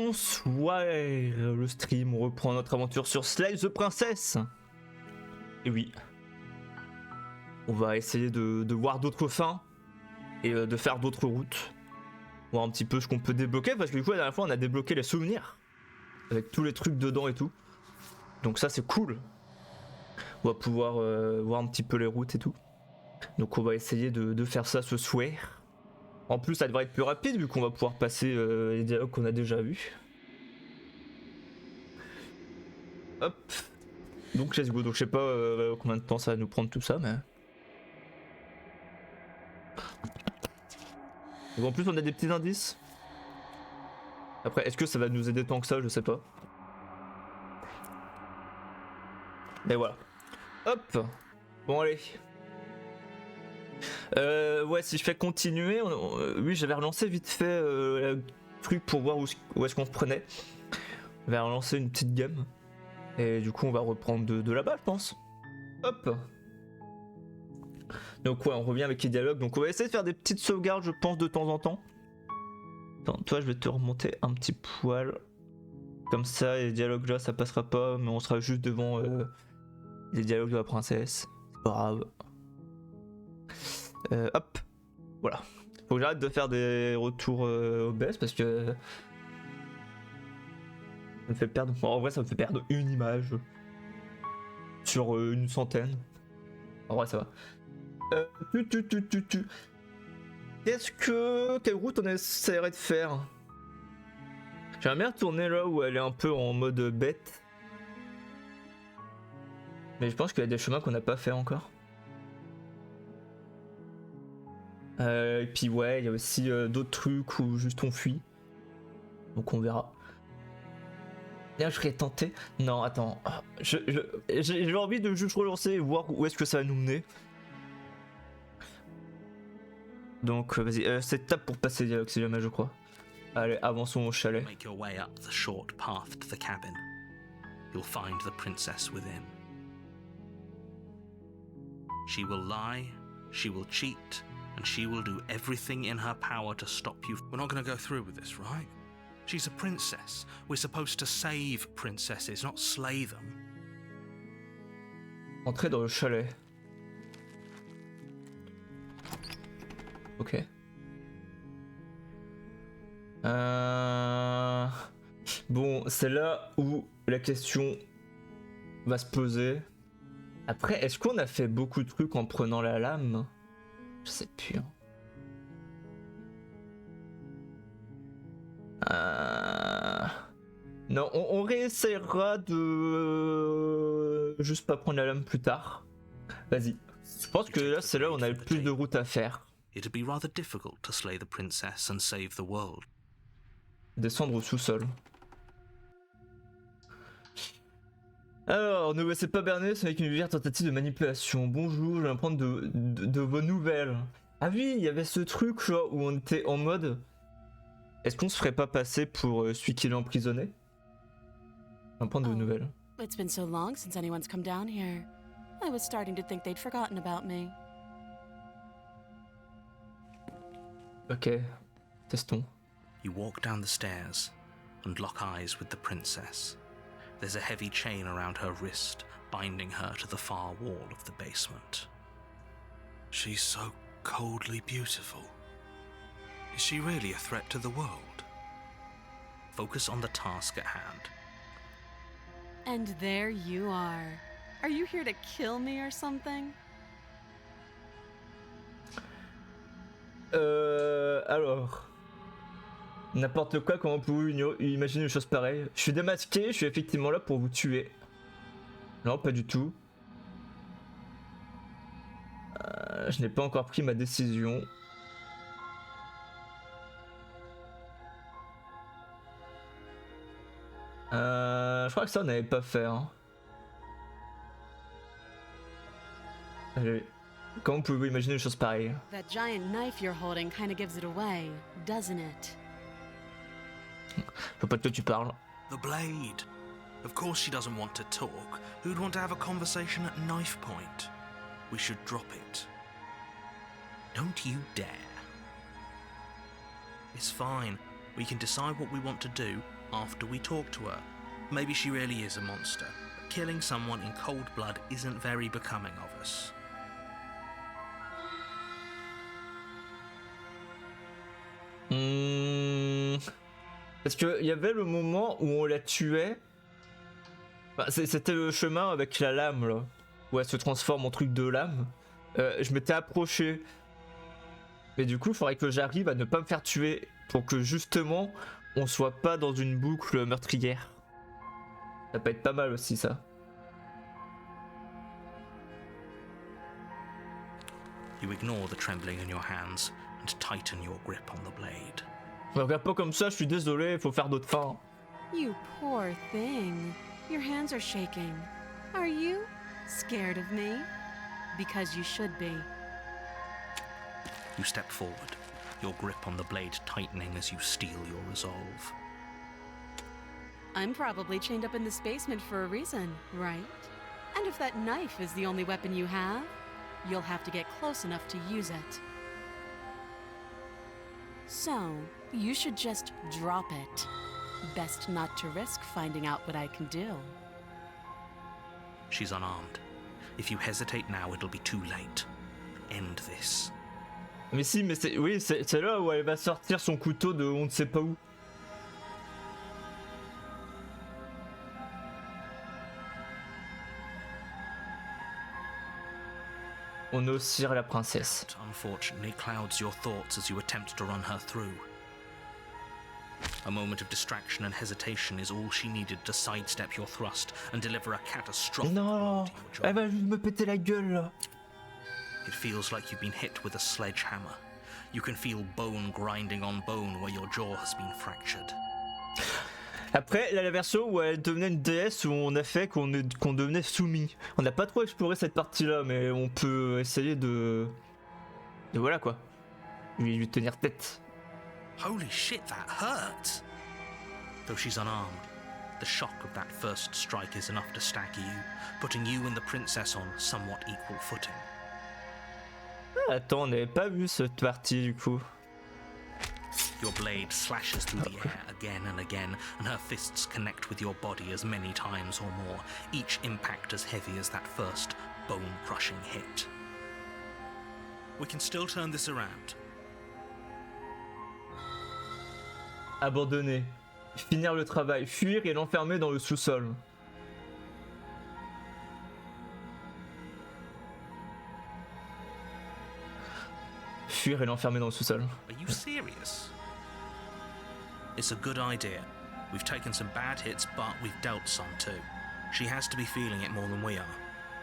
Bonsoir le stream, on reprend notre aventure sur Slay the Princess. Et oui, on va essayer de voir d'autres fins et de faire d'autres routes. Voir un petit peu ce qu'on peut débloquer, parce que du coup la dernière fois on a débloqué les souvenirs avec tous les trucs dedans et tout. Donc ça c'est cool. On va pouvoir voir un petit peu les routes et tout. Donc on va essayer de faire ça ce soir. En plus ça devrait être plus rapide vu qu'on va pouvoir passer les dialogues qu'on a déjà vus. Hop. Donc let's go. Donc je sais pas combien de temps ça va nous prendre tout ça, mais... Donc, en plus on a des petits indices. Après est-ce que ça va nous aider tant que ça, je sais pas. Mais voilà. Hop. Bon allez. Ouais, si je fais continuer, oui j'avais relancé vite fait le truc pour voir où est-ce qu'on se prenait. On va relancer une petite game. Et du coup on va reprendre de là-bas je pense. Hop. Donc ouais, on revient avec les dialogues. Donc on va essayer de faire des petites sauvegardes je pense de temps en temps. Attends, toi je vais te remonter un petit poil. Comme ça les dialogues là ça passera pas, mais on sera juste devant les dialogues de la princesse. C'est pas grave. Hop. Voilà. Faut que j'arrête de faire des retours OBS parce que ça me fait perdre. Bon, en vrai, ça me fait perdre une image sur une centaine. En vrai, ça va. Quelle route on essaierait de faire? J'aimerais bien retourner là où elle est un peu en mode bête. Mais je pense qu'il y a des chemins qu'on n'a pas fait encore. Et puis ouais, il y a aussi d'autres trucs où juste on fuit. Donc on verra. Là je serais tenté. Non attends. J'ai envie de juste relancer et voir où est-ce que ça va nous mener. Donc vas-y, c'est tape pour passer les dialogues si jamais je crois. Allez, avançons au chalet. Make your way up the short path to the cabin. You'll find the princess within. She will lie, she will cheat, and she will do everything in her power to stop you. We're not going to go through with this, right? She's a princess. We're supposed to save princesses, not slay them. Entrer dans le chalet. Ok. Bon, c'est là où la question va se poser. Après, est-ce qu'on a fait beaucoup de trucs en prenant la lame? Je sais plus. Non, on réessayera de juste pas prendre la lame plus tard. Vas-y. Je pense que là, c'est là où on a le plus de routes à faire. It'd be rather difficult to slay the princess and save the world. Descendre au sous-sol. Alors, ne vous laissez pas berner, c'est avec une vulgaire tentative de manipulation. Bonjour, je viens prendre de vos nouvelles. Ah oui, il y avait ce truc là où on était en mode... Est-ce qu'on se ferait pas passer pour celui qui l'a emprisonné? On va prendre de vos nouvelles. It's been so long since anyone's come down here. I was starting to think they'd forgotten about me. Ok, testons. You walk down the stairs and lock eyes with the princess. There's a heavy chain around her wrist, binding her to the far wall of the basement. She's so coldly beautiful. Is she really a threat to the world? Focus on the task at hand. And there you are. Are you here to kill me or something? Alors... N'importe quoi, comment pouvez-vous imaginer une chose pareille? Je suis démasqué, je suis effectivement là pour vous tuer. Non, pas du tout. Je n'ai pas encore pris ma décision. Je crois que ça on n'avait pas fait. Hein. Allez. Comment pouvez-vous imaginer une chose pareille? That giant knife you're holding kind of gives it away, doesn't it? Je vois pas de quoi tu parles. The blade. Of course she doesn't want to talk. Who'd want to have a conversation at knife point? We should drop it. Don't you dare. It's fine. We can decide what we want to do after we talk to her. Maybe she really is a monster. But killing someone in cold blood isn't very becoming of us. Parce qu'il y avait le moment où on la tuait. Enfin, c'était le chemin avec la lame là, où elle se transforme en truc de lame. Je m'étais approché. Mais du coup, il faudrait que j'arrive à ne pas me faire tuer pour que justement on soit pas dans une boucle meurtrière. Ça peut être pas mal aussi ça. You ignore the trembling in your hands and tighten your grip on the blade. Regarde pas comme ça, je suis désolé, il faut faire d'autres fins. You poor thing. Your hands are shaking. Are you scared of me? Because you should be. You step forward, your grip on the blade tightening as you steel your resolve. I'm probably chained up in this basement for a reason, right? And if that knife is the only weapon you have, you'll have to get close enough to use it. So, you should just drop it. Best not to risk finding out what I can do. She's unarmed. If you hesitate now, it'll be too late. End this. Mais si, mais c'est là où elle va sortir son couteau de on ne sait pas où. On oscille la princesse. It unfortunately clouds your thoughts as you attempt to run her through. A moment of distraction and hesitation is all she needed to sidestep your thrust and deliver a catastrophic blow Non, to your jaw. elle va juste me péter la gueule là. It feels like you've been hit with a sledgehammer. You can feel bone grinding on bone where your jaw has been fractured. Après, il y a la version où elle devenait une déesse où on a fait qu'on devenait soumis. On n'a pas trop exploré cette partie-là, mais on peut essayer de voilà quoi. Lui tenir tête. Holy shit, that hurt! Though she's unarmed, the shock of that first strike is enough to stagger you, putting you and the princess on somewhat equal footing. Attends, on n'avait pas vu cette partie du coup. Your blade slashes through the air again and again, and her fists connect with your body as many times or more, each impact as heavy as that first bone-crushing hit. We can still turn this around. Abandonner. Finir le travail. Fuir et l'enfermer dans le sous-sol. Fuir et l'enfermer dans le sous-sol. Are you serious? It's a good idea. We've taken some bad hits, but we've dealt some too. She has to be feeling it more than we are.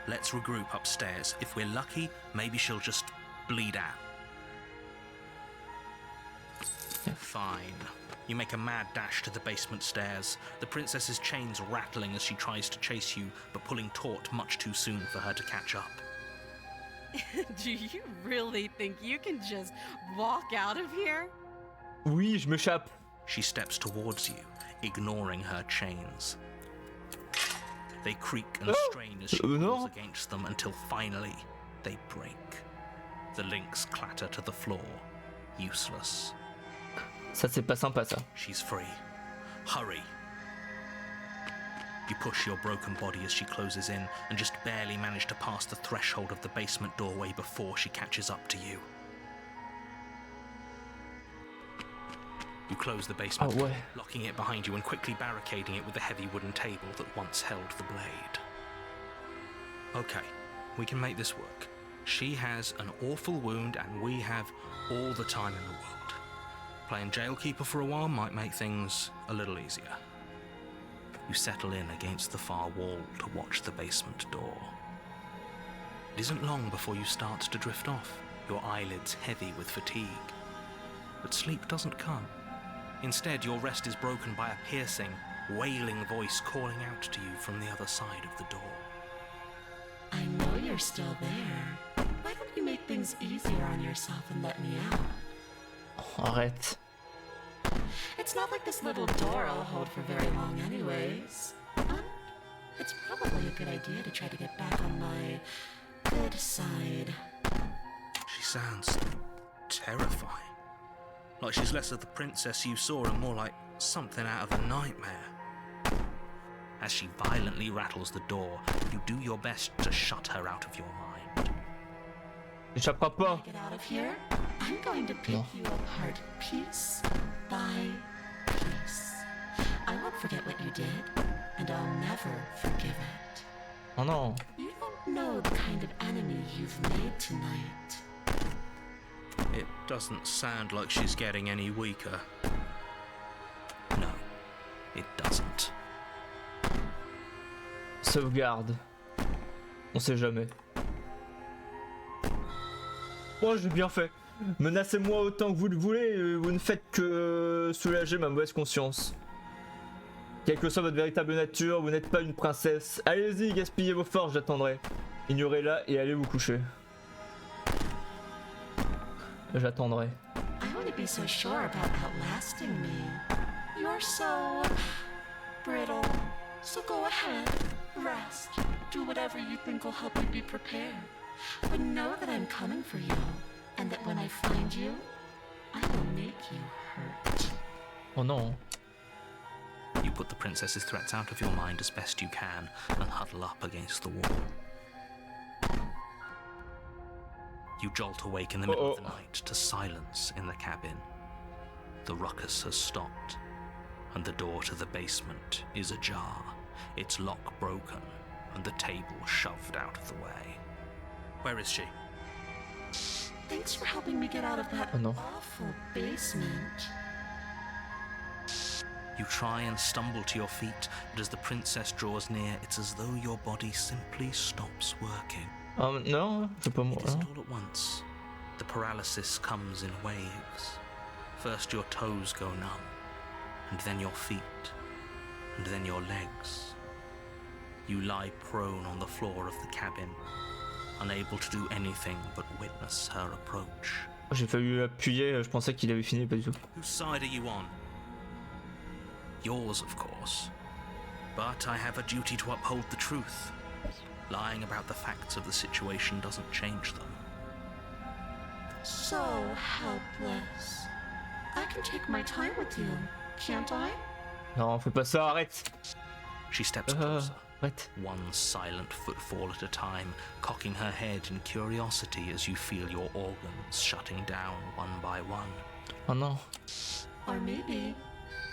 Let's regroup upstairs. If we're lucky, maybe she'll just bleed out. Fine. You make a mad dash to the basement stairs, the princess's chains rattling as she tries to chase you, but pulling taut much too soon for her to catch up. Do you really think you can just walk out of here? Oui, je m'échappe. She steps towards you, ignoring her chains. They creak and strain as she pulls against them until finally they break. The links clatter to the floor, useless. Ça c'est pas sympa ça. She's free. Hurry. You push your broken body as she closes in and just barely manage to pass the threshold of the basement doorway before she catches up to you. You close the basement, locking it behind you and quickly barricading it with the heavy wooden table that once held the blade. Okay, we can make this work. She has an awful wound and we have all the time in the world. Playing jailkeeper for a while might make things a little easier. You settle in against the far wall to watch the basement door. It isn't long before you start to drift off, your eyelids heavy with fatigue. But sleep doesn't come. Instead, your rest is broken by a piercing, wailing voice calling out to you from the other side of the door. I know you're still there. Why don't you make things easier on yourself and let me out? Arrête. It's not like this little door I'll hold for very long anyways. It's probably a good idea to try to get back on my good side. She sounds terrifying. Like she's less of the princess you saw and more like something out of a nightmare. As she violently rattles the door, you do your best to shut her out of your mind. Échappera pas. Get out of here. I'm going to pick No. you apart piece by piece. I won't forget what you did, and I'll never forgive it. Oh non. You don't know the kind of enemy you've made tonight. It doesn't sound like she's getting any weaker. No, it doesn't. Sauvegarde. On sait jamais. Moi j'ai bien fait. Menacez-moi autant que vous le voulez, vous ne faites que soulager ma mauvaise conscience. Quelle que soit votre véritable nature, vous n'êtes pas une princesse. Allez-y, gaspillez vos forces, j'attendrai. Ignorez-la et allez vous coucher. J'attendrai. I wouldn't be so sure about outlasting me. You're so brittle. So go ahead, rest, do whatever you think will help you be prepared. But know that I'm coming for you, and that when I find you, I will make you hurt. Oh non. You put the princess's threats out of your mind as best you can and huddle up against the wall. You jolt awake in the middle of the night to silence in the cabin. The ruckus has stopped, and the door to the basement is ajar, its lock broken, and the table shoved out of the way. Where is she? Thanks for helping me get out of that Oh no. awful basement. You try and stumble to your feet, but as the princess draws near, it's as though your body simply stops working. Non, je peux It isn't mourir. all at once. The paralysis comes in waves. First your toes go numb, and then your feet, and then your legs. You lie prone on the floor of the cabin, unable to do anything but witness her approach. J'ai failli appuyer, je pensais qu'il avait fini, pas du tout. Whose side are you on? Yours, of course. But I have a duty to uphold the truth. Lying about the facts of the situation doesn't change them. So helpless. I can take my time with you, can't I? Non, fais pas ça, arrête. She steps closer, Arrête. one silent footfall at a time, cocking her head in curiosity as you feel your organs shutting down one by one. Oh non. Or maybe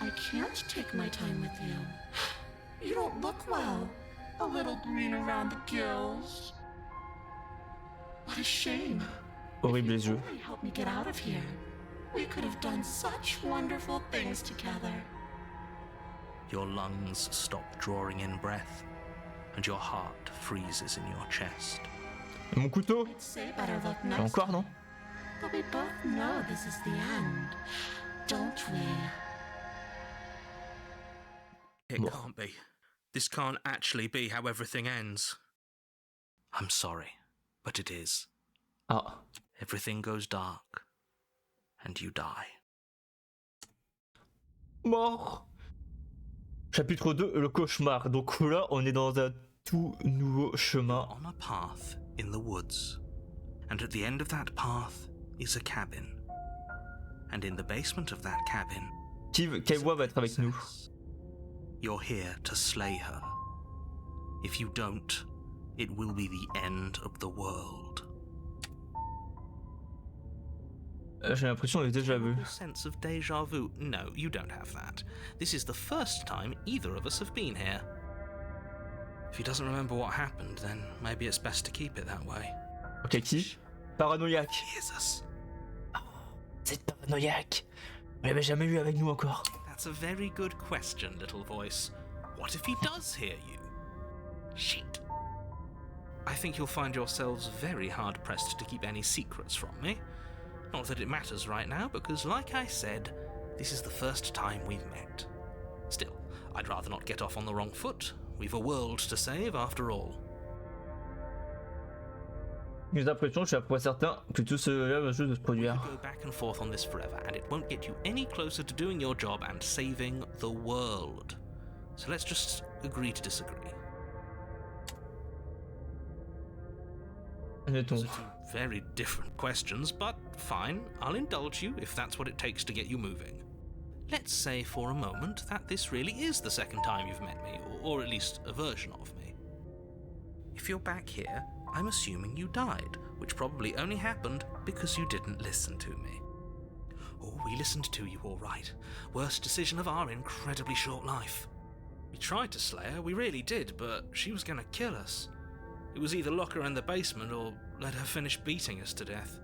I can't take my time with you. You don't look well. A little green around the gills. What a shame. Horrible les yeux. Only help me get out of here. We could have done such wonderful things together. Your lungs stop drawing in breath, and your heart freezes in your chest. Mon couteau. I'd say better luck next Encore non? time. But we both know this is the end, don't we? It Bon. can't be. This can't actually be how everything ends. I'm sorry, but it is. Ah. Everything goes dark, and you die. Mort. Chapitre 2, le cauchemar. Donc là, on est dans un tout nouveau chemin. On a path in the woods, and at the end of that path is a cabin. And in the basement of that cabin, Quelle voix va être avec nous? you're here to slay her. If you don't, it will be the end of the world. J'ai l'impression qu'on l'a déjà vu. A sense of déjà vu? No, you don't have that. This is the first time either of us have been here. If he doesn't remember what happened, then maybe it's best to keep it that way. Ok, qui? Paranoïaque. He hears us. C'est paranoïaque. On l'avait jamais vu avec nous encore. That's a very good question, little voice. What if he does hear you? Shit. I think you'll find yourselves very hard-pressed to keep any secrets from me. Not that it matters right now, because like I said, this is the first time we've met. Still, I'd rather not get off on the wrong foot. We've a world to save, after all. J'ai l'impression, je suis à peu près certain que tout cela va juste se We produire. could go back and forth on this forever, and it won't get you any closer to doing your job and saving the world. So let's just agree to disagree. Admettons. Those are two very different questions, but fine, I'll indulge you if that's what it takes to get you moving. let's say for a moment that this really is the second time you've met me, or at least a version of me. If you're back here, I'm assuming you died, which probably only happened because you didn't listen to me. Oh, we listened to you all right. Worst decision of our incredibly short life. We tried to slay her, we really did, but she was going to kill us. It was either lock her in the basement or let her finish beating us to death.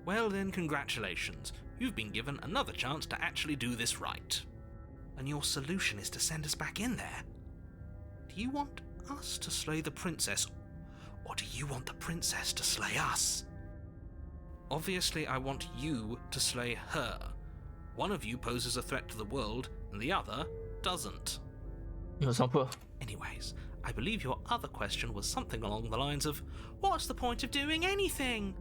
Well then, congratulations. You've been given another chance to actually do this right. And your solution is to send us back in there. Do you want us to slay the princess, or do you want the princess to slay us? Obviously, I want you to slay her. One of you poses a threat to the world, and the other doesn't. Anyways, I believe your other question was something along the lines of, what's the point of doing anything?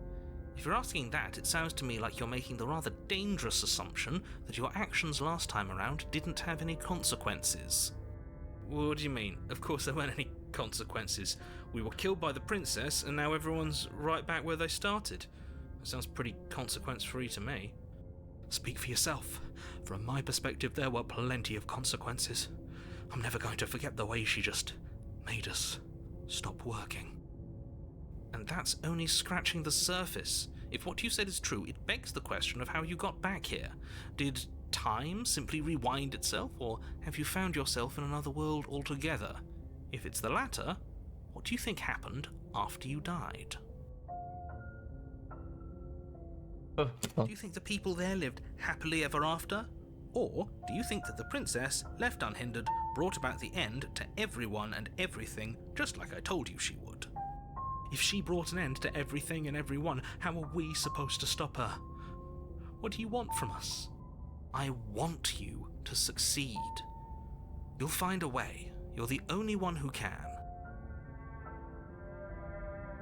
If you're asking that, it sounds to me like you're making the rather dangerous assumption that your actions last time around didn't have any consequences. What do you mean? Of course there weren't any consequences. We were killed by the princess, and now everyone's right back where they started. That sounds pretty consequence-free to me. Speak for yourself. From my perspective, there were plenty of consequences. I'm never going to forget the way she just made us stop working. And that's only scratching the surface. If what you said is true, it begs the question of how you got back here. Did time simply rewind itself, or have you found yourself in another world altogether? If it's the latter, what do you think happened after you died? Do you think the people there lived happily ever after? Or do you think that the princess, left unhindered, brought about the end to everyone and everything, just like I told you she would? If she brought an end to everything and everyone, how are we supposed to stop her? What do you want from us? I want you to succeed. You'll find a way. You're the only one who can.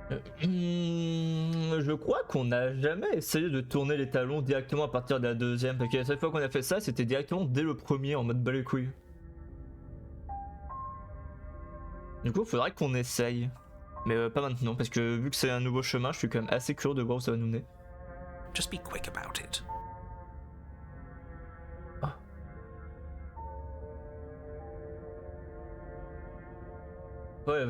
Je crois qu'on n'a jamais essayé de tourner les talons directement à partir de la deuxième, parce qu'à chaque fois qu'on a fait ça, c'était directement dès le premier en mode bas les couilles. Du coup, il faudrait qu'on essaye. Mais pas maintenant, parce que vu que c'est un nouveau chemin, je suis quand même assez curieux de voir où ça va nous mener. Just be quick about it. Ah. Ouais,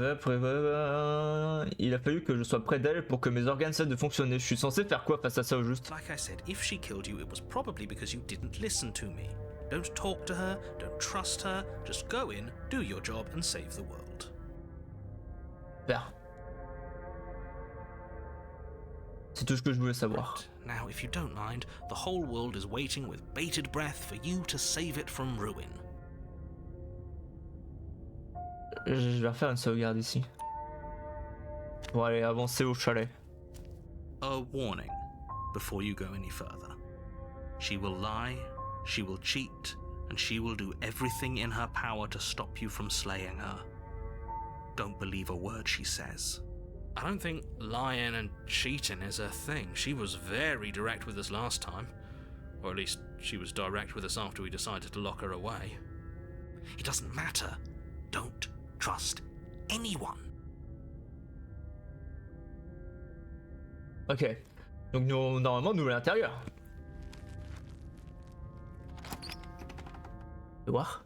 il a fallu que je sois près d'elle pour que mes organes cessent de fonctionner. Je suis censé faire quoi face à ça au juste? Like I said, if she killed you, it was probably because you didn't listen to me. Don't talk to her, don't trust her, just go in, do your job and save the world. Super. C'est tout ce que je voulais savoir. Now, if you don't mind, the whole world is waiting with bated breath for you to save it from ruin. Je vais refaire une sauvegarde ici. Pour aller avancer au chalet. A warning before you go any further. She will lie, she will cheat, and she will do everything in her power to stop you from slaying her. Don't believe a word she says. I don't think lying and cheating is her thing. She was very direct with us last time. Or at least she was direct with us after we decided to lock her away. It doesn't matter. Don't trust anyone. Ok. Donc normalement nous à l'intérieur. Fais voir.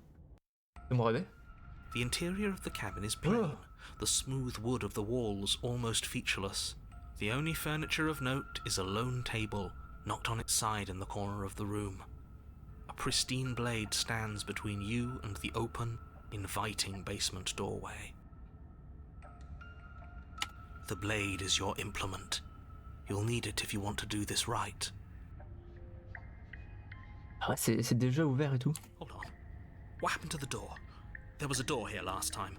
Fais-moi rêver. The interior of the cabin is plain, the smooth wood of the walls almost featureless. The only furniture of note is a lone table, knocked on its side in the corner of the room. A pristine blade stands between you and the open, inviting basement doorway. The blade is your implement. You'll need it if you want to do this right. Ah ouais, c'est déjà ouvert et tout. Hold on. What happened to the door? There was a door here last time.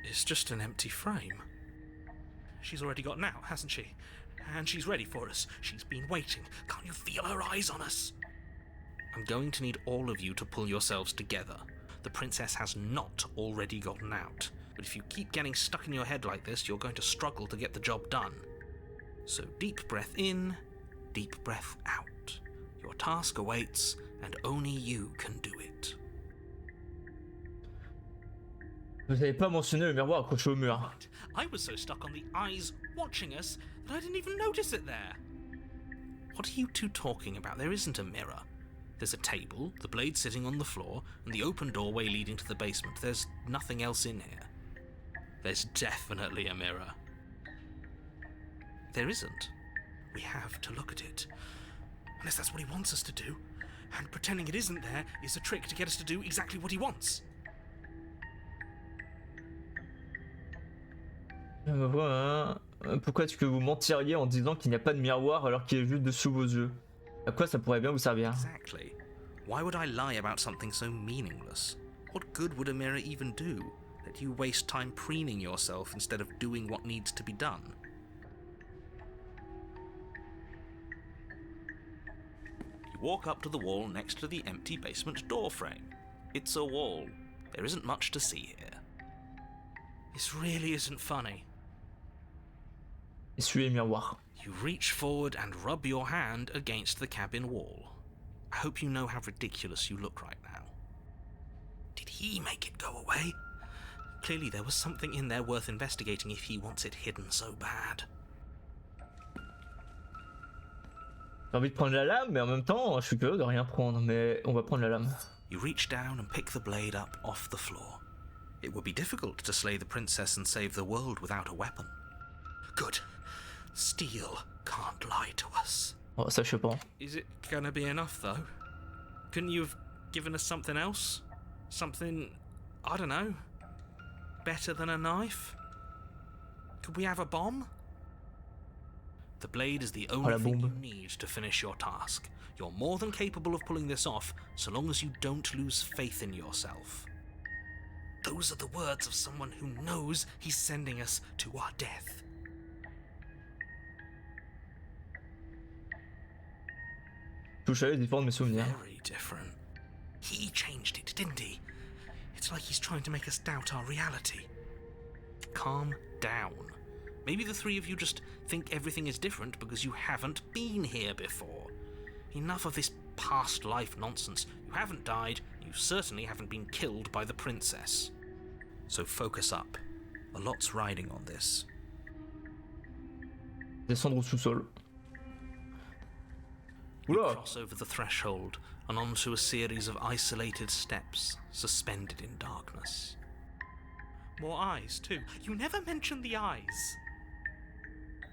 It's just an empty frame. She's already gotten out, hasn't she? And she's ready for us. She's been waiting. Can't you feel her eyes on us? I'm going to need all of you to pull yourselves together. The princess has not already gotten out. But if you keep getting stuck in your head like this, you're going to struggle to get the job done. So deep breath in, deep breath out. Your task awaits, and only you can do it. Vous n'avez pas mentionné le miroir accroché au mur. I was so stuck on the eyes watching us that I didn't even notice it there. What are you two talking about? There isn't a mirror. There's a table, the blade sitting on the floor, and the open doorway leading to the basement. There's nothing else in here. There's definitely a mirror. There isn't. We have to look at it. Unless that's what he wants us to do. And pretending it isn't there is a trick to get us to do exactly what he wants. Voilà. Pourquoi est-ce que vous mentiriez en disant qu'il n'y a pas de miroir alors qu'il est juste dessous vos yeux? À quoi ça pourrait bien vous servir? Exactly. Why would I lie about something so meaningless? What good would a mirror even do? That you waste time preening yourself instead of doing what needs to be done? You walk up to the wall next to the empty basement door frame. It's a wall. There isn't much to see here. This really isn't funny. Essuyez le miroir. You reach forward and rub your hand against the cabin wall. I hope you know how ridiculous you look right now. Did he make it go away? Clearly there was something in there worth investigating if he wants it hidden so bad. J'ai envie de prendre la lame, mais en même temps, je suis curieux de rien prendre, mais on va prendre la lame. You reach down and pick the blade up off the floor. It would be difficult to slay the princess and save the world without a weapon. Good. Steel can't lie to us. Oh, ça je sais pas. Is it gonna be enough though? Couldn't you have given us something else? Something, I don't know, better than a knife? Could we have a bomb? The blade is the only thing you need to finish your task. You're more than capable of pulling this off, so long as you don't lose faith in yourself. Those are the words of someone who knows he's sending us to our death. Touche à les différents de mes souvenirs. Very different. He changed it, didn't he? It's like he's trying to make us doubt our reality. Calm down. Maybe the three of you just think everything is different because you haven't been here before. Enough of this past life nonsense. You haven't died, you certainly haven't been killed by the princess. So focus up. A lot's riding on this. Descendre au sous-sol. You Oula! cross over the threshold and onto a series of isolated steps, suspended in darkness. More eyes, too. You never mention the eyes.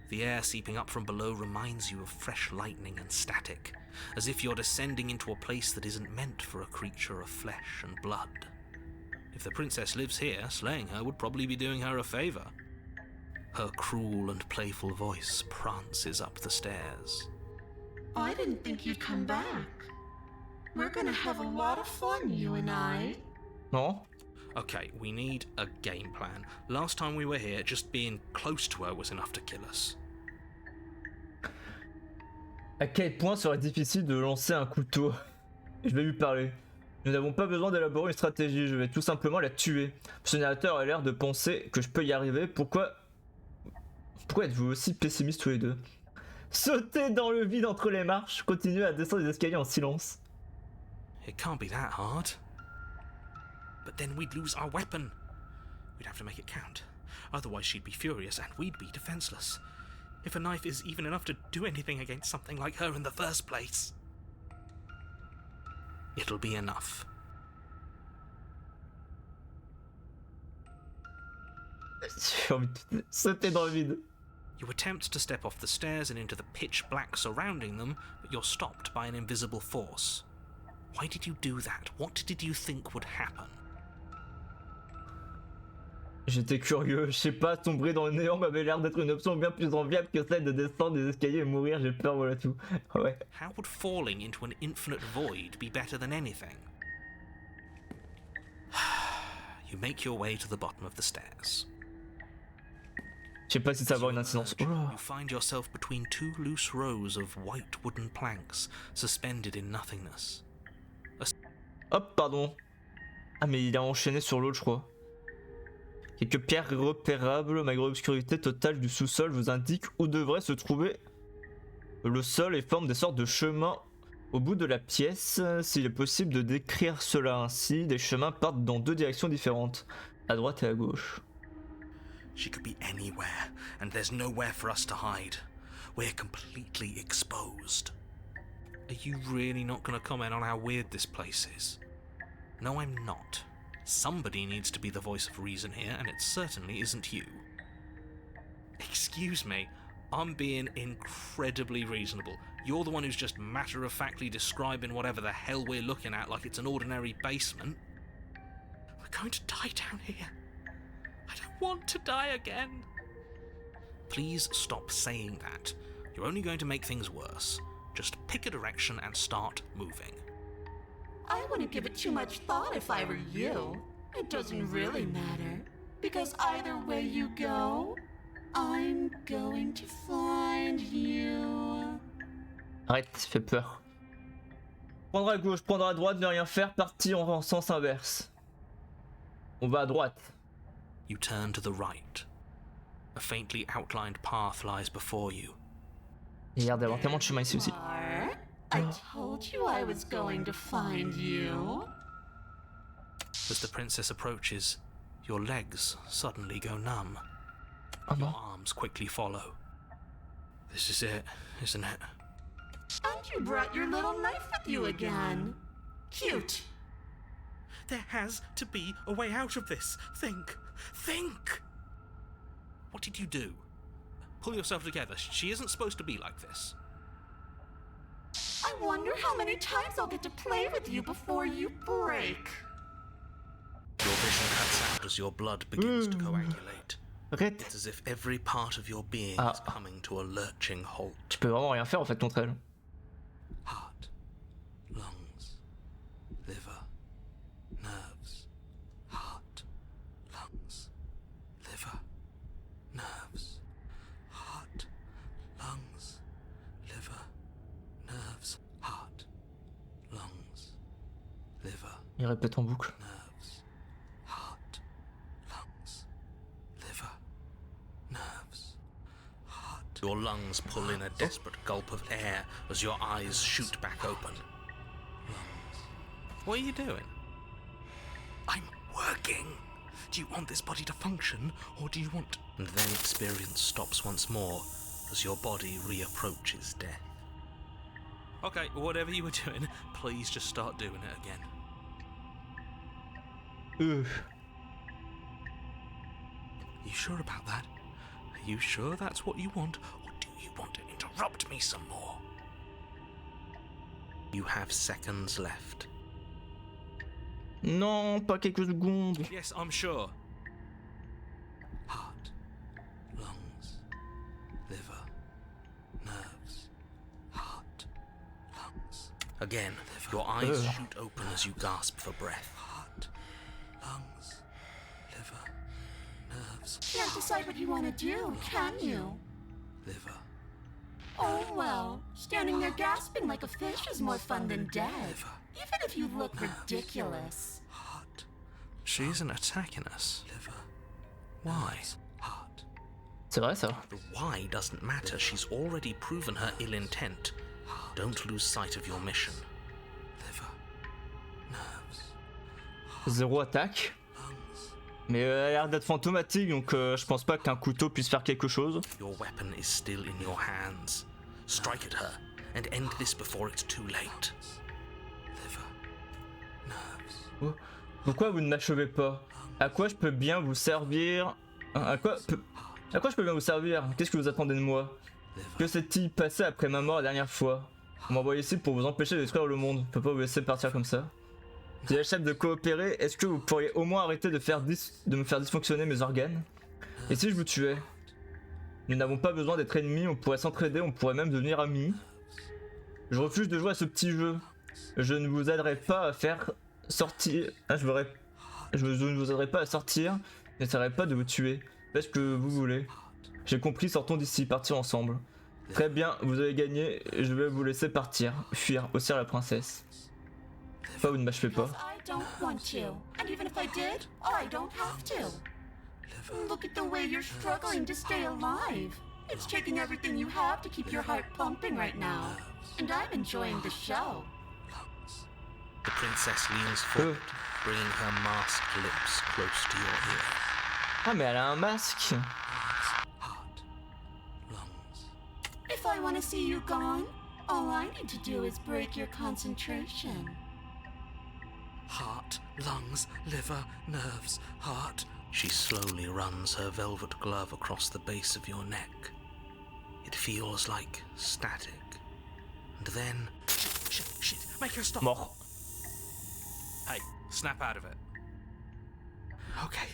The air seeping up from below reminds you of fresh lightning and static, as if you're descending into a place that isn't meant for a creature of flesh and blood. If the princess lives here, slaying her would probably be doing her a favor. Her cruel and playful voice prances up the stairs. I didn't think you'd come back. We're gonna have a lot of fun, you and I. Non? Okay, we need a game plan. Last time we were here, just being close to her was enough to kill us. À quel point serait difficile de lancer un couteau? Je vais lui parler. Nous n'avons pas besoin d'élaborer une stratégie, je vais tout simplement la tuer. Ce narrateur a l'air de penser que je peux y arriver. Pourquoi êtes-vous aussi pessimistes tous les deux? Sautez dans le vide entre les marches, continuez à descendre les escaliers en silence. It can't be that hard. But then we'd lose our weapon. We'd have to make it count. Otherwise she'd be furious and we'd be defenseless. If a knife is even enough to do anything against something like her in the first place. It'll be enough. J'ai envie de sauter dans le vide. You attempt to step off the stairs and into the pitch black surrounding them, but you're stopped by an invisible force. Why did you do that? What did you think would happen? J'étais curieux, je sais pas, sombrer dans le néant m'avait l'air d'être une option bien plus enviable que celle de descendre des escaliers et mourir, j'ai peur, voilà tout. Ouais. How would falling into an infinite void be better than anything? You make your way to the bottom of the stairs. Je sais pas si ça va avoir une incidence. You find yourself between two loose rows of white wooden planks suspended in nothingness. Hop, pardon. Ah mais il a enchaîné sur l'autre, je crois. Quelques pierres irrepérables, malgré l'obscurité totale du sous-sol, vous indiquent où devrait se trouver le sol et forment des sortes de chemins au bout de la pièce. S'il est possible de décrire cela ainsi, des chemins partent dans deux directions différentes, à droite et à gauche. She could be anywhere, and there's nowhere for us to hide. We're completely exposed. Are you really not going to comment on how weird this place is? No, I'm not. Somebody needs to be the voice of reason here, and it certainly isn't you. Excuse me, I'm being incredibly reasonable. You're the one who's just matter-of-factly describing whatever the hell we're looking at like it's an ordinary basement. We're going to die down here. I don't want to die again. Please stop saying that. You're only going to make things worse. Just pick a direction and start moving. I wouldn't give it too much thought if I were you. It doesn't really matter. Because either way you go, I'm going to find you. Arrête, fais peur. Prendre à gauche, prendre à droite, ne rien faire, partir en sens inverse. On va à droite. You turn to the right. A faintly outlined path lies before you. Il y a l'air d'avoir tellement de chemin ici aussi. Var, I told you I was going to find you. As the princess approaches, your legs suddenly go numb. Oh Your non. arms quickly follow. This is it, isn't it? And you brought your little knife with you again. Cute. There has to be a way out of this. Think! Think! What did you do? Pull yourself together. She isn't supposed to be like this. I wonder how many times I'll get to play with you before you break. Your vision cuts out as your blood begins to coagulate. Arrête. It's as if every part of your being Ah. is coming to a lurching halt. Tu peux vraiment rien faire en fait contre elle. Heart, lungs, liver, nerves. Heart, lungs, liver, nerves. Heart, lungs, liver, nerves. Heart, lungs, liver, Il répète en boucle. nerves. Heart, lungs, liver, nerves. Heart. Your lungs pull in a desperate gulp of air as your eyes shoot back open. Lungs. What are you doing? I'm working. Do you want this body to function, or do you want... And then experience stops once more as your body reapproaches death. Okay, whatever you were doing, please just start doing it again. You sure about that? Are you sure that's what you want, or do you want to interrupt me some more? You have seconds left. Non, pas quelques secondes. Yes, I'm sure. Heart, lungs, liver, nerves. Heart, lungs. Again, your eyes shoot open as you gasp for breath. Heart, lungs, liver, nerves. Can't decide what you want to do, can you? Liver, Oh well, standing there gasping like a fish is more fun than dead. Even if you look ridiculous. heart. She isn't attacking us. Liver. Why? Heart. C'est vrai ça. The why doesn't matter. She's already proven her ill intent. Don't lose sight of your mission. Liver. Nerves. Zéro attaque. Lungs. Mais elle a l'air d'être fantomatique donc je pense pas qu'un couteau puisse faire quelque chose. Your weapon is still in your hands. Strike at her and end this before it's too late. Liver. Nerves. Oh. Pourquoi vous ne m'achevez pas? À quoi je peux bien vous servir? À quoi je peux bien vous servir? Qu'est-ce que vous attendez de moi? Que s'est-il passé après ma mort la dernière fois? Vous m'envoyez ici pour vous empêcher de détruire le monde. Je peux pas vous laisser partir comme ça. Si j'achète de coopérer, est-ce que vous pourriez au moins arrêter de me faire dysfonctionner mes organes? Et si je vous tuais? Nous n'avons pas besoin d'être ennemis, on pourrait s'entraider, on pourrait même devenir amis. Je refuse de jouer à ce petit jeu. Je ne vous aiderai pas à faire sortir. Je ne vous aiderai pas à sortir. Je n'essaierai pas de vous tuer. Faites ce que vous voulez. J'ai compris, sortons d'ici, partir ensemble. Très bien, vous avez gagné, je vais vous laisser partir. Fuir, aussi la princesse. Pas, vous ne m'achevez pas. Because I don't want to. And even if I did, I don't have to. Look at the way you're struggling to stay alive. It's taking everything you have to keep your heart pumping right now. And I'm enjoying the show. The princess leans forward, bringing her masked lips close to your ear. Ah mais elle a un masque. Heart, lungs. If I want to see you gone, All I need to do is break your concentration. Heart, lungs, liver, nerves, heart. She slowly runs her velvet glove across the base of your neck. It feels like static. And then... Shit, make her stop. Mort. Hey, snap out of it. Okay,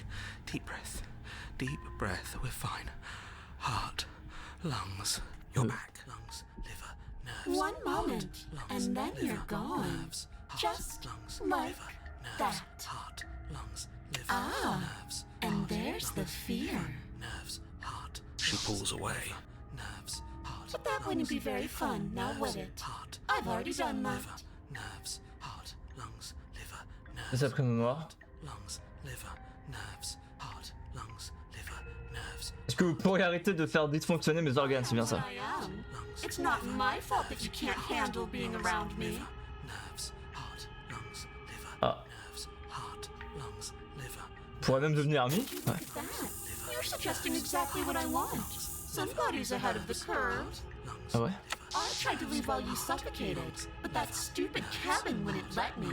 deep breath, we're fine. Heart, lungs, your back, lungs, liver, nerves. One moment, heart, and then liver, you're gone. Nerves, heart, Just lungs, like liver, nerves, that. Heart, lungs, liver, Ah, nerves, and heart, there's the lungs, fear. liver, nerves, heart. She pulls away. Nerves, heart, But that wouldn't be very fun, now would it? heart, I've already done that. liver, nerves, heart, lungs, liver, nerves. Les après mémoire. Lungs, liver, nerves, heart, lungs, liver, nerves. Est-ce que vous pourriez arrêter de faire dysfonctionner mes organes, c'est bien ça. I am. It's not my fault that you can't handle being around me. Nerves, heart, lungs, liver, Ah. nerves, heart, lungs, liver. Pourrait même devenir ami. Ouais. Look at that. You're suggesting exactly what I want. Somebody's ahead of the curve. Ah ouais. I tried to leave while you suffocated, but that stupid cabin wouldn't let me.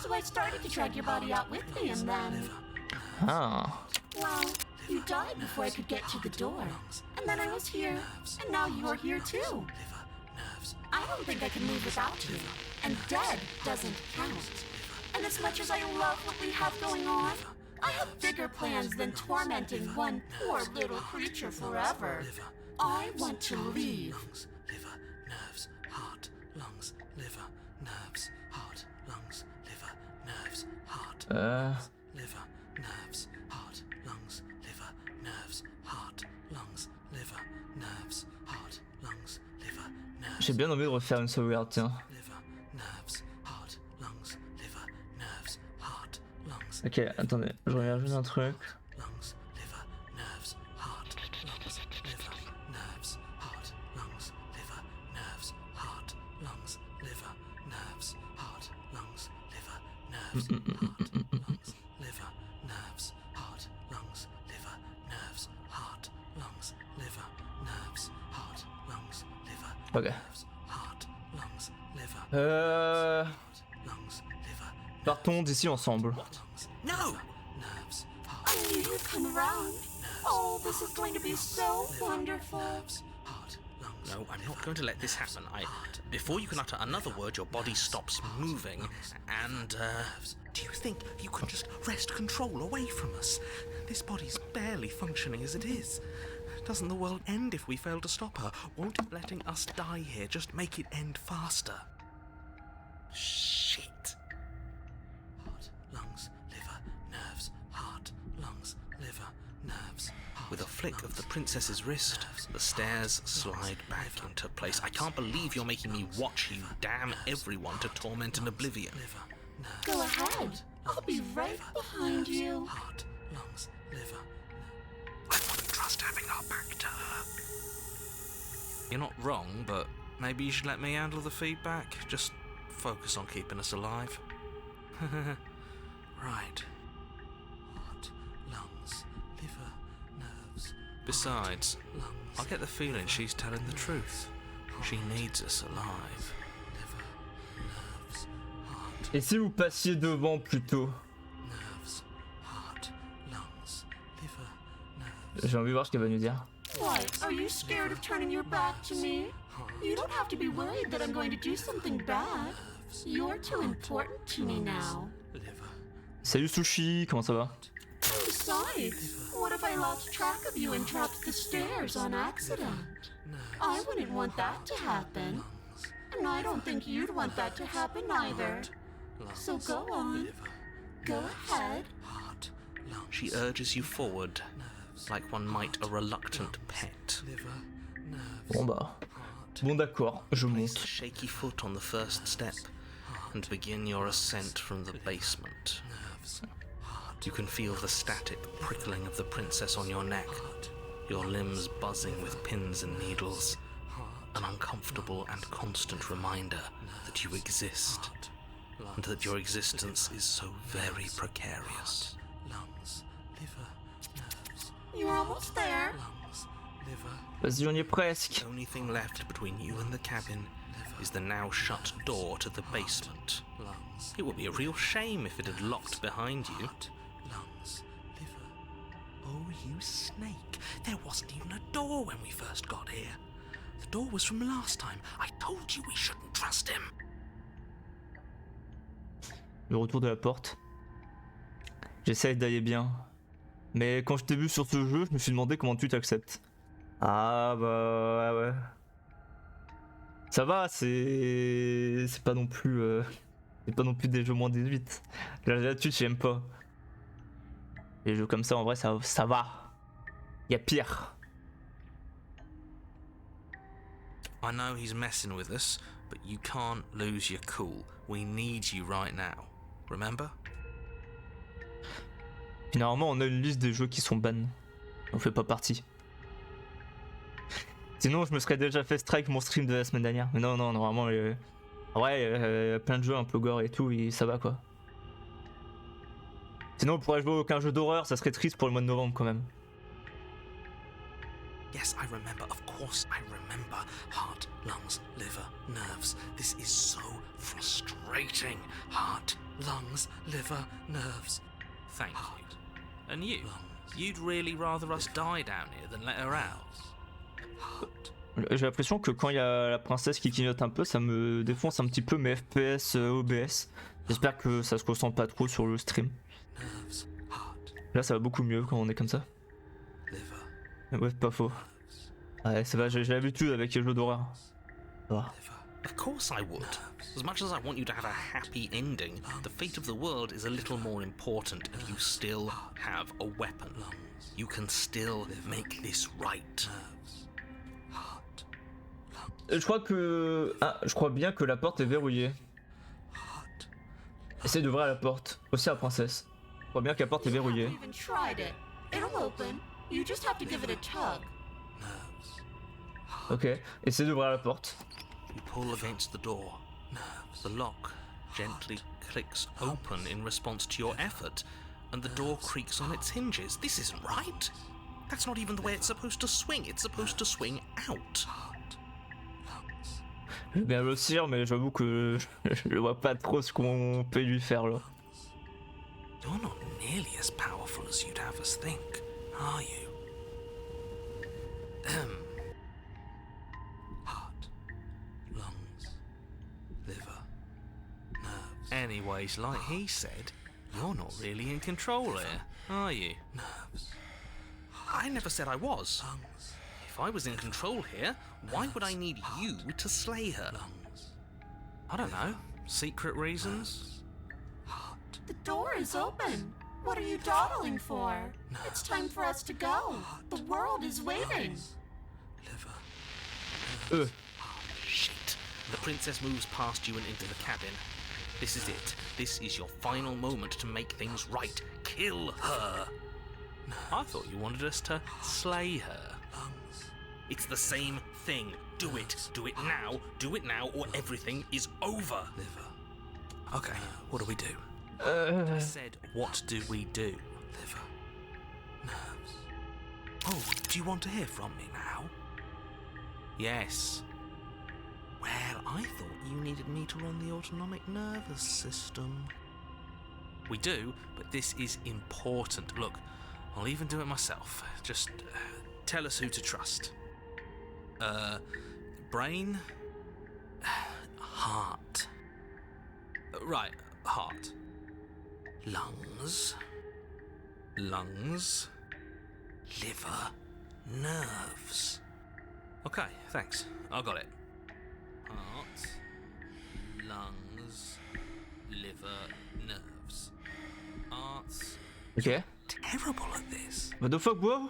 So I started to drag your body out with me, and then, Ah. well, you died before I could get to the door. And then I was here, and now you're here too. I don't think I can leave without you, and dead doesn't count. And as much as I love what we have going on, I have bigger plans than tormenting one poor little creature forever. I want to leave. Lungs, liver, nerves, heart, lungs, liver, nerves, heart, lungs, liver, nerves, heart, liver, nerves, heart, lungs, liver, nerves, heart, lungs, liver, nerves, heart, lungs, liver, nerves. J'ai bien envie de refaire une sauvegarde, tiens. Liver, nerves, heart, lungs, liver, nerves, heart, lungs. Ok, attendez, je regarde juste un truc. Lungs, liver, nerves, heart, lungs, liver, nerves, heart, lungs, liver, nerves, heart, lungs, liver, nerves, heart, lungs, liver, nerves, heart, lungs, liver, nerves, heart, lungs, liver, nerves, heart, lungs, liver, nerves, heart, lungs, liver, Ok. nerves, heart, lungs, liver, lungs, liver, Partons d'ici ensemble. lungs. No! Nerves, heart, I knew you'd come around. Oh, this is going to be so wonderful. heart, lungs. No, I'm not going to let this happen. Before you can utter another word, your body stops moving. And, do you think you can just wrest control away from us? This body's barely functioning as it is. Doesn't the world end if we fail to stop her? Won't letting us die here just make it end faster? Shit. Heart, lungs, liver, nerves, heart, lungs, liver, nerves. With a flick of the princess's wrist, the stairs slide back into place. I can't believe you're making me watch you damn everyone to torment and oblivion. Go ahead. I'll be right behind you. Heart, lungs, liver. I wouldn't trust having our back to her. You're not wrong, but maybe you should let me handle the feedback. Just focus on keeping us alive. Right. Heart, lungs, liver, nerves. Besides, I get the feeling she's telling the truth. She needs us alive. Liver, nerves, heart, Et si vous passiez devant plutôt? nerves, heart, lungs, liver, nerves. J'ai envie de voir ce qu'elle va nous dire. Why, are you scared of turning your back to me? You don't have to be worried that I'm going to do something bad. You're too important to me now. Liver, Salut Sushi, comment ça va? Besides, what if I lost track of you and dropped the stairs on accident? I wouldn't want that to happen. And I don't think you'd want that to happen either. So go on. Go ahead. heart, lungs. She urges you forward, like one might a reluctant pet. Liver, nerves, Bon bah. Bon d'accord, je place a monte. shaky foot on the first step and begin your ascent from the basement. You can feel the static prickling of the princess on your neck, your limbs buzzing with pins and needles, an uncomfortable and constant reminder that you exist, and that your existence is so very precarious. Lungs, liver, nerves, You're almost there. lungs, liver. Vas-y, on y est presque. The only thing left between you and the cabin is the now shut door to the basement. Lungs. It would be a real shame if it had locked behind you. Heart, lungs, liver. Oh, you snake. There wasn't even a door when we first got here. The door was from last time. I told you we shouldn't trust him. Le retour de la porte. J'essaye d'aller bien. Mais quand je t'ai vu sur ce jeu, je me suis demandé comment tu t'acceptes. Ah bah ouais. Ça va, c'est pas non plus c'est pas non plus des jeux moins 18. Là-dessus, j'aime pas. Les jeux comme ça en vrai ça va. Y a pire. I know he's messing with us, but you can't lose your cool. We need you right now. Remember? Puis normalement on a une liste des jeux qui sont ban. On fait pas partie. Sinon je me serais déjà fait strike mon stream de la semaine dernière. Mais non, normalement ouais, y a plein de jeux un peu gore et tout, et ça va quoi. Sinon on pourrait jouer à aucun jeu d'horreur, ça serait triste pour le mois de novembre quand même. Yes, I remember. Of course I remember. Heart, lungs, liver, nerves. This is so frustrating. Heart, lungs, liver, nerves. Thank you. And you? You'd really rather us die down here than let her out? J'ai l'impression que quand il y a la princesse qui clignote un peu, ça me défonce un petit peu mes FPS OBS. J'espère que ça se ressent pas trop sur le stream. Là ça va beaucoup mieux quand on est comme ça. Ouais, pas faux. Ouais, ça va, j'ai l'habitude avec les jeux d'horreur. Of course I would. As much as I want you to have a happy ending, the fate of the world is a little more important and you still have a weapon. You can still make this right. Je crois que... Ah, je crois bien que la porte est verrouillée. Essaye d'ouvrir la porte. Aussi la princesse. Je crois bien que la porte est verrouillée. Even tried it. It'll open. You just have to give it a tug. Ok, essaye d'ouvrir la porte. You pull against the door. The lock gently clicks open in response to your effort, and the door creaks on its hinges. This isn't right. That's not even the way it's supposed to swing. It's supposed to swing out. Je veux bien le cire, mais j'avoue que je vois pas trop ce qu'on peut lui faire là. You're not nearly as powerful as you'd have us think, are you? Heart, lungs, liver, nerves. Anyways, like he said, you're not really in control here, are you? Nerves. I never said I was. If I was in control here, why would I need you to slay her? I don't know. Secret reasons? The door is open. What are you dawdling for? It's time for us to go. The world is waiting. Shit. The princess moves past you and into the cabin. This is it. This is your final moment to make things right. Kill her. I thought you wanted us to slay her. It's the same thing. Do it. Do it now. Do it now or everything is over. Okay, what do we do? I said, what do we do? Liver. Nerves. Oh, do you want to hear from me now? Yes. Well, I thought you needed me to run the autonomic nervous system. We do, but this is important. Look, I'll even do it myself. Just tell us who to trust. Brain? Heart. Right, heart. Lungs. Lungs. Liver. Nerves. Okay, thanks. I got it. Heart. Lungs. Liver. Nerves. Heart. Ok. Terrible at this. What the fuck, bro?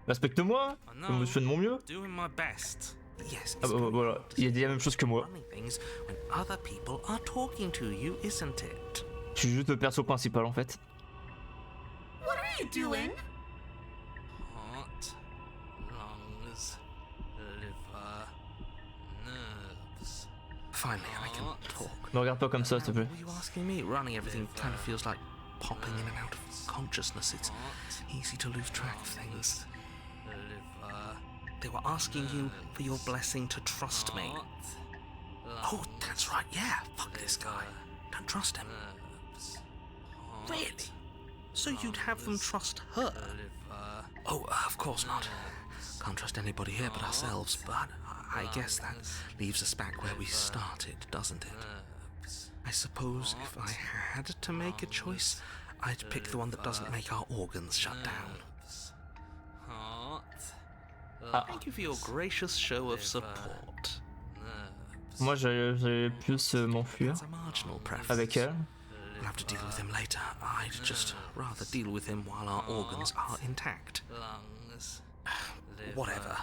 Respecte-moi. Je me fais de mon mieux. Doing my best. Yes, Ah bah voilà, il a dit la même chose que moi. running things when other people are talking to you, isn't it? Je suis juste le perso principal en fait. What are you doing? Heart, lungs, liver, nerves. Finally, I can talk. Ne regarde pas comme ça, s'il te plaît. What were you asking me? Running everything kind of feels like popping in and out of consciousness. It's easy to lose track of things. They were asking you for your blessing to trust me. Oh, that's right, yeah. Fuck this guy. Don't trust him. Really? So you'd have them trust her? Oh, of course not. Can't trust anybody here but ourselves, but I guess that leaves us back where we started, doesn't it? I suppose if I had to make a choice, I'd pick the one that doesn't make our organs shut down. Thank you for your gracious show of support. Moi, j'allais plus m'enfuir It's a marginal preference. avec elle. We'll have to deal with him later. I'd just rather deal with him while our organs are intact. Whatever.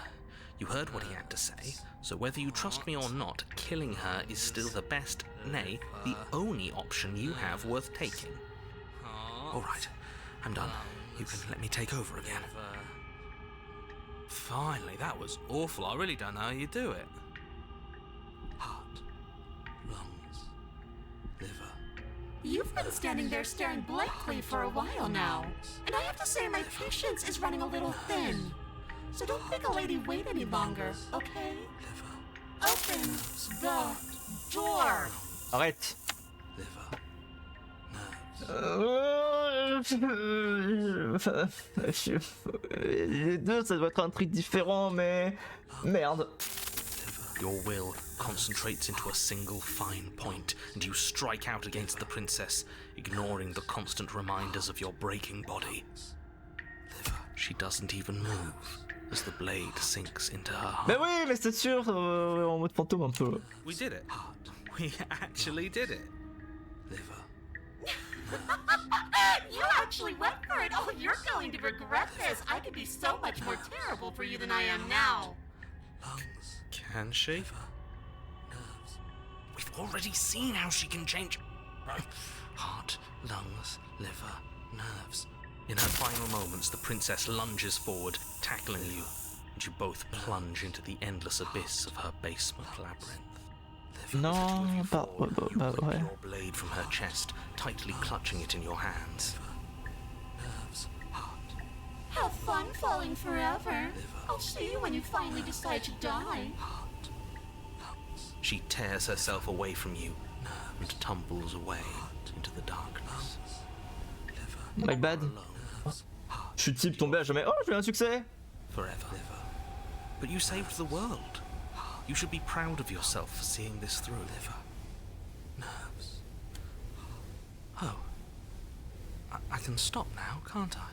You heard what he had to say, so whether you trust me or not, killing her is still the best, nay, the only option you have worth taking. Alright, I'm done. You can let me take over again. Finally, that was awful. I really don't know how you do it. Heart, lungs, liver. You've been standing there staring blankly for a while now, and I have to say my patience is running a little thin. So don't make a lady wait any longer, okay? Open the door. Arrête. Liver. Les deux, ça doit être un truc différent, mais merde. Your will concentrates into a single fine point, and you strike out against the princess, ignoring the constant reminders of your breaking body. She doesn't even move as the blade sinks into her heart. Mais oui, mais c'est sûr, en mode fantôme un peu. We did it. We actually did it. Liver. You actually went for it. Oh, you're going to regret this. I could be so much more terrible for you than I am now. Lungs. Can she? Nerves. We've already seen how she can change. Heart, lungs, liver, nerves. In her final moments, the princess lunges forward, tackling you, and you both plunge into the endless abyss of her basement labyrinth. Non, pas, You rip ouais. your blade from her chest, tightly clutching it in your hands. Nerves. Heart. Have fun falling forever. I'll see you when you finally decide to die. Heart. Lungs. She tears herself away from you and tumbles away into the darkness. Liver. My bad. Nerves. Heart. Je suis type tombé à jamais. Oh, j'ai eu un succès. Forever. But you saved the world. You should be proud of yourself for seeing this through. Liver. Nerves. Oh. I can stop now, can't I?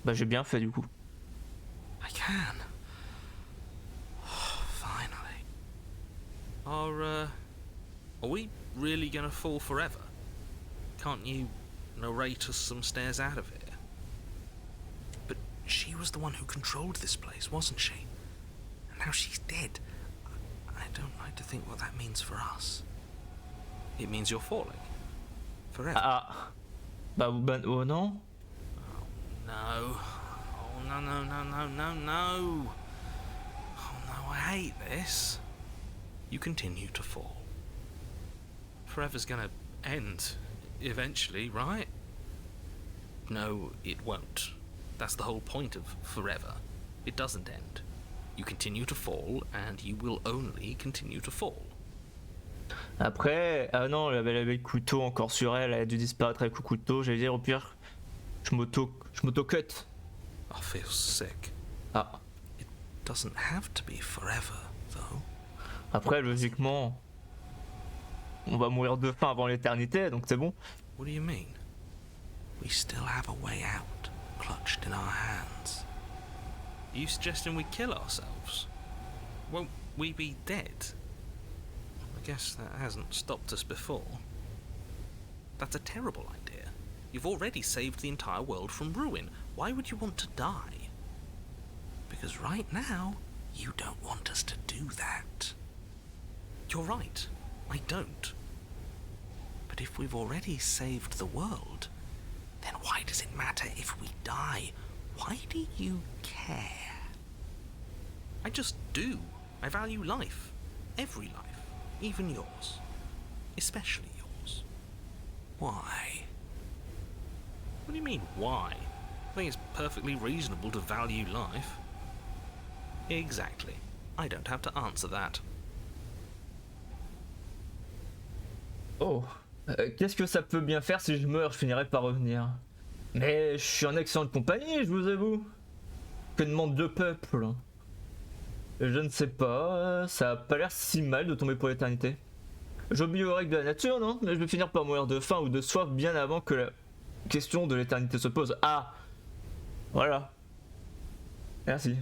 Bah j'ai bien fait du coup. I can. Finally. Are we really gonna fall forever? Can't you narrate us some stairs out of here? But she was the one who controlled this place, wasn't she? And now she's dead. I don't like to think what that means for us. It means you're falling. Forever. Ah. Bah oh non. No. Oh, no, no, no, no, no, no. Oh, no, I hate this. You continue to fall. Forever's gonna end eventually, right? No, it won't. That's the whole point of forever. It doesn't end. You continue to fall, and you will only continue to fall. Après, ah non, elle avait le couteau encore sur elle, elle a dû disparaître avec le couteau. J'allais dire au pire, je m'auto-cut. I feel sick. Ah. Doesn't have to be forever, though. Après, logiquement, on va mourir de faim avant l'éternité, donc c'est bon. What do you mean? We still have a way out, clutched in our hands. Are you suggesting we kill ourselves? Won't we be dead? I guess that hasn't stopped us before. That's a terrible idea. You've already saved the entire world from ruin. Why would you want to die? Because right now, you don't want us to do that. You're right. I don't. But if we've already saved the world, then why does it matter if we die? Why do you care? I just do. I value life. Every life. Even yours. Especially yours. Why? What do you mean, why? I think it's perfectly reasonable to value life. Exactly. I don't have to answer that. Oh, qu'est-ce que ça peut bien faire si je meurs? Je finirai par revenir. Mais je suis en excellente compagnie, je vous avoue. Que demande le peuple? Je ne sais pas, ça a pas l'air si mal de tomber pour l'éternité. J'obéis aux règles de la nature, non? Mais je vais finir par mourir de faim ou de soif bien avant que la question de l'éternité se pose. Ah! Voilà. Merci.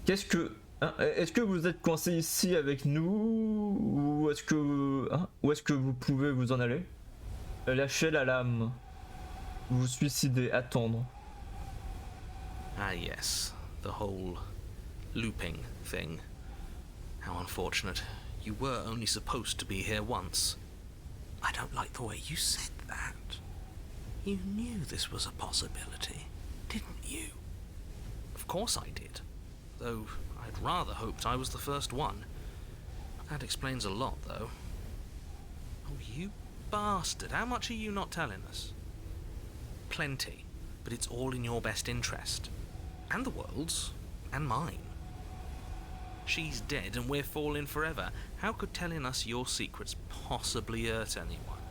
Qu'est-ce que... hein, est-ce que vous êtes coincé ici avec nous? Ou est-ce que... hein, ou est-ce que vous pouvez vous en aller? Lâchez la lame. Vous suicider, attendre. Ah, yes. The whole looping thing. How unfortunate. You were only supposed to be here once. I don't like the way you said that. You knew this was a possibility, didn't you? Of course I did. Though I'd rather hoped I was the first one. That explains a lot, though. Oh, you bastard. How much are you not telling us? Plenty. But it's all in your best interest. And the world's. And mine. She's dead and we're falling forever. How could telling us your secrets possibly hurt anyone?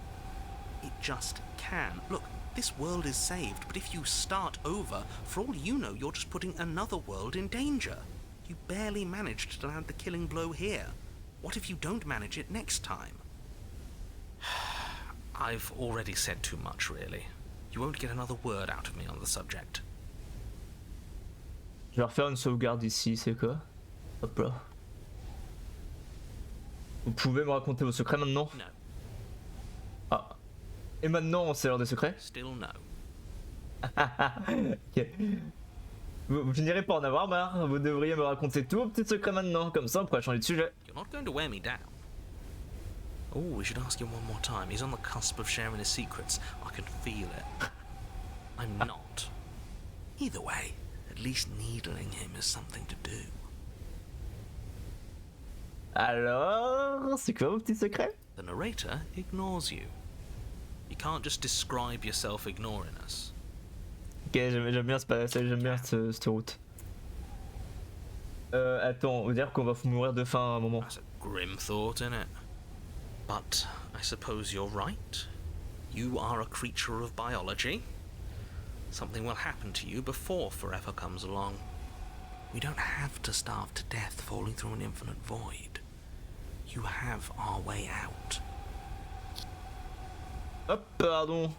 It just can. Look, this world is saved, but if you start over, for all you know, you're just putting another world in danger. You barely managed to land the killing blow here. What if you don't manage it next time? I've already said too much, really. You won't get another word out of me on the subject. Je vais refaire une sauvegarde ici, c'est quoi? Hop là. Vous pouvez me raconter vos secrets maintenant? No. Ah. Et maintenant, c'est l'heure des secrets? Still no. Ok. Vous finirez par en avoir marre. Vous devriez me raconter tous vos petits secrets maintenant. Comme ça, on pourra changer de sujet. You're not going to wear me down. Oh, we should ask him one more time. He's on the cusp of sharing his secrets. I can feel it. I'm not. Either way, at least needling him is something to do. Alors, c'est quoi vos petits secrets? The narrator ignores you. You can't just describe yourself ignoring us. Ok, j'aime bien ce passage, j'aime bien cette route. Attends, on va dire qu'on va mourir de faim à un moment. That's a grim thought, isn't it? But I suppose you're right. You are a creature of biology. Something will happen to you before forever comes along. We don't have to starve to death falling through an infinite void. You have our way out. Hop, pardon.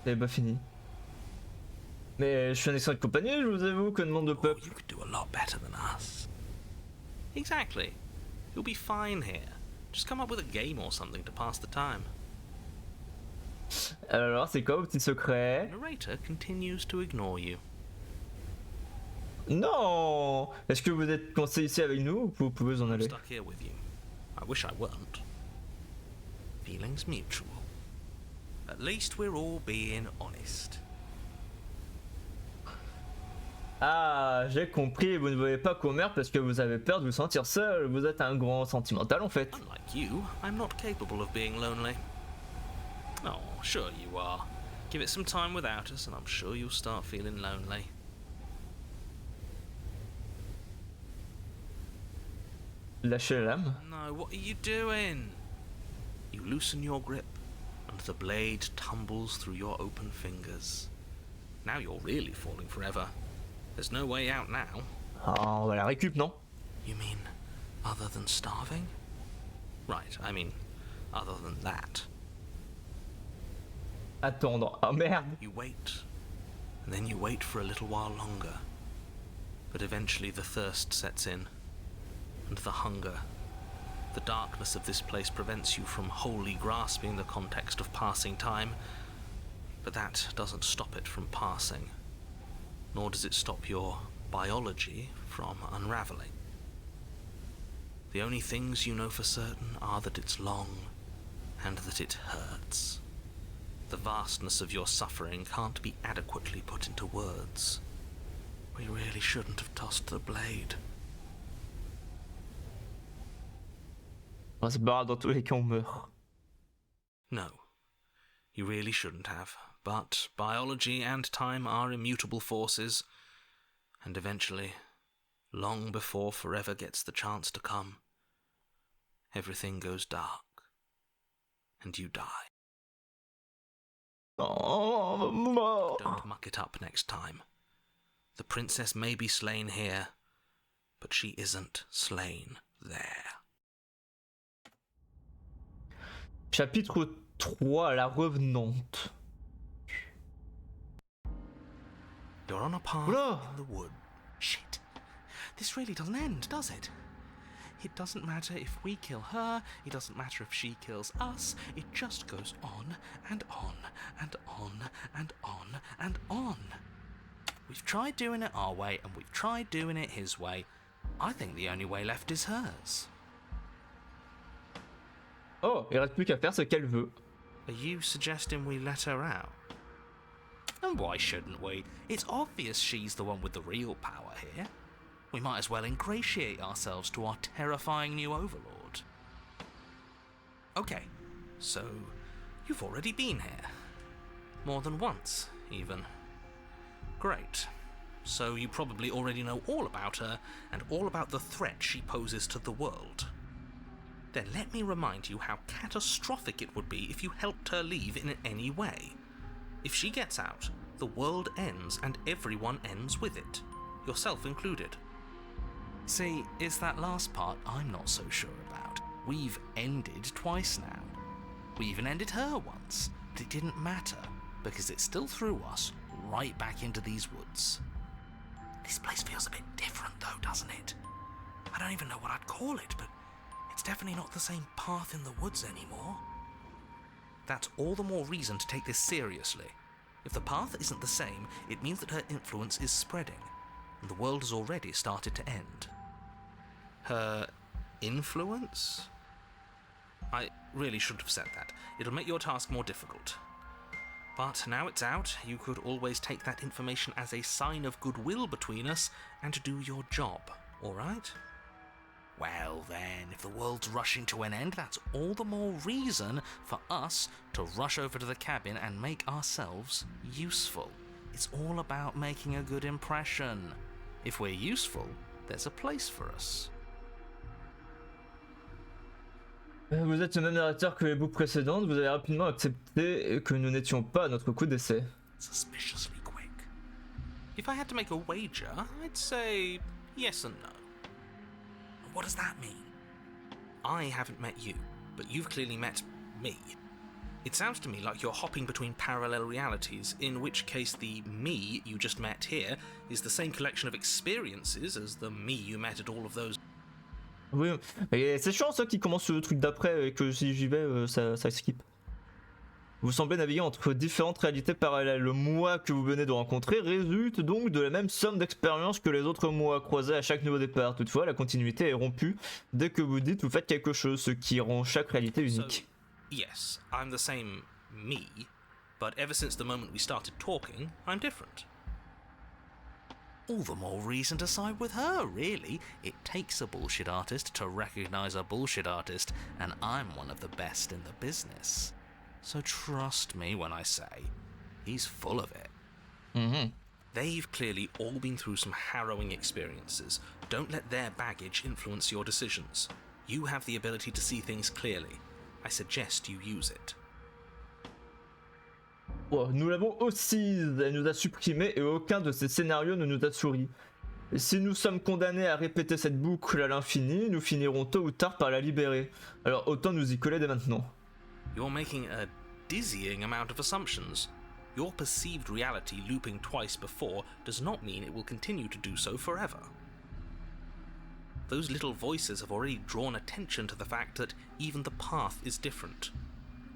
J'avais pas fini. Mais je suis un excellent compagnie, je vous avoue, que demande de Oh, peuple. you could do a lot better than us. Exactly. You'll be fine here. Just come up with a game or something to pass the time. Alors, c'est quoi vos petits secrets? The narrator continues to ignore you. Non! Est-ce que vous êtes coincé ici avec nous ou vous pouvez en I'm aller? stuck here with you. I wish I weren't. Feelings mutual. At least we're all being honest. Ah, j'ai compris, vous ne voulez pas qu'on meure parce que vous avez peur de vous sentir seul. Vous êtes un grand sentimental en fait. Unlike you, I'm not capable of being lonely. Oh, sure you are. Give it some time without us and I'm sure you'll start feeling lonely. Lâchez la lame. No, what are you doing? You loosen your grip and the blade tumbles through your open fingers. Now you're really falling forever. There's no way out now. Ah, on va la récup, non? You mean other than starving? Right, I mean other than that. Attendre. Ah merde. You wait, and then you wait for a little while longer. But eventually the thirst sets in, and the hunger. The darkness of this place prevents you from wholly grasping the context of passing time, but that doesn't stop it from passing, nor does it stop your biology from unraveling. The only things you know for certain are that it's long and that it hurts. The vastness of your suffering can't be adequately put into words. We really shouldn't have tossed the blade. On se barre dans tous les cas, on meurt. No, you really shouldn't have. But biology and time are immutable forces, and eventually, long before forever gets the chance to come, everything goes dark, and you die. Oh, Don't muck it up next time. The princess may be slain here, but she isn't slain there. Chapitre 3, la revenante. You're on a path Oula. in the wood. Shit. This really doesn't end, does it? It doesn't matter if we kill her, it doesn't matter if she kills us, it just goes on and on and on and on and on. We've tried doing it our way and we've tried doing it his way. I think the only way left is hers. Oh, il reste plus qu'à faire ce qu'elle veut. Are you suggesting we let her out? And why shouldn't we? It's obvious she's the one with the real power here. We might as well ingratiate ourselves to our terrifying new overlord. Okay, so you've already been here. More than once, even. Great. So you probably already know all about her and all about the threat she poses to the world. Then let me remind you how catastrophic it would be if you helped her leave in any way. If she gets out, the world ends and everyone ends with it, yourself included. See, it's that last part I'm not so sure about. We've ended twice now. We even ended her once, but it didn't matter, because it still threw us right back into these woods. This place feels a bit different though, doesn't it? I don't even know what I'd call it, but it's definitely not the same path in the woods anymore. That's all the more reason to take this seriously. If the path isn't the same, it means that her influence is spreading, and the world has already started to end. Her influence? I really shouldn't have said that. It'll make your task more difficult. But now it's out, you could always take that information as a sign of goodwill between us and do your job, alright? Well then, if the world's rushing to an end, that's all the more reason for us to rush over to the cabin and make ourselves useful. It's all about making a good impression. If we're useful, there's a place for us. Vous êtes le même narrateur que les boucles précédentes, vous avez rapidement accepté que nous n'étions pas à notre coup d'essai. Suspiciously quick. If I had to make a wager, I'd say yes and no. What does that mean? I haven't met you, but you've clearly met me. It sounds to me like you're hopping between parallel realities, in which case the me you just met here is the same collection of experiences as the me you met at all of those. Oui, et c'est chiant ça qui commence le truc d'après et que si j'y vais, ça skip. Vous semblez naviguer entre différentes réalités parallèles. Le moi que vous venez de rencontrer résulte donc de la même somme d'expériences que les autres moi croisés à chaque nouveau départ. Toutefois, la continuité est rompue dès que vous dites ou faites quelque chose, ce qui rend chaque réalité unique. So, yes, I'm the same me, but ever since the moment we started talking, I'm different. All the more reason to side with her, really. It takes a bullshit artist to recognize a bullshit artist, and I'm one of the best in the business. So trust me when I say, he's full of it. Mm-hmm. They've clearly all been through some harrowing experiences. Don't let their baggage influence your decisions. You have the ability to see things clearly. I suggest you use it. Oh, nous l'avons aussi, elle nous a supprimé et aucun de ces scénarios ne nous a souri. Et si nous sommes condamnés à répéter cette boucle à l'infini, nous finirons tôt ou tard par la libérer. Alors autant nous y coller dès maintenant. You're making a dizzying amount of assumptions. Your perceived reality looping twice before does not mean it will continue to do so forever. Those little voices have already drawn attention to the fact that even the path is different.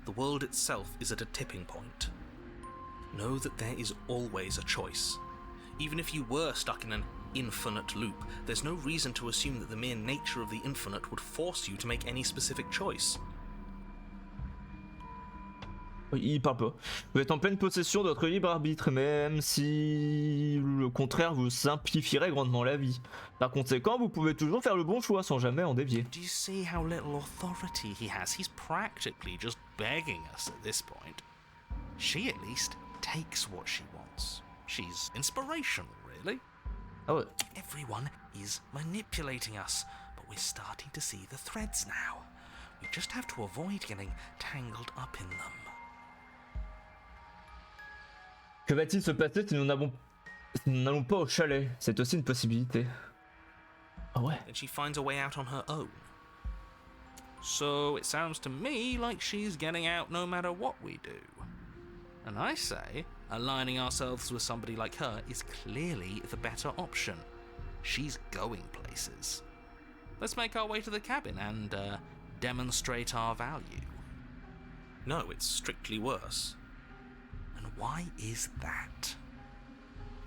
The world itself is at a tipping point. Know that there is always a choice. Even if you were stuck in an infinite loop, there's no reason to assume that the mere nature of the infinite would force you to make any specific choice. Il parle pas. Vous êtes en pleine possession de votre libre arbitre, même si le contraire vous simplifierait grandement la vie. Par conséquent, vous pouvez toujours faire le bon choix sans jamais en dévier. Do you see how little authority he has? He's practically just begging us at this point. She at least takes what she wants. She's inspirational, really. Ah ouais. Everyone is manipulating us, but we're starting to see the threads now. We just have to avoid getting tangled up in them. Que va-t-il se passer si nous n'allons pas au chalet? C'est aussi une possibilité. Ah ouais. And she finds a way out on her own. So it sounds to me like she's getting out no matter what we do. And I say, aligning ourselves with somebody like her is clearly the better option. She's going places. Let's make our way to the cabin and demonstrate our value. No, it's strictly worse. And why is that?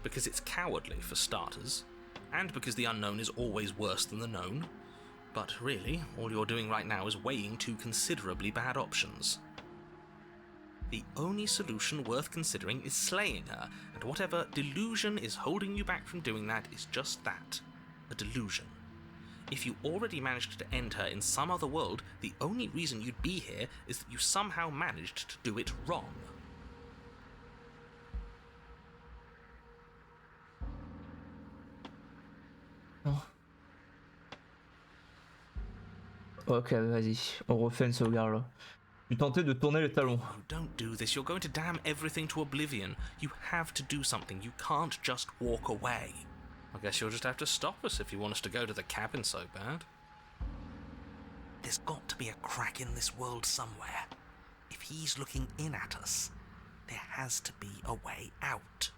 Because it's cowardly, for starters, and because the unknown is always worse than the known. But really, all you're doing right now is weighing two considerably bad options. The only solution worth considering is slaying her, and whatever delusion is holding you back from doing that is just that, a delusion. If you already managed to end her in some other world, the only reason you'd be here is that you somehow managed to do it wrong. Oh. Ok, vas-y, on refait une sauvegarde là. Tu tentais de tourner les talons. Oh, don't do this. You're going to damn everything to oblivion. You have to do something. You can't just walk away. I guess you'll just have to stop us if you want us to go to the cabin so bad. There's got to be a crack in this world somewhere. If he's looking in at us, there has to be a way out.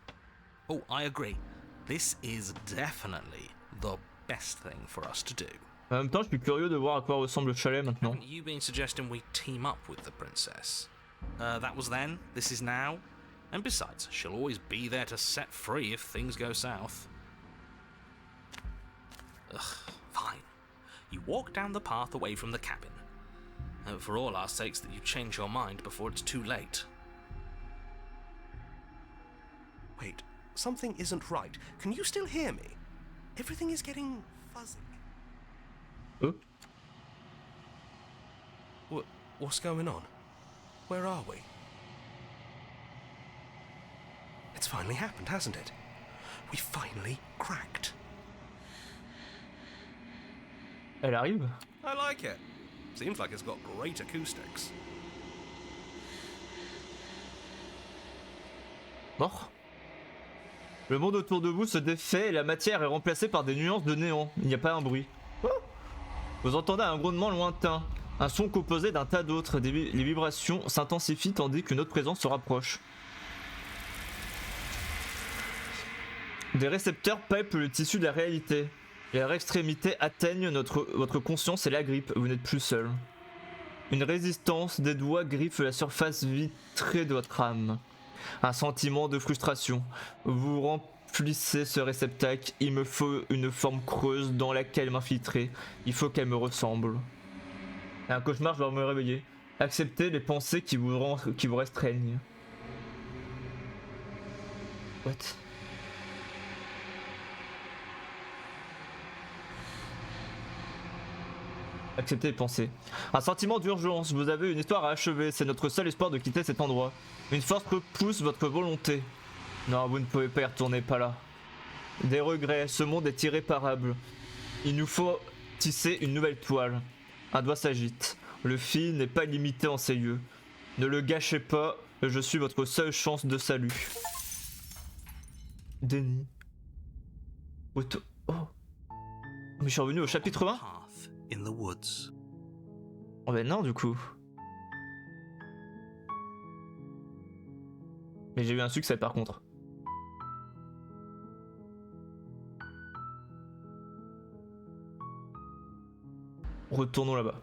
Oh, I agree. This is definitely the best thing for us to do. En même temps, je suis curieux de voir à quoi ressemble le chalet maintenant. Haven't you been suggesting we team up with the princess? That was then, this is now. And besides, she'll always be there to set free if things go south. Ugh, fine. You walk down the path away from the cabin. For all our sakes that you change your mind before it's too late. Wait, something isn't right. Can you still hear me? Everything is getting fuzzy. What's going on? Where are we? It's finally happened, hasn't it? We finally cracked. Elle arrive? I like it. Seems like it's got great acoustics. Mort. Le monde autour de vous se défait et la matière est remplacée par des nuances de néant. Il n'y a pas un bruit. Oh, vous entendez un grondement lointain, un son composé d'un tas d'autres. Les vibrations s'intensifient tandis qu'une autre présence se rapproche. Des récepteurs peuplent le tissu de la réalité. Les extrémités atteignent votre conscience et la grippe. Vous n'êtes plus seul. Une résistance des doigts griffe la surface vitrée de votre âme. Un sentiment de frustration. Vous remplissez ce réceptacle. Il me faut une forme creuse dans laquelle m'infiltrer. Il faut qu'elle me ressemble. Un cauchemar, je dois me réveiller. Acceptez les pensées qui vous restreignent. What? Acceptez les pensées. Un sentiment d'urgence, vous avez une histoire à achever, c'est notre seul espoir de quitter cet endroit. Une force repousse votre volonté. Non, vous ne pouvez pas y retourner, pas là. Des regrets, ce monde est irréparable. Il nous faut tisser une nouvelle toile. Un doigt s'agite. Le fil n'est pas limité en ces lieux. Ne le gâchez pas, je suis votre seule chance de salut. Denis. Oh. Mais je suis revenu au chapitre 20 ? In the woods. Oh ben non du coup. Mais j'ai eu un succès par contre. Retournons là-bas.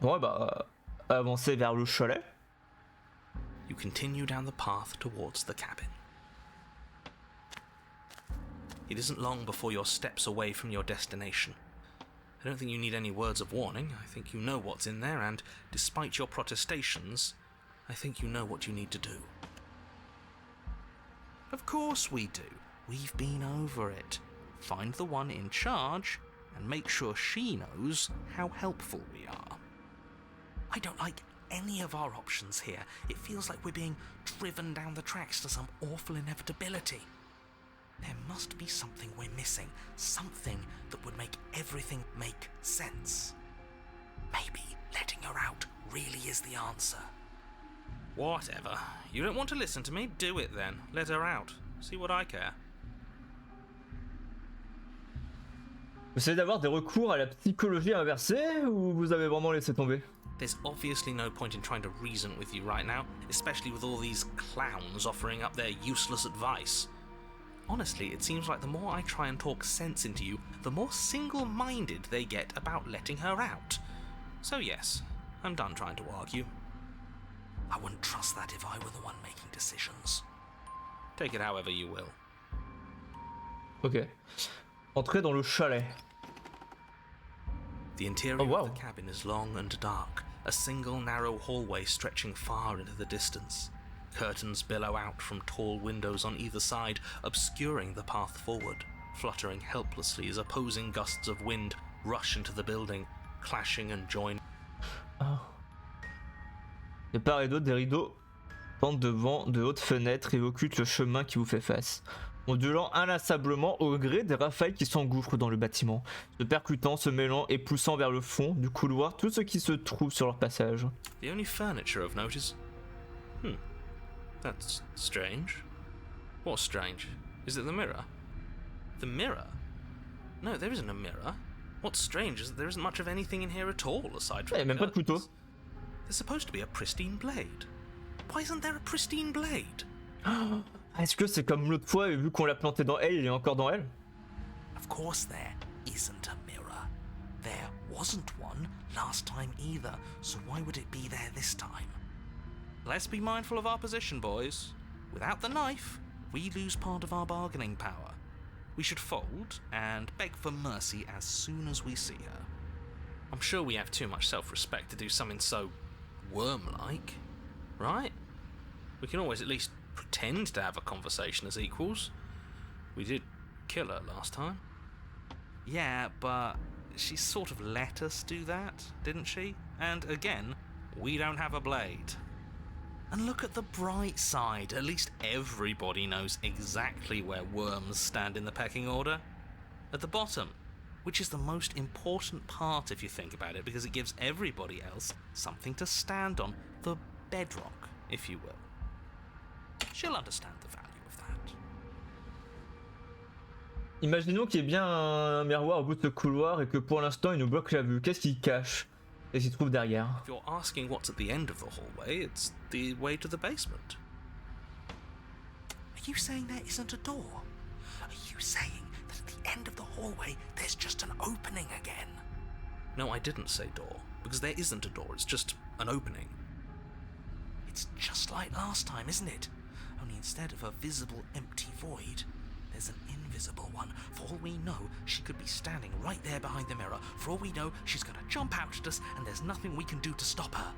Bon bah avancer vers le chalet. You continue down the path towards the cabin. It isn't long before you're steps away from your destination. I don't think you need any words of warning. I think you know what's in there, and despite your protestations, I think you know what you need to do. Of course we do. We've been over it. Find the one in charge, and make sure she knows how helpful we are. I don't like any of our options here. It feels like we're being driven down the tracks to some awful inevitability. There must be something we're missing. Something that would make everything make sense. Maybe letting her out really is the answer. Whatever. You don't want to listen to me? Do it then. Let her out. See what I care. Vous essayez d'avoir des recours à la psychologie inversée ou vous avez vraiment laissé tomber? There's obviously no point in trying to reason with you right now, especially with all these clowns offering up their useless advice. Honestly, it seems like the more I try and talk sense into you, the more single-minded they get about letting her out. So yes, I'm done trying to argue. I wouldn't trust that if I were the one making decisions. Take it however you will. Ok. Entrez dans le chalet. The interior Oh, wow. of the cabin is long and dark, a single narrow hallway stretching far into the distance. Curtains billow out from tall windows on either side, obscuring the path forward, fluttering helplessly as opposing gusts of wind rush into the building, clashing and join. Oh. De part et d'autre, des rideaux pendent devant de hautes fenêtres et occultent le chemin qui vous fait face, ondulant inlassablement au gré des rafales qui s'engouffrent dans le bâtiment, se percutant, se mêlant et poussant vers le fond du couloir tout ce qui se trouve sur leur passage. The only furniture of note is... That's strange. What's strange? Is it the mirror? The mirror? No, there isn't a mirror. What's strange is that there isn't much of anything in here at all aside from Il y a même pas de couteau. curtains. There's supposed to be a pristine blade. Why isn't there a pristine blade? Est-ce que c'est comme l'autre fois et vu qu'on l'a planté dans elle, il est encore dans elle? Of course there isn't a mirror. There wasn't one last time either, so why would it be there this time? Let's be mindful of our position, boys. Without the knife, we lose part of our bargaining power. We should fold and beg for mercy as soon as we see her. I'm sure we have too much self-respect to do something so worm-like, right? We can always at least pretend to have a conversation as equals. We did kill her last time. Yeah, but she sort of let us do that, didn't she? And again, we don't have a blade. And look at the bright side, at least everybody knows exactly where worms stand in the pecking order. At the bottom, which is the most important part if you think about it, because it gives everybody else something to stand on, the bedrock, if you will. She'll understand the value of that. Imaginons qu'il y ait bien un miroir au bout de ce couloir et que pour l'instant il nous bloque la vue. Qu'est-ce qu'il cache? Qu'est-ce qu'il trouve derrière? If you're asking what's at the end of the hallway, it's the way to the basement. Are you saying there isn't a door? Are you saying that at the end of the hallway there's just an opening again? No, I didn't say door, because there isn't a door, it's just an opening. It's just like last time, isn't it? Only instead of a visible empty void, there's an invisible one. For all we know, she could be standing right there behind the mirror. For all we know, she's going to jump out at us and there's nothing we can do to stop her.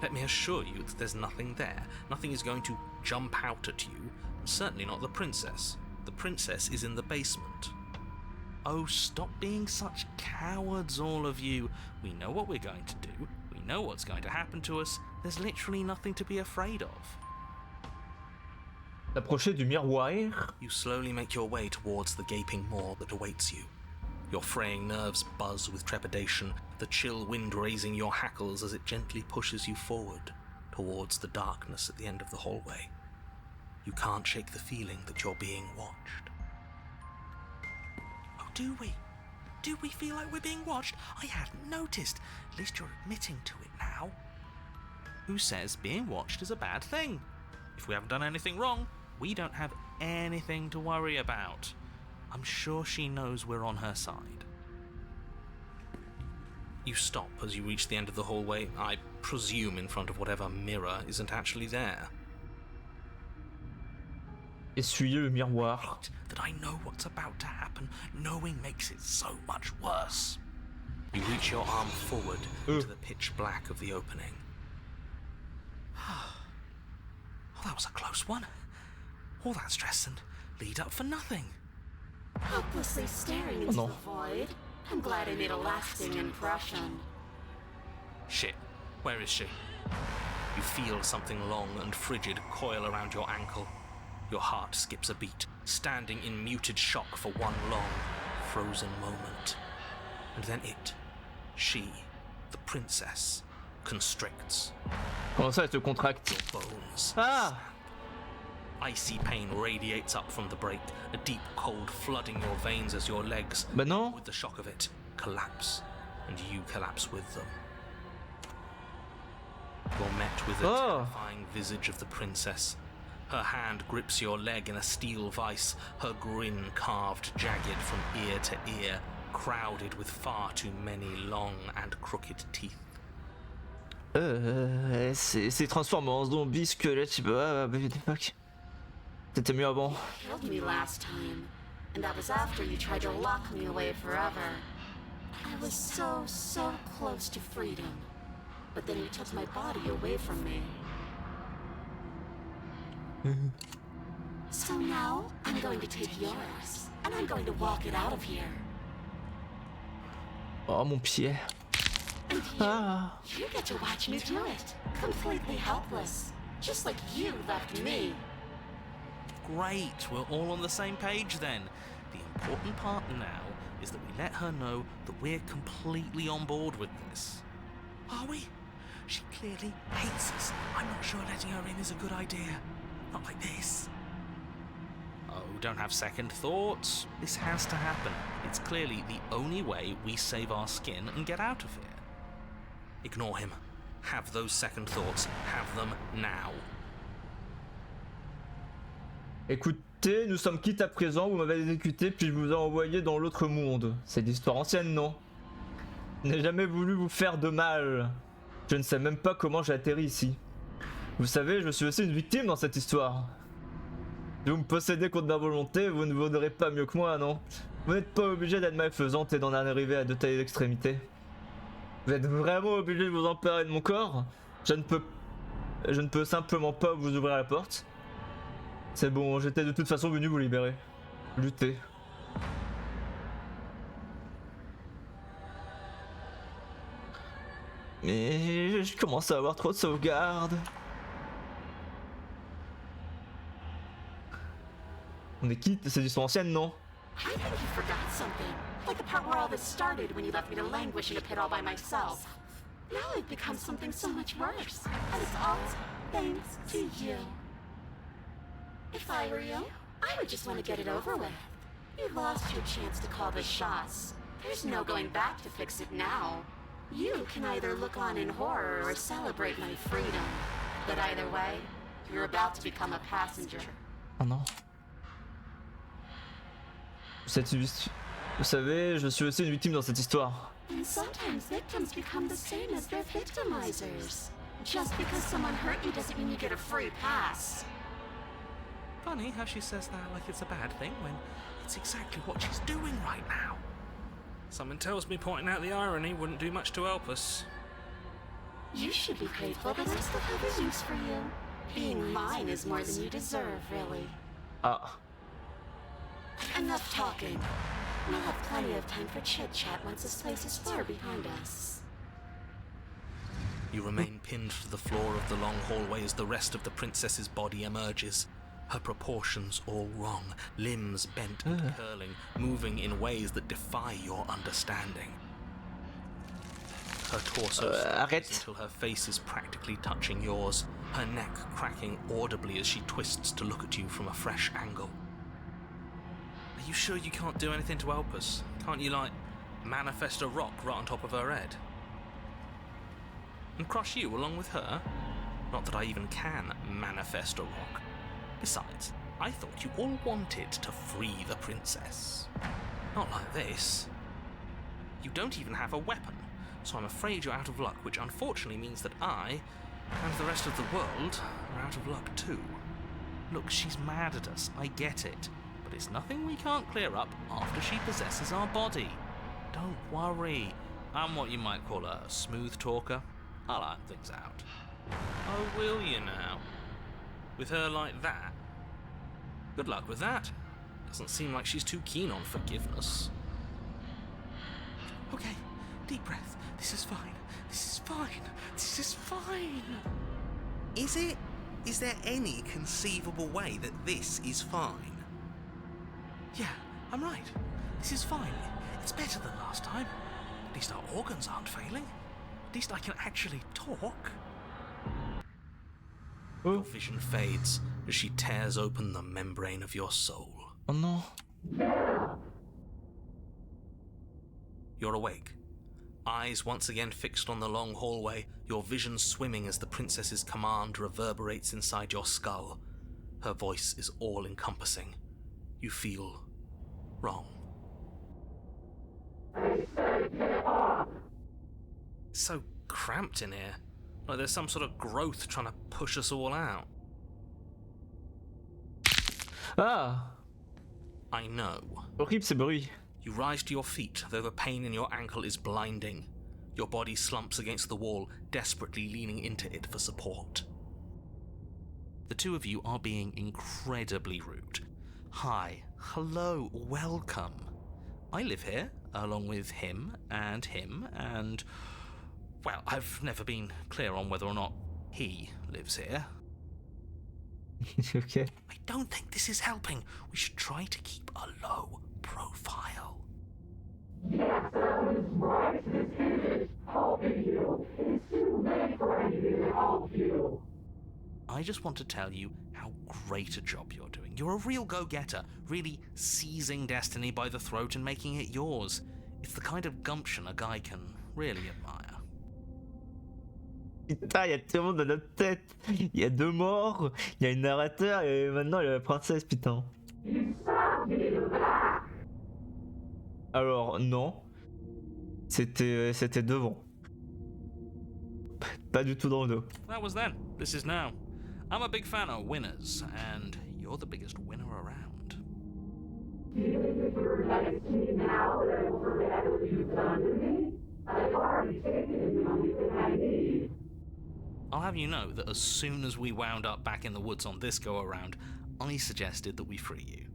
Let me assure you that there's nothing there. Nothing is going to jump out at you, and certainly not the princess. The princess is in the basement. Oh, stop being such cowards, all of you. We know what we're going to do. We know what's going to happen to us. There's literally nothing to be afraid of. S'approcher du miroir. You slowly make your way towards the gaping maw that awaits you. Your fraying nerves buzz with trepidation, the chill wind raising your hackles as it gently pushes you forward towards the darkness at the end of the hallway. You can't shake the feeling that you're being watched. Oh, do we? Do we feel like we're being watched? I hadn't noticed. At least you're admitting to it now. Who says being watched is a bad thing? If we haven't done anything wrong, we don't have anything to worry about. I'm sure she knows we're on her side. You stop as you reach the end of the hallway, I presume in front of whatever mirror isn't actually there. Essuyez le miroir. Hate that I know what's about to happen. Knowing makes it so much worse. You reach your arm forward into the pitch black of the opening. Oh, that was a close one. All that stress and lead up for nothing. Hopelessly staring into no. the void. I'm glad I made a lasting impression. Shit, where is she? You feel something long and frigid coil around your ankle. Your heart skips a beat, standing in muted shock for one long, frozen moment. And then she, the princess, constricts. Comment ça, elle se contracte? Your bones. Ah! Icy pain radiates up from the break, a deep cold flooding your veins as your legs, Bah non. with the shock of it, collapse, and you collapse with them. You're met with the terrifying visage of the princess. Her hand grips your leg in a steel vice, her grin carved jagged from ear to ear, crowded with far too many long and crooked teeth. C'est transformé en zombie, squelette, je sais pas, fuck. C'était mieux avant. You killed me last time, and that was after you tried to lock me away forever. I was so close to freedom, but then you took my body away from me. So now, I'm going to take yours, and I'm going to walk it out of here. Oh, mon pied. And Ah. you get to watch me do it, completely helpless, just like you left me. Great, we're all on the same page then. The important part now is that we let her know that we're completely on board with this. Are we? She clearly hates us. I'm not sure letting her in is a good idea. Not like this. Oh, don't have second thoughts. This has to happen. It's clearly the only way we save our skin and get out of here. Ignore him. Have those second thoughts. Have them now. Écoutez, nous sommes quittes à présent, vous m'avez exécuté puis je vous ai envoyé dans l'autre monde. C'est l'histoire ancienne, non? Je n'ai jamais voulu vous faire de mal. Je ne sais même pas comment j'ai atterri ici. Vous savez, je suis aussi une victime dans cette histoire. Si vous me possédez contre ma volonté, vous ne vaudrez pas mieux que moi, non? Vous n'êtes pas obligé d'être malfaisante et d'en arriver à de telles extrémités. Vous êtes vraiment obligé de vous emparer de mon corps? Je ne peux simplement pas vous ouvrir la porte. C'est bon, j'étais de toute façon venu vous libérer. Lutter. Mais je commence à avoir trop de sauvegarde. On est quitte, c'est l'histoire ancienne, non? I think you forgot something, like the part where all this started when you left me to languish in a pit all by myself. Now I've become something so much worse, and it's all thanks to you. If I were you, I would just want to get it over with. You lost your chance to call the shots. There's no going back to fix it now. You can either look on in horror or celebrate my freedom. But either way, you're about to become a passenger. Oh non. Vous savez, je suis aussi une victime dans cette histoire. And sometimes victims become the same as their victimizers. Just because someone hurt you doesn't mean you get a free pass. Funny how she says that like it's a bad thing when it's exactly what she's doing right now. Something tells me pointing out the irony wouldn't do much to help us. You should be grateful that I still have a use for you. Being mine is more than you deserve, really. Ah. Enough talking. We'll have plenty of time for chit-chat once this place is far behind us. You remain pinned to the floor of the long hallway as the rest of the princess's body emerges. Her proportions all wrong, limbs bent and curling, moving in ways that defy your understanding. Her torso swells until her face is practically touching yours, her neck cracking audibly as she twists to look at you from a fresh angle. Are you sure you can't do anything to help us? Can't you, like, manifest a rock right on top of her head? And crush you along with her? Not that I even can manifest a rock. Besides, I thought you all wanted to free the princess. Not like this. You don't even have a weapon, so I'm afraid you're out of luck, which unfortunately means that I, and the rest of the world, are out of luck too. Look, she's mad at us, I get it, but it's nothing we can't clear up after she possesses our body. Don't worry, I'm what you might call a smooth talker. I'll iron things out. Oh, will you now? With her like that? Good luck with that. Doesn't seem like she's too keen on forgiveness. Okay, deep breath. This is fine. This is fine. This is fine. Is it? Is there any conceivable way that this is fine? Yeah, I'm right. This is fine. It's better than last time. At least our organs aren't failing. At least I can actually talk. Oh, Your vision fades as she tears open the membrane of your soul. oh non. You're awake. Eyes once again fixed on the long hallway, your vision swimming as the princess's command reverberates inside your skull. Her voice is all-encompassing. You feel wrong. It's so cramped in here. Like there's some sort of growth trying to push us all out. Ah, I know. horrible ces bruits. You rise to your feet, though the pain in your ankle is blinding. Your body slumps against the wall, desperately leaning into it for support. The two of you are being incredibly rude. Hi, hello, welcome. I live here, along with him, and... Well, I've never been clear on whether or not he lives here. Ok. I don't think this is helping. We should try to keep a low profile. I just want to tell you how great a job you're doing. You're a real go-getter, really seizing destiny by the throat and making it yours. It's the kind of gumption a guy can really admire. Putain, il y a tout le monde dans notre tête. Il y a 2 morts, il y a une narrateur et maintenant il y a la princesse, putain. Alors, non. C'était devant. Pas du tout dans le dos. That was then. This is now. I'm a big fan of winners, and you're the biggest winner around. I'll have you know that as soon as we wound up back in the woods on this go-around, I suggested that we free you.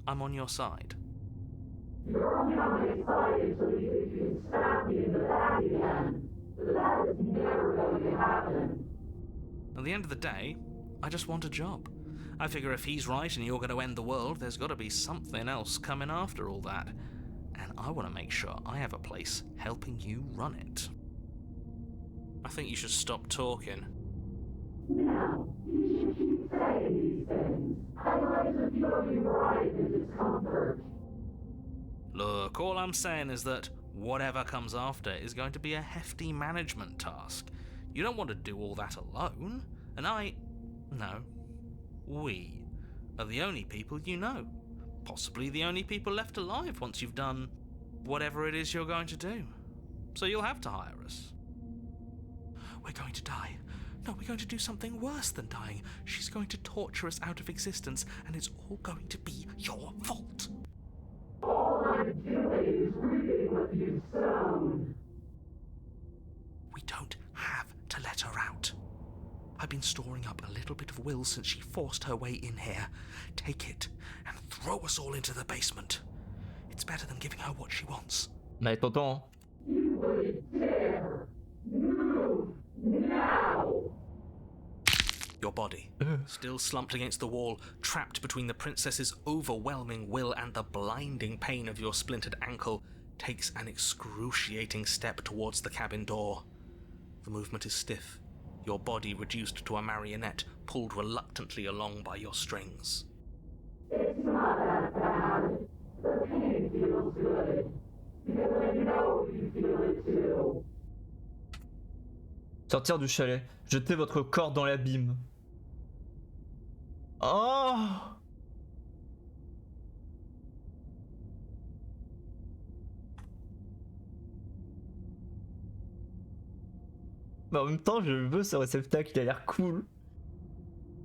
I'm on your side. You're only on my side until you can stab me in the back again. But that is never going to happen. At the end of the day, I just want a job. I figure if he's right and you're going to end the world, there's got to be something else coming after all that. And I want to make sure I have a place helping you run it. I think you should stop talking. Now, you should keep saying these things. I like to feel you right in discomfort. Look, all I'm saying is that whatever comes after is going to be a hefty management task. You don't want to do all that alone. And we are the only people you know. Possibly the only people left alive once you've done whatever it is you're going to do. So you'll have to hire us. We're going to die. No, we're going to do something worse than dying. She's going to torture us out of existence, and it's all going to be your fault. All I'm doing is reaping what you've sown. We don't have to let her out. I've been storing up a little bit of will since she forced her way in here. Take it and throw us all into the basement. It's better than giving her what she wants. Mais tonton. You wouldn't dare. Move now. Your body, still slumped against the wall, trapped between the princess's overwhelming will and the blinding pain of your splintered ankle, takes an excruciating step towards the cabin door. The movement is stiff, your body reduced to a marionette, pulled reluctantly along by your strings. It's not that bad. The pain feels good. Because I know you feel it too. Sortir du chalet. Jetez votre corps dans l'abîme. Oh! Mais en même temps, je veux ce réceptacle, il a l'air cool.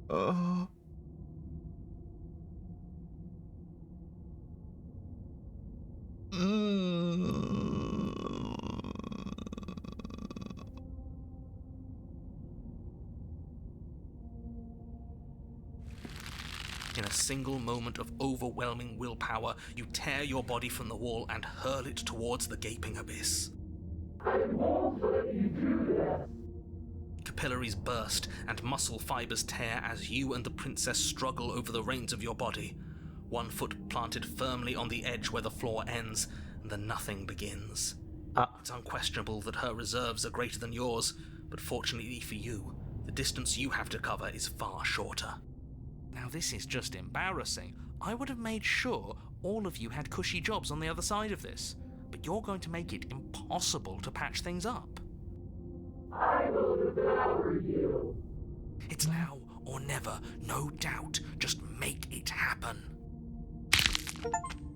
Oh. In a single moment of overwhelming willpower, you tear your body from the wall and hurl it towards the gaping abyss. I won't let you do this. To capillaries burst and muscle fibers tear as you and the princess struggle over the reins of your body. One foot planted firmly on the edge where the floor ends, and the nothing begins. It's unquestionable that her reserves are greater than yours, but fortunately for you, the distance you have to cover is far shorter. Now this is just embarrassing. I would have made sure all of you had cushy jobs on the other side of this, but you're going to make it impossible to patch things up. I will devour you. It's now or never, no doubt. Just make it happen.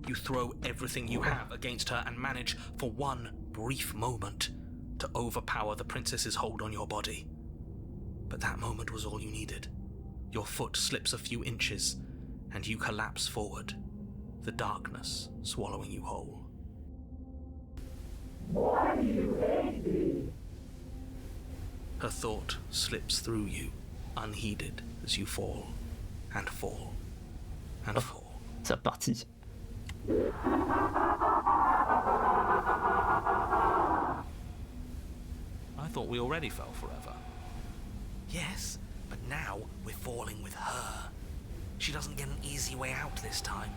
You throw everything you have against her and manage, for one brief moment, to overpower the princess's hold on your body. But that moment was all you needed. Your foot slips a few inches, and you collapse forward, the darkness swallowing you whole. Why do you hate me? Her thought slips through you, unheeded, as you fall, and fall, and fall. C'est reparti. I thought we already fell forever. Yes, but now we're falling with her. She doesn't get an easy way out this time,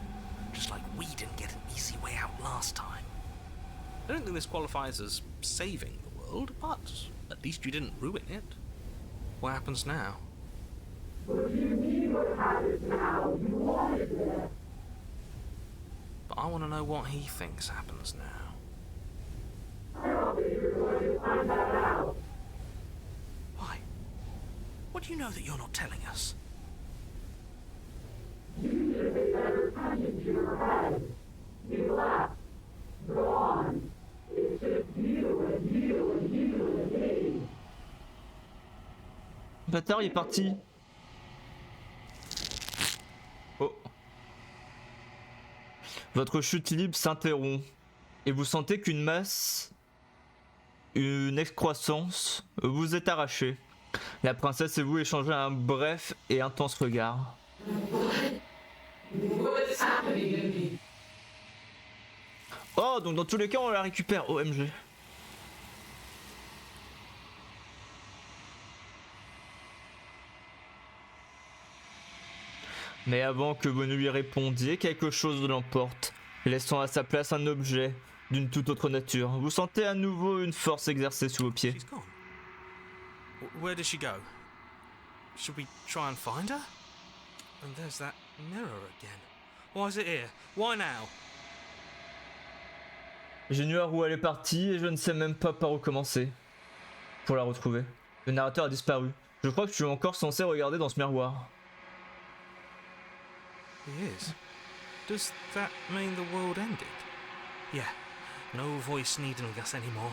just like we didn't get an easy way out last time. I don't think this qualifies as saving the world, but at least you didn't ruin it. What happens now? What do you mean what happens now? You wanted it. But I want to know what he thinks happens now. I don't think you're going to find that out. Why? What do you know that you're not telling us? You should pay better attention to your head. You left. Gone. It's just you and you and you and me. Bâtard, il est parti. Oh. Votre chute libre s'interrompt et vous sentez qu'une masse, une excroissance, vous est arrachée. La princesse et vous échangez un bref et intense regard. What's happening to me? Oh, donc dans tous les cas, on la récupère. OMG. Mais avant que vous ne lui répondiez, quelque chose l'emporte, laissant à sa place un objet d'une toute autre nature. Vous sentez à nouveau une force exercée sous vos pieds. She's gone. Where did she go? Should we try and find her? And there's that mirror again. Why is it here? Why now? J'ignore où elle est partie et je ne sais même pas par où commencer pour la retrouver. Le narrateur a disparu. Je crois que je suis encore censé regarder dans ce miroir. He is. Does that mean the world ended? Yeah. No voice needing us anymore.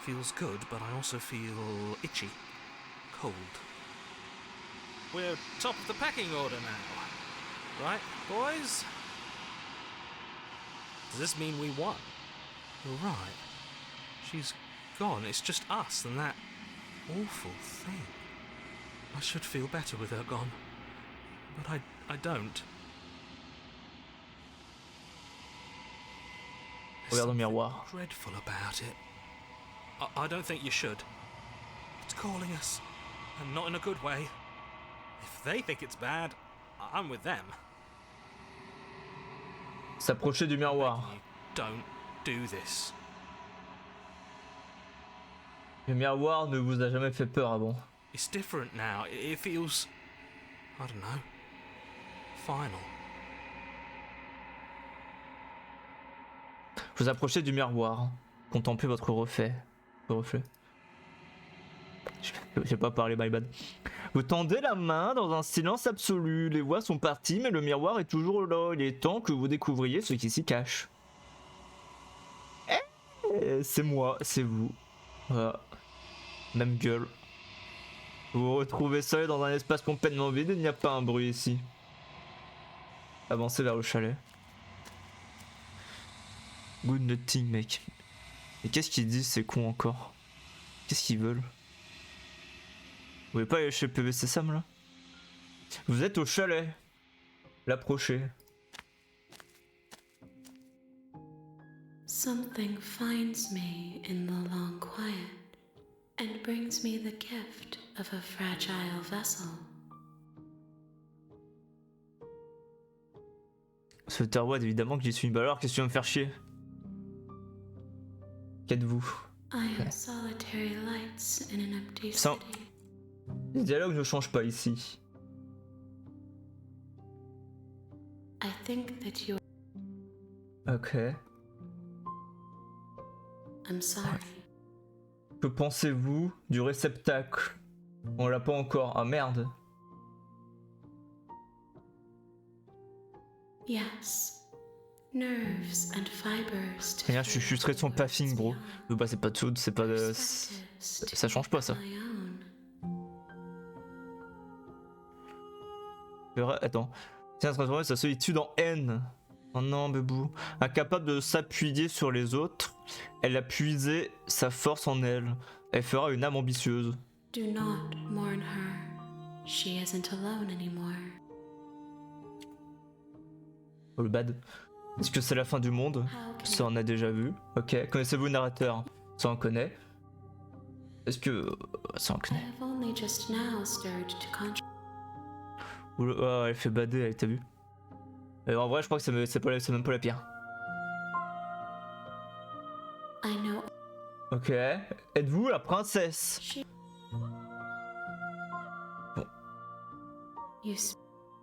Feels good, but I also feel itchy. Cold. We're top of the pecking order now. Right, boys? Does this mean we won? You're right. She's gone. It's just us and that awful thing. I should feel better with her gone. But I don't. Regarde dans le miroir. Dreadful about it. I don't think you should. It's calling us, and not in a good way. If they think it's bad, I'm with them. S'approcher du miroir. You don't do this. Le miroir ne vous a jamais fait peur avant. It's different now. It feels, I don't know, final. Vous approchez du miroir. Contemplez votre reflet. J'ai pas parlé, my bad. Vous tendez la main dans un silence absolu. Les voix sont parties, mais le miroir est toujours là. Il est temps que vous découvriez ce qui s'y cache. C'est moi, c'est vous. Voilà. Même gueule. Vous vous retrouvez seul dans un espace complètement vide et il n'y a pas un bruit ici. Avancez vers le chalet. Good nothing, mec. Mais qu'est-ce qu'ils disent, ces cons encore? Qu'est-ce qu'ils veulent? Vous voulez pas aller chez PVC Sam là? Vous êtes au chalet. L'approchez. Something finds me in the long quiet and brings me the gift of a fragile vessel. Ce Terwad, évidemment que j'y suis. Bah alors, qu'est-ce que tu vas me faire chier? Qu'êtes-vous? I am solitary lights in an empty Ça- city. Les dialogues ne changent pas ici. I think that you. Ok. I'm sorry. Que pensez-vous du réceptacle? On l'a pas encore. Ah merde. Yes. Nerves and fibers to Rien, je suis frustré de son paffing, gros. Bah c'est pas de soude, c'est pas de... Ça change pas ça. Attends. Tiens, transformer sa solitude en haine. Oh non, bébou. Incapable de s'appuyer sur les autres, elle a puisé sa force en elle. Elle fera une âme ambitieuse. Do not mourn her. She isn't alone anymore. Oh, le bad. Est-ce que c'est la fin du monde? Ça on a déjà vu. Ok. Connaissez-vous le narrateur? Ça on connaît. Est-ce que... Ça on I connaît. have only just now stirred to conscious. Oh, elle fait bader, elle t'a vu. En vrai, je crois que c'est même pas la pire. I know Ok. Êtes-vous la princesse? she. You.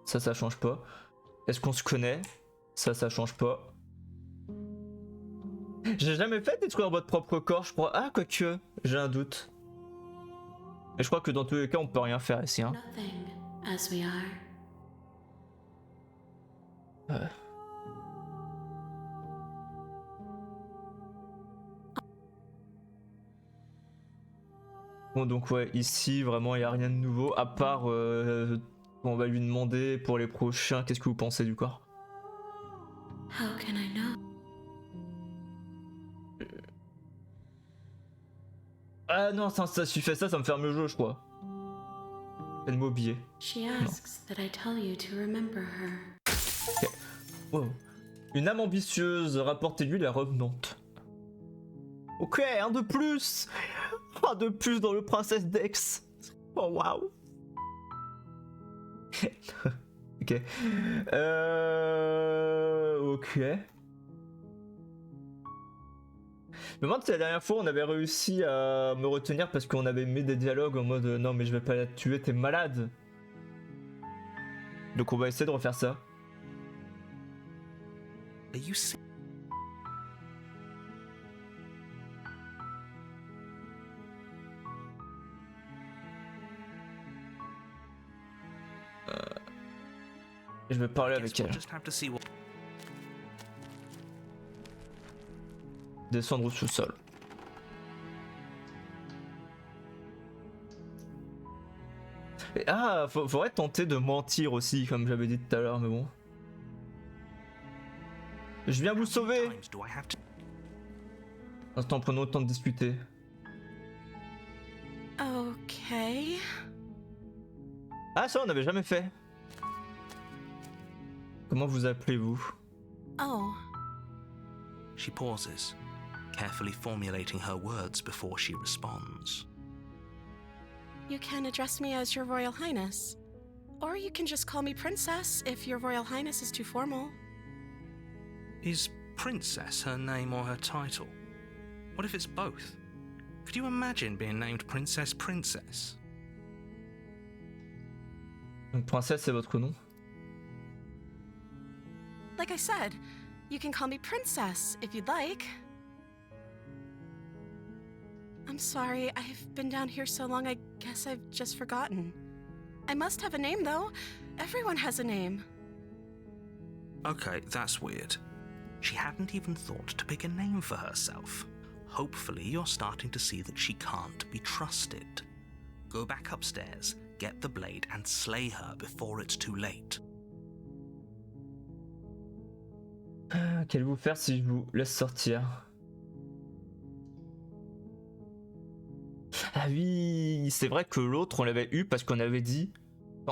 Ça change pas. Est-ce qu'on se connaît? Ça change pas. J'ai jamais fait détruire votre propre corps, je crois. Ah, quoique, j'ai un doute. Et je crois que dans tous les cas, on peut rien faire ici. Hein. Nothing as we are. Bon, donc ouais, ici, vraiment, il n'y a rien de nouveau. À part, on va lui demander pour les prochains, qu'est-ce que vous pensez du corps? How can I know? Ah non, ça suffit ça me ferme le jeu, je crois. Elle m'a oublié. She asks that I tell you to remember her. Wow. Une âme ambitieuse, rapportez-lui la revenante. Ok, un de plus. Un de plus dans le Princesse Dex. Oh waouh. Ok. Ok. Mais moi, la dernière fois, on avait réussi à me retenir parce qu'on avait mis des dialogues en mode non, mais je vais pas la tuer, t'es malade. Donc on va essayer de refaire ça. Are you serious? Je vais parler avec elle. Just have to see what... Descendre au sous-sol. Ah, faudrait tenter de mentir aussi, comme j'avais dit tout à l'heure, mais bon. Je viens vous sauver. times do I have to... Instant, prenons le temps de discuter. Okay. Ah, ça, on n'avait jamais fait. Comment vous appelez-vous? Oh, She pauses, carefully formulating her words before she responds. you can address me as Your Royal Highness. Or you can just call me Princess if Your Royal Highness is too formal. Is Princess her name or her title? What if it's both? Could you imagine being named Princess Princess? Donc, princesse, c'est votre nom? Like I said, you can call me Princess if you'd like. I'm sorry, I've been down here so long, I guess I've just forgotten. I must have a name, though. Everyone has a name. Okay, that's weird. She hadn't even thought to pick a name for herself. Hopefully you're starting to see that she can't be trusted. Go back upstairs, get the blade, and slay her before it's too late. Qu'allez-vous faire si je vous laisse sortir? Ah oui, c'est vrai que l'autre, on l'avait eu parce qu'on avait dit...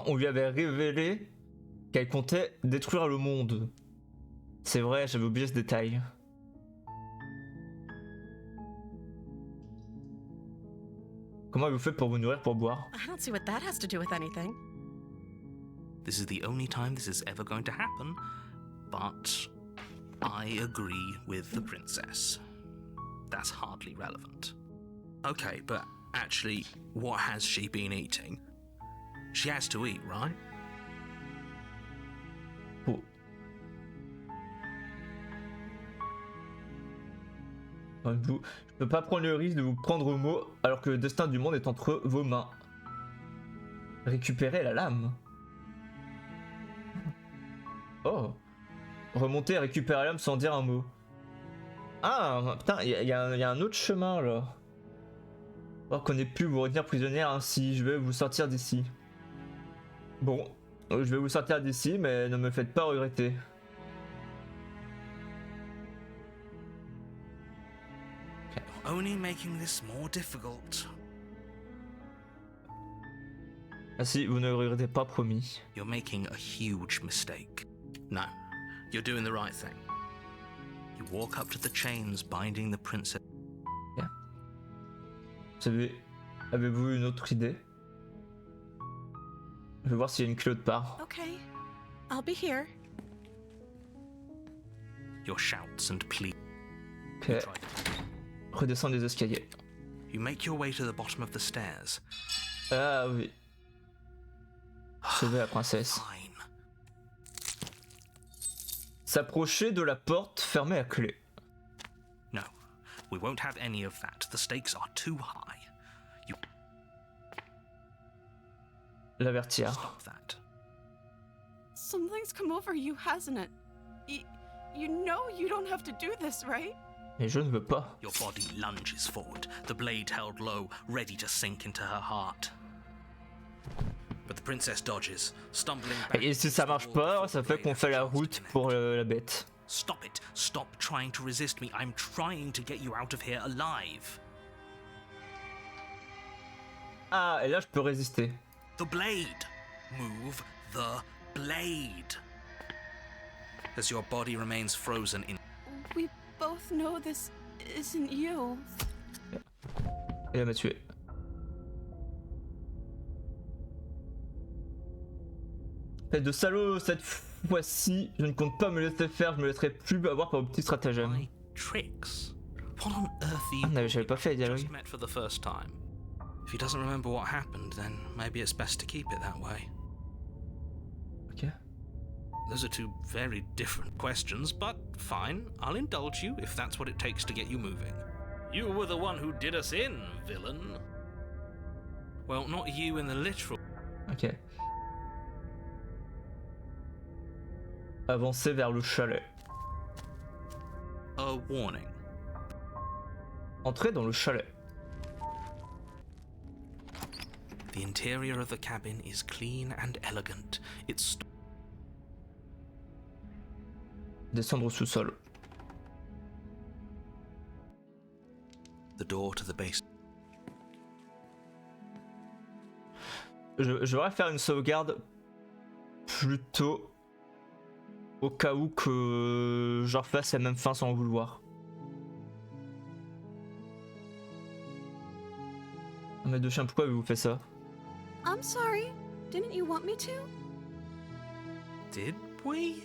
On lui avait révélé qu'elle comptait détruire le monde. C'est vrai, j'avais oublié ce détail. Comment vous faites pour vous nourrir, pour boire? I don't see what that has to do with anything. This is the only time this is ever going to happen, but I agree with the princess. That's hardly relevant. Okay, but actually, what has she been eating? She has to eat, right? Oh. Je peux pas prendre le risque de vous prendre au mot alors que le destin du monde est entre vos mains. Récupérez la lame. Oh. Remonter et récupérer la lame sans dire un mot. Ah, putain, il y a un autre chemin là. Alors qu'on ait pu vous retenir prisonnière ainsi, je vais vous sortir d'ici. Bon, je vais vous sortir d'ici, mais ne me faites pas regretter. Only making this more difficult. Ah si, vous ne regrettez pas, promis. You're making a huge mistake. No, you're doing the right thing. You walk up to the chains binding the princess. Yeah. Avez-vous une autre idée? Je vais voir s'il y a une clé autre part. Okay, I'll be here. Your shouts and pleas. Ok. Redescendre les escaliers. You make your way to the bottom of the stairs. Ah oui. Sauver la princesse. Fine. S'approcher de la porte fermée à clé. No, we won't have any of that. The stakes are too high. You L'avertir. stop that. Something's come over you, hasn't it? You know you don't have to do this, right? Mais je ne veux pas. Your body lunges forward, the blade held low, ready to sink into her heart. But the princess dodges, stumbling back. Et si ça marche pas, ça fait qu'on fait la route pour la bête. Stop it. Stop trying to resist me. I'm trying to get you out of here alive. Ah, et là je peux résister. The blade. Move the blade. As your body remains frozen in. We both know this isn't you. Et elle m'a tué. Tête de salaud, cette fois-ci, je ne compte pas me laisser faire, je me laisserai plus avoir par vos petits stratagèmes. My tricks. What on earth are you J'avais pas fait les dialogues. just met for the first time? If he doesn't remember what happened, then maybe it's best to keep it that way. Ok. Those are two very different questions, but fine, I'll indulge you if that's what it takes to get you moving. You were the one who did us in, villain. Well, not you in the literal. Ok. Avancer vers le chalet. A warning. Entrer dans le chalet. The interior of the cabin is clean and elegant. It's Descendre au sous-sol. the door to the basement. Je devrais faire une sauvegarde plutôt au cas où que je refasse la même fin sans le vouloir. Mais de chien, pourquoi avez-vous fait ça? I'm sorry. Didn't you want me to? Did we?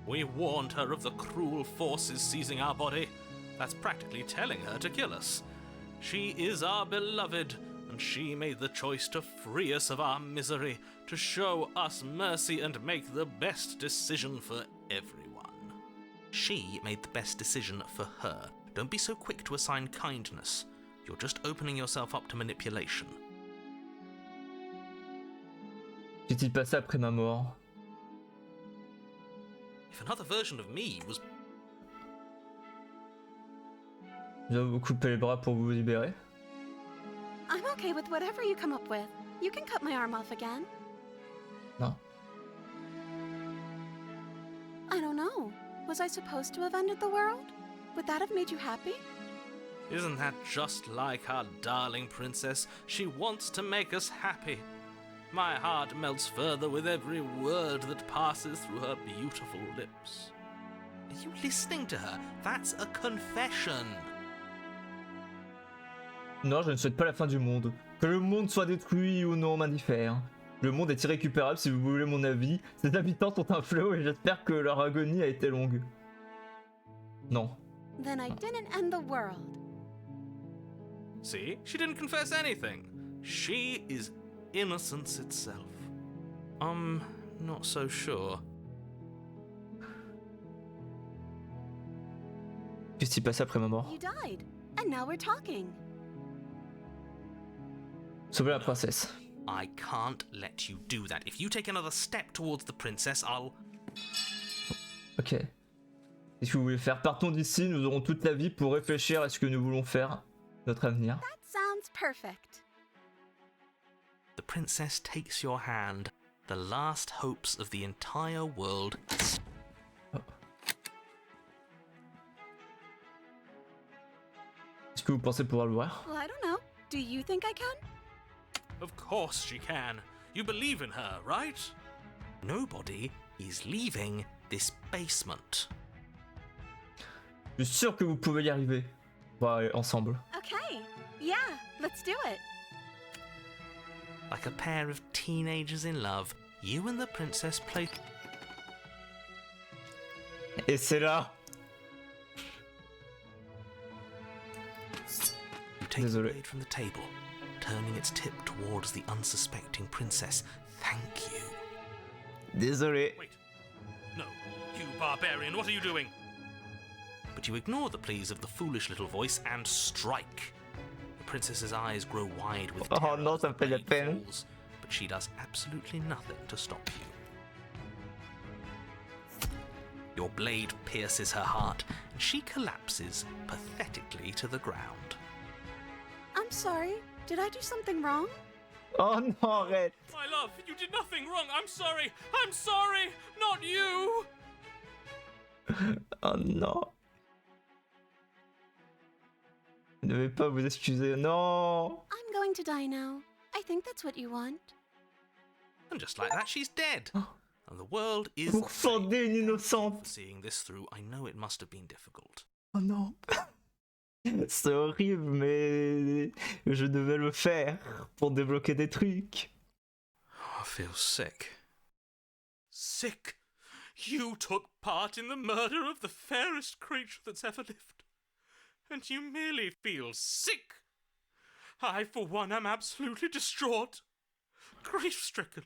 We warned her of the cruel forces seizing our body. That's practically telling her to kill us. She is our beloved, and she made the choice to free us of our misery, to show us mercy and make the best decision for everyone. She made the best decision for her. Don't be so quick to assign kindness. You're just opening yourself up to manipulation. Qu'est-il passé après ma mort? If another version of me was Je dois vous couper les bras pour vous libérer? I'm okay with whatever you come up with. You can cut my arm off again. Non. I don't know. Was I supposed to have ended the world? Would that have made you happy? Isn't that just like our darling princess? She wants to make us happy. My heart melts further with every word that passes through her beautiful lips. Are you listening to her? That's a confession. Non, je ne souhaite pas la fin du monde. Que le monde soit détruit ou non m'indiffère. Le monde est irrécupérable si vous voulez mon avis. Ses habitants sont un fléau et j'espère que leur agonie a été longue. Non. Then I didn't end the world. See? She didn't confess anything. She is innocence itself. I'm not so sure. Qu'est-ce qui s'est passé après ma mort? You died, and now we're talking. Sauver la princesse. I can't let you do that. If you take another step towards the princess, I'll... Ok. Qu'est-ce que vous voulez faire? Partons d'ici, nous aurons toute la vie pour réfléchir à ce que nous voulons faire, notre avenir. That sounds perfect. The princess takes your hand. The last hopes of the entire world. Est-ce que vous pensez pouvoir le voir? Well, I don't know. Do you think I can? Of course she can. You believe in her, right? Nobody is leaving this basement. Je suis sûr que vous pouvez y arriver. On va aller ensemble. Okay. Yeah, let's do it. Like a pair of teenagers in love, you and the princess play... Et c'est là. You take the Désolé. blade from the table, turning its tip towards the unsuspecting princess. Thank you. Désolé. Wait. No. You barbarian, what are you doing? But you ignore the pleas of the foolish little voice and strike. The princess's eyes grow wide with Oh terror non, as ça the me fait de la blade peine. falls, but she does absolutely nothing to stop you. Your blade pierces her heart, and she collapses pathetically to the ground. I'm sorry. Did I do something wrong? Oh non, arrête. My love, you did nothing wrong. I'm sorry. I'm sorry. Not you. Oh non. Vous ne devez pas vous excuser. Non. I'm going to die now. I think that's what you want. And just like that, she's dead. And the world is Vous fendez une innocente. seeing this through. I know it must have been difficult. Oh non. C'est horrible, mais je devais le faire pour débloquer des trucs. I feel sick. Sick? You took part in the murder of the fairest creature that's ever lived. And you merely feel sick. I, for one, am absolutely distraught. Grief-stricken.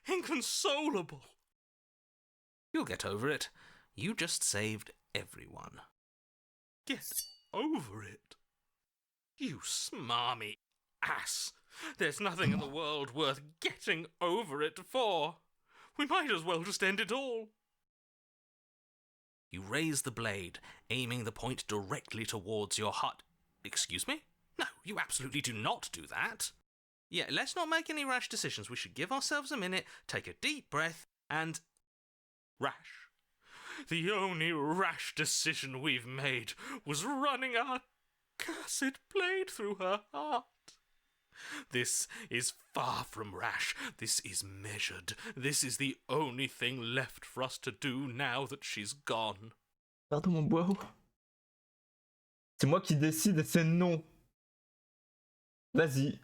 Inconsolable. You'll get over it. You just saved everyone. Get over it? You smarmy ass. There's nothing in the world worth getting over it for. We might as well just end it all. You raise the blade, aiming the point directly towards your heart. Excuse me? No, you absolutely do not do that. Yeah, let's not make any rash decisions. We should give ourselves a minute, take a deep breath, and... Rash. The only rash decision we've made was running our cursed blade through her heart. This is far from rash. This is measured. This is the only thing left for us to do now that she's gone. Pardon mon bois. C'est moi qui décide et c'est non. Vas-y.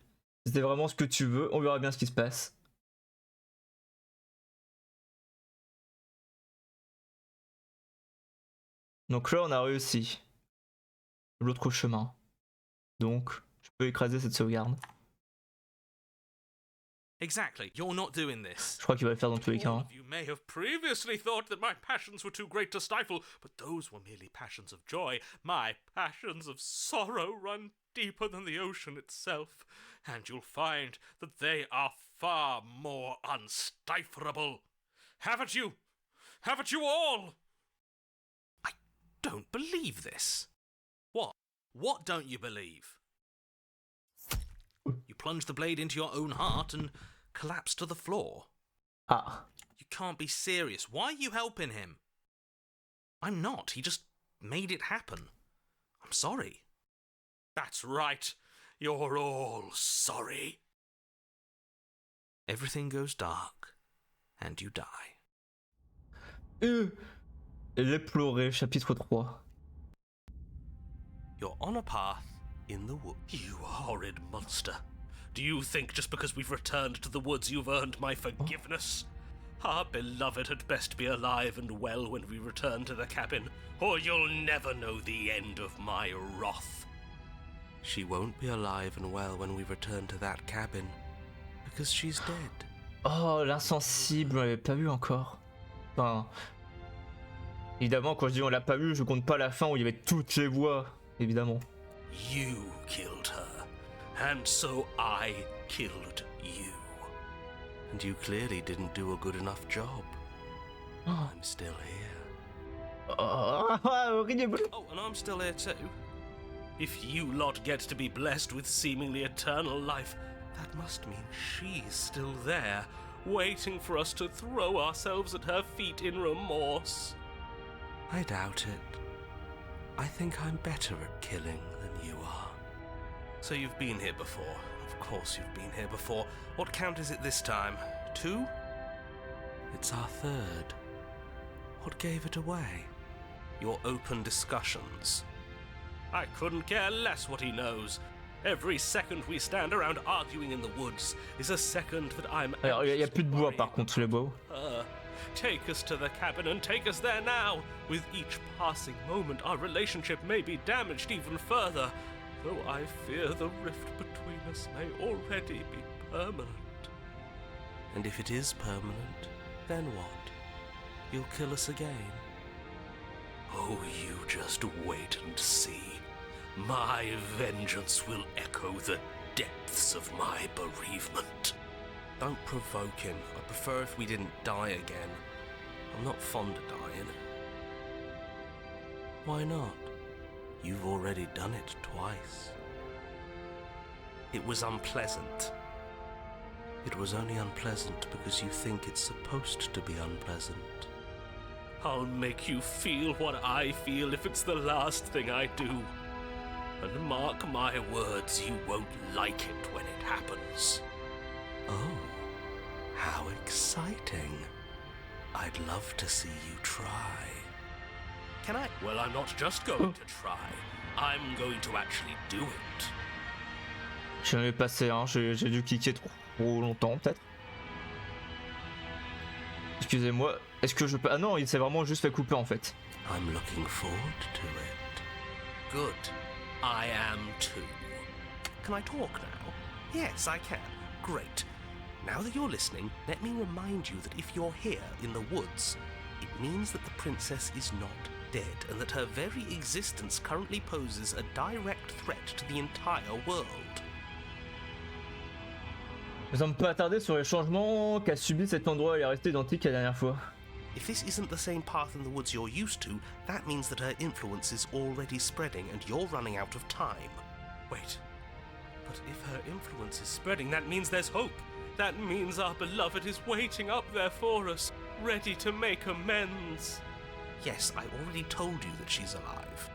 C'était vraiment ce que tu veux. On verra bien ce qui se passe. Donc là, on a réussi. L'autre chemin. Donc, je peux écraser cette sauvegarde. Exactly. You're not doing this. Je crois qu'il va le faire dans tous les cas. All Hein. of you may have previously thought that my passions were too great to stifle, but those were merely passions of joy. My passions of sorrow run deeper than the ocean itself, and you'll find that they are far more unstifleable. Haven't you? Haven't you all? I don't believe this. What? What don't you believe? You plunge the blade into your own heart and collapse to the floor. Ah. You can't be serious. Why are you helping him? I'm not. He just made it happen. I'm sorry. That's right. You're all sorry. Everything goes dark, and you die. L'éploré, chapitre 3. You're on a path in the woods. You horrid monster. Do you think just because we've returned to the woods you've earned my forgiveness? Our beloved had best be alive and well when we return to the cabin, or you'll never know the end of my wrath. She won't be alive and well when we return to that cabin, because she's dead. Oh, l'insensible, on l'avait pas vu encore. Enfin, évidemment, quand je dis on l'a pas vu, je compte pas la fin où il y avait toutes les voix, évidemment. You killed her, and so I killed you. And you clearly didn't do a good enough job. I'm still here. Oh, horrible. Oh, and I'm still here too. If you lot get to be blessed with seemingly eternal life, that must mean she's still there, waiting for us to throw ourselves at her feet in remorse. I doubt it. I think I'm better at killing than you are. So you've been here before. Of course you've been here before. What count is it this time? 2? It's our third. What gave it away? Your open discussions. I couldn't care less what he knows. Every second we stand around arguing in the woods is a second that I'm Alors, il y a plus de bois par contre, les bois. Take us to the cabin and take us there now. With each passing moment, our relationship may be damaged even further, though I fear the rift between us may already be permanent. And if it is permanent, then what? You'll kill us again? Oh, you just wait and see. My vengeance will echo the depths of my bereavement. Don't provoke him. I prefer if we didn't die again. I'm not fond of dying. Why not? You've already done it twice. It was unpleasant. It was only unpleasant because you think it's supposed to be unpleasant. I'll make you feel what I feel if it's the last thing I do. And mark my words, you won't like it when it happens. Oh, how exciting. I'd love to see you try. Can I? Well, I'm not just going to try. I'm going to actually do it. J'en ai passé un, j'ai dû cliquer trop longtemps peut-être. Excusez-moi, est-ce que je peux... Ah non, il s'est vraiment juste fait couper en fait. I'm looking forward to it. Good. I am too. Can I talk now? Yes, I can. Great. Now that you're listening, let me remind you that if you're here in the woods, it means that the princess is not dead and that her very existence currently poses a direct threat to the entire world. Nous sommes pas attardés sur les changements qu'a subi cet endroit. Il est resté identique à la dernière fois. If this isn't the same path in the woods you're used to, that means that her influence is already spreading and you're running out of time. Wait, but if her influence is spreading, that means there's hope. That means our beloved is waiting up there for us, ready to make amends. Yes, I already told you that she's alive.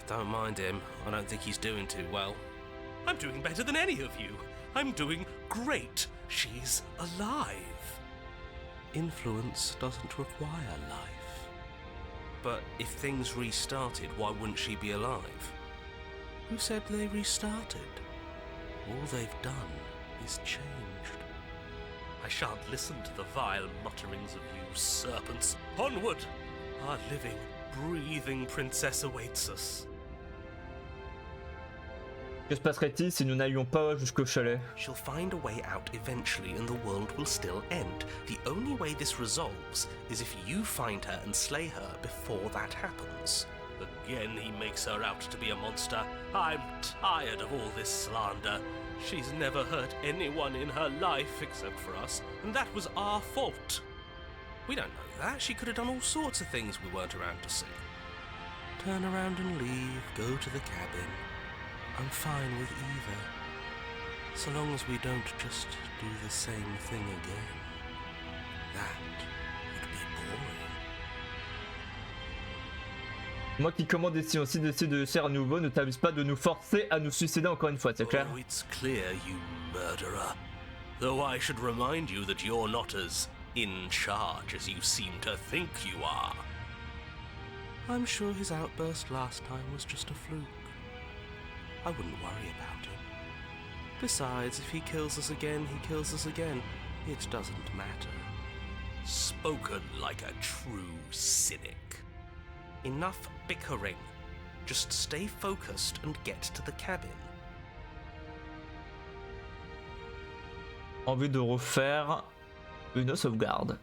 Don't mind him. I don't think he's doing too well. I'm doing better than any of you. I'm doing great. She's alive. Influence doesn't require life. But if things restarted, why wouldn't she be alive? Who said they restarted? All they've done is changed. I shan't listen to the vile mutterings of you serpents. Onward! Our living, breathing princess awaits us. Que se passerait-il si nous n'allions pas jusqu'au chalet? She'll find a way out eventually and the world will still end. The only way this resolves is if you find her and slay her before that happens. Again he makes her out to be a monster. I'm tired of all this slander. She's never hurt anyone in her life except for us, and that was our fault. We don't know that. She could have done all sorts of things we weren't around to see. Turn around and leave, go to the cabin. I'm fine with either. So long as we don't just do the same thing again. That would be boring. Moi qui commande ici aussi d'essayer de faire à nouveau, ne t'abuse pas de nous forcer à nous suicider encore une fois, c'est clair? Oh, it's clear, you murderer. Though I should remind you that you're not as in charge as you seem to think you are. I'm sure his outburst last time was just a fluke. I wouldn't worry about him. Besides, if he kills us again, he kills us again. It doesn't matter. Spoken like a true cynic. Enough bickering. Just stay focused and get to the cabin. Envie de refaire une sauvegarde.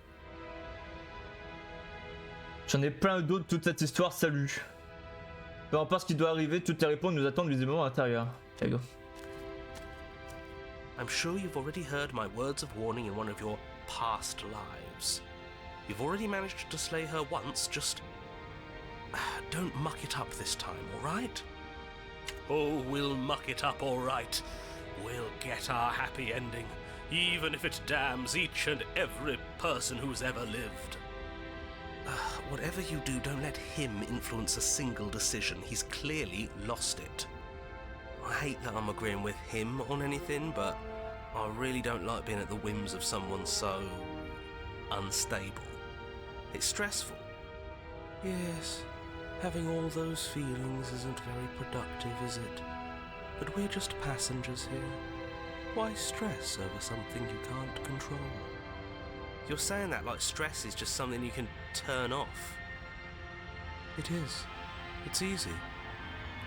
J'en ai plein d'autres, toute cette histoire, salut. Peu importe ce qui doit arriver, toutes les réponses nous attendent visiblement à l'intérieur. There you go. I'm sure you've already heard my words of warning in one of your past lives. You've already managed to slay her once, just don't muck it up this time, alright? Oh, we'll muck it up all right. We'll get our happy ending, even if it damns each and every person who's ever lived. Whatever you do, don't let him influence a single decision. He's clearly lost it. I hate that I'm agreeing with him on anything, but I really don't like being at the whims of someone so unstable. It's stressful. Yes, having all those feelings isn't very productive, is it? But we're just passengers here. Why stress over something you can't control? You're saying that like stress is just something you can turn off. It is. It's easy.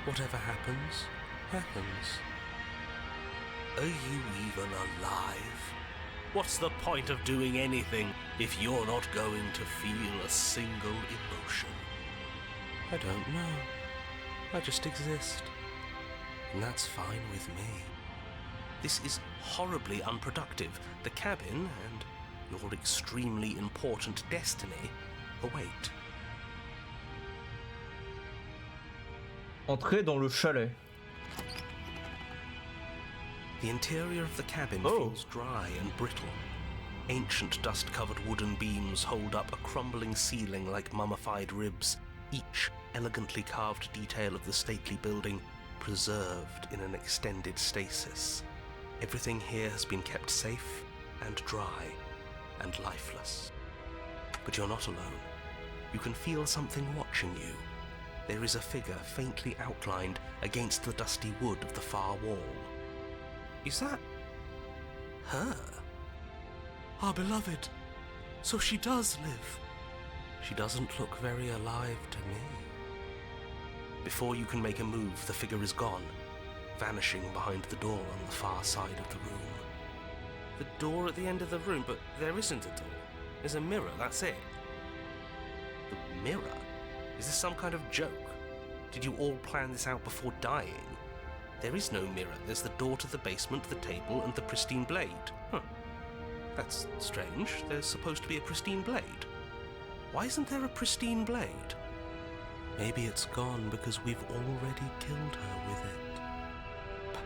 Whatever happens, happens. Are you even alive? What's the point of doing anything if you're not going to feel a single emotion? I don't know. I just exist. And that's fine with me. This is horribly unproductive. The cabin and your extremely important destiny await. Entrer dans le chalet. The interior of the cabin feels dry and brittle. Ancient dust-covered wooden beams hold up a crumbling ceiling like mummified ribs, each elegantly carved detail of the stately building preserved in an extended stasis. Everything here has been kept safe and dry and lifeless. But you're not alone. You can feel something watching you. There is a figure faintly outlined against the dusty wood of the far wall. Is that her? Our beloved. So she does live. She doesn't look very alive to me. Before you can make a move, the figure is gone, vanishing behind the door on the far side of the room. The door at the end of the room, but there isn't a door. There's a mirror, that's it. The mirror? Is this some kind of joke? Did you all plan this out before dying? There is no mirror. There's the door to the basement, the table, and the pristine blade. Huh. That's strange. There's supposed to be a pristine blade. Why isn't there a pristine blade? Maybe it's gone because we've already killed her with it.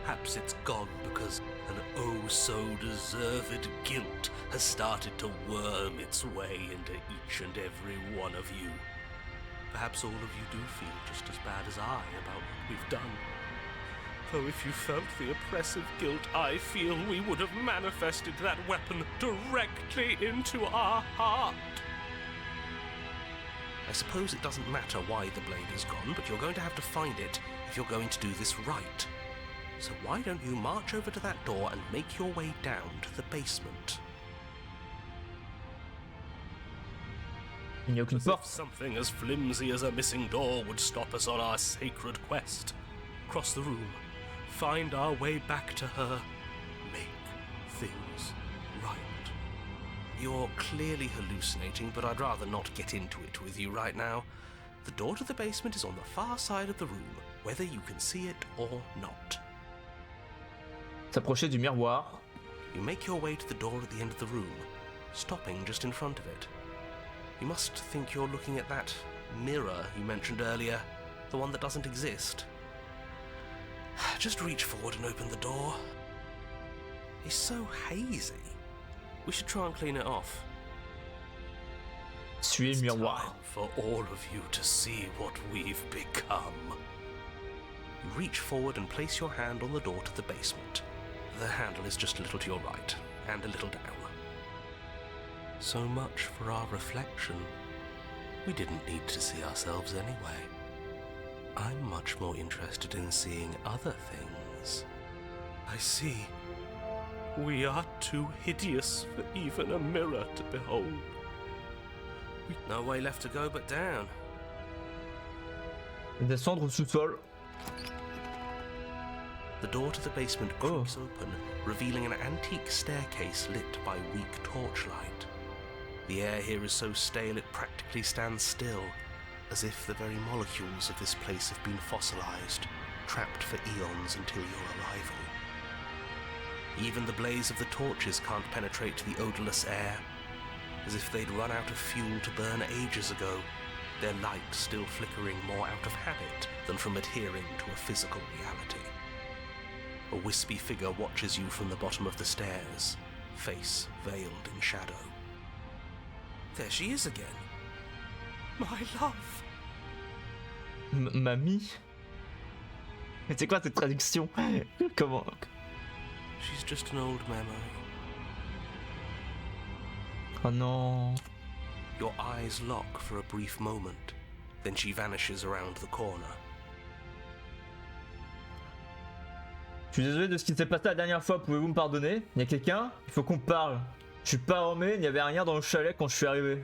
Perhaps it's gone because an oh-so-deserved guilt has started to worm its way into each and every one of you. Perhaps all of you do feel just as bad as I about what we've done. Though if you felt the oppressive guilt I feel, we would have manifested that weapon directly into our heart. I suppose it doesn't matter why the blade is gone, but you're going to have to find it if you're going to do this right. So why don't you march over to that door and make your way down to the basement? Il n'y a aucune As if porte. something as flimsy as a missing door would stop us on our sacred quest. Cross the room, find our way back to her, make things right. You're clearly hallucinating, but I'd rather not get into it with you right now. The door to the basement is on the far side of the room, whether you can see it or not. S'approcher du miroir. You make your way to the door at the end of the room, stopping just in front of it. You must think you're looking at that mirror you mentioned earlier, the one that doesn't exist. Just reach forward and open the door. It's so hazy. We should try and clean it off. Suivez le miroir. Time for all of you to see what we've become. You reach forward and place your hand on the door to the basement. The handle is just a little to your right, and a little down. So much for our reflection. We didn't need to see ourselves anyway. I'm much more interested in seeing other things. I see. We are too hideous for even a mirror to behold. No way left to go but down. Descendre au sous-sol. The door to the basement creaks open, revealing an antique staircase lit by weak torchlight. The air here is so stale it practically stands still, as if the very molecules of this place have been fossilized, trapped for eons until your arrival. Even the blaze of the torches can't penetrate the odorless air, as if they'd run out of fuel to burn ages ago, their light still flickering more out of habit than from adhering to a physical reality. A wispy figure watches you from the bottom of the stairs, face veiled in shadow. There she is again. My love. Mamie. Mais c'est quoi cette traduction? Comment? She's just an old memory. Oh non. Your eyes lock for a brief moment, then she vanishes around the corner. Je suis désolé de ce qui s'est passé la dernière fois, pouvez-vous me pardonner? Il y a quelqu'un? Il faut qu'on parle. Je suis pas armé, il n'y avait rien dans le chalet quand je suis arrivé.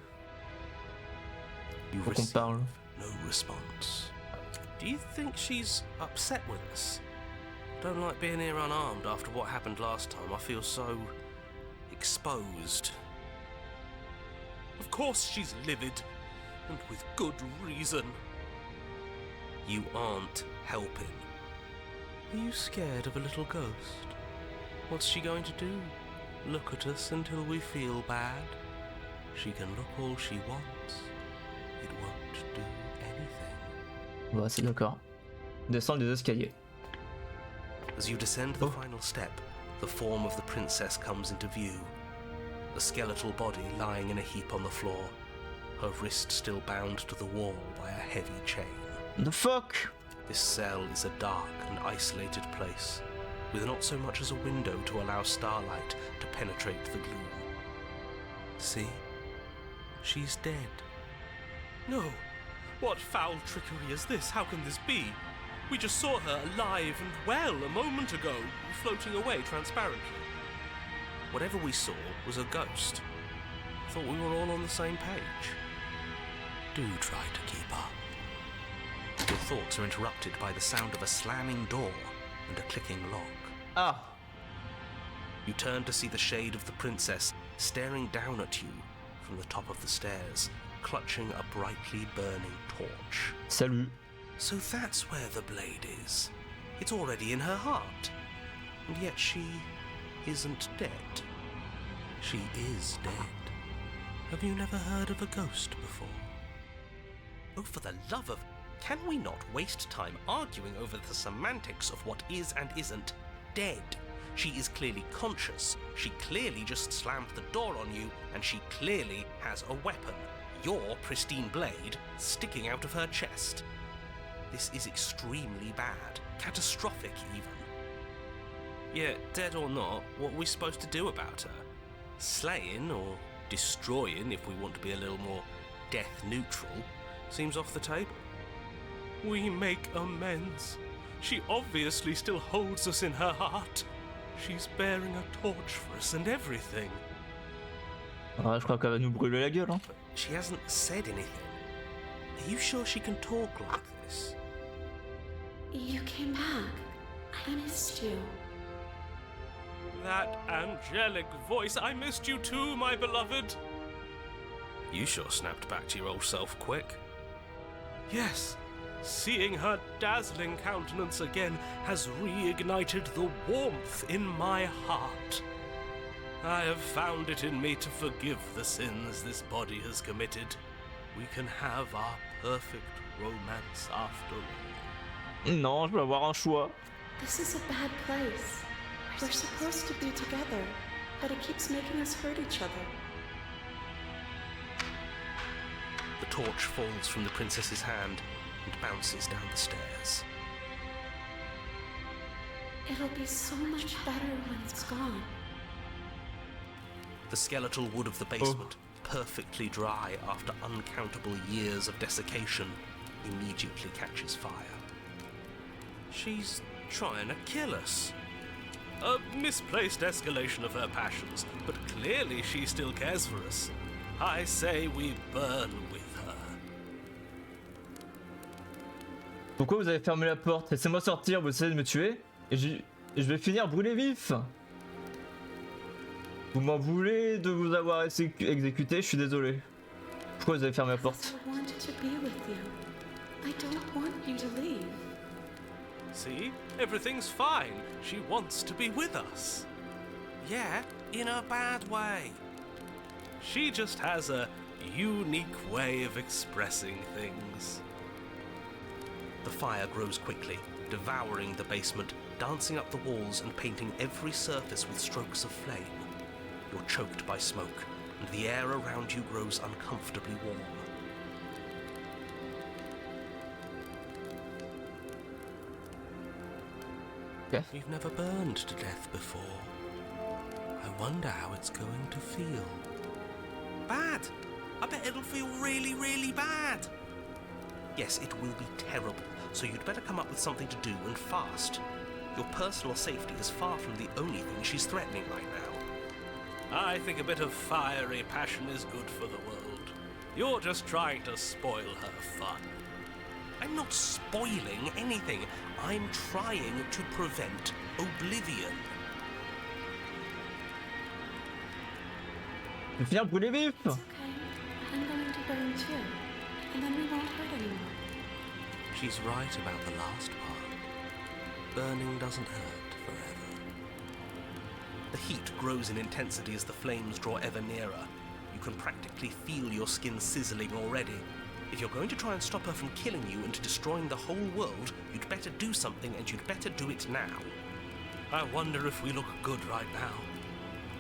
Il faut qu'on parle. No response. Do you think she's upset with us? Don't like being here unarmed after what happened last time. I feel so exposed. Of course she's livid, and with good reason. You aren't helping. Are you scared of a little ghost? What's she going to do? Look at us until we feel bad? She can look all she wants. It won't do anything. Ouais, c'est d'accord. Descendre les escaliers. As you descend the final step, the form of the princess comes into view. A skeletal body lying in a heap on the floor, her wrist still bound to the wall by a heavy chain. The fuck? This cell is a dark and isolated place, with not so much as a window to allow starlight to penetrate the gloom. See? She's dead. No! What foul trickery is this? How can this be? We just saw her alive and well a moment ago, floating away transparently. Whatever we saw was a ghost. Thought we were all on the same page. Do try to keep up. Your thoughts are interrupted by the sound of a slamming door and a clicking lock. Ah! You turn to see the shade of the princess staring down at you from the top of the stairs, clutching a brightly burning torch. Salut. So that's where the blade is. It's already in her heart. And yet she isn't dead. She is dead. Have you never heard of a ghost before? Oh, for the love of... Can we not waste time arguing over the semantics of what is and isn't dead? She is clearly conscious. She clearly just slammed the door on you, and she clearly has a weapon. Your pristine blade sticking out of her chest. This is extremely bad. Catastrophic, even. Yeah, dead or not, what are we supposed to do about her? Slaying, or destroying, if we want to be a little more death-neutral, seems off the table. We make amends. She obviously still holds us in her heart. She's bearing a torch for us and everything. Ah, je crois qu'elle va nous brûler la gueule, hein. But she hasn't said anything. Are you sure she can talk like this? You came back. I missed you. That angelic voice. I missed you too, my beloved. You sure snapped back to your old self quick. Yes. Seeing her dazzling countenance again has reignited the warmth in my heart. I have found it in me to forgive the sins this body has committed. We can have our perfect romance after all. Non, je vais avoir un choix. This is a bad place. We're supposed to be together, but it keeps making us hurt each other. The torch falls from the princess's hand and bounces down the stairs. It'll be so much better when it's gone. The skeletal wood of the basement, perfectly dry after uncountable years of desiccation, immediately catches fire. She's trying to kill us. A misplaced escalation of her passions, but clearly she still cares for us. I say we burn with her. Pourquoi vous avez fermé la porte? Laissez-moi sortir, vous essayez de me tuer et je vais finir brûlé vif. Vous m'en voulez de vous avoir exécuté, je suis désolé. Pourquoi vous avez fermé la porte? I wanted to be with you. I don't want you to leave. See? Everything's fine. She wants to be with us. Yeah, in a bad way. She just has a unique way of expressing things. The fire grows quickly, devouring the basement, dancing up the walls and painting every surface with strokes of flame. You're choked by smoke, and the air around you grows uncomfortably warm. We've never burned to death before. I wonder how it's going to feel. Bad! I bet it'll feel really, really bad. Yes, it will be terrible, so you'd better come up with something to do and fast. Your personal safety is far from the only thing she's threatening right now. I think a bit of fiery passion is good for the world. You're just trying to spoil her fun. I'm not spoiling anything. I'm trying to prevent oblivion. Je vais finir brûlé vif. It's okay. I'm going to burn too. And then we won't hurt anymore. She's right about the last part. Burning doesn't hurt forever. The heat grows in intensity as the flames draw ever nearer. You can practically feel your skin sizzling already. If you're going to try and stop her from killing you and destroying the whole world, you'd better do something, and you'd better do it now. I wonder if we look good right now.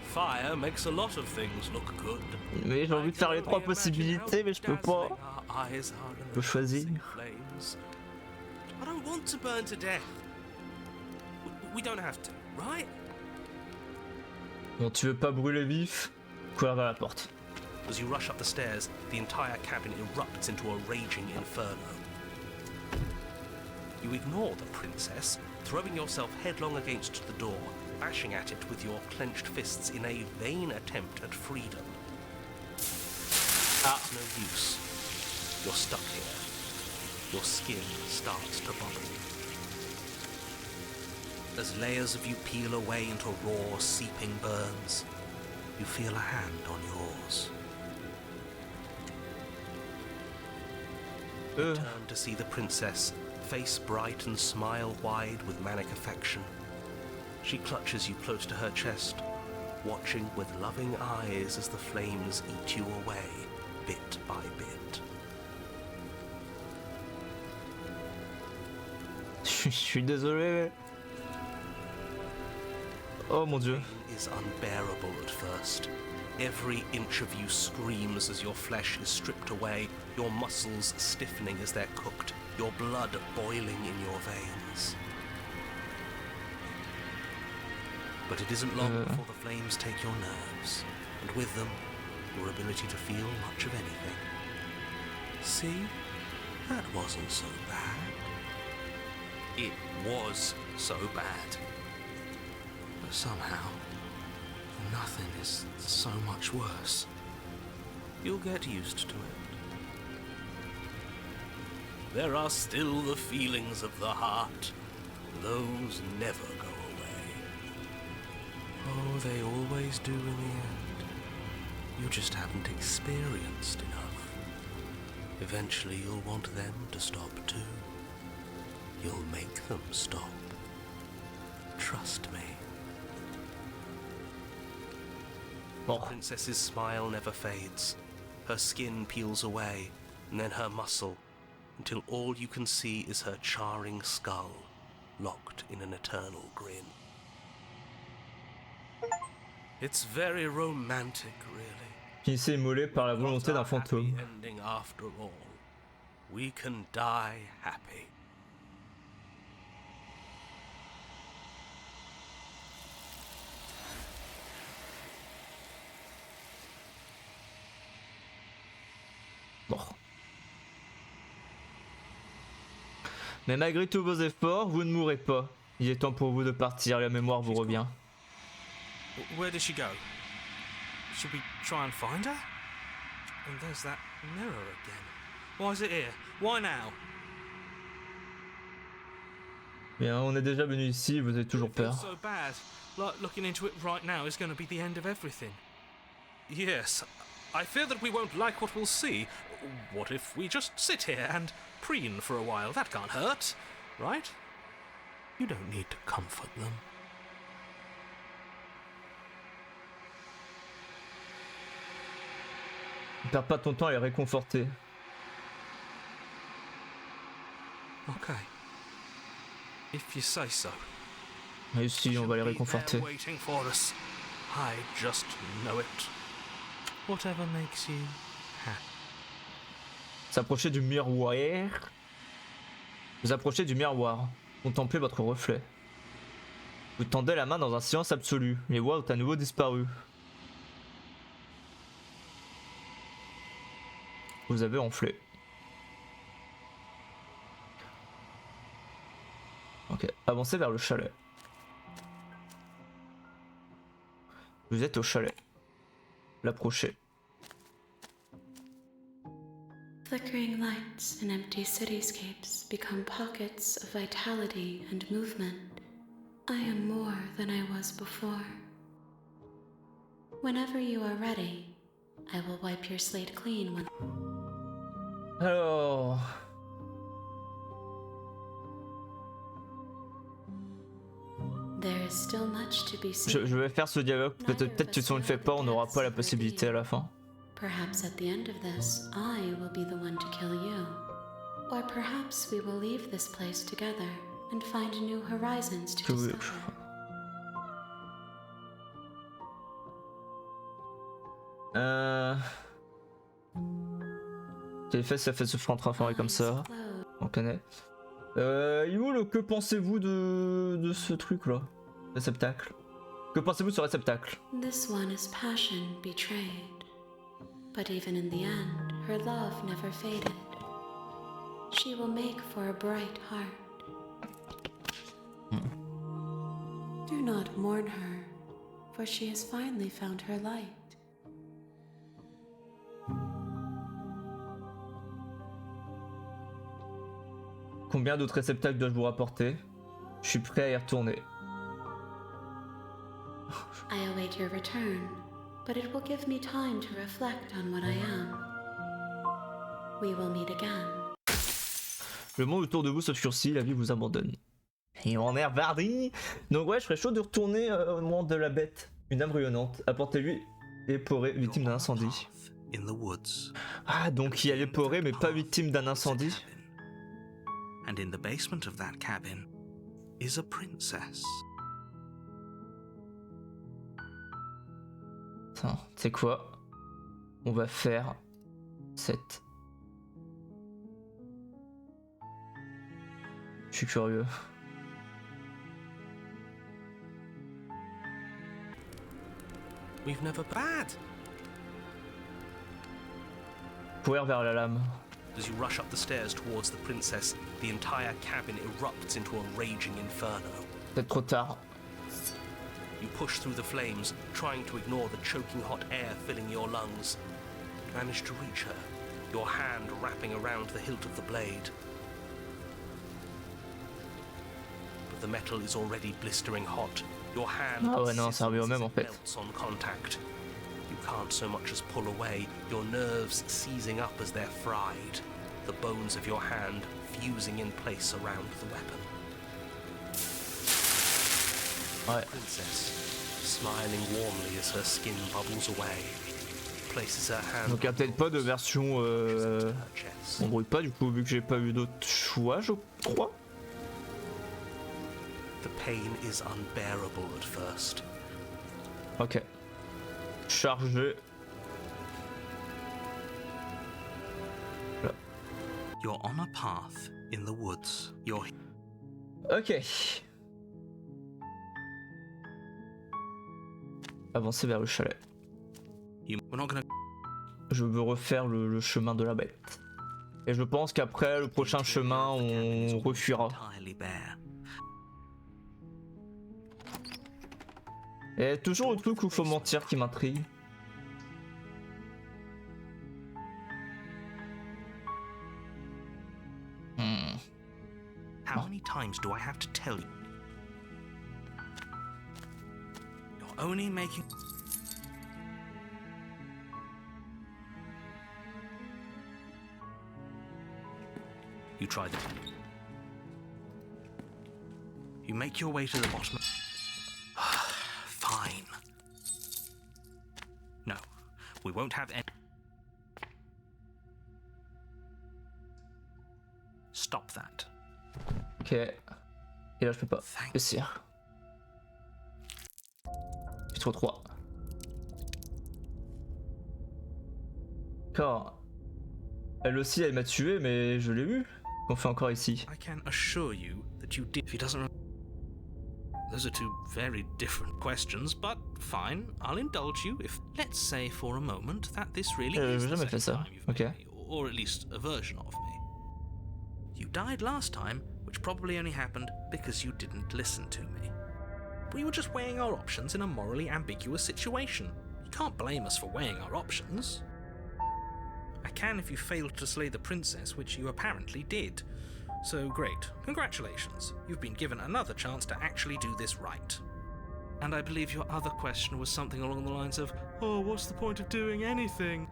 Fire makes a lot of things look good. Mais j'ai envie de faire les trois possibilités, mais je peux pas. Je peux choisir. I don't want to burn to death. We don't have to, right? Bon, tu veux pas brûler vif? Courir vers la porte. As you rush up the stairs, the entire cabin erupts into a raging inferno. You ignore the princess, throwing yourself headlong against the door, bashing at it with your clenched fists in a vain attempt at freedom. It's no use. You're stuck here. Your skin starts to bubble. As layers of you peel away into raw, seeping burns, you feel a hand on yours. You turn to see the princess, face bright and smile wide with manic affection. She clutches you close to her chest, watching with loving eyes as the flames eat you away, bit by bit. Je suis désolé. Oh mon dieu. Pain is unbearable at first. Every inch of you screams as your flesh is stripped away, your muscles stiffening as they're cooked, your blood boiling in your veins. But it isn't long before the flames take your nerves, and with them, your ability to feel much of anything. See? That wasn't so bad. It was so bad. But somehow, nothing is so much worse. You'll get used to it. There are still the feelings of the heart. Those never go away. Oh, they always do in the end. You just haven't experienced enough. Eventually you'll want them to stop too. You'll make them stop. Trust me. The princess's smile never fades. Her skin peels away, and then her muscle, until all you can see is her charring skull, locked in an eternal grin. It's very romantic, really. Finissez immolé par la volonté d'un fantôme. Happy ending after all. We can die happy. Bon. Mais malgré tous vos efforts, vous ne mourrez pas. Il est temps pour vous de partir, la mémoire vous revient. Where did she go? Should we try and find her? And there's that mirror again. Why is it here? Why now? Bien, on est déjà venu ici, vous avez toujours It feels peur. so bad. Like looking into it right now is going to be the end of everything. Yes, I fear that we won't like what we'll see. What if we just sit here and preen for a while? That can't hurt, right? You don't need to comfort them. Ne perds pas ton temps à les réconforter. Okay. If you say so. Et si, on va les She'll be réconforter. there waiting for us. I just know it. Whatever makes you happy. S'approcher du miroir. Vous approchez du miroir. Contemplez votre reflet. Vous tendez la main dans un silence absolu. Les voix ont à nouveau disparu. Vous avez enflé. Ok, avancez vers le chalet. Vous êtes au chalet. L'approchez. Flickering lights in empty cityscapes become pockets of vitality and movement. I am more than I was before. Whenever you are ready, I will wipe your slate clean when... Alors... There is still much to be seen. Je vais faire ce dialogue. Peut-être que si on ne le fait pas, on n'aura pas la possibilité à la fin. Perhaps at the end of this, I will be the one to kill you. Or perhaps we will leave this place together and find new horizons to discover. Quel effet ça fait souffrir entre informés comme ça? On connaît. Yul, que pensez-vous de ce truc là? Réceptacle. Que pensez-vous de ce réceptacle? This one is passion betrayed. But even in the end, her love never faded. She will make for a bright heart. Do not mourn her, for she has finally found her light. Combien d'autres réceptacles dois-je vous rapporter? Je suis prêt à y retourner. I await your return, but it will give me time to reflect on what I am. We will meet again. Le monde autour de vous s'obscurcit, la vie vous abandonne. Et on est reparti. Donc ouais, je serais chaud de retourner au monde de la bête. Une âme rayonnante. Apportez-lui époré, victime d'un incendie. Ah, donc il y a l'époré, mais pas victime d'un incendie. And in the basement of that cabin is a princess. Attends, tu sais quoi? On va faire cette... Je suis curieux. We've never bad. Courir vers la lame. As you rush up the stairs towards the princess, the entire cabin erupts into a raging inferno. Peut-être trop tard. You push through the flames, trying to ignore the choking hot air filling your lungs. You manage to reach her, your hand wrapping around the hilt of the blade. But the metal is already blistering hot. Your hand Ah ouais, non, ça revient au même en fait. melts on contact. You can't so much as pull away, your nerves seizing up as they're fried, the bones of your hand fusing in place around the weapon. Ouais. Princess, smiling warmly as her skin bubbles away, places her hand. Donc il n'y a peut-être pas de version... her chest. On brouille pas du coup vu que j'ai pas eu d'autre choix, je crois. The pain is unbearable at first. Ok. Chargé. You're on a path in the woods. You're Ok. Avancer vers le chalet. we're not gonna Je veux refaire le chemin de la bête. Et je pense qu'après le prochain chemin, on refuira. Entirely bare. Et toujours le truc où faut mentir qui m'intrigue. How many times do I have to tell you? You're only making... You try the... You make your way to the bottom. Fine. No, we won't have any... Stop that. Ok. Et là je peux pas. Réussir. Chapitre 3. D'accord. Elle aussi elle m'a tué mais je l'ai eu. Qu'on fait encore ici. I can assure you that you did. If he doesn't... Those are two very different questions, but fine, I'll indulge you if, let's say for a moment, that this really is J'ai the jamais fait second ça. time you've Ok. met me, or at least a version of me. You died last time, which probably only happened because you didn't listen to me. We were just weighing our options in a morally ambiguous situation. You can't blame us for weighing our options. I can if you failed to slay the princess, which you apparently did. So great, congratulations. You've been given another chance to actually do this right. And I believe your other question was something along the lines of, oh, what's the point of doing anything?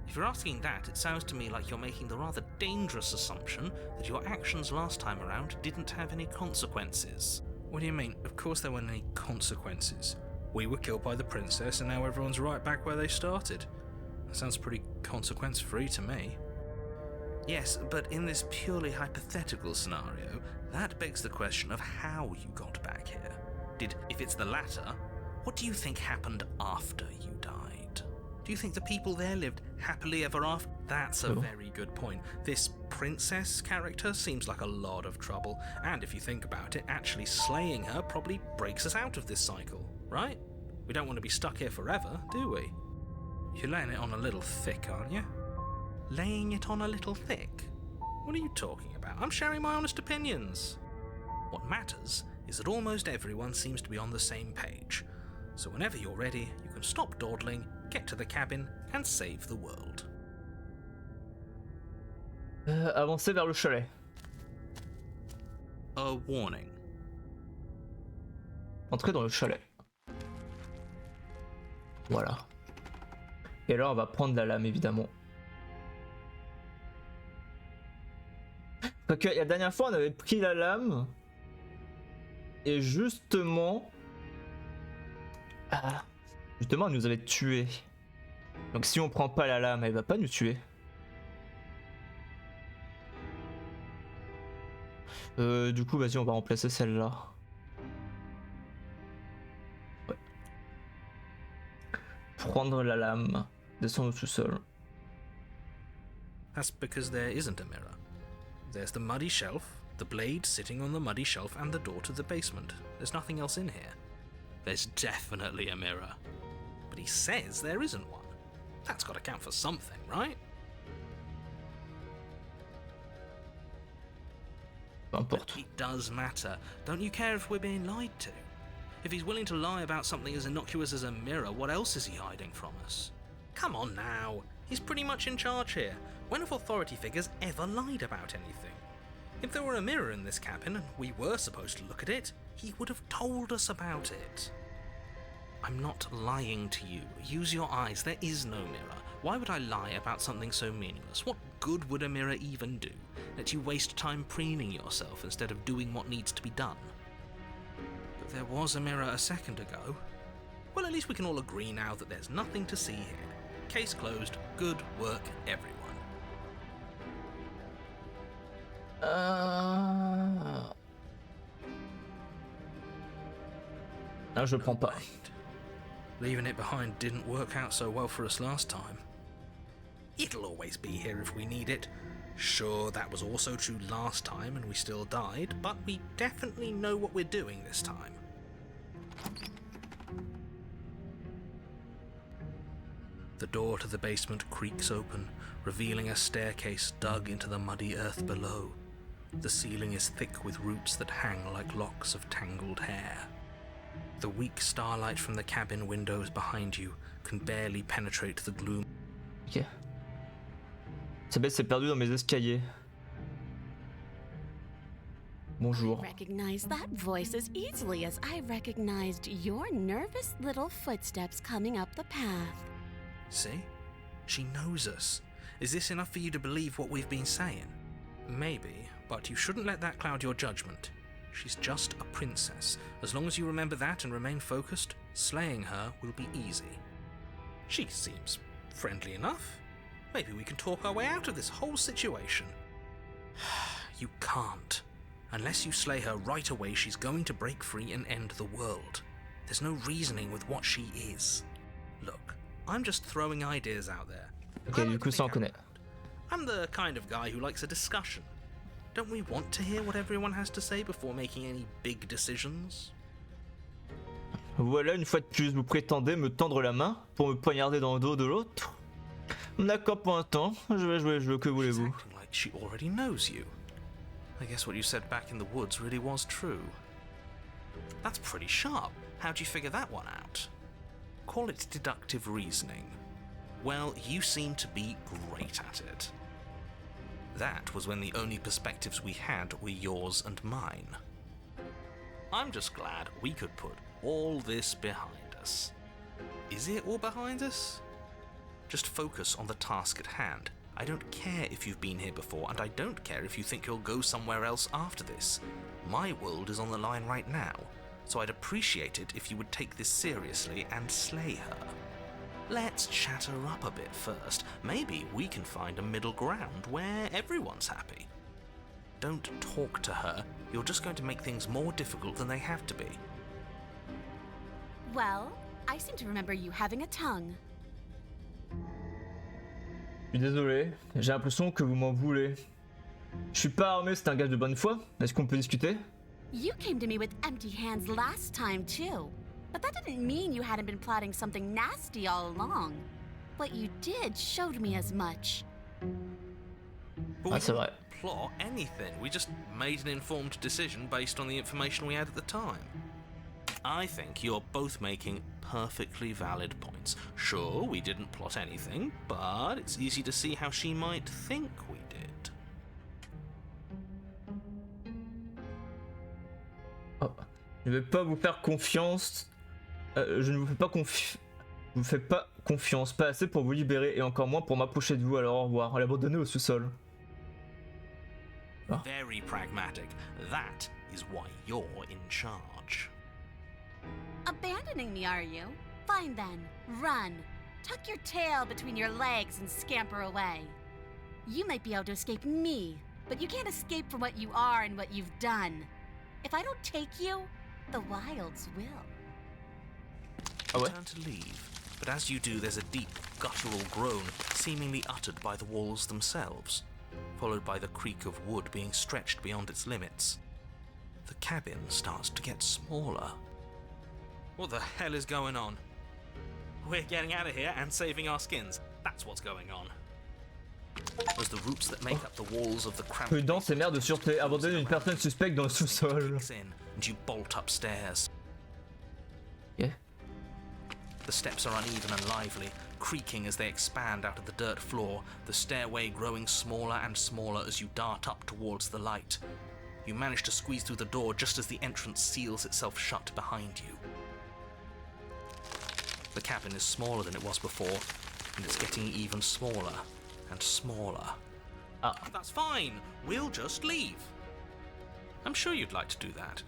If you're asking that, it sounds to me like you're making the rather dangerous assumption that your actions last time around didn't have any consequences. What do you mean? Of course there weren't any consequences. We were killed by the princess and now everyone's right back where they started. That sounds pretty consequence-free to me. Yes, but in this purely hypothetical scenario, that begs the question of how you got back here. If it's the latter, what do you think happened after you died? Do you think the people there lived happily ever after? That's a very good point. This princess character seems like a lot of trouble, and if you think about it, actually slaying her probably breaks us out of this cycle, right? We don't want to be stuck here forever, do we? You're laying it on a little thick, aren't you? Laying it on a little thick? What are you talking about? I'm sharing my honest opinions. What matters is that almost everyone seems to be on the same page. So whenever you're ready, you can stop dawdling, get to the cabin, and save the world. Avancer vers le chalet. A warning. Entrer dans le chalet. Voilà. Et là on va prendre la lame évidemment. Donc la dernière fois on avait pris la lame et justement elle nous avait tués. Donc si on prend pas la lame elle va pas nous tuer. Du coup vas-y on va remplacer celle-là. Ouais. Prendre la lame, descendre au sous-sol. That's because there isn't a mirror. There's the muddy shelf, the blade sitting on the muddy shelf, and the door to the basement. There's nothing else in here. There's definitely a mirror. But he says there isn't one. That's got to count for something, right? But it does matter. Don't you care if we're being lied to? If he's willing to lie about something as innocuous as a mirror, what else is he hiding from us? Come on now. He's pretty much in charge here. When have authority figures ever lied about anything? If there were a mirror in this cabin and we were supposed to look at it, he would have told us about it. I'm not lying to you. Use your eyes. There is no mirror. Why would I lie about something so meaningless? What good would a mirror even do? Let you waste time preening yourself instead of doing what needs to be done. But there was a mirror a second ago. Well, at least we can all agree now that there's nothing to see here. Case closed. Good work, everyone. Là je prends pas. Leaving it behind didn't work out so well for us last time. It'll always be here if we need it. Sure, that was also true last time and we still died, but we definitely know what we're doing this time. The door to the basement creaks open, revealing a staircase dug into the muddy earth below. The ceiling is thick with roots that hang like locks of tangled hair. The weak starlight from the cabin windows behind you can barely penetrate the gloom. Ok. Isabelle s'est perdue dans mes escaliers. Bonjour. I recognize that voice as easily as I recognized your nervous little footsteps coming up the path. See? She knows us. Is this enough for you to believe what we've been saying? Maybe, but you shouldn't let that cloud your judgment. She's just a princess. As long as you remember that and remain focused, slaying her will be easy. She seems friendly enough. Maybe we can talk our way out of this whole situation. You can't. Unless you slay her right away, she's going to break free and end the world. There's no reasoning with what she is. Look, I'm just throwing ideas out there. Ok, du coup ça on connaît. I'm the kind of guy who likes a discussion. Don't we want to hear what everyone has to say before making any big decisions? Voilà, une fois de plus, vous prétendez me tendre la main pour me poignarder dans le dos de l'autre. D'accord pour un temps, je vais jouer le jeu, que She's voulez-vous? acting like she already knows you. I guess what you said back in the woods really was true. That's pretty sharp. How'd you figure that one out? Call it deductive reasoning. Well, you seem to be great at it. That was when the only perspectives we had were yours and mine. I'm just glad we could put all this behind us. Is it all behind us? Just focus on the task at hand. I don't care if you've been here before, and I don't care if you think you'll go somewhere else after this. My world is on the line right now, so I'd appreciate it if you would take this seriously and slay her. Let's chat her up a bit first. Maybe we can find a middle ground where everyone's happy. Don't talk to her. You're just going to make things more difficult than they have to be. Well, I seem to remember you having a tongue. Je suis désolé, j'ai l'impression que vous m'en voulez. Je suis pas armé, c'est un gage de bonne foi. Est-ce qu'on peut discuter? You came to me with empty hands last time, too. But that didn't mean you hadn't been plotting something nasty all along. What you did showed me as much. But Ah, c'est vrai. didn't plot anything. We just made an informed decision based on the information we had at the time. I think you're both making perfectly valid points. Sure, we didn't plot anything, but it's easy to see how she might think we did. Oh. Je ne vais pas vous faire confiance. Je ne vous fais pas vous fais pas confiance, pas assez pour vous libérer et encore moins pour m'approcher de vous, alors au revoir, l'abandonner au sous-sol. Ah. Very pragmatic. That is why you're in charge. Abandoning me, are you? Fine then. Run. Tuck your tail between your legs and scamper away. You might be able to escape me, but you can't escape from what you are and what you've done. If I don't take you, the wilds will. Ah ouais? Turn to leave, but as you do, there's a deep, guttural groan, seemingly uttered by the walls themselves, followed by the creak of wood being stretched beyond its limits. The cabin starts to get smaller. What the hell is going on? We're getting out of here and saving our skins. That's what's going on. As the roots that make up the walls of the cramped Prudence et mère de sûreté, abandonner une personne suspecte dans le sous-sol. kicks in, and you bolt upstairs. Yeah. The steps are uneven and lively, creaking as they expand out of the dirt floor, the stairway growing smaller and smaller as you dart up towards the light. You manage to squeeze through the door just as the entrance seals itself shut behind you. The cabin is smaller than it was before, and it's getting even smaller and smaller. Ah. That's fine, we'll just leave. I'm sure you'd like to do that,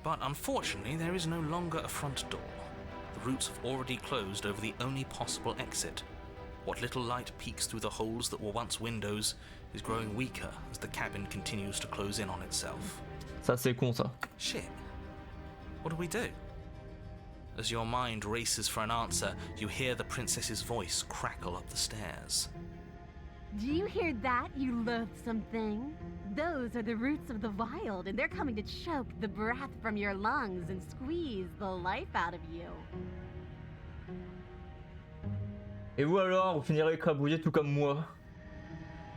but unfortunately there is no longer a front door. The roots have already closed over the only possible exit. What little light peeks through the holes that were once windows is growing weaker as the cabin continues to close in on itself. Ça c'est con ça. Shit. What do we do? As your mind races for an answer, you hear the princess's voice crackle up the stairs. Do you hear that, you loathsome thing? Those are the roots of the wild, and they're coming to choke the breath from your lungs and squeeze the life out of you. Et vous alors, vous finirez écrabouillé tout comme moi.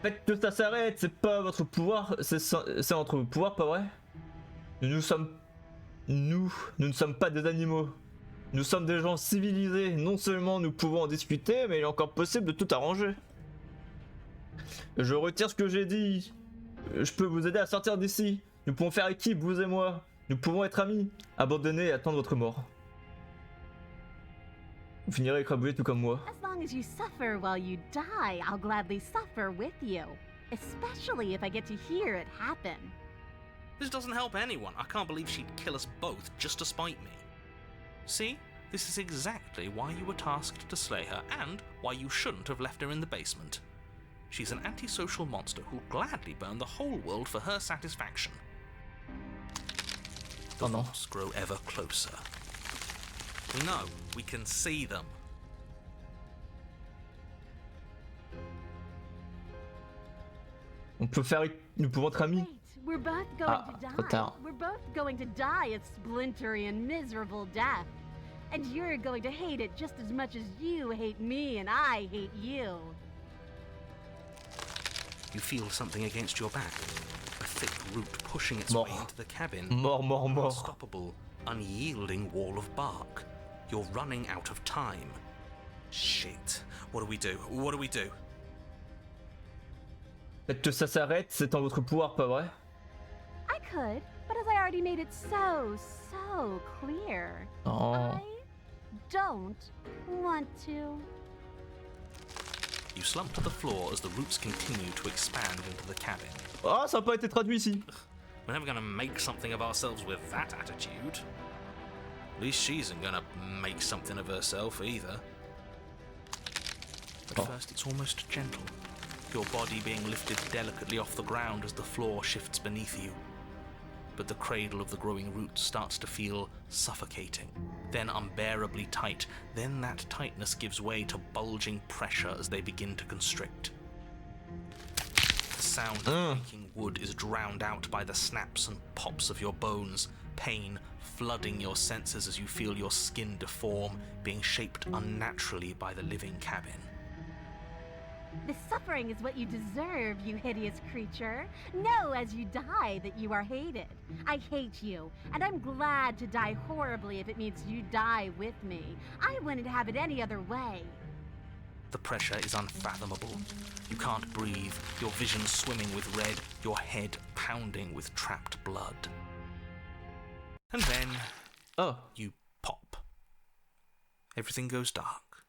Faites que ça s'arrête, c'est pas votre pouvoir, c'est notre pouvoir, pas vrai? Nous ne sommes pas des animaux. Nous sommes des gens civilisés. Non seulement nous pouvons en discuter, mais il est encore possible de tout arranger. Je retire ce que j'ai dit. Je peux vous aider à sortir d'ici. Nous pouvons faire équipe, vous et moi. Nous pouvons être amis. Abandonner et attendre votre mort. Vous finirez écrabouillé tout comme moi. As long as you suffer while you die, I'll gladly suffer with you. Especially if I get to hear it happen. This doesn't help anyone. I can't believe she'd kill us both just to spite me. See? This is exactly why you were tasked to slay her, and why you shouldn't have left her in the basement. She's an antisocial monster who'll gladly burn the whole world for her satisfaction. The thoughts grow ever closer. We know, we can see them. On peut faire... Nous pouvons être amis. Wait, we're both going to trop die. tard. We're both going to die a splintery and miserable death. And you're going to hate it just as much as you hate me and I hate you. You feel something against your back. A thick root pushing its way into the cabin. Mort. Unstoppable, unyielding wall of bark. You're running out of time. Shit. What do we do? What do we do? Faites que ça s'arrête, c'est en votre pouvoir, pas vrai? I could, but as I already made it so clear, Oh. I don't want to. You slump to the floor as the roots continue to expand into the cabin. Ah, ça n'a pas été traduit ici. We're never gonna make something of ourselves with that attitude. At least she isn't gonna make something of herself either. At first it's almost gentle, your body being lifted delicately off the ground as the floor shifts beneath you. But the cradle of the growing roots starts to feel suffocating, then unbearably tight, then that tightness gives way to bulging pressure as they begin to constrict. The sound of breaking wood is drowned out by the snaps and pops of your bones, pain flooding your senses as you feel your skin deform, being shaped unnaturally by the living cabin. The suffering is what you deserve, you hideous creature. Know as you die that you are hated. I hate you, and I'm glad to die horribly if it means you die with me. I wouldn't have it any other way. The pressure is unfathomable. You can't breathe, your vision swimming with red, your head pounding with trapped blood. And then, you pop. Everything goes dark,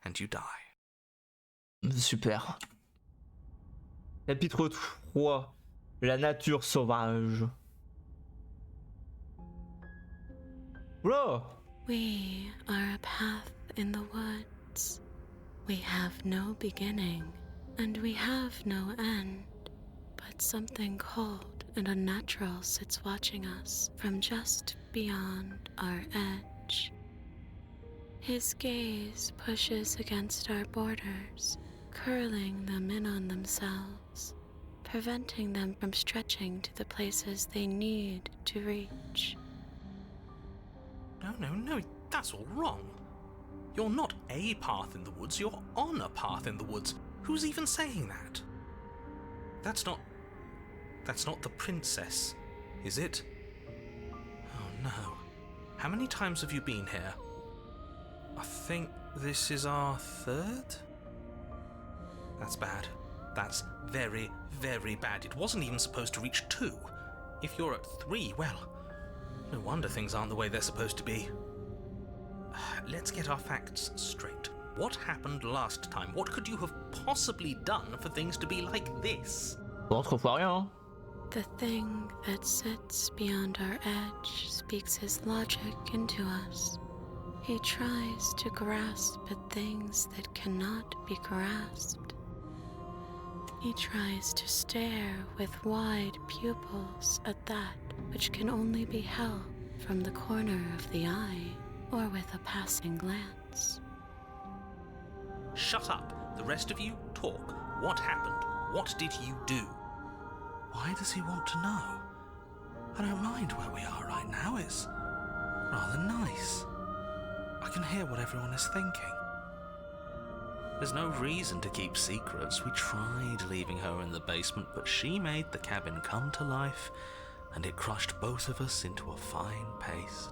and you die. Super. Chapitre 3. La nature sauvage. Oula! We are a path in the woods. We have no beginning, and we have no end. But something cold and unnatural sits watching us from just beyond our edge. His gaze pushes against our borders, curling them in on themselves, preventing them from stretching to the places they need to reach. No, that's all wrong. You're not a path in the woods, you're on a path in the woods. Who's even saying that? That's not the princess, is it? Oh no. How many times have you been here? I think this is our third? That's bad. That's very, very bad. It wasn't even supposed to reach 2. If you're at 3, well, no wonder things aren't the way they're supposed to be. Let's get our facts straight. What happened last time? What could you have possibly done for things to be like this? Bon, trop fois rien. The thing that sits beyond our edge speaks his logic into us. He tries to grasp at things that cannot be grasped. He tries to stare with wide pupils at that which can only be held from the corner of the eye or with a passing glance. Shut up. The rest of you, talk. What happened? What did you do? Why does he want to know? I don't mind where we are right now. It's rather nice. I can hear what everyone is thinking. There's no reason to keep secrets. We tried leaving her in the basement, but she made the cabin come to life, and it crushed both of us into a fine paste.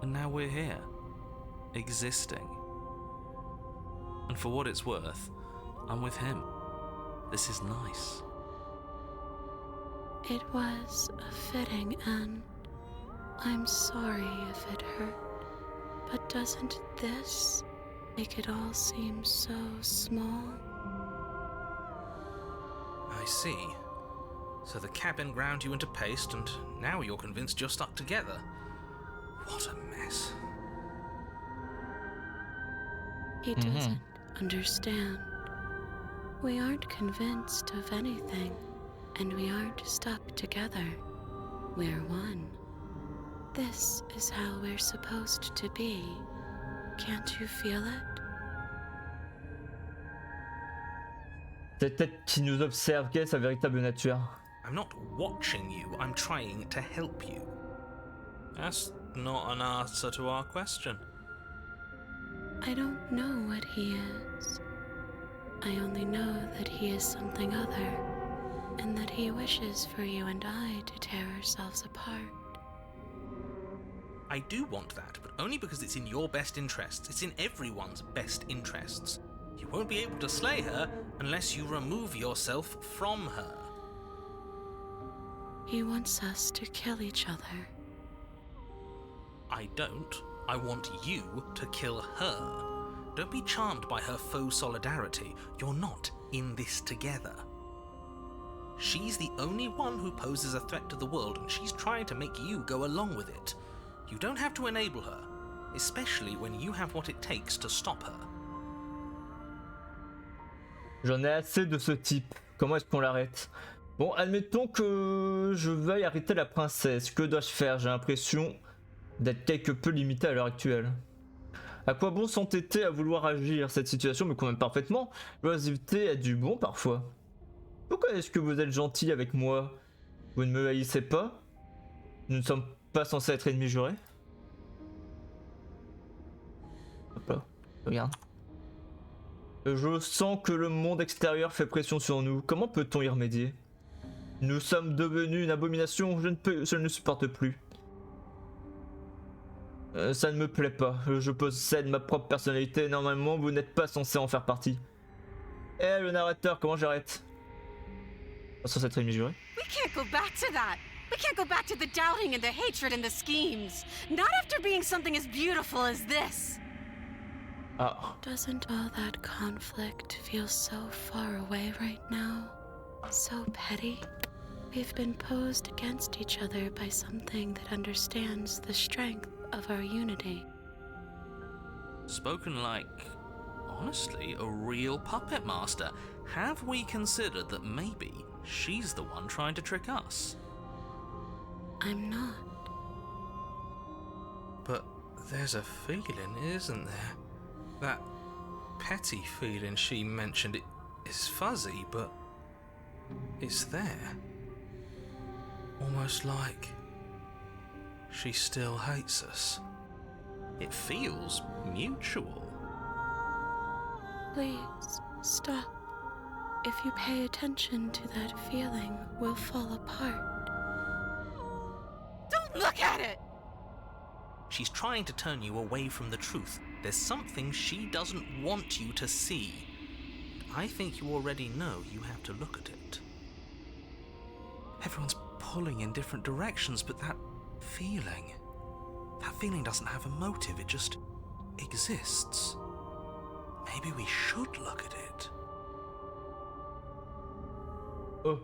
And now we're here, existing. And for what it's worth, I'm with him. This is nice. It was a fitting end. I'm sorry if it hurt, but doesn't this make it all seem so small? I see. So the cabin ground you into paste, and now you're convinced you're stuck together. What a mess. He doesn't understand. We aren't convinced of anything, and we aren't stuck together. We're one. This is how we're supposed to be. Can't you feel it? Cette tête qui nous observe, quelle est sa véritable nature? I'm not watching you, I'm trying to help you. That's not an answer to our question. I don't know what he is. I only know that he is something other, and that he wishes for you and I to tear ourselves apart. I do want that, but only because it's in your best interests. It's in everyone's best interests. You won't be able to slay her unless you remove yourself from her. He wants us to kill each other. I don't. I want you to kill her. Don't be charmed by her faux solidarity. You're not in this together. She's the only one who poses a threat to the world, and she's trying to make you go along with it. You don't have to enable her, especially when you have what it takes to stop her. J'en ai assez de ce type. Comment est-ce qu'on l'arrête? Bon, admettons que je veuille arrêter la princesse. Que dois-je faire? J'ai l'impression d'être quelque peu limité à l'heure actuelle. À quoi bon s'entêter à vouloir agir? Cette situation me convient parfaitement. L'oisiveté a du bon parfois. Pourquoi est-ce que vous êtes gentil avec moi? Vous ne me haïssez pas? Nous ne sommes pas censés être ennemis jurés? Hop là, regarde. Je sens que le monde extérieur fait pression sur nous. Comment peut-on y remédier? Nous sommes devenus une abomination, je ne le supporte plus. Ça ne me plaît pas. Je possède ma propre personnalité. Normalement, vous n'êtes pas censé en faire partie. Eh, le narrateur, comment j'arrête? Pas censé être ennemi juré? We can't go back to that. We can't go back to the doubting and the hatred and the schemes. Not after being something as beautiful as this. Ah. Doesn't all that conflict feel so far away right now? So petty? We've been posed against each other by something that understands the strength of our unity. Spoken like, honestly, a real puppet master. Have we considered that maybe she's the one trying to trick us? I'm not. But there's a feeling, isn't there? That petty feeling she mentioned, it is fuzzy, but it's there. Almost like she still hates us. It feels mutual. Please, stop. If you pay attention to that feeling, we'll fall apart. Don't look at it! She's trying to turn you away from the truth. There's something she doesn't want you to see. I think you already know you have to look at it. Everyone's pulling in different directions, but that feeling doesn't have a motive, it just exists. Maybe we should look at it. Oh.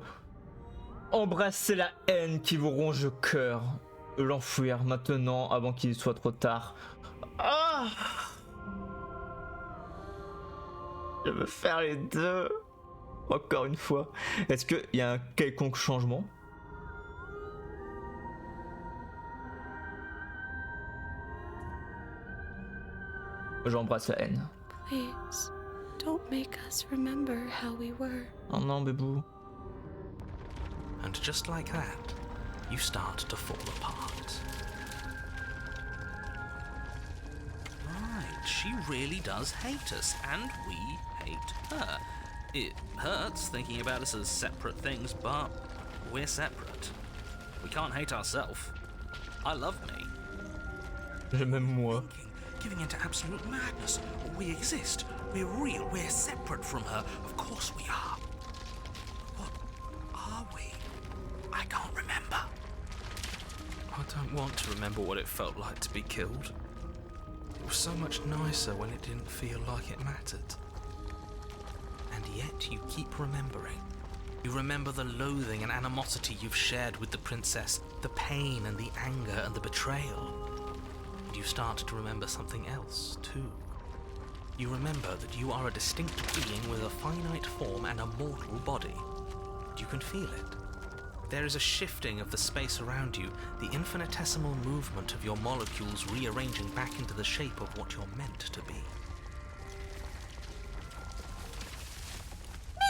Embrassez la haine qui vous ronge le cœur. L'enfouir maintenant avant qu'il soit trop tard. Ah! Je veux faire les deux. Encore une fois. Est-ce qu'il y a un quelconque changement? J'embrasse la haine. Please, don't make us remember how we were. Oh non, bébou. And just like that, you start to fall apart. Right, she really does hate us, and we hate her. It hurts thinking about us as separate things, but we're separate. We can't hate ourselves. I love me. Même moi. Giving into absolute madness. We exist. We're real. We're separate from her. Of course we are. What are we? I can't remember. I don't want to remember what it felt like to be killed. It was so much nicer when it didn't feel like it mattered. And yet you keep remembering. You remember the loathing and animosity you've shared with the princess, the pain and the anger and the betrayal. And you start to remember something else, too. You remember that you are a distinct being with a finite form and a mortal body. And you can feel it. There is a shifting of the space around you, the infinitesimal movement of your molecules rearranging back into the shape of what you're meant to be.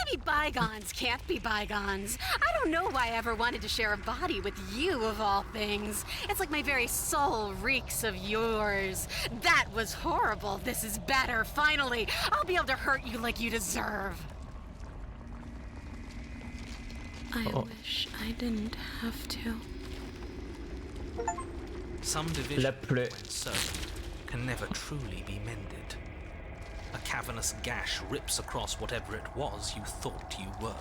Maybe bygones can't be bygones. I don't know why I ever wanted to share a body with you, of all things. It's like my very soul reeks of yours. That was horrible. This is better, finally. I'll be able to hurt you like you deserve. I wish I didn't have to. Some La division, plaie. when sown, can never truly be mended. A cavernous gash rips across whatever it was you thought you were.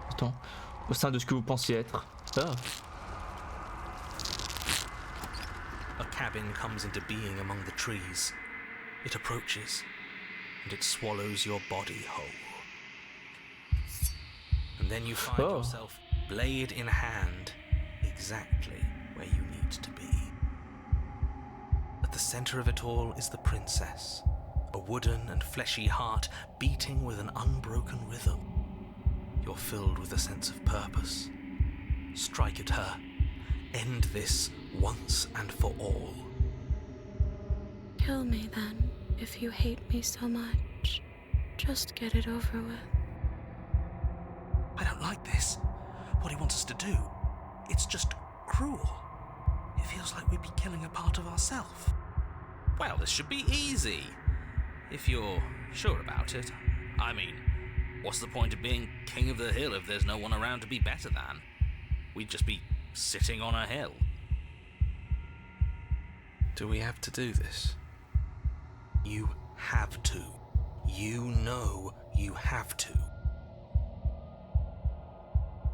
Attends, au sein de ce que vous pensiez être. Ah. A cabin comes into being among the trees. It approaches, and it swallows your body whole. And then you find yourself, blade in hand, exactly where you need to be. At the center of it all is the princess, a wooden and fleshy heart beating with an unbroken rhythm. You're filled with a sense of purpose. Strike at her. End this once and for all. Kill me then, if you hate me so much. Just get it over with. I don't like this. What he wants us to do. It's just cruel. It feels like we'd be killing a part of ourselves. Well, this should be easy. If you're sure about it. I mean, what's the point of being king of the hill if there's no one around to be better than? We'd just be sitting on a hill. Do we have to do this? You have to. You know you have to.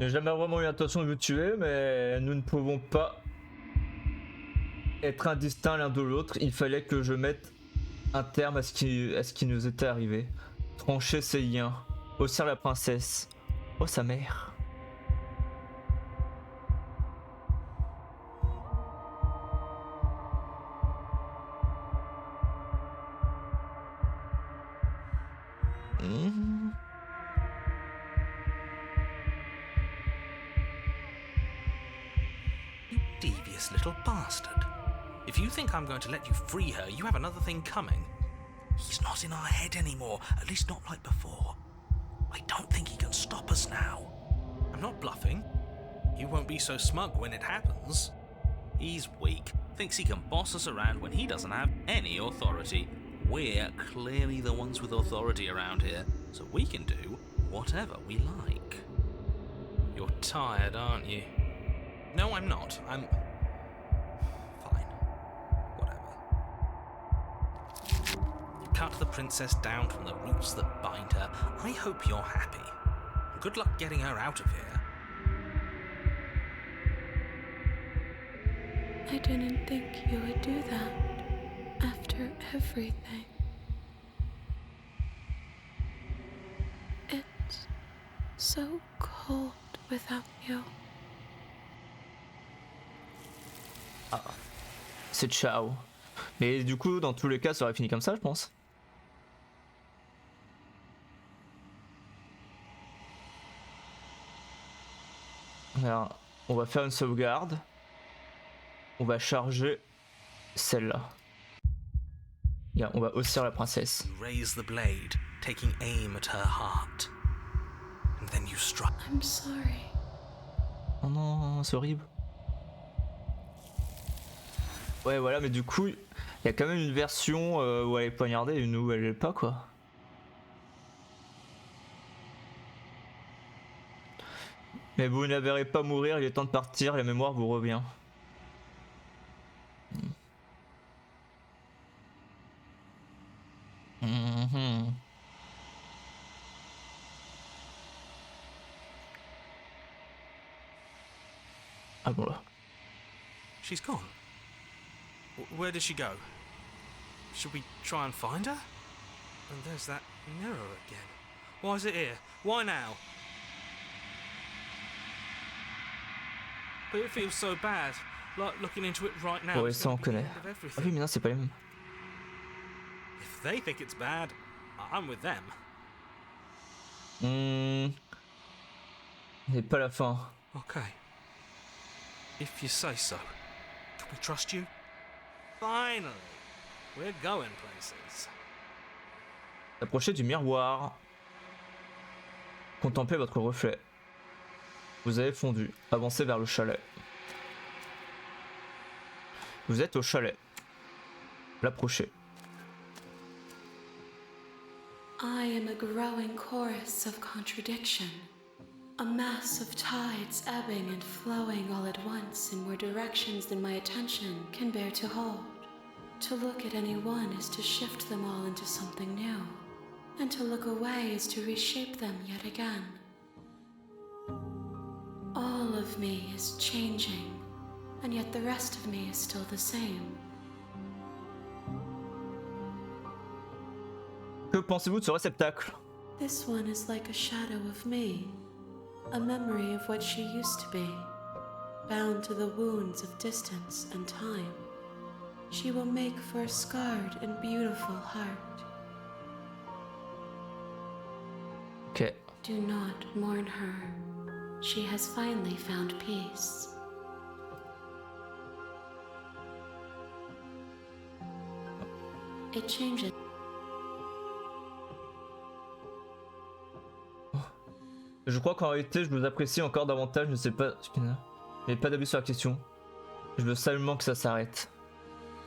J'ai jamais vraiment eu l'intention de vous tuer, mais nous ne pouvons pas être indistincts l'un de l'autre. Il fallait que je mette un terme à ce qui nous était arrivé. Trancher ces liens. Aussi la princesse. Oh, sa mère. Devious little bastard. If you think I'm going to let you free her, you have another thing coming. He's not in our head anymore, at least not like before. I don't think he can stop us now. I'm not bluffing. You won't be so smug when it happens. He's weak, thinks he can boss us around when he doesn't have any authority. We're clearly the ones with authority around here, so we can do whatever we like. You're tired, aren't you? No, I'm not. I'm... fine. Whatever. You cut the princess down from the roots that bind her. I hope you're happy. Good luck getting her out of here. I didn't think you would do that after everything. It's so cold without you. Ah, c'est ciao. Mais du coup, dans tous les cas, ça aurait fini comme ça, je pense. Alors, on va faire une sauvegarde. On va charger celle-là. Yeah, on va haussir la princesse. You raise the blade, taking aim at her heart. And then you strike. I'm sorry. Oh non, c'est horrible. Ouais, voilà, mais du coup, Il y a quand même une version où elle est poignardée et une où elle l'est pas, quoi. Mais vous ne la verrez pas mourir, il est temps de partir, la mémoire vous revient. Mhm. Ah bon là. She's gone. Where did she go? Should we try and find her? And there's that mirror again. Why is it here? Why now? But it feels so bad. Like looking into it right now. Ouais, it's ça on gonna be the connaît. end of Ah everything. oui, mais non, c'est pas les mêmes. If they think it's bad, I'm with them. Mais pas la fin. Okay. If you say so. Can we trust you? Finally! We're going places. Approchez du miroir. Contemplez votre reflet. Vous avez fondu. Avancez vers le chalet. Vous êtes au chalet. L'approchez. I am a growing chorus of contradiction, a mass of tides ebbing and flowing all at once in more directions than my attention can bear to hold. To look at any one is to shift them all into something new, and to look away is to reshape them yet again. All of me is changing, and yet the rest of me is still the same. Que pensez-vous de ce réceptacle? This one is like a shadow of me, a memory of what she used to be, bound to the wounds of distance and time. She will make for a scarred and beautiful heart. Ok. Do not mourn her. She has finally found peace. It changes. Je crois qu'en réalité, je vous apprécie encore davantage, je ne sais pas ce qu'il y en a. Mais pas d'avis sur la question. Je veux seulement que ça s'arrête.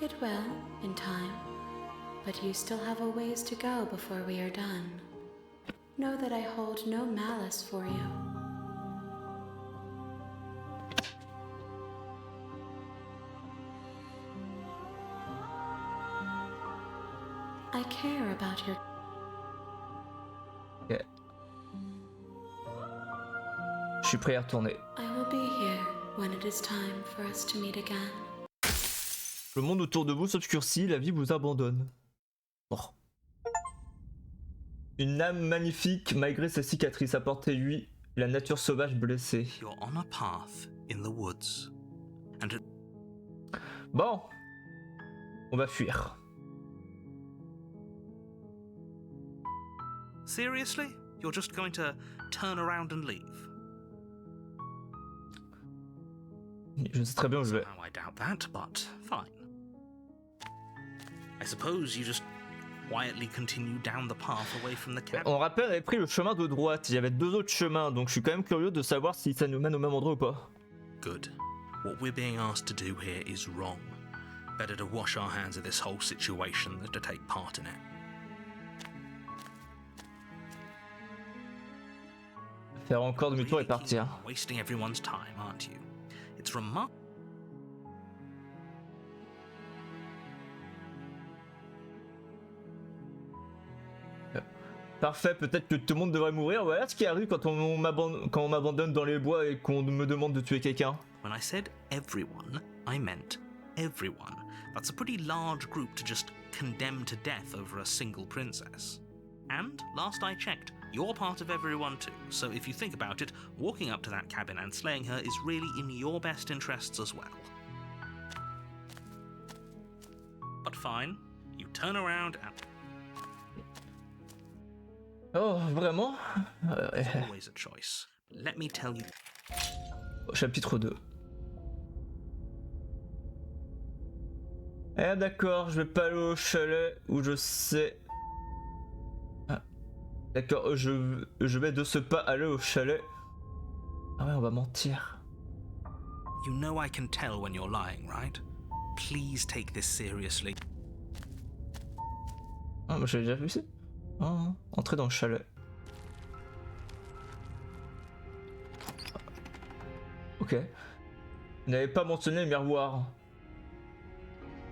It will, in time. But you still have a ways to go before we are done. Know that I hold no malice for you. I care about your... Ok. Je suis prêt à retourner. I will be here when it is time for us to meet again. Le monde autour de vous s'obscurcit, la vie vous abandonne. Oh. Une âme magnifique malgré ses cicatrices, apportez-lui la nature sauvage blessée. You're on a path in the woods. And at Bon, on va fuir. seriously? You're just going to turn around and leave? Je sais très bien où je vais. Somehow I doubt that, but fine. I suppose you just quietly continue down the path away from the cabin. On rappelle, on avait pris le chemin de droite, il y avait deux autres chemins, donc je suis quand même curieux de savoir si ça nous mène au même endroit ou pas. Good. What we're being asked to do here is wrong. Better to wash our hands of this whole situation than to take part in it. Faire encore demi-tour et Really keen partir. on wasting everyone's time, aren't you? It's remarkable. Parfait, peut-être que tout le monde devrait mourir. Voilà ce qui arrive quand on m'abandonne dans les bois et qu'on me demande de tuer quelqu'un. When I said everyone, I meant everyone. That's a pretty large group to just condemn to death over a single princess. And last I checked, you're part of everyone too. So if you think about it, walking up to that cabin and slaying her is really in your best interests as well. But fine, you turn around and Oh, vraiment there's always a choice. Let me tell you. Chapitre 2. Eh d'accord, je vais pas aller au chalet où je sais... Ah, d'accord, je vais de ce pas aller au chalet. Ah ouais, on va mentir. You know I can tell when you're lying, right? Please take this seriously. Ah, moi j'avais déjà vu ici. Ah, entrer dans le chalet. Ok. Vous n'avez pas mentionné le miroir.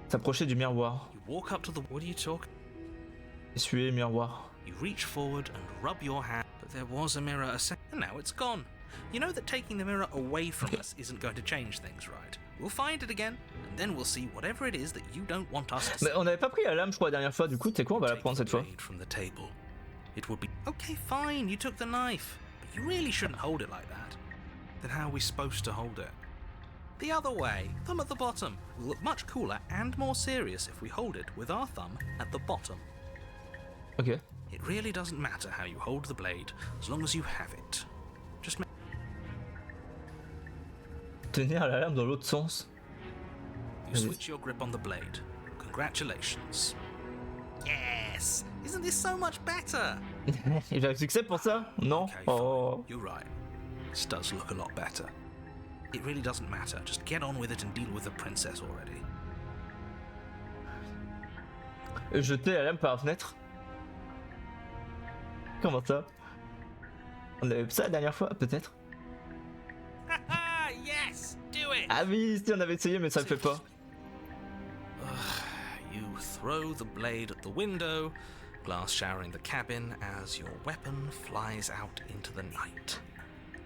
S'approcher du miroir. You walk up to the. What are you talking? Essuyer le miroir. You reach forward and rub your hand, but there was a mirror a second, and now it's gone. You know that taking the mirror away from us isn't going to change things, right? We'll find it again, and then we'll see whatever it is that you don't want us to see. Mais on n'avait pas pris la lame, je crois, la dernière fois. Du coup, tu sais quoi, on va la prendre cette fois. From the table. It would be okay. Fine, you took the knife, but you really shouldn't hold it like that. Then how are we supposed to hold it? The other way, thumb at the bottom. Will look much cooler and more serious if we hold it with our thumb at the bottom. Ok. It really doesn't matter how you hold the blade, as long as you have it. Just make Tenir la lame dans l'autre sens. you switch your grip on the blade. Congratulations. Yes! Isn't this so much better? Il a un succès pour ça? Non? Okay, Oh. fine. You're right. This does look a lot better. It really doesn't matter. Just get on with it and deal with the princess already. Jeter la lame par la fenêtre? Comment ça? On avait ça la dernière fois, peut-être? Haha! Yes! Do it! Ah oui, si on avait essayé, mais ça le fait pas. You throw the blade at the window, glass showering the cabin as your weapon flies out into the night.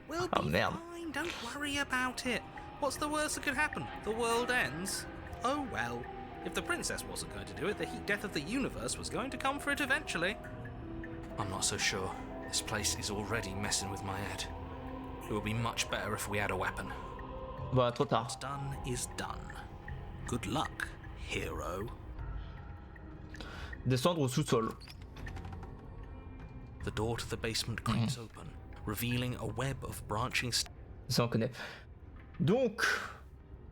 We'll Oh, be merde. fine, don't worry about it. What's the worst that could happen? The world ends? Oh well. If the princess wasn't going to do it, the heat death of the universe was going to come for it eventually. I'm not so sure. This place is already messing with my head. It would be much better if we had a weapon. Voilà, trop tard. What's done is done. Good luck, hero. Descendre au sous-sol. The door to the basement creaks open, revealing a web of branching Ça on connaît. Donc,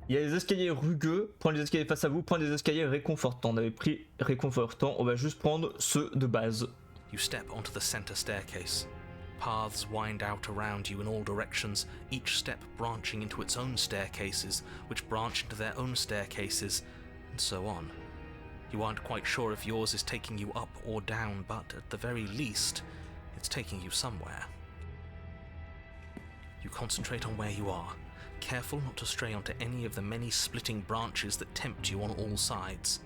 il y a les escaliers rugueux. Prendre les escaliers face à vous. Prendre les escaliers réconfortants. On avait pris réconfortant. On va juste prendre ceux de base. You step onto the center staircase. Paths wind out around you in all directions, each step branching into its own staircases, which branch into their own staircases, and so on. You aren't quite sure if yours is taking you up or down, but at the very least, it's taking you somewhere. You concentrate on where you are, careful not to stray onto any of the many splitting branches that tempt you on all sides.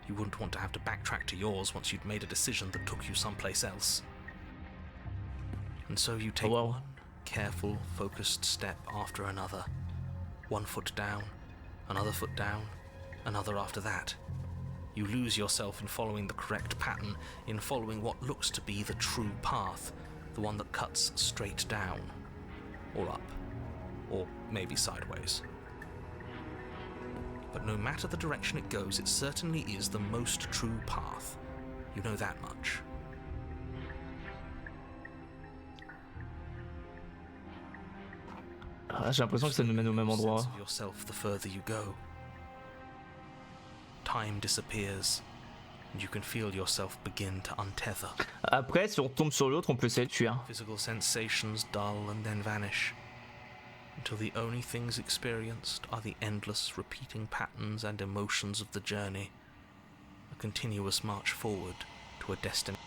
You wouldn't want to have to backtrack to yours once you'd made a decision that took you someplace else. And so you take one careful, focused step after another. 1 foot down, another foot down, another after that. You lose yourself in following the correct pattern, in following what looks to be the true path, the one that cuts straight down, or up, or maybe sideways. But no matter the direction it goes, it certainly is the most true path. You know that much. Ah, j'ai l'impression que ça nous mène au même endroit. Sense of yourself the further you go. Time disappears, and you can feel yourself begin to untether. Après, si on tombe sur l'autre, on peut essayer de fuir. Physical sensations dull and then vanish, until the only things experienced are the endless repeating patterns and emotions of the journey, a continuous march forward to a destination.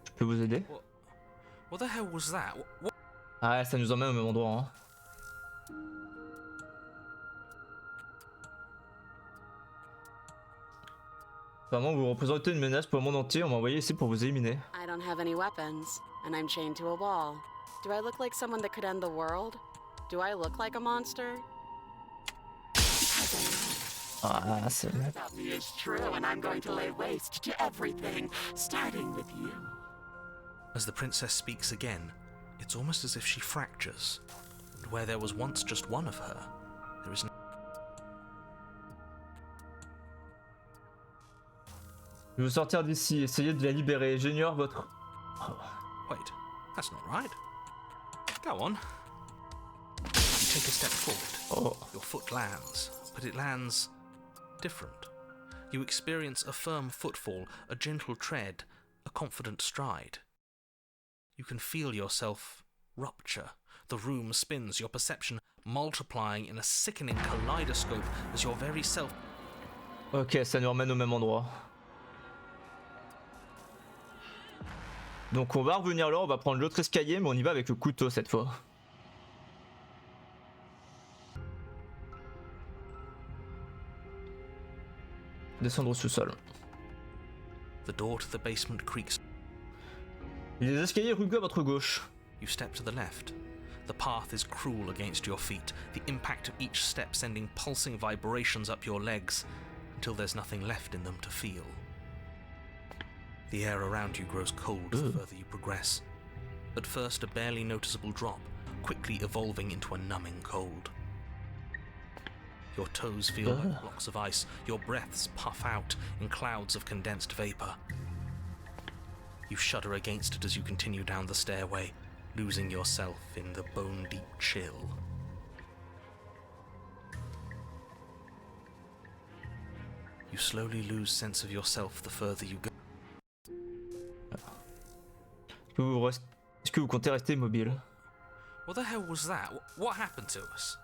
Je peux vous aider? What the hell was that? What? Ah, ça nous emmène au même endroit. Hein. Vraiment, vous représentez une menace pour le monde entier. On m'a envoyé ici pour vous éliminer. I don't have any weapons, and I'm chained to a wall. Do I look like someone that could end the world? Do I look like a monster? Ah, c'est vrai. About me is true, and I'm going to lay waste to everything, starting with you. As the princess speaks again, it's almost as if she fractures, and where there was once just one of her, there is no. Je veux sortir d'ici, essayez de la libérer. J'ignore votre... Oh. Wait, that's not right. Go on. You take a step forward. Oh. Your foot lands, but it lands different. You experience a firm footfall, a gentle tread, a confident stride. You can feel yourself rupture. The room spins, your perception multiplying in a sickening kaleidoscope as your very self. Ok, ça nous ramène au même endroit. Donc on va revenir là, on va prendre l'autre escalier, mais on y va avec le couteau cette fois. Descendre au sous-sol. The door to the basement creaks. Les escaliers rugueux à votre gauche. You step to the left. The path is cruel against your feet, the impact of each step sending pulsing vibrations up your legs until there's nothing left in them to feel. The air around you grows cold the further you progress. At first, a barely noticeable drop, quickly evolving into a numbing cold. Your toes feel like blocks of ice, your breaths puff out in clouds of condensed vapor. You shudder against it as you continue down the stairway, losing yourself in the bone-deep chill. You slowly lose sense of yourself the further you go. Est-ce que vous comptez rester immobile? What the hell was that? What happened to us?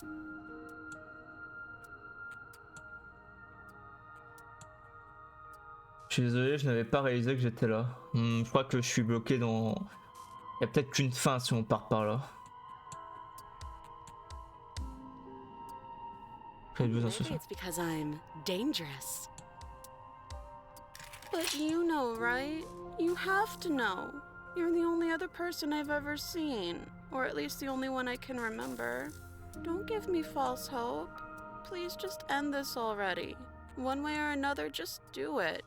Je suis désolé, je n'avais pas réalisé que j'étais là. Je crois que je suis bloqué dans... Il y a peut-être qu'une fin si on part par là. Maybe it's because I'm dangerous. But you know, right? You have to know. You're the only other person I've ever seen. Or at least the only one I can remember. Don't give me false hope. Please just end this already. One way or another, just do it.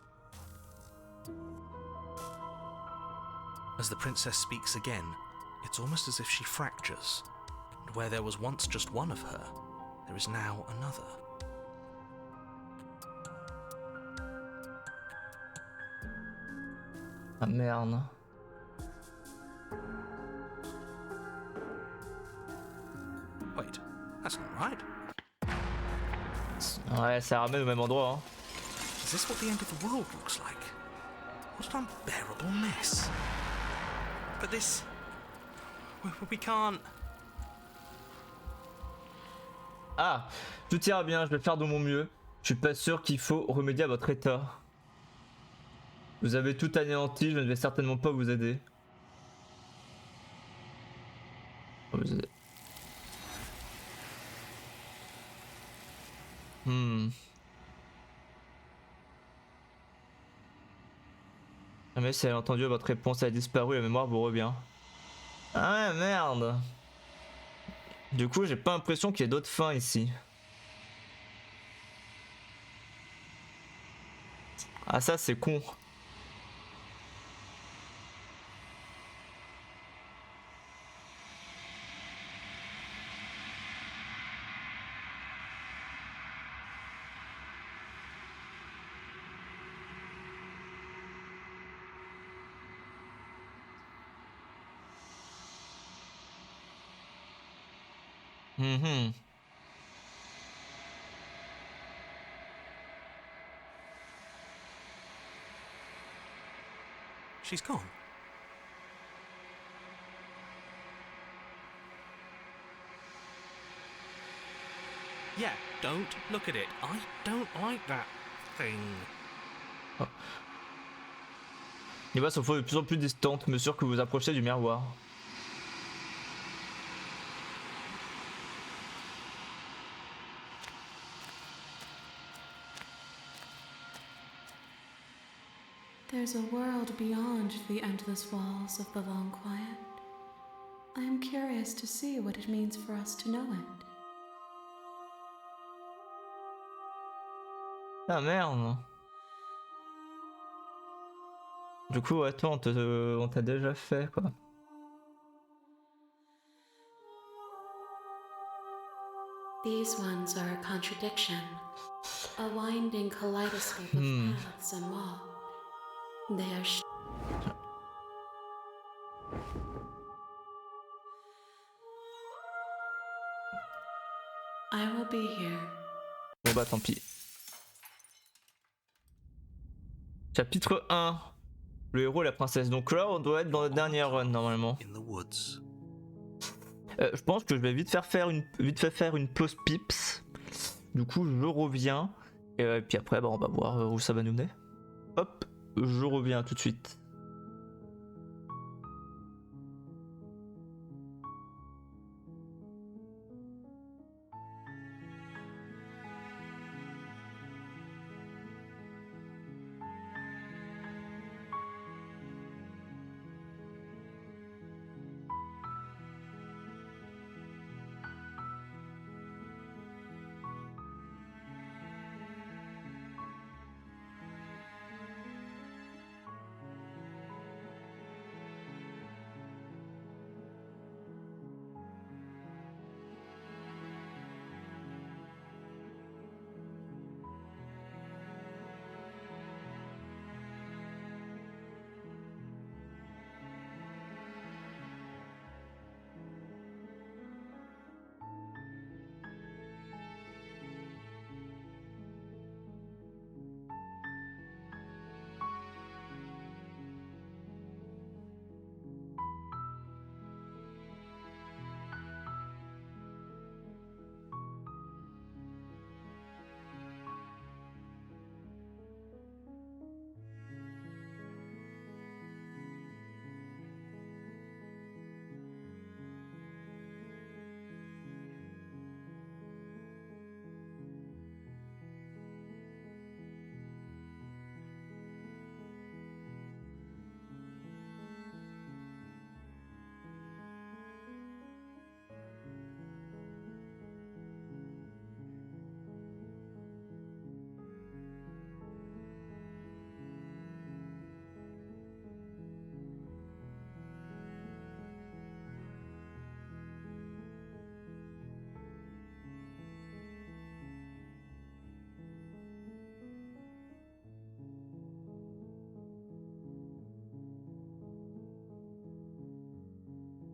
As the princess speaks again, it's almost as if she fractures. And where there was once just one of her, there is now another. Ah merde. Wait, that's not right. Ouais, ça ramène au même endroit. Hein. Is this what the end of the world looks like? What an unbearable mess. But this... We can't... Ah, tout ira bien, je vais faire de mon mieux. Je suis pas sûr qu'il faut remédier à votre état. Vous avez tout anéanti, je ne vais certainement pas vous aider. Vous aider. Mais si elle a entendu votre réponse, elle a disparu, la mémoire vous revient. Ah ouais, merde. Du coup, j'ai pas l'impression qu'il y ait d'autres fins ici. Ah ça, c'est con. She's gone. Yeah, don't look at it. I don't like that thing. Les voix sont de plus en plus distantes, mesure que vous vous approchez du miroir. There's a world beyond the endless walls of the long quiet. I am curious to see what it means for us to know it. Ah merde. Du coup, attends, on t'a déjà fait quoi. These ones are a contradiction, a winding kaleidoscope of paths and walls. They are I will be here. Bon bah tant pis. Chapitre 1. Le héros et la princesse. Donc là, on doit être dans la dernière run normalement. Je pense que je vais vite faire une pause pips. Du coup, je reviens. Et puis après, bah, on va voir où ça va nous mener. Hop, je reviens tout de suite.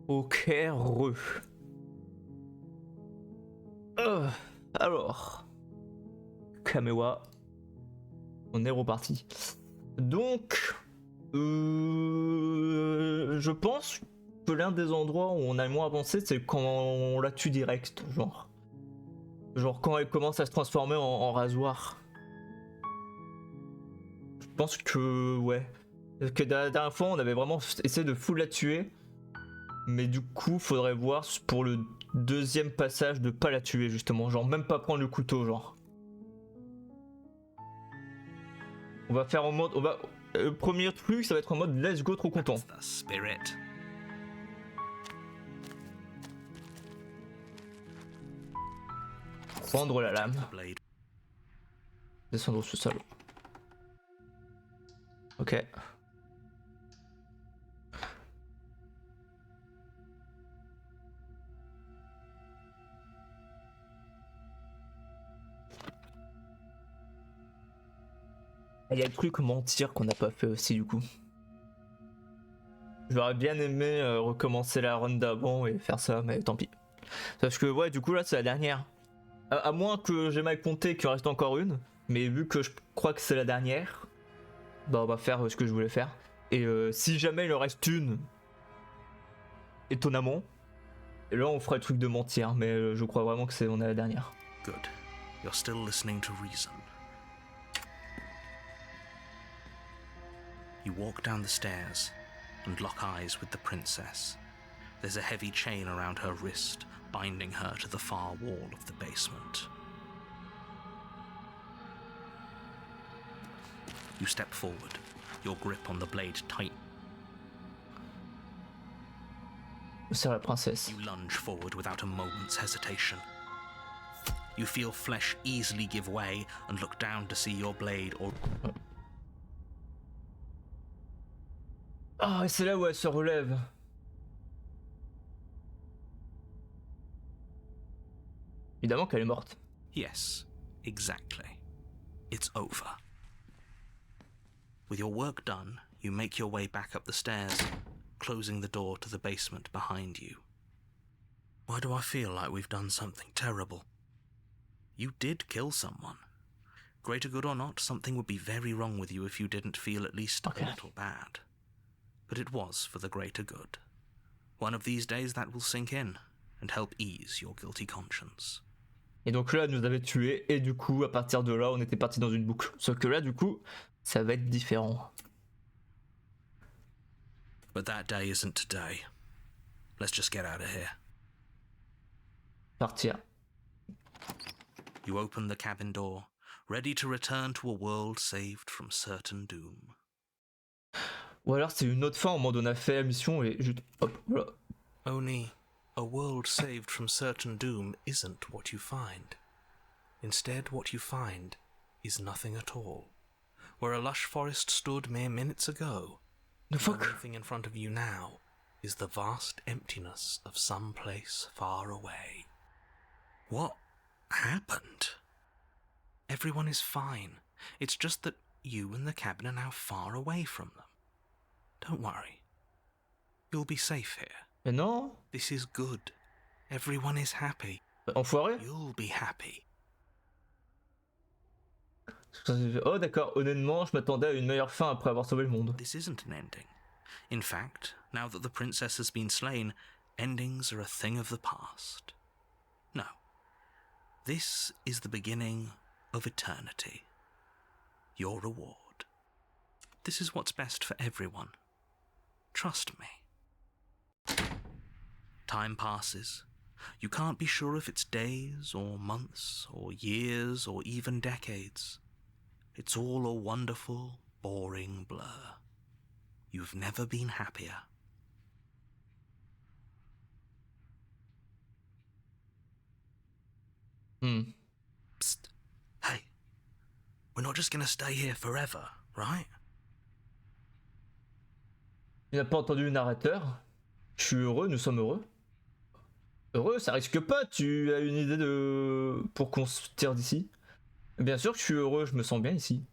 Ok, alors, Kamewa, on est reparti. Donc, je pense que l'un des endroits où on a le moins avancé, c'est quand on la tue direct, genre quand elle commence à se transformer en rasoir. Je pense que ouais, parce que la dernière fois on avait vraiment essayé de full la tuer, mais du coup faudrait voir pour le deuxième passage de pas la tuer justement, genre même pas prendre le couteau genre. On va faire en mode, le premier truc ça va être en mode let's go trop content. The spirit. Prendre la lame, The blade. descendre au sous-sol. Ok. Il y a le truc mentir qu'on n'a pas fait aussi du coup. J'aurais bien aimé recommencer la run d'avant et faire ça, mais tant pis. Parce que ouais, du coup là c'est la dernière. À moins que j'ai mal compté qu'il en reste encore une, mais vu que je crois que c'est la dernière, bah on va faire ce que je voulais faire. Et si jamais il en reste une, étonnamment, et là on fera le truc de mentir, mais je crois vraiment que on est la dernière. Good. You're still listening to reason. You walk down the stairs and lock eyes with the princess. There's a heavy chain around her wrist, binding her to the far wall of the basement. You step forward, your grip on the blade tight. C'est la princesse. You lunge forward without a moment's hesitation. You feel flesh easily give way and look down to see your blade or... Ah, et c'est là où elle se relève. Évidemment qu'elle est morte. Yes, exactly. It's over. With your work done, you make your way back up the stairs, closing the door to the basement behind you. Why do I feel like we've done something terrible? You did kill someone. Greater good or not, something would be very wrong with you if you didn't feel at least a little bad. But it was for the greater good. One of these days that will sink in and help ease your guilty conscience. Et donc là, elle nous avait tués, et du coup, à partir de là, on était parti dans une boucle. Sauf que là, du coup, ça va être différent. But that day isn't today. Let's just get out of here. Partir. You open the cabin door, ready to return to a world saved from certain doom. Ou alors c'est une autre fin en mode on a fait la mission et juste hop, voilà. Only a world saved from certain doom isn't what you find. Instead, what you find is nothing at all. Where a lush forest stood mere minutes ago, The the fuck? only thing in front of you now is the vast emptiness of some place far away. What happened? Everyone is fine. It's just that you and the cabin are now far away from them. Don't worry. You'll be safe here. Mais non. This is good. Everyone is happy. Enfoiré. You'll be happy. Oh d'accord, honnêtement, je m'attendais à une meilleure fin après avoir sauvé le monde. This isn't an ending. In fact, now that the princess has been slain, endings are a thing of the past. No. This is the beginning of eternity. Your reward. This is what's best for everyone. Trust me. Time passes. You can't be sure if it's days or months or years or even decades. It's all a wonderful, boring blur. You've never been happier. Psst. Hey. We're not just gonna stay here forever, right? Il n'a pas entendu le narrateur. Je suis heureux, nous sommes heureux. Heureux, ça risque pas, tu as une idée de... pour qu'on se tire d'ici? Bien sûr que je suis heureux, je me sens bien ici.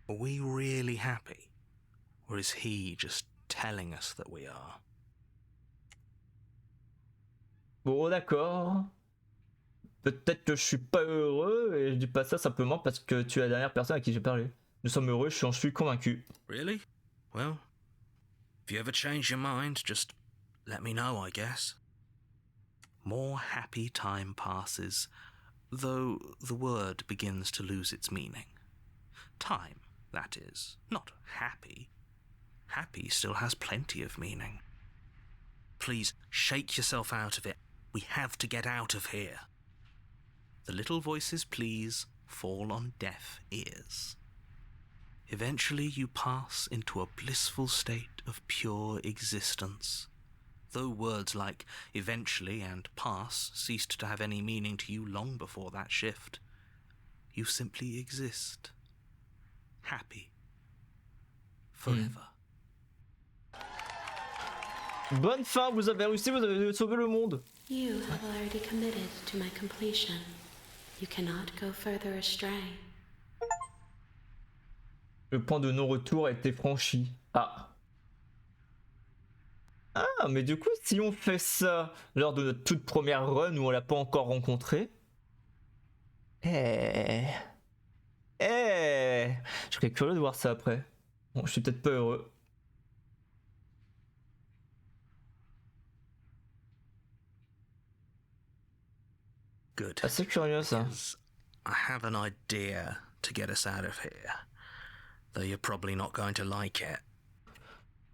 Are we really happy? Or is he just telling us that we are? Bon, d'accord. Peut-être que je suis pas heureux et je dis pas ça simplement parce que tu es la dernière personne à qui j'ai parlé. Nous sommes heureux, j'en suis convaincu. Really? Well, if you ever change your mind, just let me know, I guess. More happy time passes, though the word begins to lose its meaning. Time, that is, not happy. Happy still has plenty of meaning. Please, shake yourself out of it. We have to get out of here. The little voices, please, fall on deaf ears. Eventually you pass into a blissful state of pure existence. Though words like eventually and pass ceased to have any meaning to you long before that shift, you simply exist. Happy. Forever. Bonne fin, vous avez réussi, vous avez sauvé le monde. You have already committed to my completion. You cannot go further astray. Le point de non-retour a été franchi. Ah. Ah, mais du coup, si on fait ça lors de notre toute première run où on l'a pas encore rencontré. Je serais curieux de voir ça après. Bon, je suis peut-être pas heureux. Good. Assez curieux ça. Because I have an idea to get us out of here. Though you're probably not going to like it.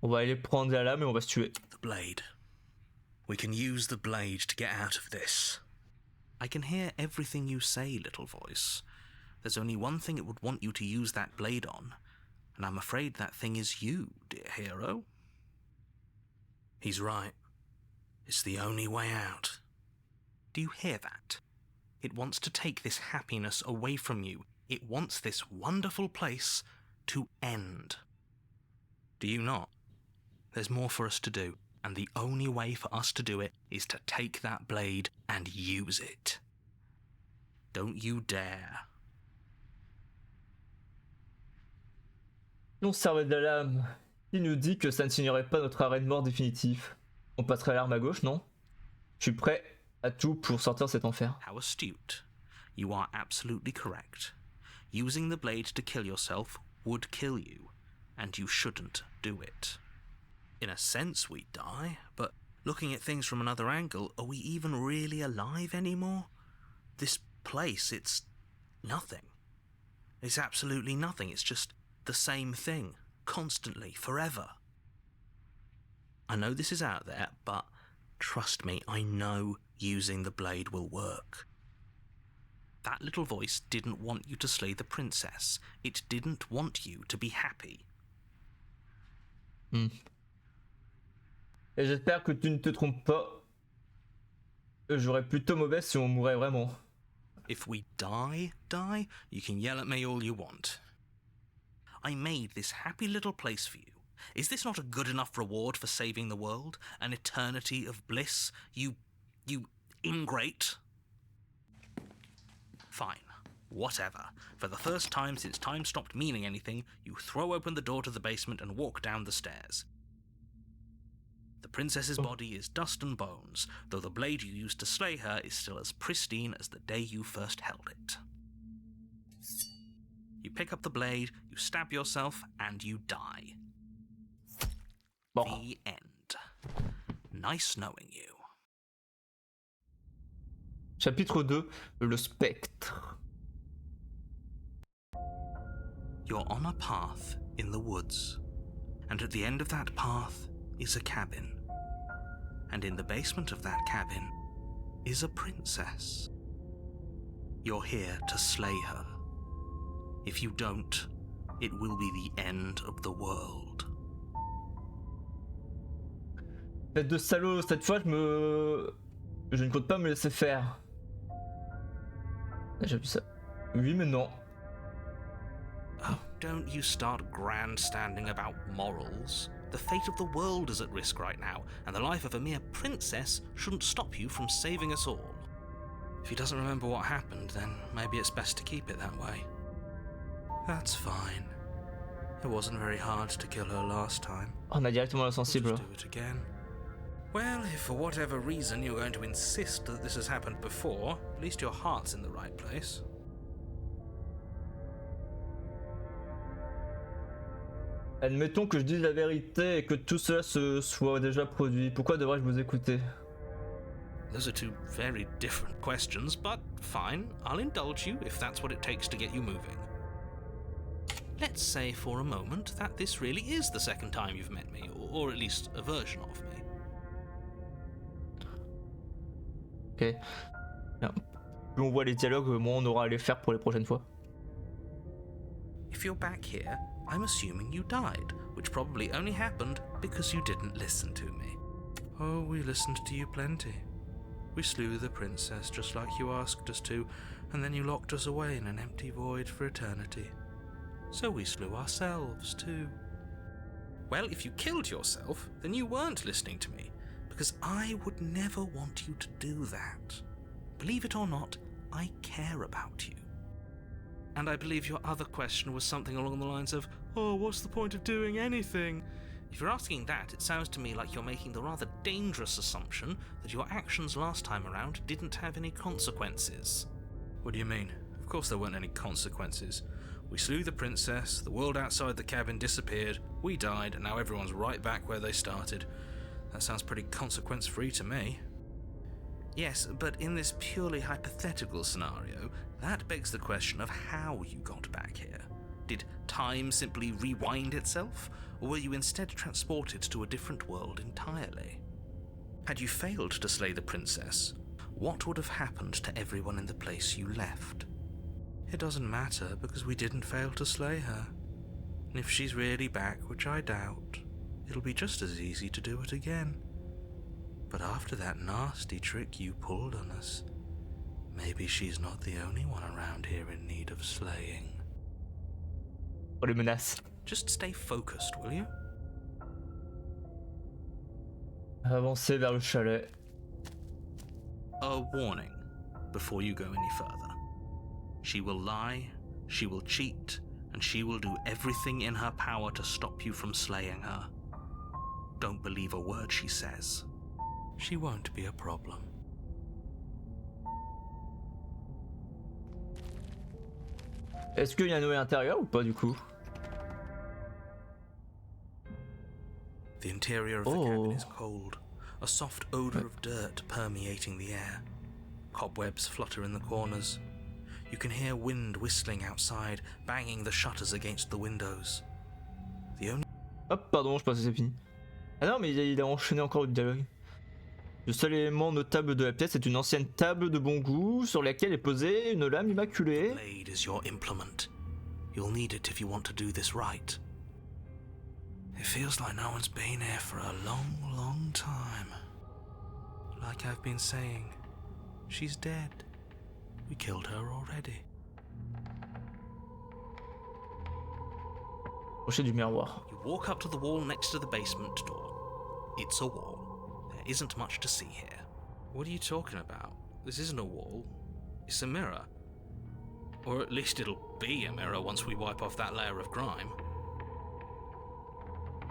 On va aller prendre la lame et on va se tuer. The blade. We can use the blade to get out of this. I can hear everything you say, little voice. There's only one thing it would want you to use that blade on, and I'm afraid that thing is you, dear hero. He's right. It's the only way out. Do you hear that? It wants to take this happiness away from you. It wants this wonderful place to end. Do you not? There's more for us to do, and the only way for us to do it is to take that blade and use it. Don't you dare. Si on servait de la lame, il nous dit que ça ne signerait pas notre arrêt de mort définitif. On passerait l'arme à gauche, non? Je suis prêt à tout pour sortir de cet enfer. How astute. You are absolutely correct. Using the blade to kill yourself would kill you, and you shouldn't do it. In a sense, we die, but looking at things from another angle, are we even really alive anymore? This place, it's nothing. It's absolutely nothing. It's just the same thing, constantly, forever. I know this is out there, but trust me, I know using the blade will work. That little voice didn't want you to slay the princess. It didn't want you to be happy. Et j'espère que tu ne te trompes pas. J'aurais plutôt mauvais si on mourait vraiment. If we die, you can yell at me all you want. I made this happy little place for you. Is this not a good enough reward for saving the world? An eternity of bliss? You ingrate? Fine. Whatever. For the first time since time stopped meaning anything, you throw open the door to the basement and walk down the stairs. The princess's body is dust and bones, though the blade you used to slay her is still as pristine as the day you first held it. You pick up the blade, you stab yourself, and you die. Bon. The end. Nice knowing you. Chapitre 2, le spectre. You're on a path in the woods, and at the end of that path is a cabin. And in the basement of that cabin is a princess. You're here to slay her. If you don't, it will be the end of the world. Tête de salaud, cette fois je ne compte pas me laisser faire. J'ai vu ça. Oui mais non. Oh, don't you start grandstanding about morals. The fate of the world is at risk right now, and the life of a mere princess shouldn't stop you from saving us all. If he doesn't remember what happened, then maybe it's best to keep it that way. That's fine. It wasn't very hard to kill her last time. On a directement We'll l'insensible. just do it again. Well, if for whatever reason you're going to insist that this has happened before, at least your heart's in the right place. Admettons que je dise la vérité et que tout cela se soit déjà produit. Pourquoi devrais-je vous écouter? Those are two very different questions, but fine, I'll indulge you if that's what it takes to get you moving. Let's say for a moment that this really is the second time you've met me, or at least a version of me. Ok. Bien. Plus on voit les dialogues, moins on aura à les faire pour les prochaines fois. If you're back here, I'm assuming you died, which probably only happened because you didn't listen to me. Oh, we listened to you plenty. We slew the princess just like you asked us to, and then you locked us away in an empty void for eternity. So we slew ourselves too. Well, if you killed yourself, then you weren't listening to me, because I would never want you to do that. Believe it or not, I care about you. And I believe your other question was something along the lines of, oh, what's the point of doing anything? If you're asking that, it sounds to me like you're making the rather dangerous assumption that your actions last time around didn't have any consequences. What do you mean? Of course there weren't any consequences. We slew the princess, the world outside the cabin disappeared, we died, and now everyone's right back where they started. That sounds pretty consequence-free to me. Yes, but in this purely hypothetical scenario, that begs the question of how you got back here. Did time simply rewind itself, or were you instead transported to a different world entirely? Had you failed to slay the princess, what would have happened to everyone in the place you left? It doesn't matter, because we didn't fail to slay her. And if she's really back, which I doubt, it'll be just as easy to do it again. But after that nasty trick you pulled on us, maybe she's not the only one around here in need of slaying. Oh, les menaces. Just stay focused, will you? Avancer vers le chalet. A warning before you go any further. She will lie, she will cheat, and she will do everything in her power to stop you from slaying her. Don't believe a word she says. She won't be a problem. Est-ce qu'il y a un Noé intérieur ou pas du coup? The interior of the cabin is cold, a soft odor of dirt permeating the air. Cobwebs flutter in the corners. You can hear wind whistling outside, banging the shutters against the windows. The only... Hop, pardon, je pensais que c'est fini. Ah non, mais il a enchaîné encore le dialogue. Le seul élément notable de la pièce est une ancienne table de bon goût sur laquelle est posée une lame immaculée. blade is your implement. You'll need it if you want to do this right. It feels like no one's been here for a long, long time. Like I've been saying, she's dead. We killed her already. Crochet du miroir. You walk up to the wall next to the basement door. It's a wall. There isn't much to see here. What are you talking about? This isn't a wall. It's a mirror. Or at least it'll be a mirror once we wipe off that layer of grime.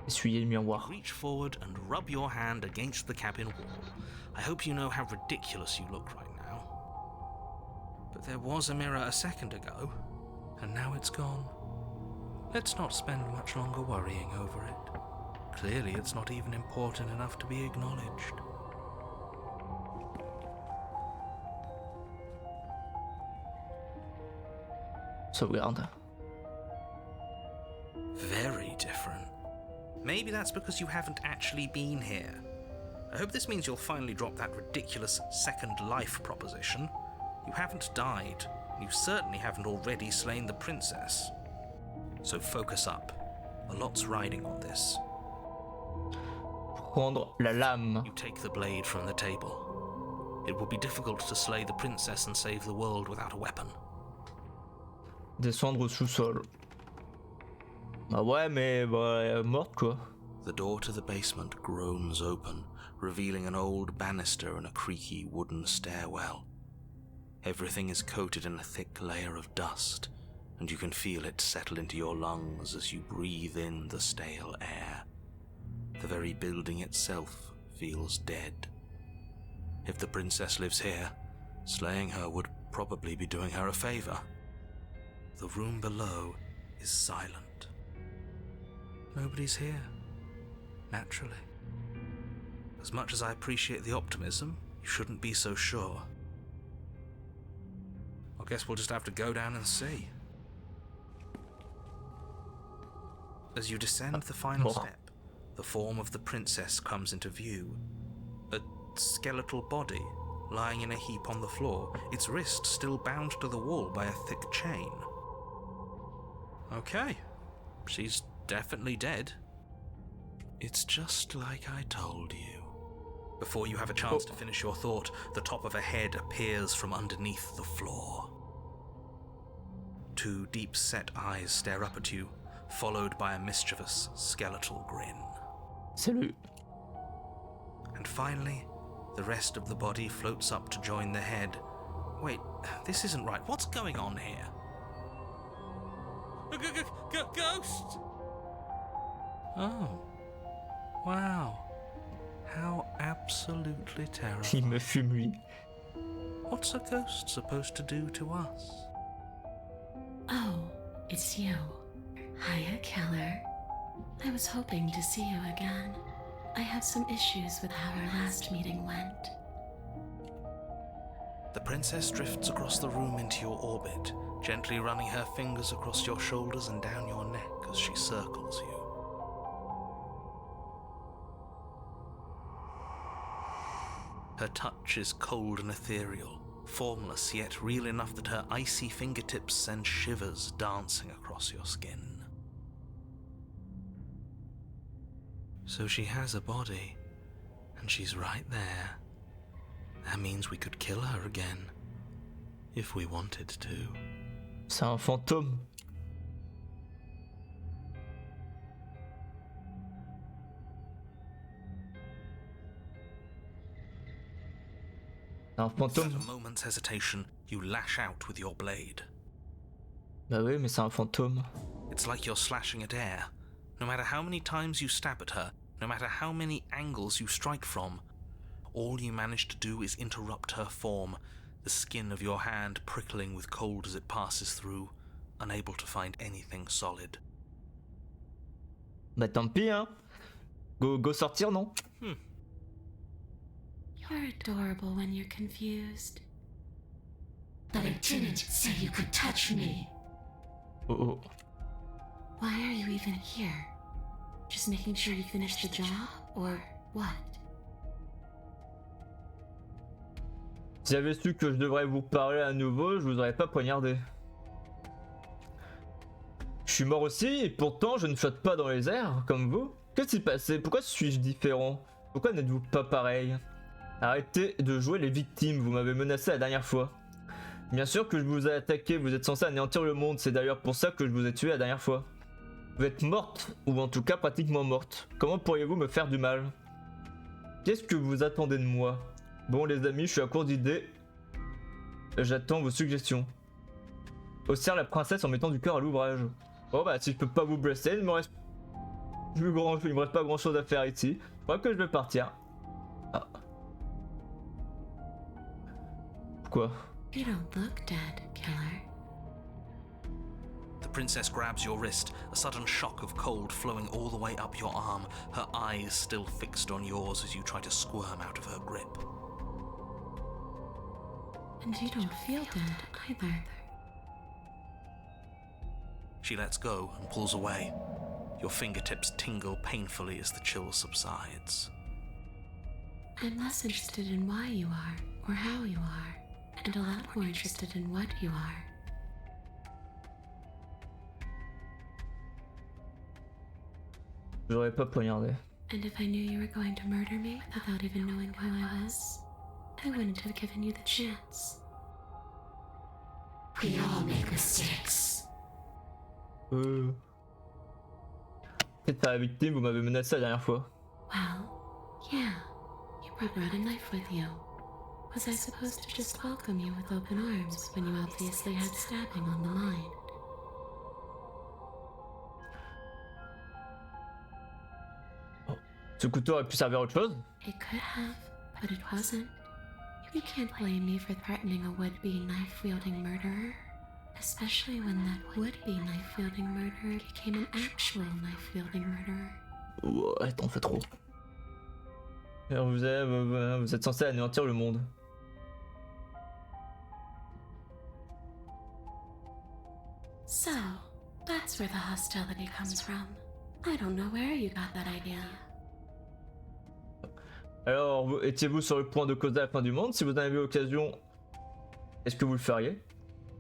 Essuyer le miroir. Reach forward and rub your hand against the cabin wall. I hope you know how ridiculous you look right now. But there was a mirror a second ago, and now it's gone. Let's not spend much longer worrying over it. Clearly, it's not even important enough to be acknowledged. Sauvegarde. Very different. Maybe that's because you haven't actually been here. I hope this means you'll finally drop that ridiculous second life proposition. You haven't died. You certainly haven't already slain the princess. So focus up. A lot's riding on this. Prendre la lame. You take the blade from the table. It would be difficult to slay the princess and save the world without a weapon. Descendre au sous-sol. Bah ouais, mais bah, morte quoi. The door to the basement groans open, revealing an old banister and a creaky wooden stairwell. Everything is coated in a thick layer of dust, and you can feel it settle into your lungs as you breathe in the stale air. The very building itself feels dead. If the princess lives here, slaying her would probably be doing her a favor. The room below is silent. Nobody's here, naturally. As much as I appreciate the optimism, you shouldn't be so sure. I guess we'll just have to go down and see. As you descend the final step, the form of the princess comes into view. A skeletal body lying in a heap on the floor, its wrist still bound to the wall by a thick chain. Okay, she's definitely dead. It's just like I told you. Before you have a chance to finish your thought, the top of a head appears from underneath the floor. Two deep-set eyes stare up at you, followed by a mischievous, skeletal grin. Salut. And finally, the rest of the body floats up to join the head. Wait, this isn't right. What's going on here? Ghost! Oh. Wow. How absolutely terrible. Il me fume lui. What's a ghost supposed to do to us? Oh, it's you. Hiya, Keller. I was hoping to see you again. I have some issues with how our last meeting went. The princess drifts across the room into your orbit, gently running her fingers across your shoulders and down your neck as she circles you. Her touch is cold and ethereal, formless yet real enough that her icy fingertips send shivers dancing across your skin. So she has a body, and she's right there. That means we could kill her again, if we wanted to. C'est un fantôme. Un fantôme. Without a moment's hesitation, you lash out with your blade. Bah oui, mais c'est un fantôme. It's like you're slashing at air. No matter how many times you stab at her, no matter how many angles you strike from, all you manage to do is interrupt her form, the skin of your hand prickling with cold as it passes through, unable to find anything solid. Bah tant pis, hein. Go sortir, non? You're adorable when you're confused. But I didn't say you could touch me. Oh oh. Why are you even here? Just making sure you finish the job, or what? Si j'avais su que je devrais vous parler à nouveau, je vous aurais pas poignardé. Je suis mort aussi, et pourtant je ne flotte pas dans les airs, comme vous. Qu'est-ce qui s'est passé? Pourquoi suis-je différent? Pourquoi n'êtes-vous pas pareil? Arrêtez de jouer les victimes, vous m'avez menacé la dernière fois. Bien sûr que je vous ai attaqué, vous êtes censé anéantir le monde, c'est d'ailleurs pour ça que je vous ai tué la dernière fois. Vous êtes morte, ou en tout cas pratiquement morte. Comment pourriez-vous me faire du mal? Qu'est-ce que vous attendez de moi? Bon les amis, je suis à court d'idées. J'attends vos suggestions. Observe la princesse en mettant du cœur à l'ouvrage. Oh bah si je peux pas vous blesser, il me reste pas grand chose à faire ici. Je crois que je vais partir. Ah. Pourquoi? You don't look dead, Keller. The princess grabs your wrist, a sudden shock of cold flowing all the way up your arm, her eyes still fixed on yours as you try to squirm out of her grip. And you don't feel dead either. She lets go and pulls away. Your fingertips tingle painfully as the chill subsides. I'm less interested in why you are, or how you are, and a lot more interested in what you are. Je l'aurais pas poignardé. And if I knew you were going to murder me without even knowing who I was, I wouldn't have given you the chance. We all make mistakes. Faites pas la victime, vous m'avez menacé la dernière fois. Well, yeah, you brought a knife with you. Was I supposed to just welcome you with open arms when you obviously had stabbing on the line? Ce couteau aurait pu servir à autre chose. It could have, but it wasn't. You can't blame me for threatening a would-be knife-wielding murderer. Especially when that would-be knife-wielding murderer became an actual knife-wielding murderer. Ouais, t'en fais trop. Alors vous êtes censé anéantir le monde. So, that's where the hostility comes from. I don't know where you got that idea. Alors, étiez-vous sur le point de causer la fin du monde? Si vous en avez l'occasion, est-ce que vous le feriez?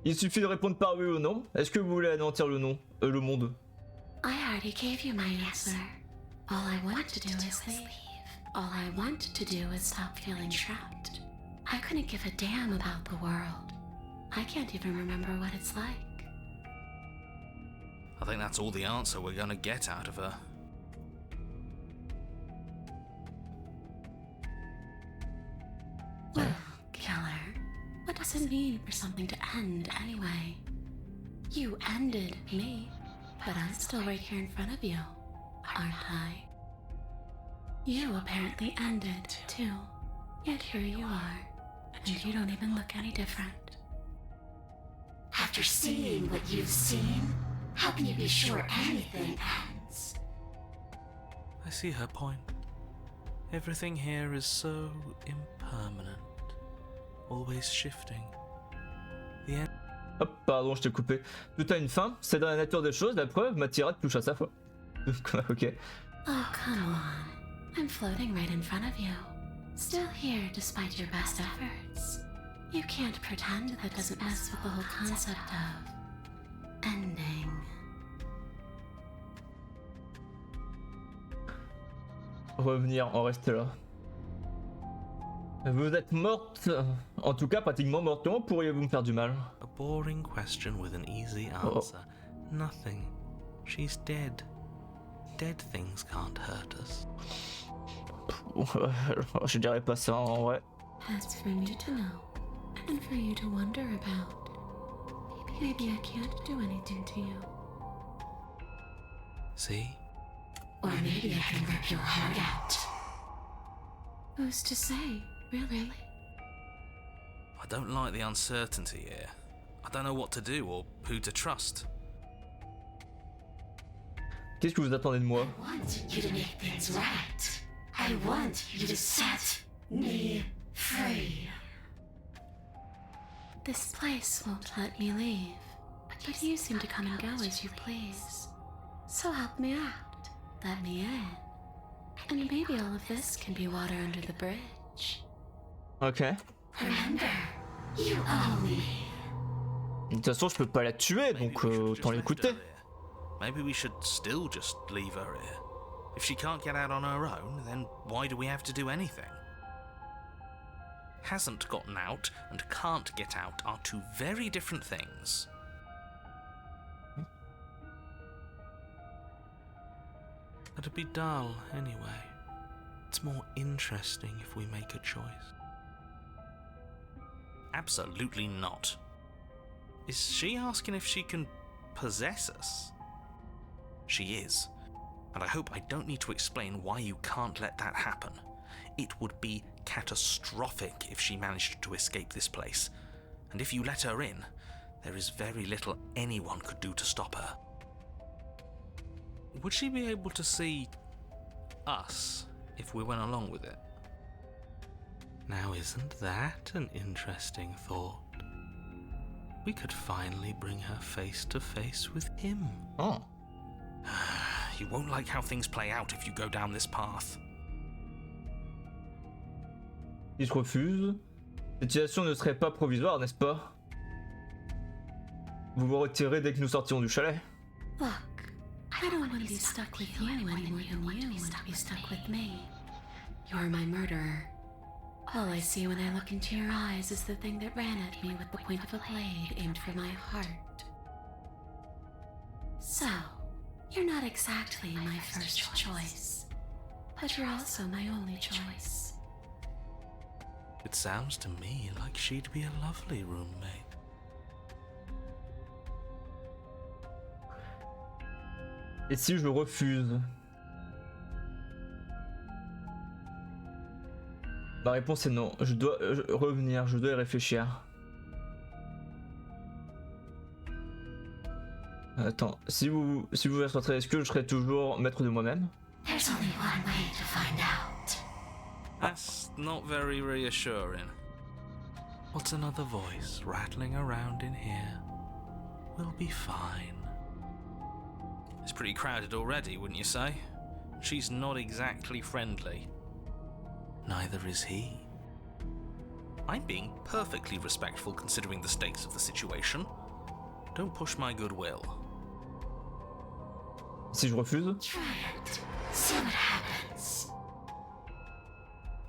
Il suffit de répondre par oui ou non. Est-ce que vous voulez anéantir le monde? I already gave you my answer. All I want to do is leave. All I want to do is stop feeling trapped. I couldn't give a damn about the world. I can't even remember what it's like. I think that's all the answer we're gonna get out of her. Well, killer, what does it mean for something to end anyway? You ended me, but I'm still right here in front of you, aren't I? You apparently ended too, yet here you are, and you don't even look any different. After seeing what you've seen, how can you be sure anything ends? I see her point. Everything here is so impermanent, always shifting. The end. Hop, pardon, je t'ai coupé. Tout a une fin, c'est dans la nature des choses, la preuve, ma tirade touche à sa foi. Ok. Oh, come on. I'm floating right in front of you. Still here despite your best efforts. You can't pretend that doesn't mess with the whole concept of ending. Revenir, en rester là. Vous êtes morte, en tout cas pratiquement morte. Comment pourriez-vous me faire du mal? A boring question with an easy answer. Nothing. She's dead. Dead things can't hurt us. Je dirais pas ça en vrai. That's for me to know, and for you to wonder about. Maybe I can't do anything to you. See? Or maybe I can rip your heart out. Who's to say, really? I don't like the uncertainty here. I don't know what to do or who to trust. Qu'est-ce que vous attendez de moi? I want you to make things right. I want you to set me free. This place won't let me leave, but you seem to come and go as you please. So help me out, let me in, and maybe all of this can be water under the bridge. Ok. Remember, you owe me. De toute façon, je peux pas la tuer, donc autant l'écouter. Maybe we should still just leave her here. If she can't get out on her own, then why do we have to do anything? Hasn't gotten out and can't get out are two very different things. It'd be dull anyway. It's more interesting if we make a choice. Absolutely not. Is she asking if she can possess us? She is. And I hope I don't need to explain why you can't let that happen. It would be catastrophic if she managed to escape this place. And if you let her in, there is very little anyone could do to stop her. Would she be able to see us if we went along with it? Now, isn't that an interesting thought? We could finally bring her face to face with him. Oh. You won't like how things play out if you go down this path. Il se refuse. Cette situation ne serait pas provisoire, n'est-ce pas? Vous vous retirez dès que nous sortirons du chalet. Look, I don't want to be stuck with you any more than you want to be stuck with me. You're my murderer. All I see when I look into your eyes is the thing that ran at me with the point of a blade aimed for my heart. So, you're not exactly my first choice, but you're also my only choice. It sounds to me like she'd be a lovely roommate. Et si je refuse? Ma réponse est non. Je dois revenir, je dois y réfléchir. Attends, si vous restez, est-ce que je serai toujours maître de moi-même? There's only one way to find out. That's not very reassuring. What's another voice rattling around in here? We'll be fine. It's pretty crowded already, wouldn't you say? She's not exactly friendly. Neither is he. I'm being perfectly respectful considering the stakes of the situation. Don't push my goodwill. Si je refuse? Try it. See what happens.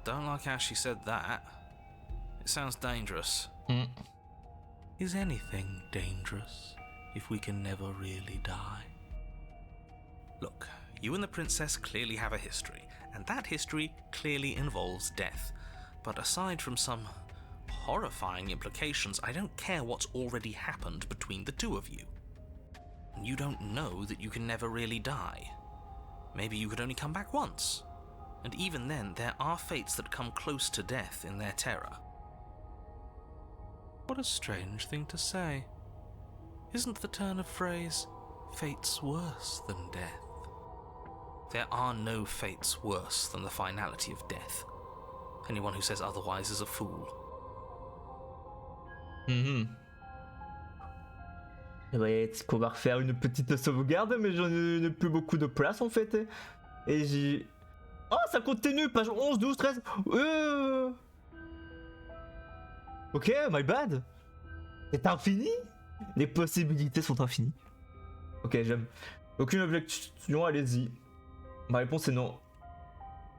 Don't like how she said that. It sounds dangerous. Mm. Is anything dangerous if we can never really die? Look, you and the princess clearly have a history, and that history clearly involves death. But aside from some horrifying implications, I don't care what's already happened between the two of you. And you don't know that you can never really die. Maybe you could only come back once. And even then, there are fates that come close to death in their terror. What a strange thing to say. Isn't the turn of phrase, fates worse than death? There are no fates worse than the finality of death. Anyone who says otherwise is a fool. Ouais, est-ce qu'on va refaire une petite sauvegarde, mais j'en ai plus beaucoup de place en fait. Et j'ai... Oh, ça continue, page 11, 12, 13. Ok, my bad. C'est infini. Les possibilités sont infinies. Ok, j'aime. Aucune objection, allez-y. Ma réponse est non.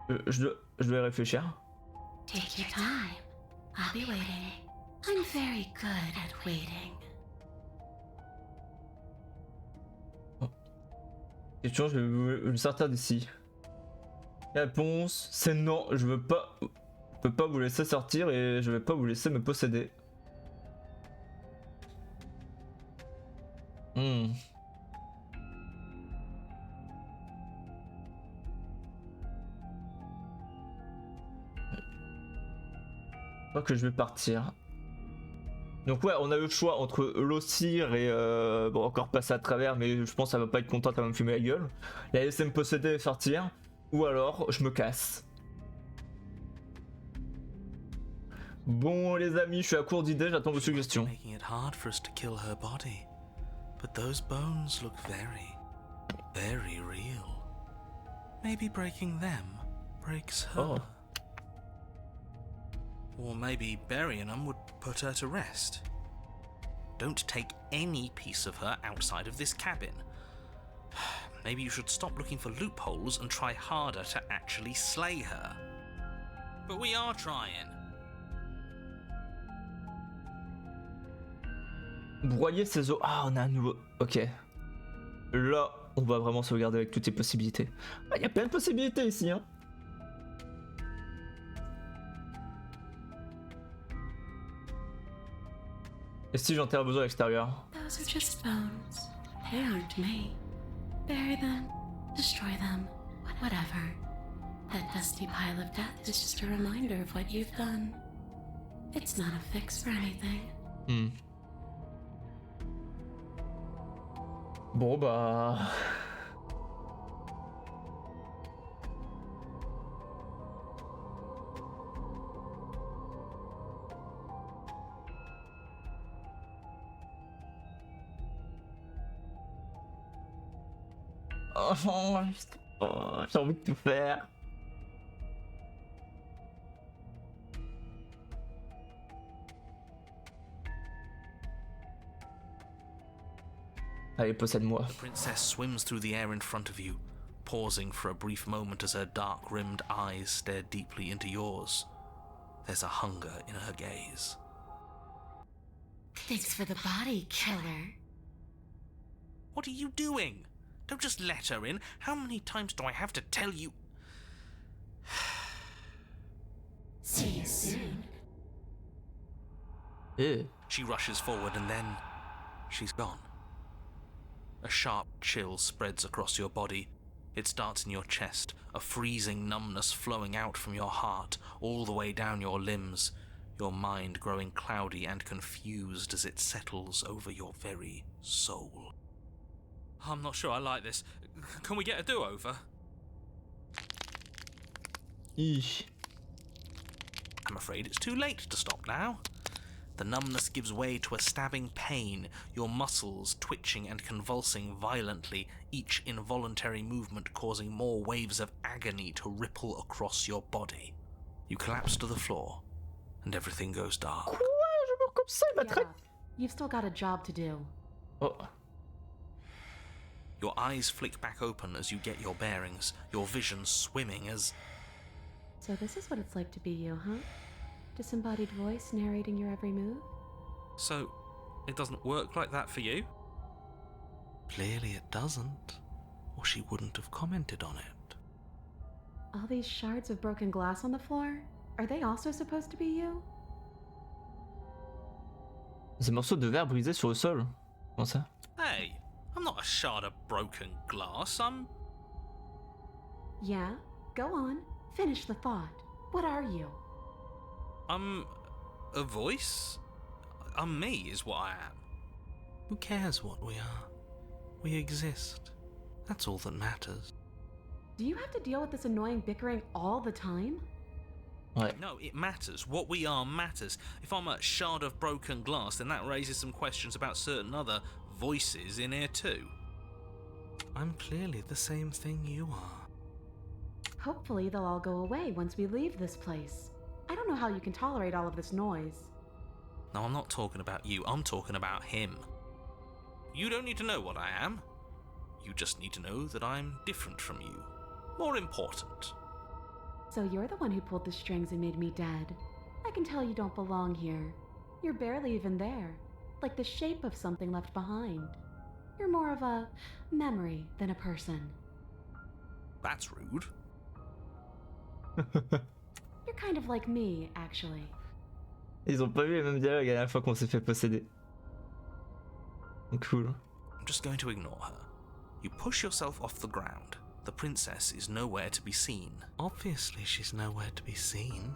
Je dois y réfléchir. Take your time. I'll be waiting. I'm very good at waiting. Question, je vais me sortir d'ici. Réponse, c'est non. Je peux pas vous laisser sortir et je vais pas vous laisser me posséder. Je crois que je vais partir. Donc ouais, on a le choix entre l'ossir et bon, encore passer à travers, mais je pense qu'elle va pas être contente, elle va me fumer la gueule. La laisser me posséder et sortir, ou alors je me casse. Bon les amis, je suis à court d'idées, j'attends vos suggestions. Making it hard for us to kill her body, but those bones look very, very real. Maybe breaking them breaks her. Oh. Or maybe burying them would put her to rest. Don't take any piece of her outside of this cabin. Maybe you should stop looking for loopholes and try harder to actually slay her. But we are trying. Broyer ses os. Ah, on a un nouveau. Ok. Là, on va vraiment sauvegarder avec toutes les possibilités. Ah, il y a plein de possibilités ici, hein. Et si j'enterre vos os à l'extérieur? Those are just bones. They aren't me. Bury them, destroy them, whatever. That dusty pile of death is just a reminder of what you've done. It's not a fix for anything. Bon bah... Oh, j'ai envie de tout faire. Allez, possède-moi. The princess swims through the air in front of you, pausing for a brief moment as her dark-rimmed eyes stare deeply into yours. There's a hunger in her gaze. Thanks for the body, killer. What are you doing? Don't just let her in. How many times do I have to tell you? See you soon. She rushes forward and then she's gone. A sharp chill spreads across your body, It starts in your chest, a freezing numbness flowing out from your heart, all the way down your limbs, your mind growing cloudy and confused as it settles over your very soul. I'm not sure I like this. Can we get a do-over? Eesh. I'm afraid it's too late to stop now. The numbness gives way to a stabbing pain, your muscles twitching and convulsing violently, each involuntary movement causing more waves of agony to ripple across your body. You collapse to the floor, and everything goes dark. Quoi? Je meurs comme ça, il m'a Get traité. up. You've still got a job to do. Oh. Your eyes flick back open as you get your bearings, your vision swimming as... So this is what it's like to be you, huh? Disembodied voice narrating your every move? So, it doesn't work like that for you? Clearly it doesn't, or she wouldn't have commented on it. All these shards of broken glass on the floor? Are they also supposed to be you? Ces morceaux de verre brisés sur le sol. Comment ça? Hey, I'm not a shard of broken glass, I'm... Yeah? Go on. Finish the thought. What are you? I'm a voice? I'm me, is what I am. Who cares what we are? We exist. That's all that matters. Do you have to deal with this annoying bickering all the time? Ouais. No, it matters. What we are matters. If I'm a shard of broken glass, then that raises some questions about certain other voices in here too. I'm clearly the same thing you are. Hopefully they'll all go away once we leave this place. I don't know how you can tolerate all of this noise. No, I'm not talking about you. I'm talking about him. You don't need to know what I am. You just need to know that I'm different from you. More important. So you're the one who pulled the strings and made me dead. I can tell you don't belong here. You're barely even there, like the shape of something left behind. You're more of a memory than a person. That's rude. You're kind of like me, actually. Ils ont pas eu les mêmes dialogues à la fois qu'on s'est fait posséder. Cool. I'm just going to ignore her. You push yourself off the ground. The princess is nowhere to be seen. Obviously she's nowhere to be seen.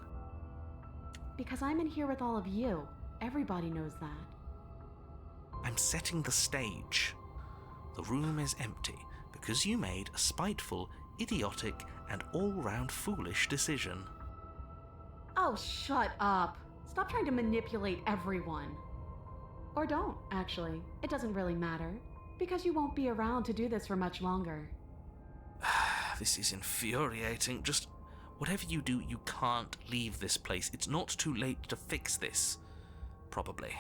Because I'm in here with all of you. Everybody knows that. I'm setting the stage. The room is empty because you made a spiteful, idiotic, and all-round foolish decision. Oh, shut up. Stop trying to manipulate everyone. Or don't, actually. It doesn't really matter. Because you won't be around to do this for much longer. This is infuriating. Just whatever you do, you can't leave this place. It's not too late to fix this. Probably.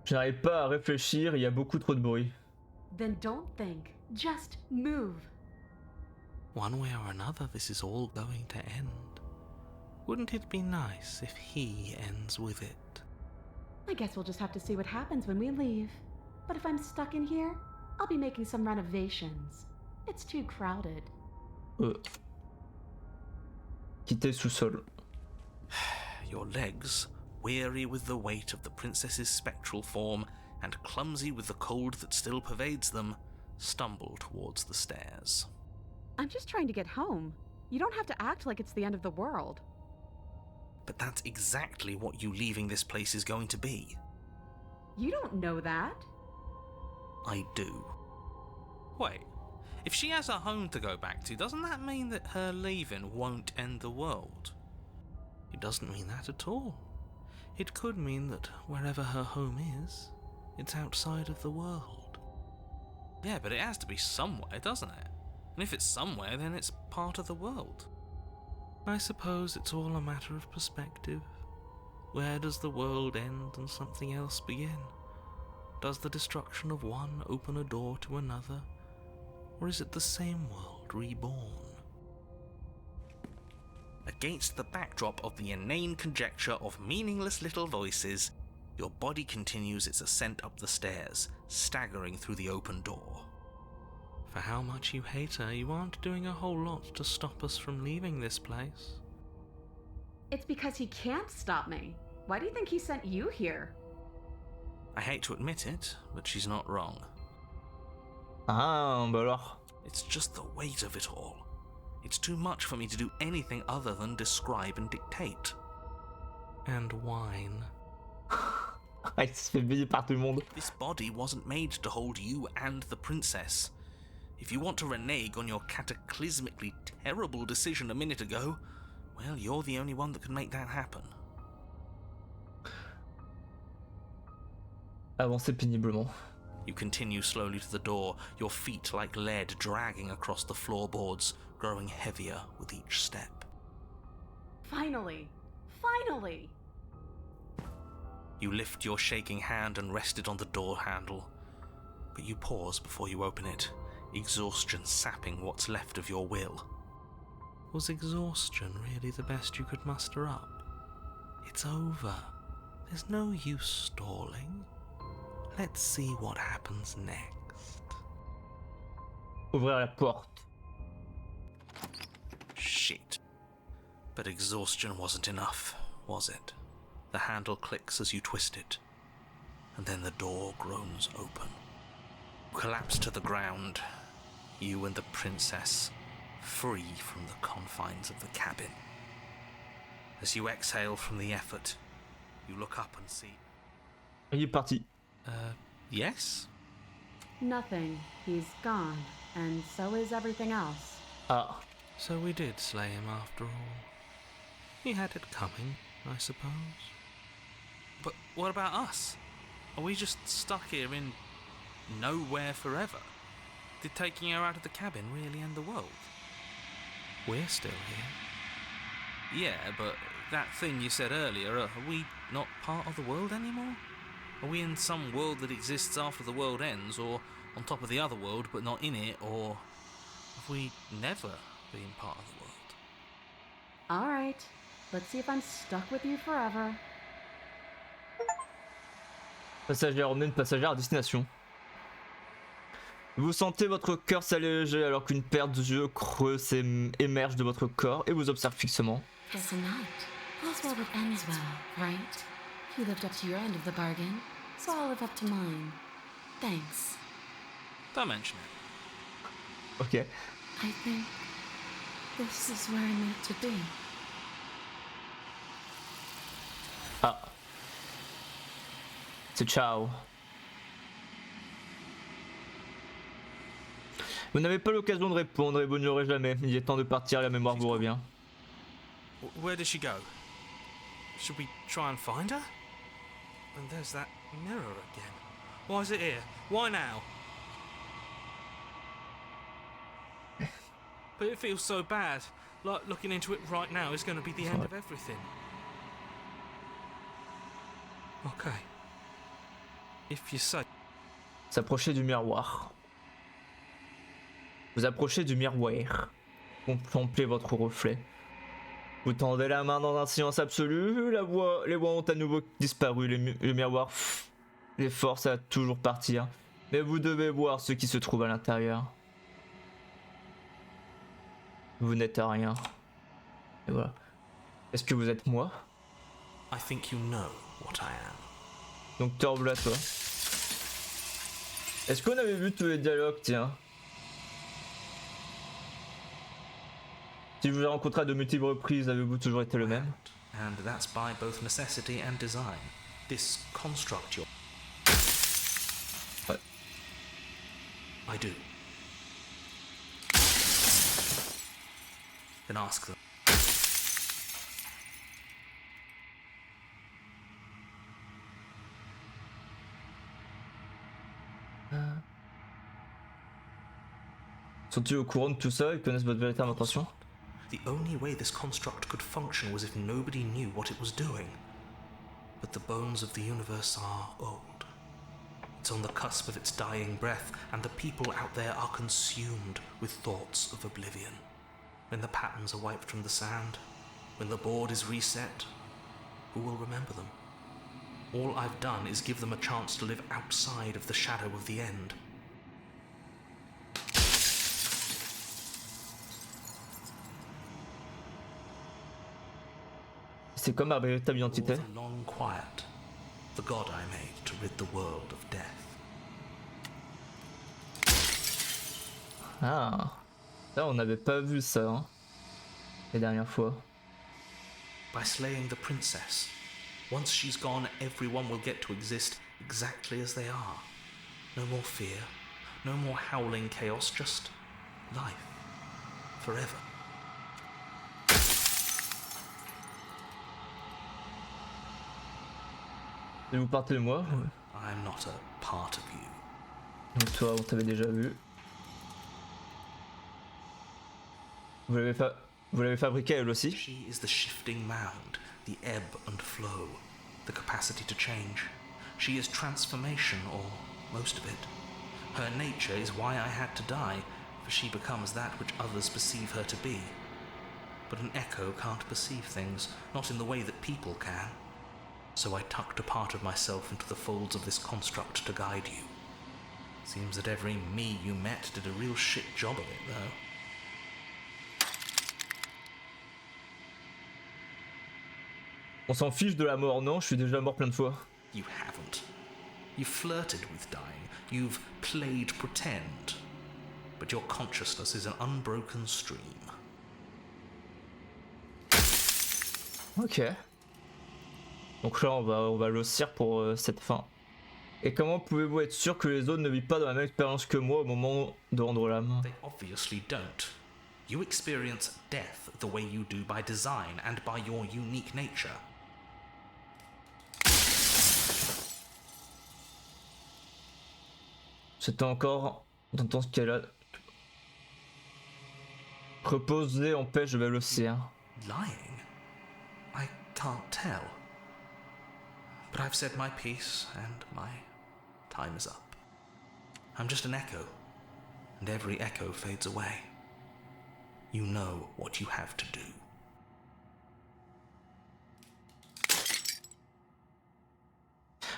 J'arrive pas à réfléchir, il y a beaucoup trop de bruit. Then don't think. Just move. One way or another, this is all going to end. Wouldn't it be nice if he ends with it? I guess we'll just have to see what happens when we leave. But if I'm stuck in here, I'll be making some renovations. It's too crowded. Quitter sous-sol. Your legs, weary with the weight of the princess's spectral form and clumsy with the cold that still pervades them, stumble towards the stairs. I'm just trying to get home. You don't have to act like it's the end of the world. But that's exactly what you leaving this place is going to be. You don't know that. I do. Wait, if she has a home to go back to, doesn't that mean that her leaving won't end the world? It doesn't mean that at all. It could mean that wherever her home is, it's outside of the world. Yeah, but it has to be somewhere, doesn't it? And if it's somewhere, then it's part of the world. I suppose it's all a matter of perspective. Where does the world end and something else begin? Does the destruction of one open a door to another? Or is it the same world reborn? Against the backdrop of the inane conjecture of meaningless little voices, your body continues its ascent up the stairs, staggering through the open door. For how much you hate her, you aren't doing a whole lot to stop us from leaving this place. It's because he can't stop me. Why do you think he sent you here? I hate to admit it, but she's not wrong. Ah, bah alors. It's just the weight of it all. It's too much for me to do anything other than describe and dictate. And whine. Ah, il se fait baigner par tout le monde. This body wasn't made to hold you and the princess. If you want to renege on your cataclysmically terrible decision a minute ago, well, you're the only one that can make that happen. Avancez péniblement. You continue slowly to the door, your feet like lead dragging across the floorboards, growing heavier with each step. Finally! Finally! You lift your shaking hand and rest it on the door handle, but you pause before you open it, exhaustion sapping what's left of your will. Was exhaustion really the best you could muster up? It's over. There's no use stalling. Let's see what happens next. Ouvrir la porte. Shit. But exhaustion wasn't enough, was it? The handle clicks as you twist it, and then the door groans open. You collapse to the ground, you and the princess, free from the confines of the cabin. As you exhale from the effort, you look up and see... Il est parti. Yes? Nothing. He's gone, and so is everything else. Ah. So we did slay him after all. He had it coming, I suppose. But what about us? Are we just stuck here in nowhere forever? Did taking her out of the cabin really end the world? We're still here. Yeah, but that thing you said earlier, are we not part of the world anymore? Are we in some world that exists after the world ends, or on top of the other world but not in it, or have we never been part of the world? Alright, let's see if I'm stuck with you forever. Passagère, emmenez une passagère à destination. Vous sentez votre cœur s'alléger alors qu'une paire d'yeux creux émerge de votre corps et vous observe fixement. Guess not. All's well that ends well, right? You lived up to your end of the bargain, so I'll live up to mine. Thanks. Don't mention it. Ok. I think this is where I'm meant to be. Ah. C'est ciao. Vous n'avez pas l'occasion de répondre et vous ne l'aurez jamais. Il est temps de partir, la mémoire vous revient. Where does she go? Should we try and find her? And there's that mirror again. Why is it here? Why now? But it feels so bad. Like looking into it right now is going to be the end of everything. Okay. If you say. S'approcher du miroir. Vous approchez du miroir. Contemplez votre reflet. Vous tendez la main dans un silence absolu. Les voix ont à nouveau disparu. Le miroir les force à toujours partir. Mais vous devez voir ce qui se trouve à l'intérieur. Vous n'êtes rien. Et voilà. Est-ce que vous êtes moi? I think you know what I am. Donc Torble à toi. Est-ce qu'on avait vu tous les dialogues, tiens? Si je vous ai rencontré à de multiples reprises, avez-vous toujours été le même? And that's by both necessity and design. This construct your... Ouais. I do. Then ask them. Sont-ils au courant de tout ça? Ils connaissent votre véritable intention? The only way this construct could function was if nobody knew what it was doing. But the bones of the universe are old. It's on the cusp of its dying breath, and the people out there are consumed with thoughts of oblivion. When the patterns are wiped from the sand, when the board is reset, who will remember them? All I've done is give them a chance to live outside of the shadow of the end. C'est comme ma véritable identité. The long quiet, the god I made to rid the world of death. Ah, là on n'avait pas vu ça hein, les dernières fois. By slaying the princess, once she's gone, everyone will get to exist exactly as they are. No more fear, no more howling chaos, just life. Forever. Et vous partez de moi? I'm not a part of you. Donc toi, on t'avait déjà vu. Vous l'avez fabriqué elle aussi? She is the shifting mound, the ebb and flow, the capacity to change. She is transformation, or most of it. Her nature is why I had to die, for she becomes that which others perceive her to be. But an echo can't perceive things, not in the way that people can. So I tucked a part of myself into the folds of this construct to guide you. Seems that every me you met did a real shit job of it, though. On s'en fiche de la mort, non? Je suis déjà mort plein de fois. You haven't. You've flirted with dying. You've played pretend. But your consciousness is an unbroken stream. Ok. Donc là, on va l'ossir pour cette fin. Et comment pouvez-vous être sûr que les autres ne vivent pas dans la même expérience que moi au moment de rendre l'âme? They obviously don't. You experience death the way you do by design and by your unique nature. C'était encore dans ce cas-là. Reposer empêche de l'océan. Lying? I can't tell. But I've said my piece, and my time is up. I'm just an echo, and every echo fades away. You know what you have to do.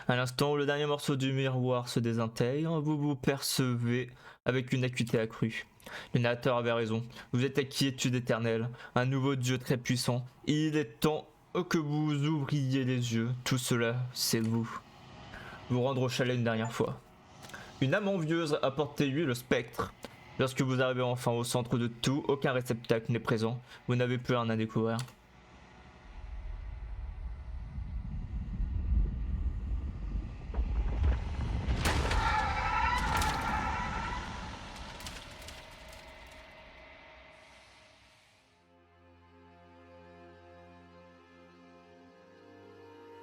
À l'instant où le dernier morceau du miroir se désintègre, vous vous percevez avec une acuité accrue. Le narrateur avait raison, vous êtes la quiétude éternelle, un nouveau dieu très puissant. Il est temps que vous ouvriez les yeux, tout cela, c'est vous. Vous rendre au chalet une dernière fois. Une âme envieuse a porté lui le spectre. Lorsque vous arrivez enfin au centre de tout, aucun réceptacle n'est présent, vous n'avez plus rien à découvrir.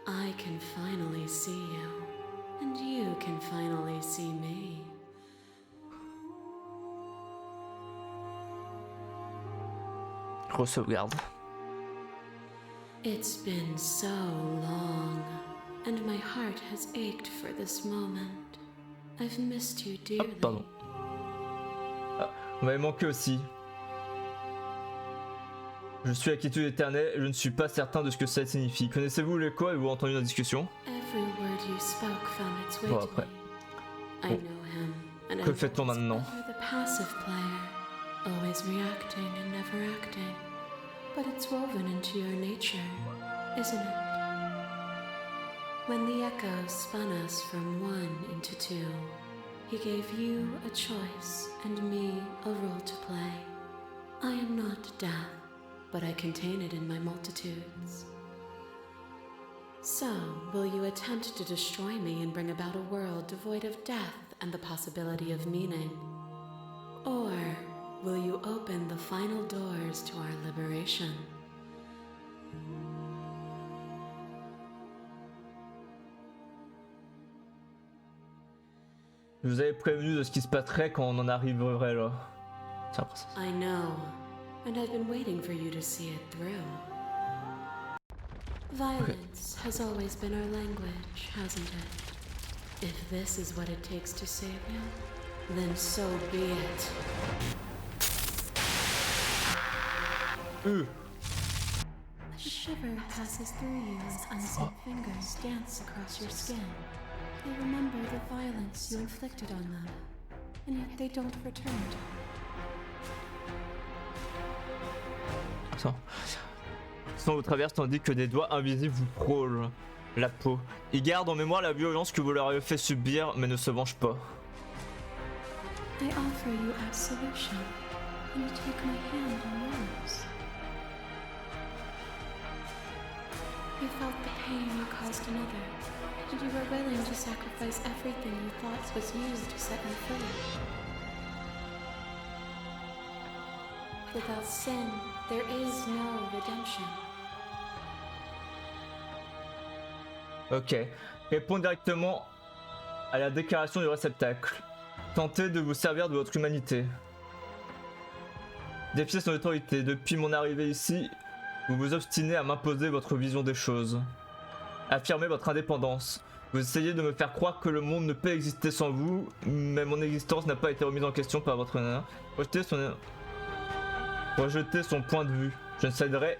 I can finally see you, and you can finally see me. Re-sauvegarde. It's been so long, and my heart has ached for this moment. I've missed you dearly. Hop, pardon. Ah, on m'avait manqué aussi. Je suis la quiétude éternelle et je ne suis pas certain de ce que ça signifie. Connaissez-vous l'écho? Avez-vous entendu la discussion? Every word you spoke found its way Bon, to après. me. I Bon. know him, and Que fait-on maintenant? the passive player, always reacting and never acting. But it's woven into your nature, isn't it? When the echo spun us from one into two, he gave you a choice and me a role to play. I am not death, but I contain it in my multitudes. So, will you attempt to destroy me and bring about a world devoid of death and the possibility of meaning? Or will you open the final doors to our liberation? Je vous avais prévenu de ce qui se passerait quand on en arriverait là. Tiens, I know, and I've been waiting for you to see it through. Violence has always been our language, hasn't it? If this is what it takes to save you, then so be it. A shiver passes through you as unseen fingers dance across your skin. They remember the violence you inflicted on them, and yet they don't return. Attends. Sans vous traverse tandis que des doigts invisibles vous frôlent la peau. Ils gardent en mémoire la violence que vous leur avez fait subir mais ne se vengent pas. I offer you absolution, and you take my hand in yours. You felt the pain you caused another, and you were willing to sacrifice everything you thought was used to set me free. Without sin, there is no redemption. Ok. Répondre directement à la déclaration du réceptacle. Tentez de vous servir de votre humanité. Défiez son autorité. Depuis mon arrivée ici, vous vous obstinez à m'imposer votre vision des choses. Affirmez votre indépendance. Vous essayez de me faire croire que le monde ne peut exister sans vous, mais mon existence n'a pas été remise en question par votre honneur. Rejetez son point de vue. Je ne céderai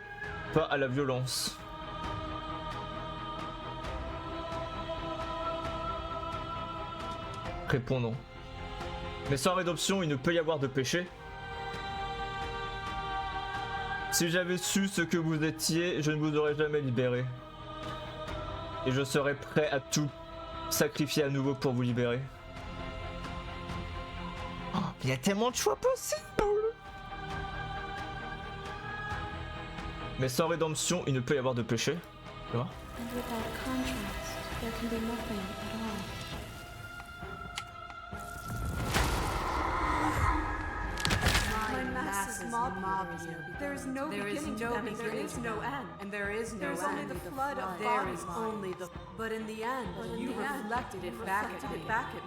pas à la violence. Répondons. Mais sans rédemption, il ne peut y avoir de péché. Si j'avais su ce que vous étiez, je ne vous aurais jamais libéré. Et je serais prêt à tout sacrifier à nouveau pour vous libérer. Oh, il y a tellement de choix possibles. Mais sans rédemption, il ne peut y avoir de péché. Tu vois ? And without contrast, there can be nothing at all. Mob you. There is no beginning to them, and there is no end. And there is no end. There is only the flood of there is only the. But in the end, you reflected it back at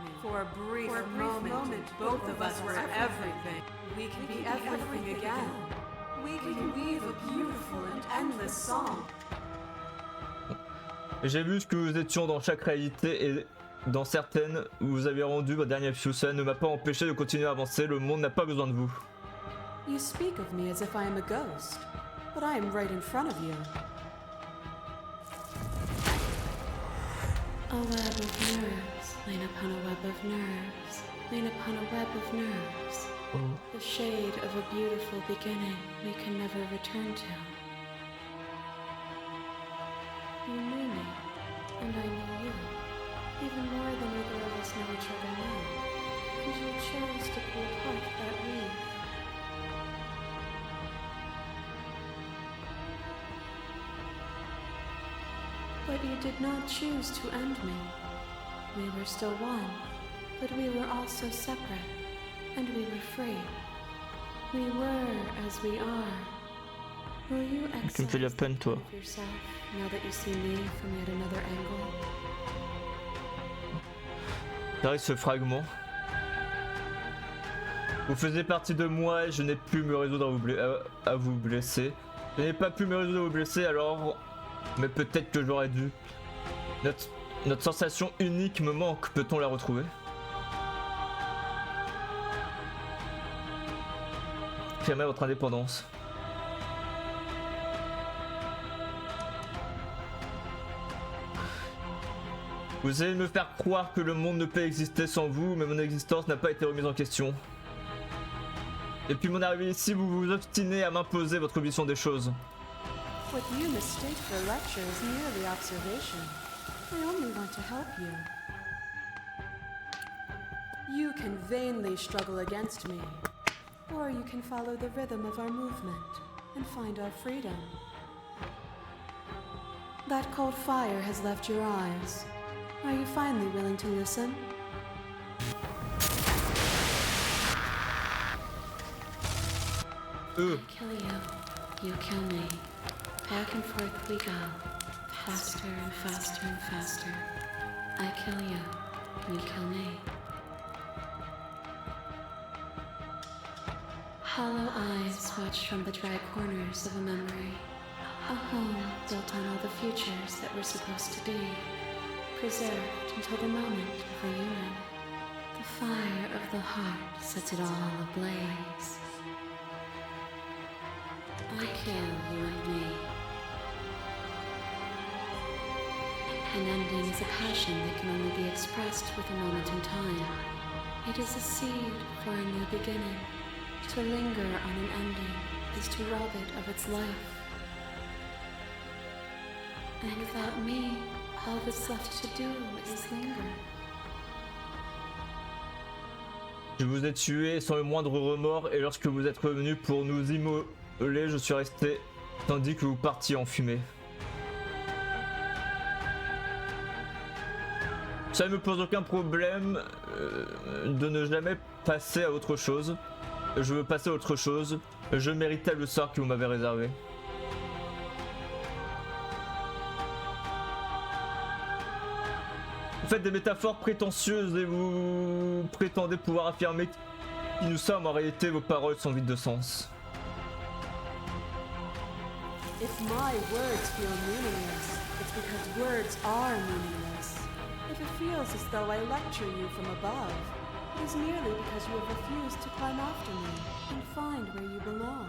me. For a brief moment, both of us were everything. We can be everything again. We can weave a beautiful and endless song. J'ai vu ce que nous étions dans chaque réalité et dans certaines où vous avez rendu votre dernière fuse. Ça ne m'a pas empêché de continuer à avancer. Le monde n'a pas besoin de vous. You speak of me as if I am a ghost, but I am right in front of you. A web of nerves, lain upon a web of nerves, lain upon a web of nerves. The shade of a beautiful beginning we can never return to. You knew me, and I knew you, even more than either of us know each other now, and you chose to pull apart that weave. But you did not choose to end me. We were still one, but we were also separate, and we were free. We were as we are. Will you Tu me fais de la peine, toi. accept yourself now that you see me from yet another angle? Derrière ce fragment. Vous faisiez partie de moi et je n'ai pu me résoudre à vous blesser. Je n'ai pas pu me résoudre à vous blesser alors... Mais peut-être que j'aurais dû. Notre sensation unique me manque, peut-on la retrouver? Affirmez votre indépendance. Vous essayez de me faire croire que le monde ne peut exister sans vous, mais mon existence n'a pas été remise en question. Depuis mon arrivée ici, vous vous obstinez à m'imposer votre vision des choses. What you mistake for lecture is merely observation. I only want to help you. You can vainly struggle against me, or you can follow the rhythm of our movement and find our freedom. That cold fire has left your eyes. Are you finally willing to listen? I kill you, you kill me. Back and forth we go, faster and faster and faster. I kill you, you kill me. Hollow eyes watch from the dry corners of a memory. A home built on all the futures that were supposed to be. Preserved until the moment of reunion. The fire of the heart sets it all ablaze. I kill you and me. An ending is a passion that can only be expressed with a moment in time. It is a seed for a new beginning. To linger on an ending is to rob it of its life. And without me, all that's left to do is linger. Je vous ai tué sans le moindre remords et lorsque vous êtes revenu pour nous immoler, je suis resté tandis que vous partiez en fumée. Ça ne me pose aucun problème de ne jamais passer à autre chose. Je veux passer à autre chose. Je méritais le sort que vous m'avez réservé. Vous faites des métaphores prétentieuses et vous prétendez pouvoir affirmer qui nous sommes. En réalité, vos paroles sont vides de sens. If my words feel meaningless, it's because words are meaningless. If it feels as though I lecture you from above, it is merely because you have refused to climb after me and find where you belong.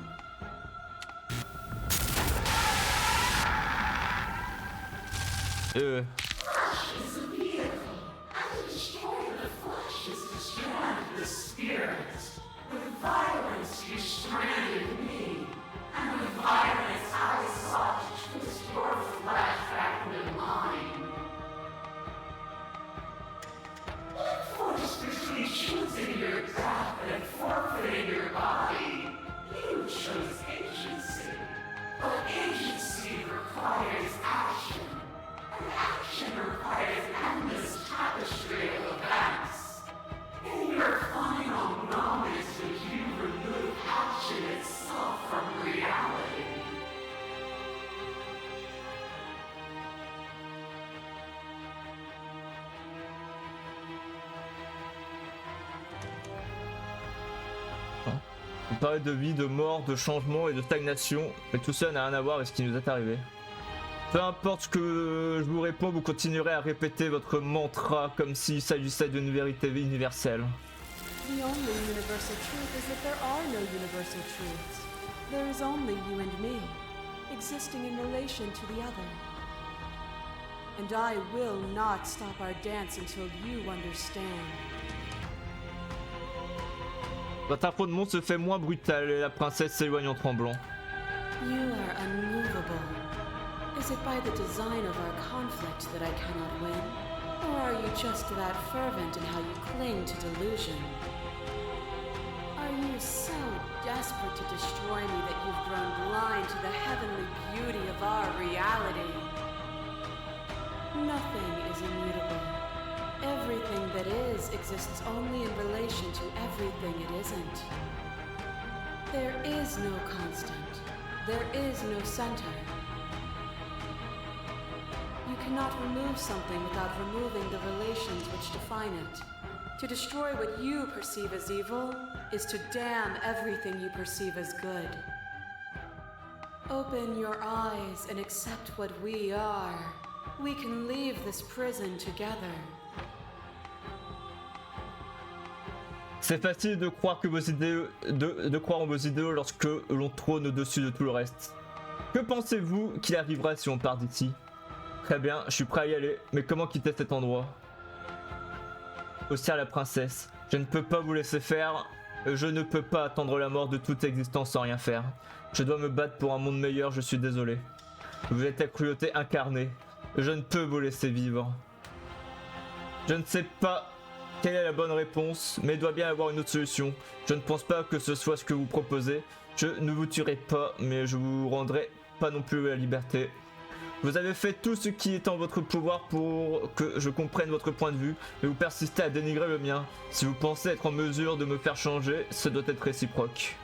Vous parlez de vie, de mort, de changement et de stagnation, mais tout ça n'a rien à voir avec ce qui nous est arrivé. Peu importe ce que je vous réponds, vous continuerez à répéter votre mantra comme s'il s'agissait d'une vérité universelle. The only universal truth is that there are no universal truths. There is only you and me, existing in relation to the other. And I will not stop our dance until you understand. Votre affrontement se fait moins brutal et la princesse s'éloigne en tremblant. You are unmovable. Is it by the design of our conflict that I cannot win? Or are you just that fervent in how you cling to delusion? Are you so desperate to destroy me that you've grown blind to the heavenly beauty of our reality? Nothing is immutable. Everything that is exists only in relation to everything it isn't. There is no constant. There is no center. You cannot remove something without removing the relations which define it. To destroy what you perceive as evil is to damn everything you perceive as good. Open your eyes and accept what we are. We can leave this prison together. C'est facile de croire que vos idées, de croire en vos idéaux lorsque l'on trône au-dessus de tout le reste. Que pensez-vous qu'il arrivera si on part d'ici? Très bien, je suis prêt à y aller, mais comment quitter cet endroit? Aussi à la princesse, je ne peux pas vous laisser faire, je ne peux pas attendre la mort de toute existence sans rien faire. Je dois me battre pour un monde meilleur, je suis désolé. Vous êtes la cruauté incarnée, je ne peux vous laisser vivre. Je ne sais pas quelle est la bonne réponse, mais il doit bien y avoir une autre solution. Je ne pense pas que ce soit ce que vous proposez. Je ne vous tuerai pas, mais je vous rendrai pas non plus la liberté. Vous avez fait tout ce qui est en votre pouvoir pour que je comprenne votre point de vue, mais vous persistez à dénigrer le mien. Si vous pensez être en mesure de me faire changer, ce doit être réciproque.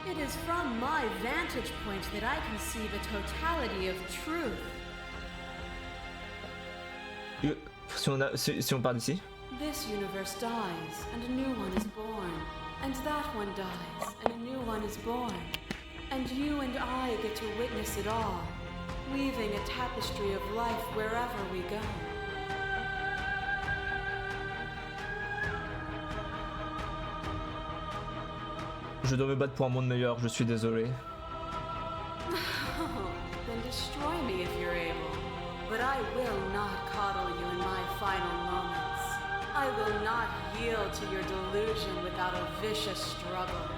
It is from my vantage point that I can see the totality of truth. Si on part d'ici. This universe dies, and a new one is born. And that one dies, and a new one is born. And you and I get to witness it all, weaving a tapestry of life wherever we go. Je dois me battre pour un monde meilleur, je suis désolé. Then destroy me if you're able. But I will not coddle you in my final moments. I will not yield to your delusion without a vicious struggle.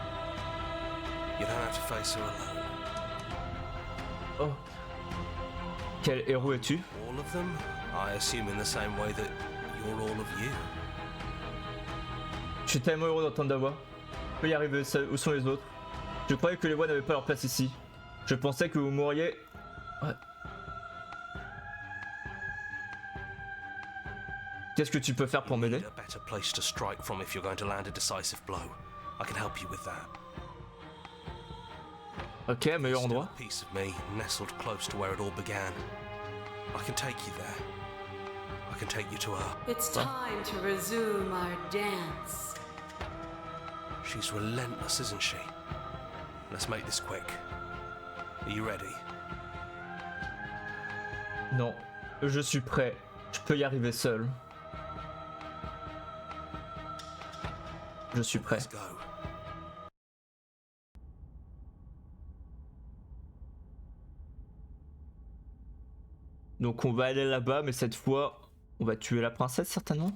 You don't have to face her alone. Oh. Quel héros es-tu? All of them? I assume in the same way that you're all of you. Je suis tellement heureux d'entendre ta voix. Je peux y arriver seul. Où sont les autres? Je croyais que les voix n'avaient pas leur place ici. Je pensais que vous mourriez. Ouais. Qu'est-ce que tu peux faire pour m'aider? A better place to strike from if you're going to land a decisive blow. I can help you with that. Ok, meilleur Still endroit. a piece of me nestled close to where it all began. I can take you there. I can take you to her. It's time to resume our dance. She's relentless, isn't she? Let's make this quick. Are you ready? Non, je suis prêt. Je peux y arriver seul. Je suis prêt. Let's go. Donc on va aller là-bas, mais cette fois, on va tuer la princesse certainement.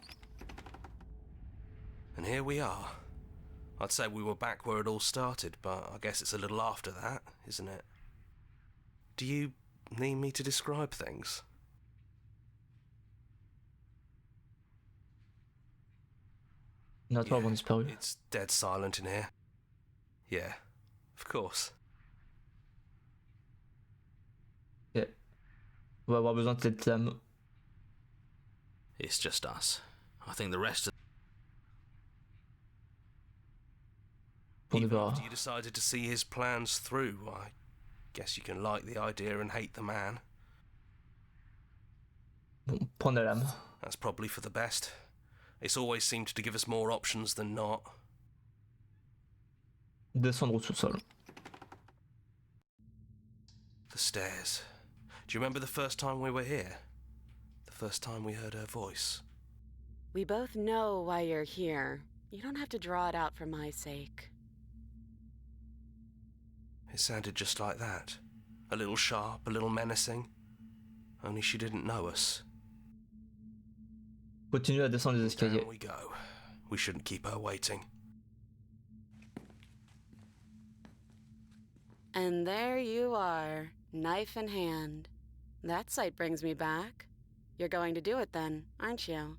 And here we are. I'd say we were back where it all started, but I guess it's a little after that, isn't it? Do you need me to describe things? On a trois avons disparu. It's dead silent in here. Yeah, of course. Ok. On va avoir besoin de cette lame. It's just us. I think the rest of On Even verra. after you decided to see his plans through, I guess you can like the idea and hate the man. Bon, prends la lame. That's probably for the best. It's always seemed to give us more options than not. Descendre au sous-sol. The stairs. Do you remember the first time we were here? The first time we heard her voice? We both know why you're here. You don't have to draw it out for my sake. It sounded just like that. A little sharp, a little menacing. Only she didn't know us. Continue à descendre les escaliers. Down we go. We shouldn't keep her waiting. And there you are, knife in hand. That sight brings me back. You're going to do it then, aren't you?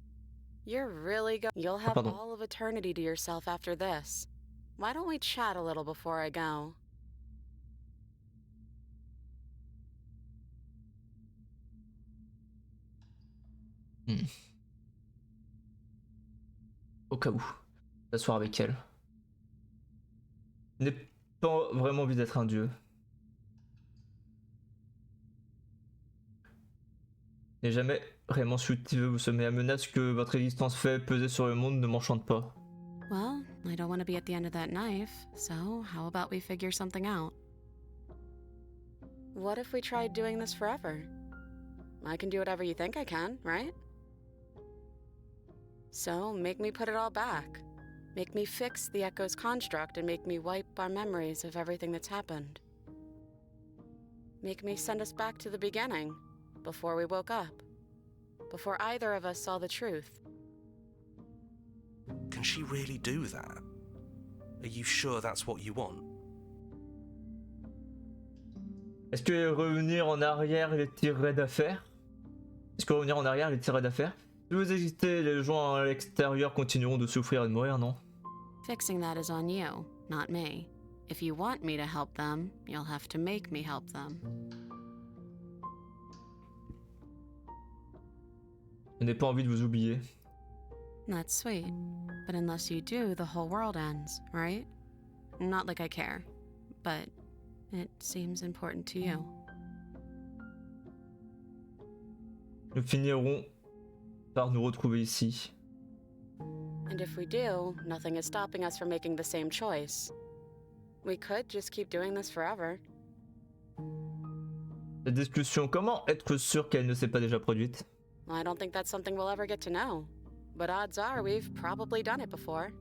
You're really You'll have Pardon. all of eternity to yourself after this. Why don't we chat a little before I go? Au cas où. S'asseoir avec elle. Je n'ai pas vraiment envie d'être un dieu. Je n'ai jamais vraiment su cultiver vous sommet. La menace que votre existence fait peser sur le monde ne m'enchante pas. Well, I don't want to be at the end of that knife, so how about we figure something out? What if we tried doing this forever? I can do whatever you think I can, right? So, make me put it all back. Make me fix the Echo's construct and make me wipe our memories of everything that's happened. Make me send us back to the beginning, before we woke up. Before either of us saw the truth. Can she really do that? Are you sure that's what you want? Est-ce que revenir en arrière les tirerait d'affaire? Est-ce que revenir en arrière les tirerait d'affaire? Si vous existez, les gens à l'extérieur continueront de souffrir et de mourir, non? Fixing that is on you, not me. If you want me to help them, you'll have to make me help them. Je n'ai pas envie de vous oublier. That's sweet. But unless you do, the whole world ends, right? Not like I care, but it seems important to you. Nous finirons par nous retrouver ici. And if we do, nothing is stopping us from making the same choice. We could just keep doing this forever. Cette discussion, comment être sûr qu'elle ne s'est pas déjà produite? I don't think that's something we'll ever get to know. But odds are we've probably done it before.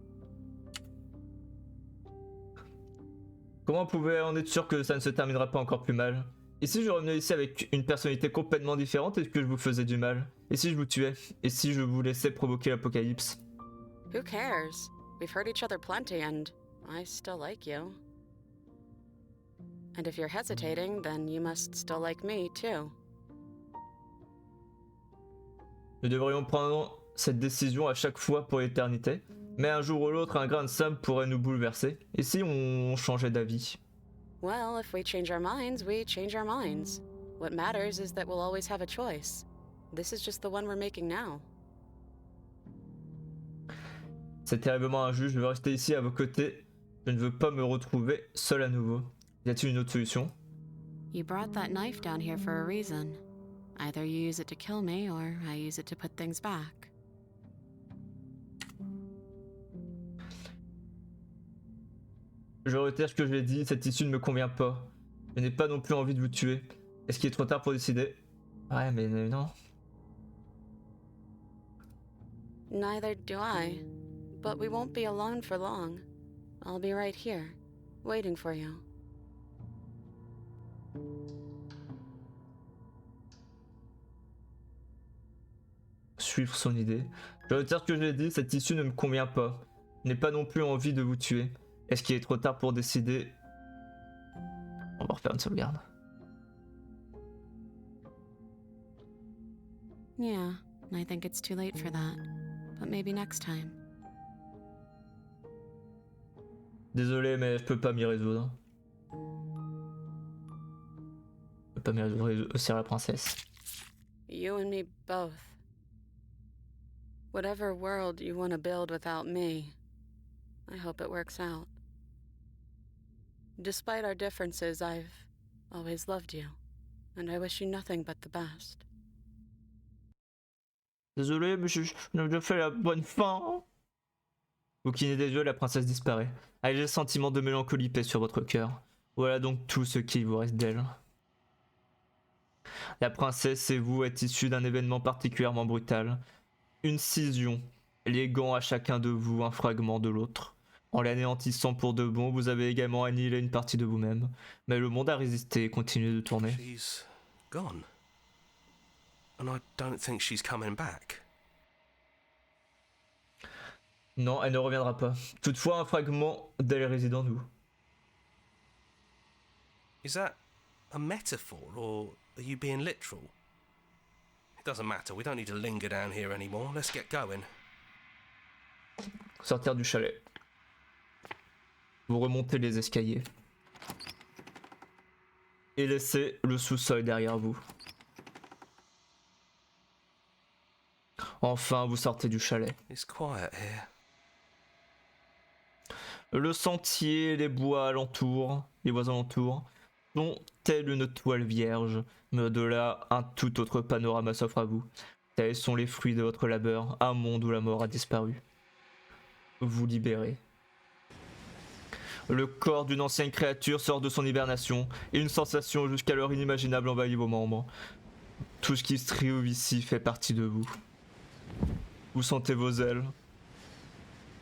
Comment pouvez-on être sûr que ça ne se terminera pas encore plus mal? Et si je revenais ici avec une personnalité complètement différente, est-ce que je vous faisais du mal? Et si je vous tuais? Et si je vous laissais provoquer l'apocalypse? Who cares? We've hurt each other plenty and I still like you. And if you're hesitating, then you must still like me too. Nous devrions prendre cette décision à chaque fois pour l'éternité, mais un jour ou l'autre, un grain de sable pourrait nous bouleverser. Et si on changeait d'avis? Well, if we change our minds, we change our minds. What matters is that we'll always have a choice. This is just the one we're making now. C'est terriblement injuste, je veux rester ici à vos côtés. Je ne veux pas me retrouver seul à nouveau. Y a-t-il une autre solution? You brought that knife down here for a reason. Either you use it to kill me, or I use it to put things back. Je retire ce que j'ai dit, cette issue ne me convient pas. Je n'ai pas non plus envie de vous tuer. Est-ce qu'il est trop tard pour décider? Ouais, mais non. Neither do I. But we won't be alone for long. I'll be right here, waiting for you. Suivre son idée. Je retire ce que j'ai dit, cette issue ne me convient pas. Je n'ai pas non plus envie de vous tuer. Est-ce qu'il est trop tard pour décider? On va refaire une sauvegarde. Yeah, I think it's too late for that. But maybe next time. Désolé, mais je peux pas m'y résoudre. Je peux pas m'y résoudre, c'est la princesse. You and me both. Whatever world you want to build without me, I hope it works out. Despite our differences, I've always loved you, and I wish you nothing but the best. Désolé, mais je fais la bonne fin. Au kiné des yeux, la princesse disparaît. Un léger sentiment de mélancolie pèse sur votre cœur. Voilà donc tout ce qu'il vous reste d'elle. La princesse et vous êtes issus d'un événement particulièrement brutal. Une scission, léguant à chacun de vous un fragment de l'autre. En l'anéantissant pour de bon, vous avez également annihilé une partie de vous-même. Mais le monde a résisté et continue de tourner. She's gone. And I don't think she's coming back. Non, elle ne reviendra pas. Toutefois, un fragment d'elle réside en nous. Is that a metaphor, or are you being literal? It doesn't matter, we don't need to linger down here anymore. Let's get going. Sortir du chalet. Vous remontez les escaliers. Et laissez le sous-sol derrière vous. Enfin, vous sortez du chalet. It's quiet here. Le sentier, les bois alentour, les bois alentours, sont tels une toile vierge, mais au-delà, un tout autre panorama s'offre à vous. Tels sont les fruits de votre labeur, un monde où la mort a disparu. Vous libérez. Le corps d'une ancienne créature sort de son hibernation, et une sensation jusqu'alors inimaginable envahit vos membres. Tout ce qui se trouve ici fait partie de vous. Vous sentez vos ailes,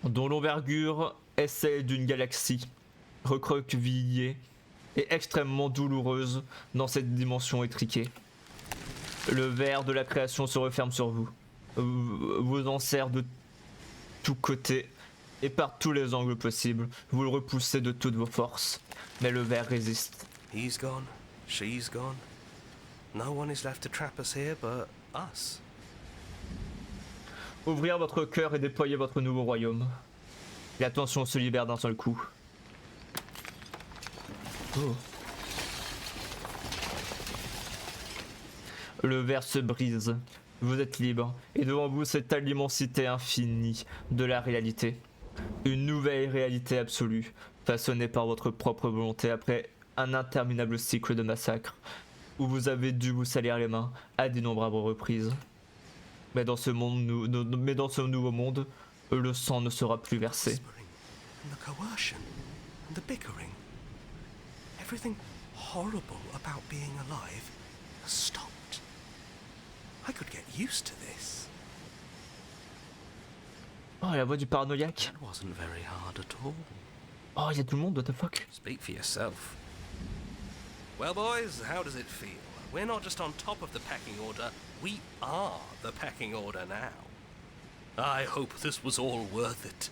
dont l'envergure est celle d'une galaxie, recroquevillée et extrêmement douloureuse dans cette dimension étriquée. Le verre de la création se referme sur vous, vous enserre de tous côtés et par tous les angles possibles. Vous le repoussez de toutes vos forces, mais le verre résiste. He's gone, she's gone. No one is left to trap us here but us. Ouvrir votre cœur et déployer votre nouveau royaume. La tension se libère d'un seul coup. Oh. Le verre se brise. Vous êtes libre. Et devant vous, c'est l'immensité infinie de la réalité. Une nouvelle réalité absolue, façonnée par votre propre volonté après un interminable cycle de massacres, où vous avez dû vous salir les mains à d'innombrables reprises. Mais dans ce nouveau monde, le sang ne sera plus versé. And the coercion and the bickering. Everything horrible about being alive has stopped. I could get used to this. Oh, la voix du paranoïaque. That wasn't very hard at all. Oh, il y a tout le monde, what the fuck. Speak for yourself. Well, boys, how does it feel? We're not just on top of the pecking order, we are the pecking order now. I hope this was all worth it,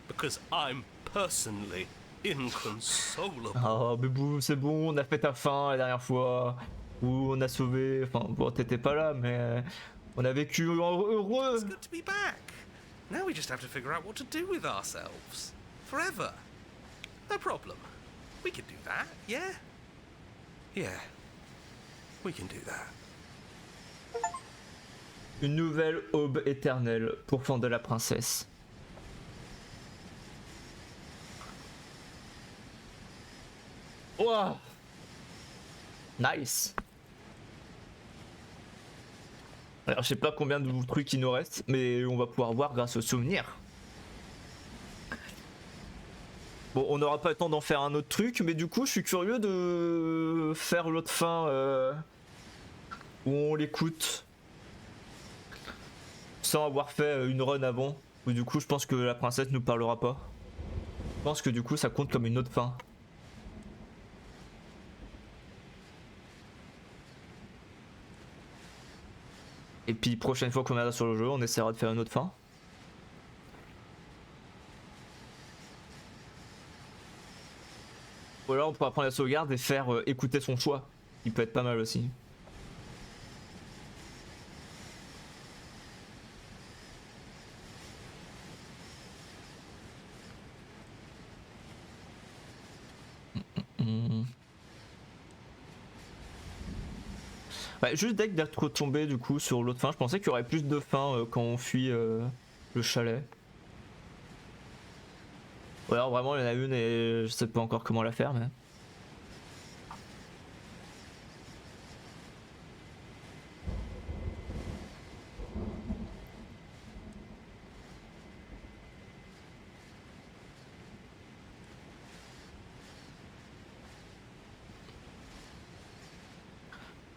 because I'm personally inconsolable. Oh, mais c'est bon, on a fait ta fin la dernière fois. Où on a sauvé. Enfin, bon, t'étais pas là, mais On a vécu heureux. It's good to be back. Now we just have to figure out what to do with ourselves. Forever. No problem. We can do that, yeah? Yeah. We can do that. Une nouvelle aube éternelle pour fendre la princesse. Wow. Nice. Alors je sais pas combien de trucs il nous reste, mais on va pouvoir voir grâce aux souvenirs. Bon, on n'aura pas le temps d'en faire un autre truc, mais du coup je suis curieux de faire l'autre fin où on l'écoute sans avoir fait une run avant. Ou du coup je pense que la princesse nous parlera pas. Je pense que du coup ça compte comme une autre fin. Et puis prochaine fois qu'on viendra sur le jeu, on essaiera de faire une autre fin. Ou alors on pourra prendre la sauvegarde et faire écouter son choix. Il peut être pas mal aussi. Ouais, juste dès que d'être retombé du coup sur l'autre fin, je pensais qu'il y aurait plus de fins quand on fuit le chalet. Ou alors vraiment il y en a une et je sais pas encore comment la faire mais...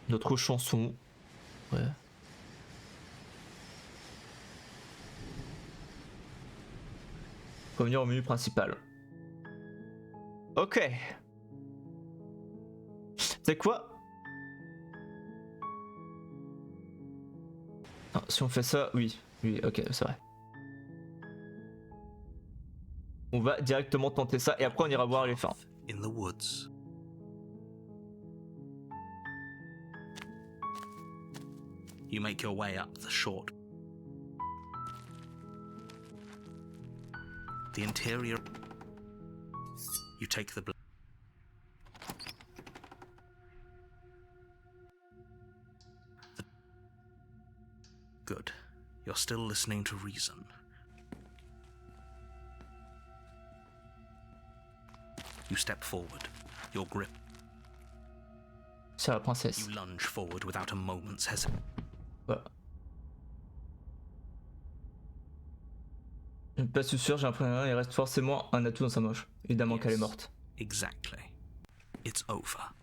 Notre chanson. Ouais. Revenir au menu principal. Ok. C'est quoi? Non, si on fait ça, oui. Oui, ok, c'est vrai. On va directement tenter ça et après on ira voir les fins. In the woods. You make your way up the short. The interior. You take the Good. You're still listening to reason. You step forward. Your grip. C'est la princesse. You lunge forward without a moment's hesitation. Voilà. Je ne suis pas sûr, j'ai l'impression qu'il reste forcément un atout dans sa manche. Évidemment qu'elle est morte. Exactly. It's over.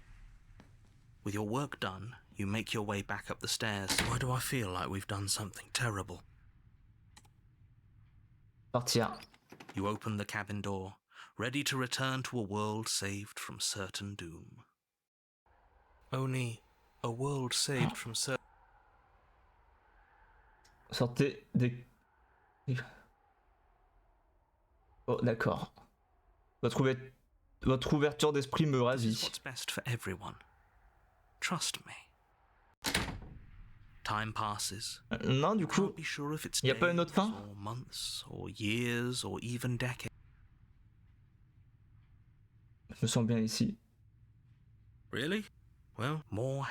With your work done, you make your way back up the stairs. Why do I feel like we've done something terrible? Partir. You open the cabin door, ready to return to a world saved from certain doom. Only a world saved from certain... Sortez des... Oh d'accord. Votre ouverture d'esprit me ravit. What's best for everyone. Trust me. Time passes. Non, du coup, Be sure if it's y a pas une autre fin? or months or years or even decades. Je me sens bien ici. Really? Well, more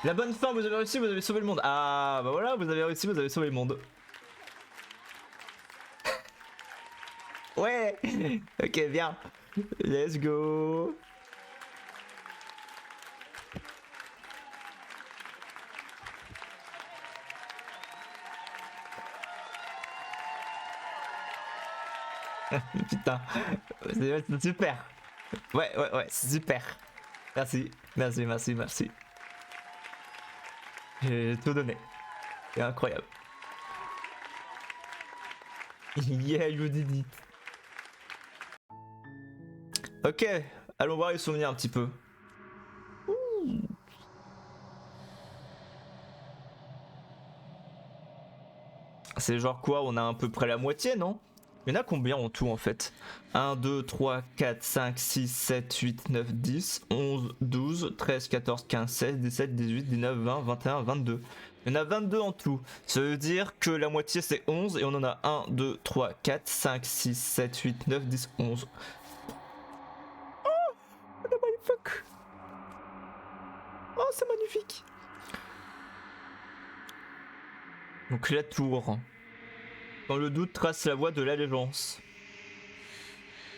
La bonne fin, vous avez réussi, vous avez sauvé le monde. Ah, bah voilà, vous avez réussi, vous avez sauvé le monde. Ouais. Ok, bien. Let's go. Putain, c'est super. Ouais, c'est super. Merci. J'ai tout donné. C'est incroyable. Yeah, you did it. Ok, allons voir les souvenirs un petit peu. Ouh. C'est genre quoi? On a à peu près la moitié, non? Il y en a combien en tout en fait? 1, 2, 3, 4, 5, 6, 7, 8, 9, 10, 11, 12, 13, 14, 15, 16, 17, 18, 19, 20, 21, 22. Il y en a 22 en tout. Ça veut dire que la moitié c'est 11 et on en a 1, 2, 3, 4, 5, 6, 7, 8, 9, 10, 11. Oh, what the fuck. Oh, c'est magnifique. Donc la tour. Quand le doute trace la voie de l'allégeance.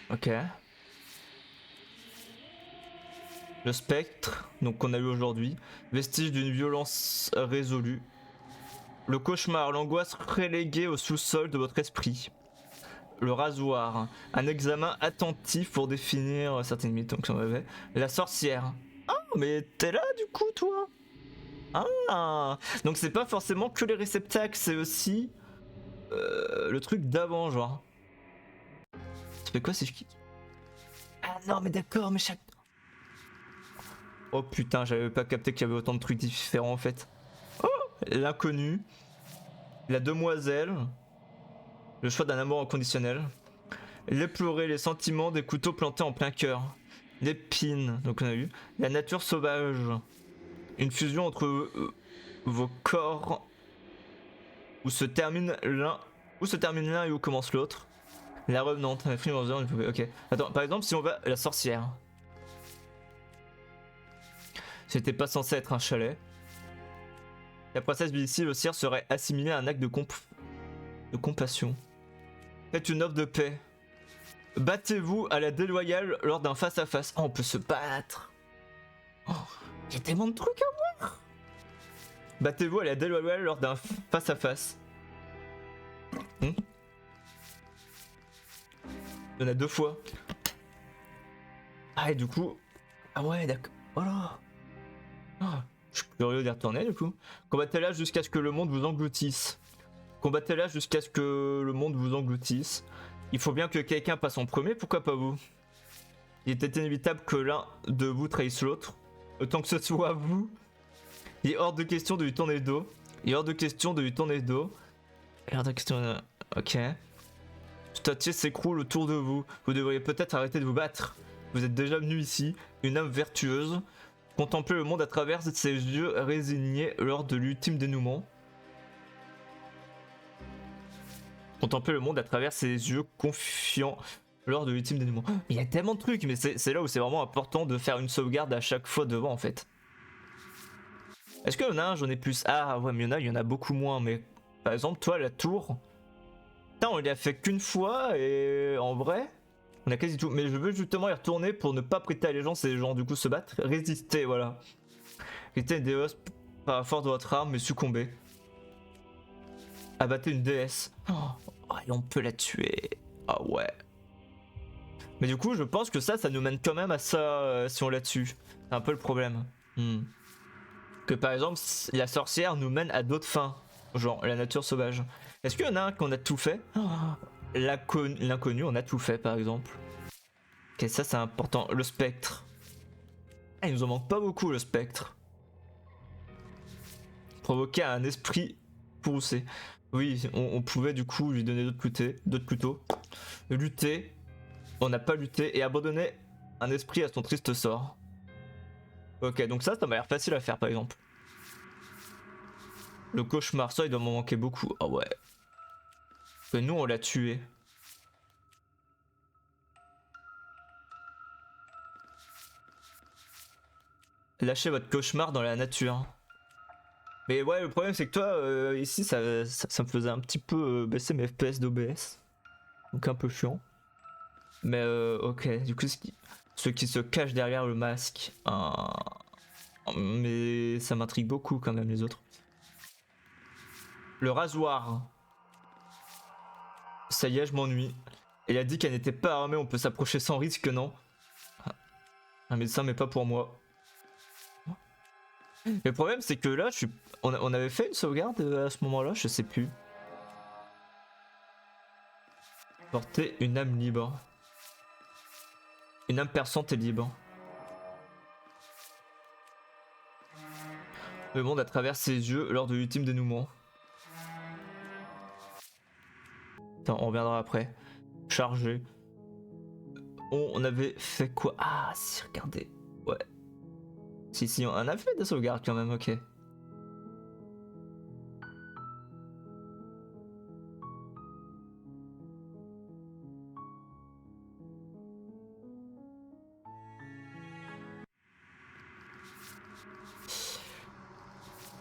Ok. Le spectre, donc qu'on a eu aujourd'hui. Vestige d'une violence résolue. Le cauchemar, l'angoisse reléguée au sous-sol de votre esprit. Le rasoir, un examen attentif pour définir certaines limites, donc j'en avais. La sorcière. Ah, mais t'es là du coup, toi? Ah, donc c'est pas forcément que les réceptacles, c'est aussi le truc d'avant, genre. Ça fait quoi si je quitte? Ah non, mais d'accord, mais chaque. Oh putain, j'avais pas capté qu'il y avait autant de trucs différents en fait. Oh, l'inconnu. La demoiselle, le choix d'un amour inconditionnel, l'éplorer, les sentiments des couteaux plantés en plein cœur, l'épine, donc on a eu, la nature sauvage, une fusion entre vos corps, où se termine l'un et où commence l'autre, la revenante, la film ok. Attends, par exemple, si on va la sorcière, c'était pas censé être un chalet. La princesse Bélissile au cire serait assimilée à un acte de compassion. Faites une offre de paix. Battez-vous à la déloyale lors d'un face-à-face. Oh, on peut se battre. Oh, il y a tellement de trucs à voir. Battez-vous à la déloyale lors d'un face-à-face. Il y en a 2 fois. Ah, et du coup... Ah ouais, d'accord. Oh là. Oh, je suis curieux d'y retourner, du coup. Combattez-la jusqu'à ce que le monde vous engloutisse. Combattez-la jusqu'à ce que le monde vous engloutisse. Il faut bien que quelqu'un passe en premier, pourquoi pas vous? Il était inévitable que l'un de vous trahisse l'autre. Autant que ce soit vous. Il est hors de question de lui tourner le dos. Il est hors de question de lui tourner le dos. Il est hors de question de... Ok. Tout entier s'écroule autour de vous. Vous devriez peut-être arrêter de vous battre. Vous êtes déjà venu ici, une âme vertueuse. Contempler le monde à travers ses yeux résignés lors de l'ultime dénouement. Contempler le monde à travers ses yeux confiants lors de l'ultime dénouement. Il y a tellement de trucs, mais c'est là où c'est vraiment important de faire une sauvegarde à chaque fois devant en fait. Est-ce qu'il y en a un, j'en ai plus? Ah ouais, mais il y en a beaucoup moins, mais par exemple, toi, la tour, putain, on l'a fait qu'une fois et en vrai, on a quasi tout. Mais je veux justement y retourner pour ne pas prêter allégeance et genre du coup se battre. Résister, voilà. Résister une déesse par la force de votre arme, mais succomber. Abattez une déesse. Oh, et on peut la tuer. Ah ouais. Mais du coup, je pense que ça nous mène quand même à ça si on la tue. C'est un peu le problème. Que par exemple, la sorcière nous mène à d'autres fins. Genre la nature sauvage. Est-ce qu'il y en a un qu'on a tout fait? L'inconnu, on a tout fait par exemple. Ok, ça c'est important. Le spectre. Ah, il nous en manque pas beaucoup le spectre. Provoquer un esprit poussé. Oui, on pouvait du coup lui donner d'autres couteaux. Lutter. On n'a pas lutté et abandonner un esprit à son triste sort. Ok, donc ça m'a l'air facile à faire par exemple. Le cauchemar, ça il doit m'en manquer beaucoup. Ah ouais. Que nous on l'a tué. Lâchez votre cauchemar dans la nature. Mais ouais, le problème c'est que toi, ici ça me faisait un petit peu baisser mes FPS d'OBS. Donc un peu chiant. Mais ok, du coup ceux qui se cachent derrière le masque. Mais ça m'intrigue beaucoup quand même les autres. Le rasoir. Ça y est, je m'ennuie. Elle a dit qu'elle n'était pas armée, on peut s'approcher sans risque, non? Un médecin, mais pas pour moi. Le problème, c'est que là, on avait fait une sauvegarde à ce moment-là, je sais plus. Porter une âme libre. Une âme perçante et libre. Le monde à travers ses yeux lors de l'ultime dénouement. Attends, on reviendra après. Chargé. On avait fait quoi? Ah, si, regardez. Ouais. Si, on a fait des sauvegardes quand même, ok.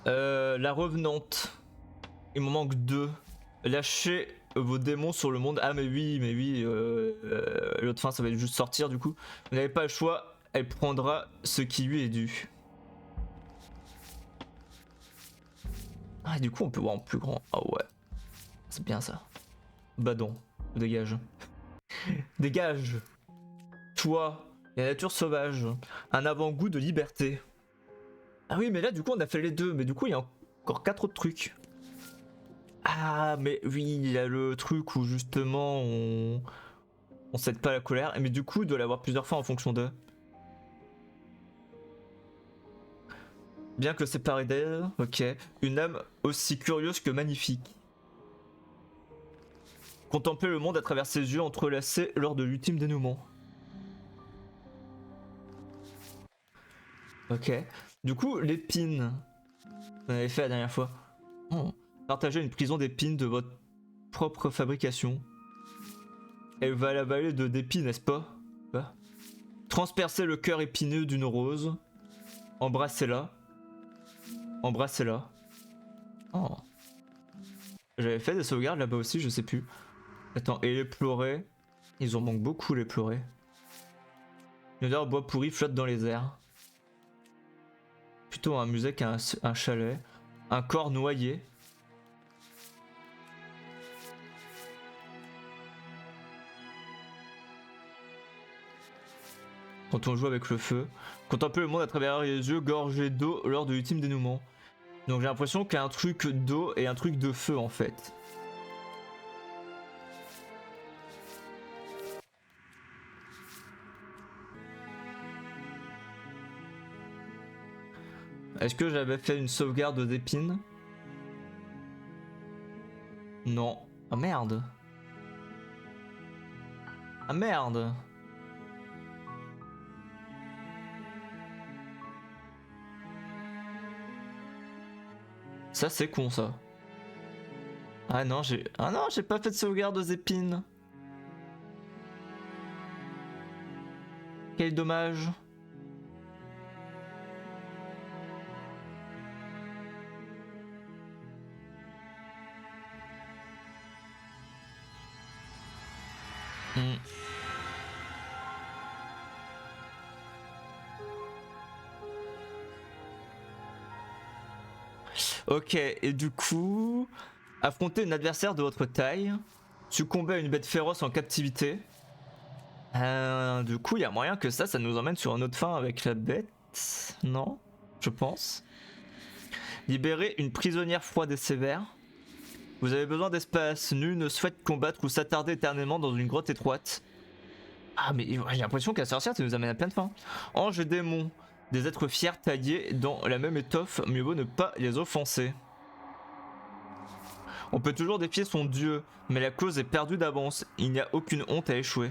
La revenante. Il m'en manque 2. Lâchez vos démons sur le monde. Ah mais oui. L'autre fin ça va juste sortir du coup. Vous n'avez pas le choix. Elle prendra ce qui lui est dû. Ah du coup on peut voir en plus grand. Ah ouais. C'est bien ça. Badon. Dégage. Dégage. Toi. La nature sauvage. Un avant-goût de liberté. Ah oui mais là du coup on a fait les 2. Mais du coup il y a encore 4 autres trucs. Ah mais oui il y a le truc où justement on cède pas à la colère. Mais du coup il doit l'avoir plusieurs fois en fonction d'eux. Bien que séparée d'elle, ok. Une âme aussi curieuse que magnifique. Contempler le monde à travers ses yeux entrelacés lors de l'ultime dénouement. Ok. Du coup, l'épine. On avait fait la dernière fois. Oh. Partagez une prison d'épines de votre propre fabrication. Elle va la vallée d'épines, n'est-ce pas? Quoi? Transpercez le cœur épineux d'une rose. Embrassez-la. Embrassez-la. Oh. J'avais fait des sauvegardes là-bas aussi, je sais plus. Attends, et les pleurets. Ils en manquent beaucoup, les pleurets. Une odeur bois pourri flotte dans les airs. Plutôt un musée qu'un chalet. Un corps noyé. Quand on joue avec le feu. Contempler le monde à travers les yeux gorgés d'eau lors de l'ultime dénouement. Donc j'ai l'impression qu'il y a un truc d'eau et un truc de feu en fait. Est-ce que j'avais fait une sauvegarde d'épines? Non. Ah merde. Ah merde. Ça c'est con ça. Ah non, j'ai pas fait de sauvegarde aux épines. Quel dommage. Ok, et du coup, affronter un adversaire de votre taille, succomber à une bête féroce en captivité. Du coup, il y a moyen que ça nous emmène sur un autre fin avec la bête. Non, je pense. Libérer une prisonnière froide et sévère. Vous avez besoin d'espace. Nul ne souhaite combattre ou s'attarder éternellement dans une grotte étroite. Ah, mais j'ai l'impression qu'à sorcière, ça nous amène à plein de fins. Ange et démon. Des êtres fiers taillés dans la même étoffe, mieux vaut ne pas les offenser. On peut toujours défier son dieu, mais la cause est perdue d'avance. Il n'y a aucune honte à échouer.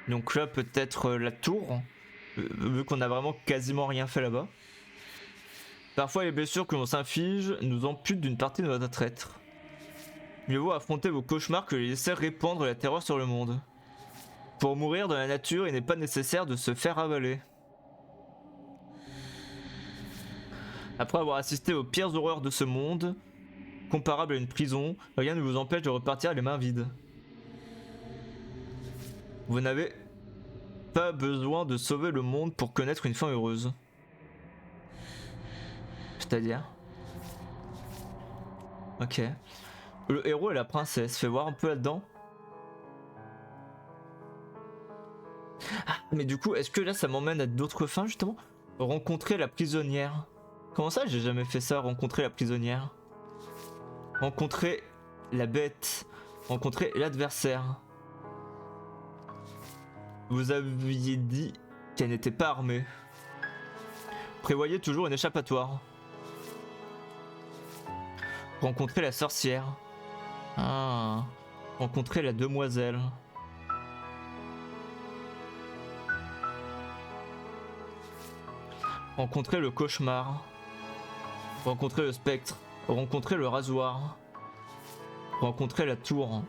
Donc là, peut-être la tour, vu qu'on a vraiment quasiment rien fait là-bas. Parfois, les blessures que l'on s'inflige nous amputent d'une partie de notre être. Mieux vaut affronter vos cauchemars que les laisser répandre la terreur sur le monde. Pour mourir dans la nature, il n'est pas nécessaire de se faire avaler. Après avoir assisté aux pires horreurs de ce monde, comparable à une prison, rien ne vous empêche de repartir les mains vides. Vous n'avez pas besoin de sauver le monde pour connaître une fin heureuse. C'est-à-dire? Ok. Le héros et la princesse, fais voir un peu là-dedans. Ah, mais du coup, est-ce que là ça m'emmène à d'autres fins justement? Rencontrer la prisonnière. Comment ça, j'ai jamais fait ça, rencontrer la prisonnière? Rencontrer la bête. Rencontrer l'adversaire. Vous aviez dit qu'elle n'était pas armée. Prévoyez toujours une échappatoire. Rencontrer la sorcière. Ah. Rencontrer la demoiselle. Rencontrer le cauchemar. Rencontrer le spectre. Rencontrer le rasoir. Rencontrer la tour.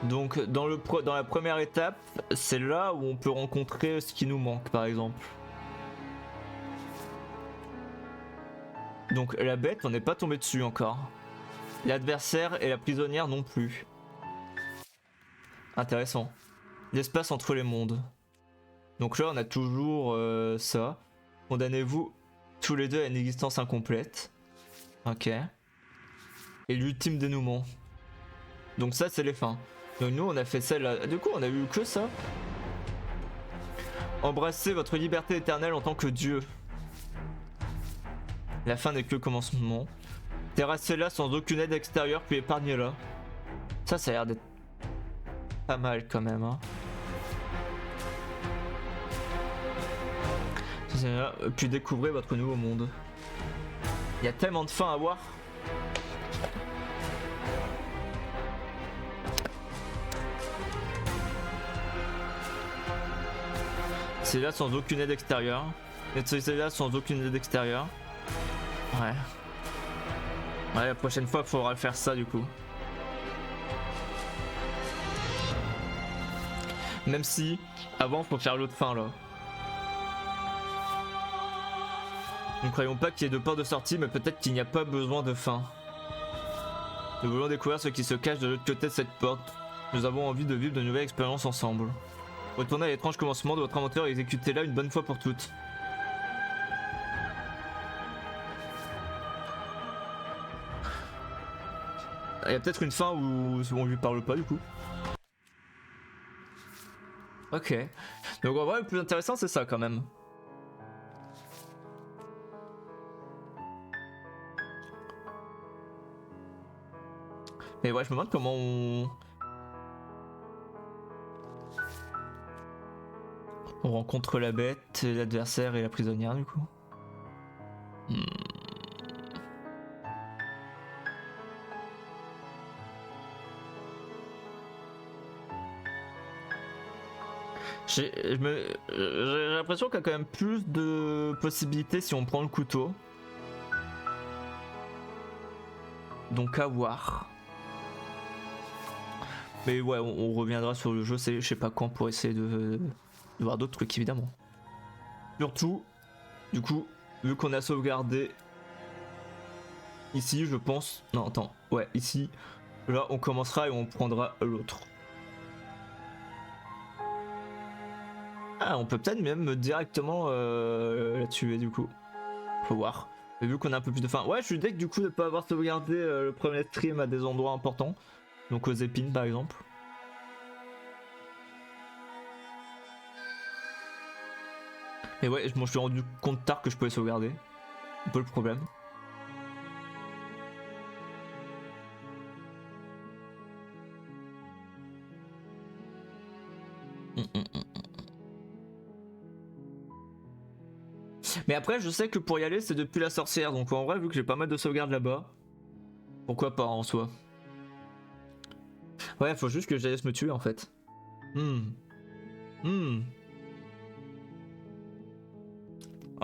Donc dans la première étape, c'est là où on peut rencontrer ce qui nous manque par exemple. Donc la bête, on n'est pas tombé dessus encore. L'adversaire et la prisonnière non plus. Intéressant. L'espace entre les mondes. Donc là on a toujours ça. Condamnez-vous tous les deux à une existence incomplète. Ok. Et l'ultime dénouement. Donc ça c'est les fins. Donc nous on a fait celle-là. Du coup on a eu que ça. Embrassez votre liberté éternelle en tant que Dieu. La fin n'est que le commencement. Terrassez-la sans aucune aide extérieure puis épargnez-la. Ça a l'air d'être pas mal quand même hein. Puis découvrez votre nouveau monde. Il y a tellement de fins à voir. C'est là sans aucune aide extérieure. C'est là sans aucune aide extérieure. Ouais. Ouais, la prochaine fois, il faudra faire ça du coup. Même si, avant, faut faire l'autre fin là. Ne croyons pas qu'il y ait de porte de sortie, mais peut-être qu'il n'y a pas besoin de fin. Nous voulons découvrir ce qui se cache de l'autre côté de cette porte. Nous avons envie de vivre de nouvelles expériences ensemble. Retournez à l'étrange commencement de votre aventure et exécutez-la une bonne fois pour toutes. Il y a peut-être une fin où on lui parle pas du coup. Ok. Donc en vrai le plus intéressant c'est ça quand même. Mais ouais je me demande comment on rencontre la bête, l'adversaire et la prisonnière du coup. J'ai l'impression qu'il y a quand même plus de possibilités si on prend le couteau. Donc à voir. Mais ouais, on reviendra sur le jeu, je sais pas quand, pour essayer de voir d'autres trucs évidemment. Surtout, du coup, vu qu'on a sauvegardé ici, je pense... Non, attends, ouais, ici, là on commencera et on prendra l'autre. Ah, on peut peut-être même directement la tuer du coup. Faut voir. Mais vu qu'on a un peu plus de faim. Ouais, je suis deck du coup de pas avoir sauvegardé le premier stream à des endroits importants. Donc aux épines par exemple. Et ouais, je me suis rendu compte tard que je pouvais sauvegarder. Un peu le problème. Mais après je sais que pour y aller c'est depuis la sorcière, donc en vrai vu que j'ai pas mal de sauvegardes là-bas, pourquoi pas en soi. Ouais, faut juste que je laisse me tuer en fait.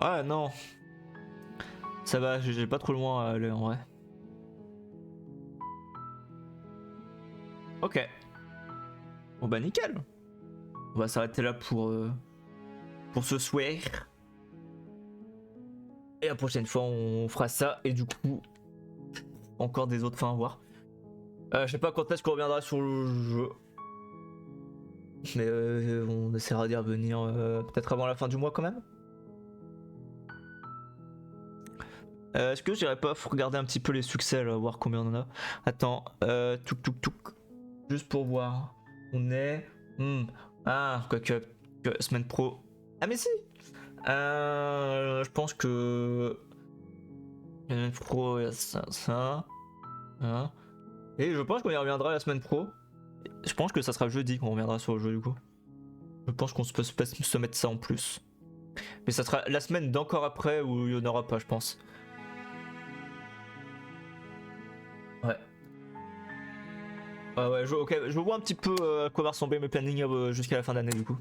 Ah non. Ça va, j'ai pas trop loin à aller en vrai. Ok. Bon bah nickel. On va s'arrêter là pour ce soir. Et la prochaine fois on fera ça et du coup encore des autres fins à voir. Je sais pas quand est-ce qu'on reviendra sur le jeu. Mais on essaiera d'y revenir peut-être avant la fin du mois quand même. Est-ce que j'irais pas regarder un petit peu les succès là, voir combien on en a. Attends, touk. Juste pour voir. On est... Ah, quoique semaine pro. Ah mais si. Je pense que... Semaine pro, il y a ça. Hein. Et je pense qu'on y reviendra la semaine pro. Je pense que ça sera jeudi qu'on reviendra sur le jeu du coup. Je pense qu'on peut se mettre ça en plus. Mais ça sera la semaine d'encore après où il n'y en aura pas je pense. Ouais. Ouais, je vois un petit peu à quoi va ressembler mes plannings jusqu'à la fin d'année du coup.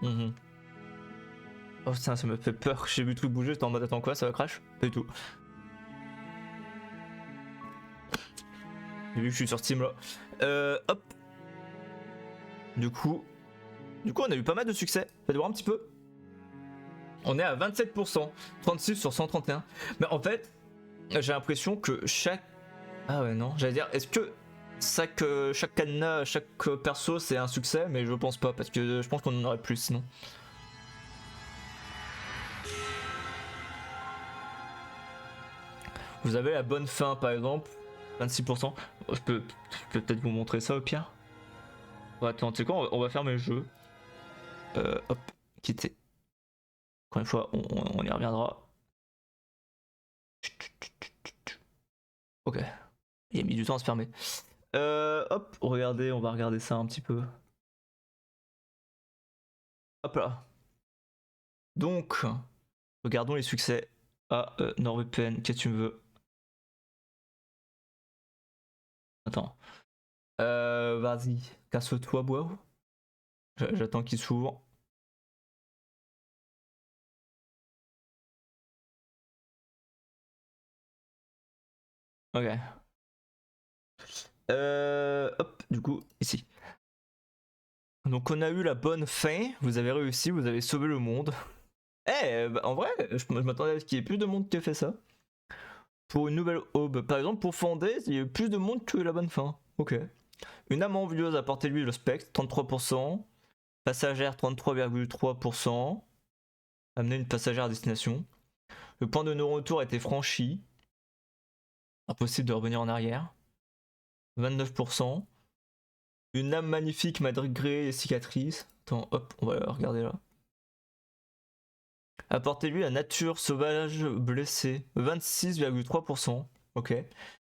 Oh putain, ça me fait peur, j'ai vu le truc bouger, j'étais en mode attends quoi, ça va crash? Pas du tout. J'ai vu que je suis sur Steam là. Hop. Du coup, on a eu pas mal de succès. Faites voir un petit peu. On est à 27%, 36 sur 131. Mais en fait, j'ai l'impression que chaque... Ah ouais, non, j'allais dire, est-ce que chaque cadenas, chaque perso, c'est un succès? Mais je pense pas, parce que je pense qu'on en aurait plus sinon. Vous avez la bonne fin, par exemple, 26%. Je peux peut-être vous montrer ça au pire. Bon, attends, tu sais quoi, on va faire mes jeux. Hop, quitter. Encore une fois, on y reviendra. Ok. Il a mis du temps à se fermer. Hop, regardez, on va regarder ça un petit peu. Hop là. Donc, regardons les succès. Ah, NordVPN, qu'est-ce que tu me veux? Attends. Vas-y, casse-toi, bois. J'attends qu'il s'ouvre. Ok. Hop, du coup, ici. Donc on a eu la bonne fin, vous avez réussi, vous avez sauvé le monde. Bah, en vrai, je m'attendais à ce qu'il y ait plus de monde qui ait fait ça. Pour une nouvelle aube, par exemple pour fonder, il y a eu plus de monde que la bonne fin. Ok. Une âme envieuse, apportez-lui le spectre, 33%. Passagère, 33,3%. Amener une passagère à destination. Le point de non-retour a été franchi. Impossible de revenir en arrière. 29%. Une âme magnifique malgré les cicatrices. Attends, hop, on va regarder là. Apportez-lui la nature sauvage blessée. 26,3%. Ok.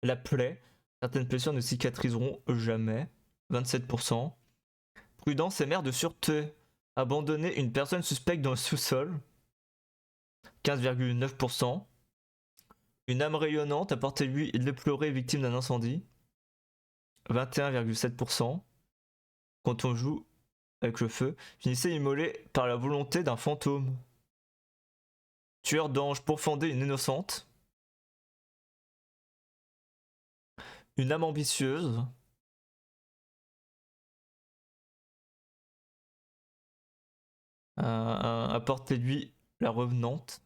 La plaie. Certaines blessures ne cicatriseront jamais. 27%. Prudence et mère de sûreté. Abandonner une personne suspecte dans le sous-sol. 15,9%. Une âme rayonnante. Apportez-lui l'éploré victime d'un incendie. 21,7%. Quand on joue avec le feu, finissez immolé par la volonté d'un fantôme. Tueur d'ange pour fonder une innocente. Une âme ambitieuse. Apportez-lui la revenante.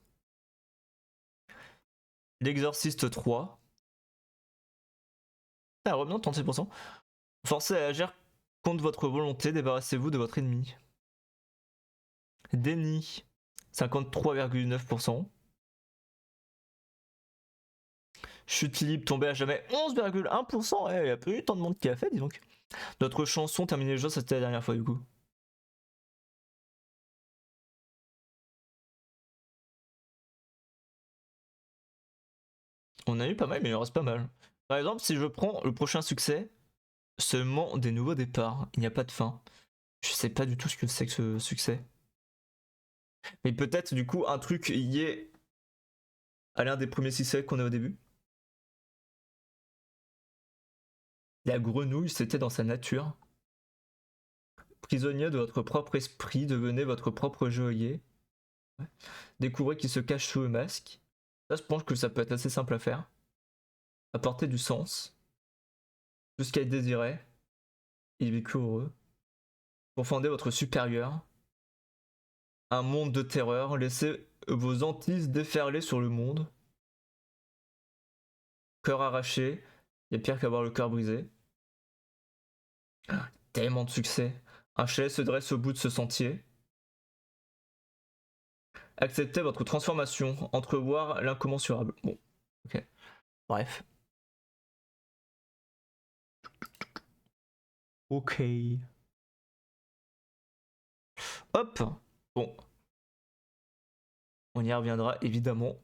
L'exorciste 3. La revenante 36%. Forcez à agir contre votre volonté, débarrassez-vous de votre ennemi. Déni 53,9%. Chute libre tombée à jamais 11,1%. Il n'y a pas eu tant de monde qui a fait, dis donc. Notre chanson terminer le jeu, c'était la dernière fois du coup. On a eu pas mal, mais il en reste pas mal. Par exemple, si je prends le prochain succès, seulement des nouveaux départs, il n'y a pas de fin. Je sais pas du tout ce que c'est que ce succès. Mais peut-être du coup un truc lié à l'un des premiers succès qu'on a au début. La grenouille, c'était dans sa nature. Prisonnier de votre propre esprit, devenez votre propre geôlier. Ouais. Découvrez qui se cache sous le masque. Ça, je pense que ça peut être assez simple à faire. Apporter du sens. Tout ce qu'elle désirait. Il vécut heureux. Pour fonder votre supérieur. Un monde de terreur. Laissez vos hantises déferler sur le monde. Cœur arraché. Il y a pire qu'avoir le cœur brisé. Tellement de succès. Un chalet se dresse au bout de ce sentier. Acceptez votre transformation. Entrevoir l'incommensurable. Bon, ok. Bref. Ok. Hop. Bon. On y reviendra évidemment.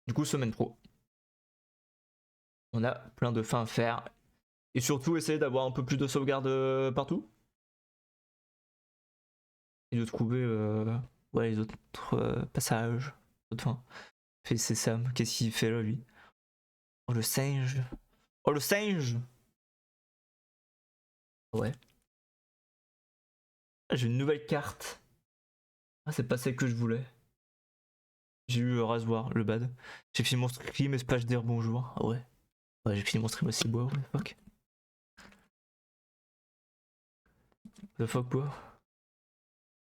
Du coup, semaine pro. On a plein de fins à faire. Et surtout, essayer d'avoir un peu plus de sauvegarde partout. Et de trouver ouais, les autres passages. Autres fins. Fait c'est Sam. Qu'est-ce qu'il fait là, lui? Oh, le singe. Oh, le singe! Ouais. Ah, j'ai une nouvelle carte. Ah, c'est pas celle que je voulais. J'ai eu rasoir, le bad. J'ai fini mon stream, espace dire bonjour. Ah ouais. Ouais, j'ai fini mon stream aussi, wow, fuck. The fuck quoi?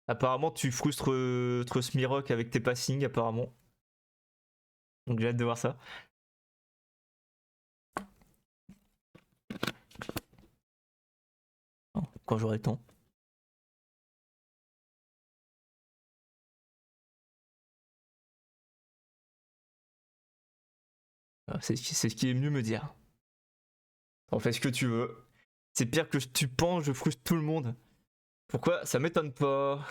Apparemment tu frustres Smirok avec tes passings apparemment. Donc j'ai hâte de voir ça. Quand j'aurai le temps. C'est ce qui est venu me dire. On fait ce que tu veux. C'est pire que tu penses, je frustre tout le monde. Pourquoi? Ça m'étonne pas.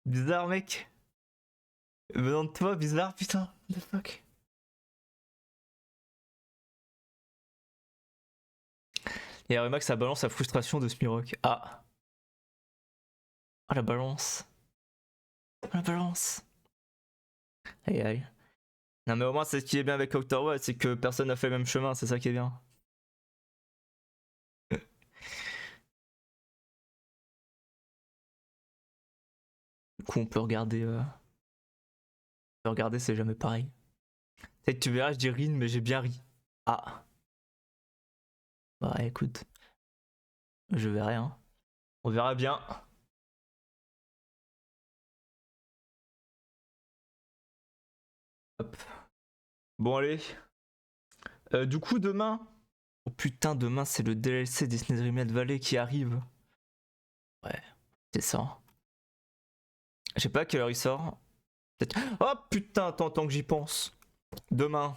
Bizarre mec. Venant de toi, bizarre putain. What the fuck? Et remarque ça balance la frustration de Smirok. Ah. Ah la balance. Ah la balance. Aïe aïe. Non mais au moins c'est ce qui est bien avec Outer Wild, c'est que personne n'a fait le même chemin, c'est ça qui est bien. Du coup on peut regarder... Regarder c'est jamais pareil. Peut-être que tu verras je dis Rin mais j'ai bien ri. Ah. Bah écoute. Je verrai hein. On verra bien. Hop. Bon allez. Du coup demain... Oh putain demain c'est le DLC Disney Dreamlight Valley qui arrive. Ouais. C'est ça. Je sais pas à quelle heure il sort. Peut-être... Oh putain attends que j'y pense. Demain.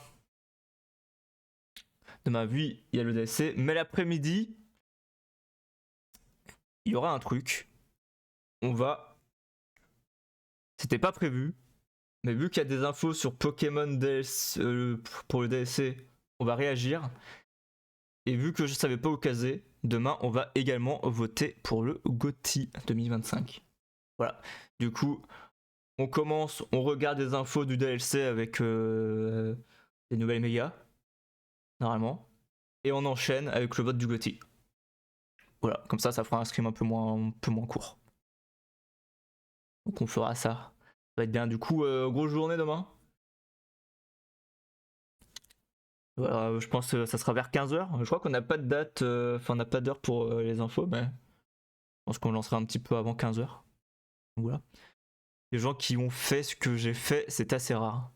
Demain oui il y a le DLC. Mais l'après-midi... Il y aura un truc. On va... C'était pas prévu. Mais vu qu'il y a des infos sur Pokémon DLC, pour le DLC, on va réagir. Et vu que je savais pas où caser, demain on va également voter pour le GOTY 2025. Voilà. Du coup, on commence, on regarde des infos du DLC avec les nouvelles méga, normalement. Et on enchaîne avec le vote du GOTY. Voilà, comme ça fera un stream un peu moins court. Donc on fera ça. Ça va être bien. Du coup, grosse journée demain. Je pense que ça sera vers 15h. Je crois qu'on n'a pas de date, enfin on n'a pas d'heure pour les infos, mais je pense qu'on lancera un petit peu avant 15h. Voilà. Les gens qui ont fait ce que j'ai fait, c'est assez rare.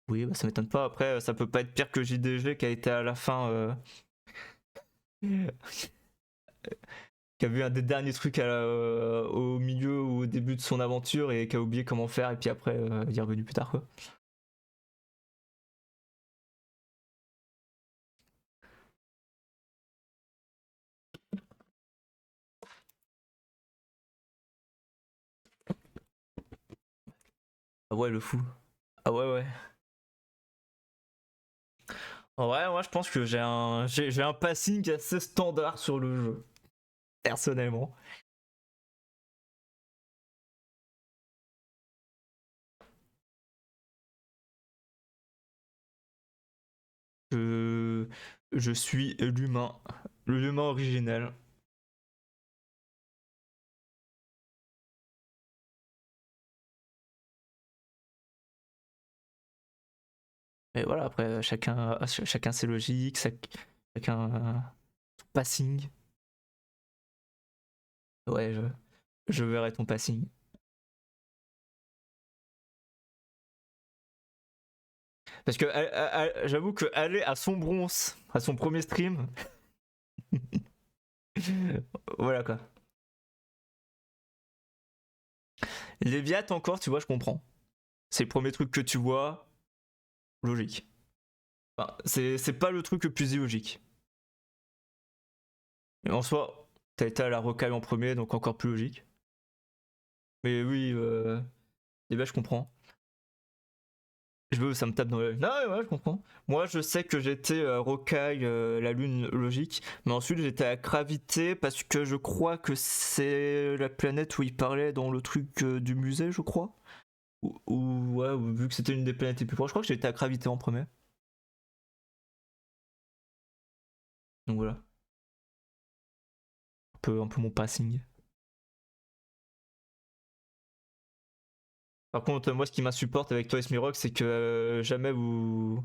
Oui, bah ça m'étonne pas. Après, ça peut pas être pire que JDG qui a été à la fin... qui a vu un des derniers trucs au milieu ou au début de son aventure et qui a oublié comment faire et puis après il est revenu plus tard quoi. Ah ouais le fou. Ah ouais. En vrai moi je pense que j'ai un passing assez standard sur le jeu. Personnellement. Je suis l'humain originel. Et voilà, après, chacun ses logiques, chacun son passing. Ouais, je verrai ton passing. Parce que j'avoue que aller à son bronze, à son premier stream, voilà quoi. Léviat encore, tu vois, je comprends. C'est le premier truc que tu vois, logique. Enfin, c'est pas le truc le plus illogique. Mais en soi, t'as été à la rocaille en premier, donc encore plus logique. Mais oui, Léviat, je comprends. Ça me tape dans l'œil. Non, ouais, je comprends. Moi, je sais que j'étais rocaille, la lune logique, mais ensuite j'étais à gravité parce que je crois que c'est la planète où il parlait dans le truc du musée, je crois. Ouais, vu que c'était une des planètes les plus proches, je crois que j'étais à gravité en premier. Donc voilà. Un peu mon passing. Par contre, moi, ce qui m'insupporte avec toi et Smirok, c'est que jamais vous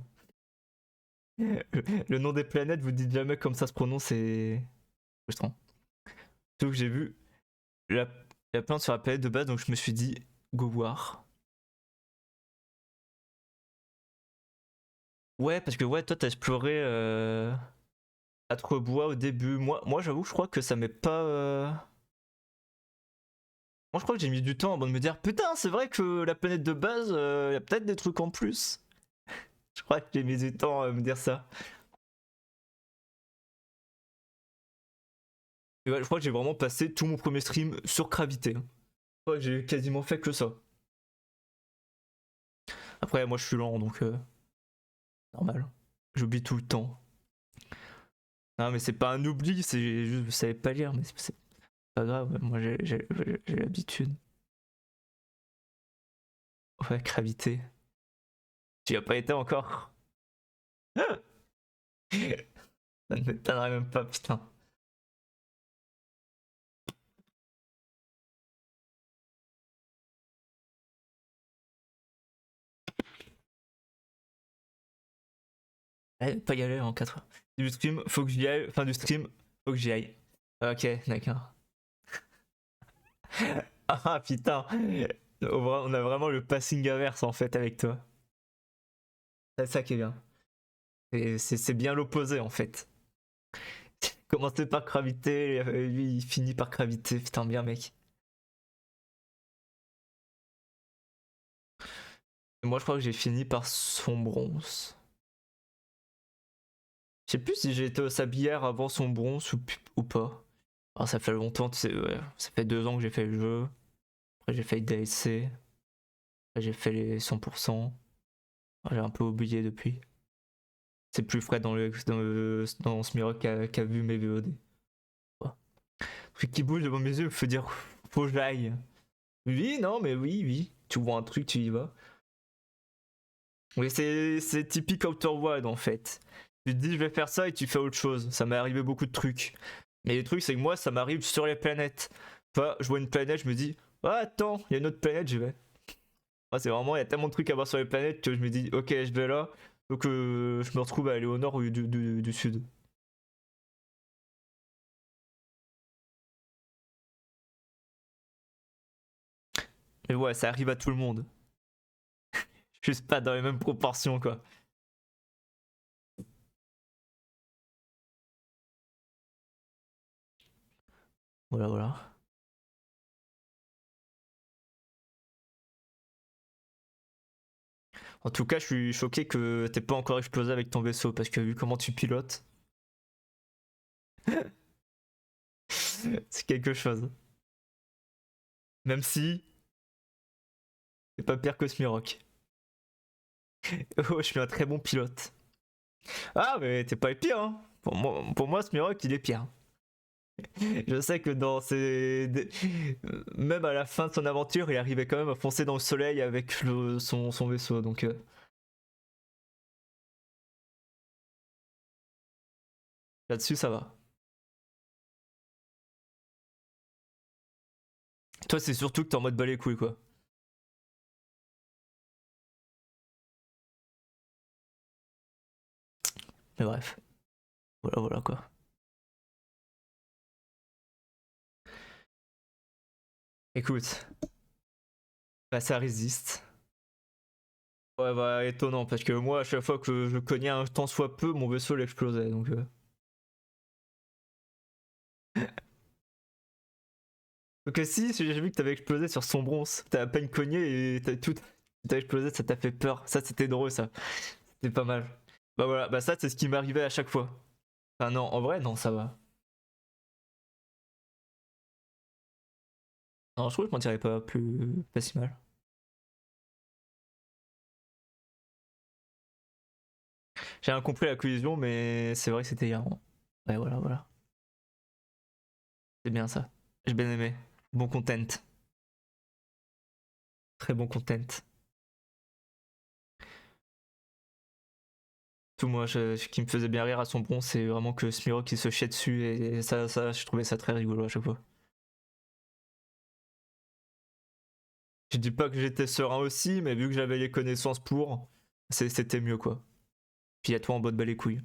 Le nom des planètes, vous dites jamais comme ça se prononce, c'est frustrant. Surtout que j'ai vu la plante sur la planète de base, donc je me suis dit, go voir. Ouais, parce que ouais, toi t'as exploré Bois au début. Moi j'avoue, je crois que ça m'est pas. Moi je crois que j'ai mis du temps avant de me dire, putain, c'est vrai que la planète de base, y a peut-être des trucs en plus. Je crois que j'ai mis du temps à me dire ça. Et ouais, je crois que j'ai vraiment passé tout mon premier stream sur Gravité. Je crois que j'ai quasiment fait que ça. Après, moi je suis lent donc normal. J'oublie tout le temps. Non, mais c'est pas un oubli, c'est juste je savais pas lire, mais c'est pas grave, moi j'ai l'habitude. Ouais, Gravité. Tu y as pas été encore. Ça ne m'étonnerait même pas, putain. Pas y aller en 4 heures. Du stream, faut que j'y aille. Fin du stream, faut que j'y aille. Ok, d'accord. Ah putain. On a vraiment le passing inverse en fait avec toi. C'est ça qui est bien. C'est bien l'opposé en fait. Commencer par Gravité, lui il finit par Gravité. Putain, bien mec. Moi je crois que j'ai fini par son bronze. Je sais plus si j'ai été au sablière avant son bronze ou pas. Alors ça fait longtemps, tu sais, ouais. Ça fait 2 ans que j'ai fait le jeu. Après j'ai fait le DLC. Après j'ai fait les 100%. J'ai un peu oublié depuis. C'est plus frais dans Smirok qu'a vu mes VOD. Ouais. Le truc qui bouge devant mes yeux, il faut dire faut que j'aille. Oui, non, mais oui, oui. Tu vois un truc, tu y vas. Oui, c'est typique Outer Wild en fait. Tu te dis je vais faire ça et tu fais autre chose. Ça m'est arrivé beaucoup de trucs. Mais le truc c'est que moi ça m'arrive sur les planètes. Enfin, je vois une planète, je me dis ah, attends, il y a une autre planète, j'y vais. Moi c'est vraiment, il y a tellement de trucs à voir sur les planètes que je me dis ok, je vais là. Donc je me retrouve à aller au nord ou du sud. Mais ouais, ça arrive à tout le monde. Juste pas dans les mêmes proportions quoi. Voilà, voilà. En tout cas, je suis choqué que t'aies pas encore explosé avec ton vaisseau parce que vu comment tu pilotes, c'est quelque chose. Même si c'est pas pire que Smirok. Oh, je suis un très bon pilote. Ah, mais t'es pas le pire, hein. Pour moi, Smirok, il est pire. Je sais que dans même à la fin de son aventure, il arrivait quand même à foncer dans le soleil avec son vaisseau, donc là-dessus, ça va. Toi, c'est surtout que t'es en mode balai couilles, quoi. Mais bref. Voilà, voilà, quoi. Écoute, bah, ça résiste. Ouais, bah, étonnant, parce que moi, à chaque fois que je cognais un tant soit peu, mon vaisseau l'explosait, donc... Donc si, j'ai vu que t'avais explosé sur son bronze. T'as à peine cogné et t'as explosé, ça t'a fait peur. Ça, c'était drôle, ça. C'était pas mal. Bah voilà, bah ça, c'est ce qui m'arrivait à chaque fois. Enfin non, en vrai, non, ça va. Non, je trouve que je m'en tirais pas si mal. J'ai rien compris à la collision, mais c'est vrai que c'était hilarant. Ouais, voilà, voilà. C'est bien ça. J'ai bien aimé. Bon content. Très bon content. Tout moi, ce qui me faisait bien rire à son bronze, c'est vraiment que Smirok qui se chie dessus et ça, je trouvais ça très rigolo à chaque fois. Je dis pas que j'étais serein aussi, mais vu que j'avais les connaissances pour, c'était mieux quoi. Puis à toi en bas de bas les couilles.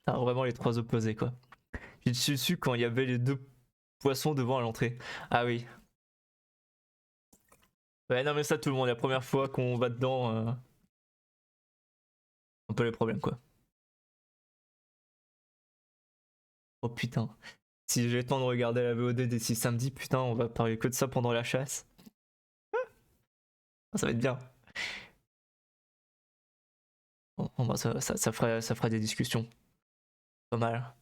Ah, vraiment les trois opposés quoi. J'ai suis dessus quand il y avait les deux poissons devant à l'entrée. Ah oui. Ouais non mais ça tout le monde, la première fois qu'on va dedans, un peu les problèmes quoi. Oh putain. Si j'ai le temps de regarder la VOD d'ici samedi, putain on va parler que de ça pendant la chasse. Ça va être bien. Bon, bah, ça fera des discussions. Pas mal.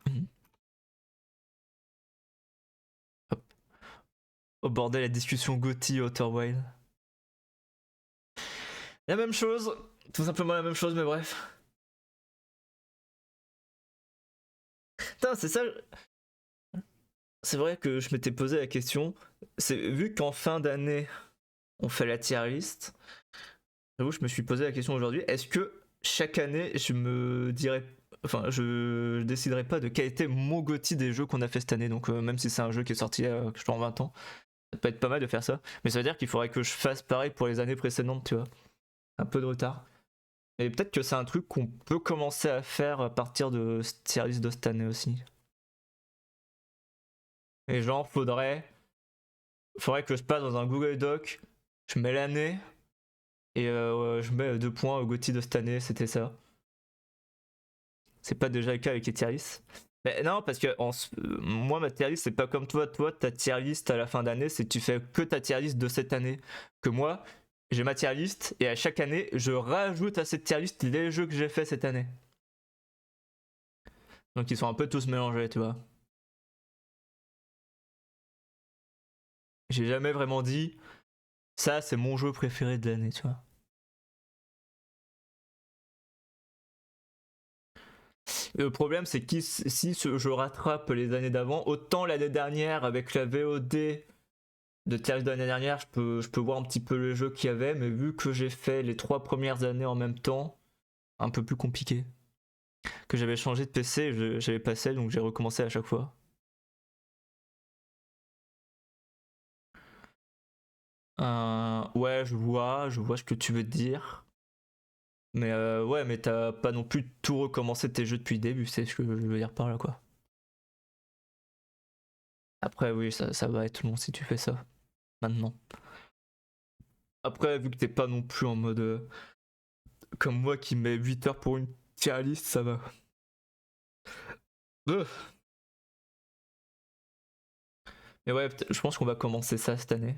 Mhm. Hop. Oh bordel, la discussion Gotti Outer Wild. La même chose, tout simplement la même chose, mais bref. Putain, c'est ça. C'est vrai que je m'étais posé la question. C'est vu qu'en fin d'année on fait la tier list. J'avoue, je me suis posé la question aujourd'hui. Est-ce que chaque année je me dirais, enfin, je déciderai pas de quel était mon GOTY des jeux qu'on a fait cette année. Donc même si c'est un jeu qui est sorti que je en 20 ans, ça peut être pas mal de faire ça. Mais ça veut dire qu'il faudrait que je fasse pareil pour les années précédentes, tu vois. Un peu de retard. Et peut-être que c'est un truc qu'on peut commencer à faire à partir de cette tier list de cette année aussi. Et genre, faudrait que je passe dans un Google Doc, je mets l'année et je mets 2 points au GOTY de cette année, c'était ça. C'est pas déjà le cas avec les tier lists. Mais non, parce que moi, ma tier list, c'est pas comme toi. Toi, ta tier list à la fin d'année, c'est que tu fais que ta tier list de cette année. Que moi, j'ai ma tier list et à chaque année, je rajoute à cette tier list les jeux que j'ai fait cette année. Donc ils sont un peu tous mélangés, tu vois. J'ai jamais vraiment dit ça, c'est mon jeu préféré de l'année, tu vois. Le problème, c'est que si je rattrape les années d'avant, autant l'année dernière avec la VOD de tiers de l'année dernière, je peux voir un petit peu le jeu qu'il y avait, mais vu que j'ai fait les 3 premières années en même temps, un peu plus compliqué. Que j'avais changé de PC, j'avais pas celle, donc j'ai recommencé à chaque fois. Ouais, je vois ce que tu veux dire. Mais ouais, mais t'as pas non plus tout recommencé tes jeux depuis le début, c'est ce que je veux dire par là, quoi. Après, oui, ça va être long si tu fais ça, maintenant. Après, vu que t'es pas non plus en mode comme moi qui met 8 heures pour une tier list, ça va. Euh. Mais ouais, je pense qu'on va commencer ça cette année.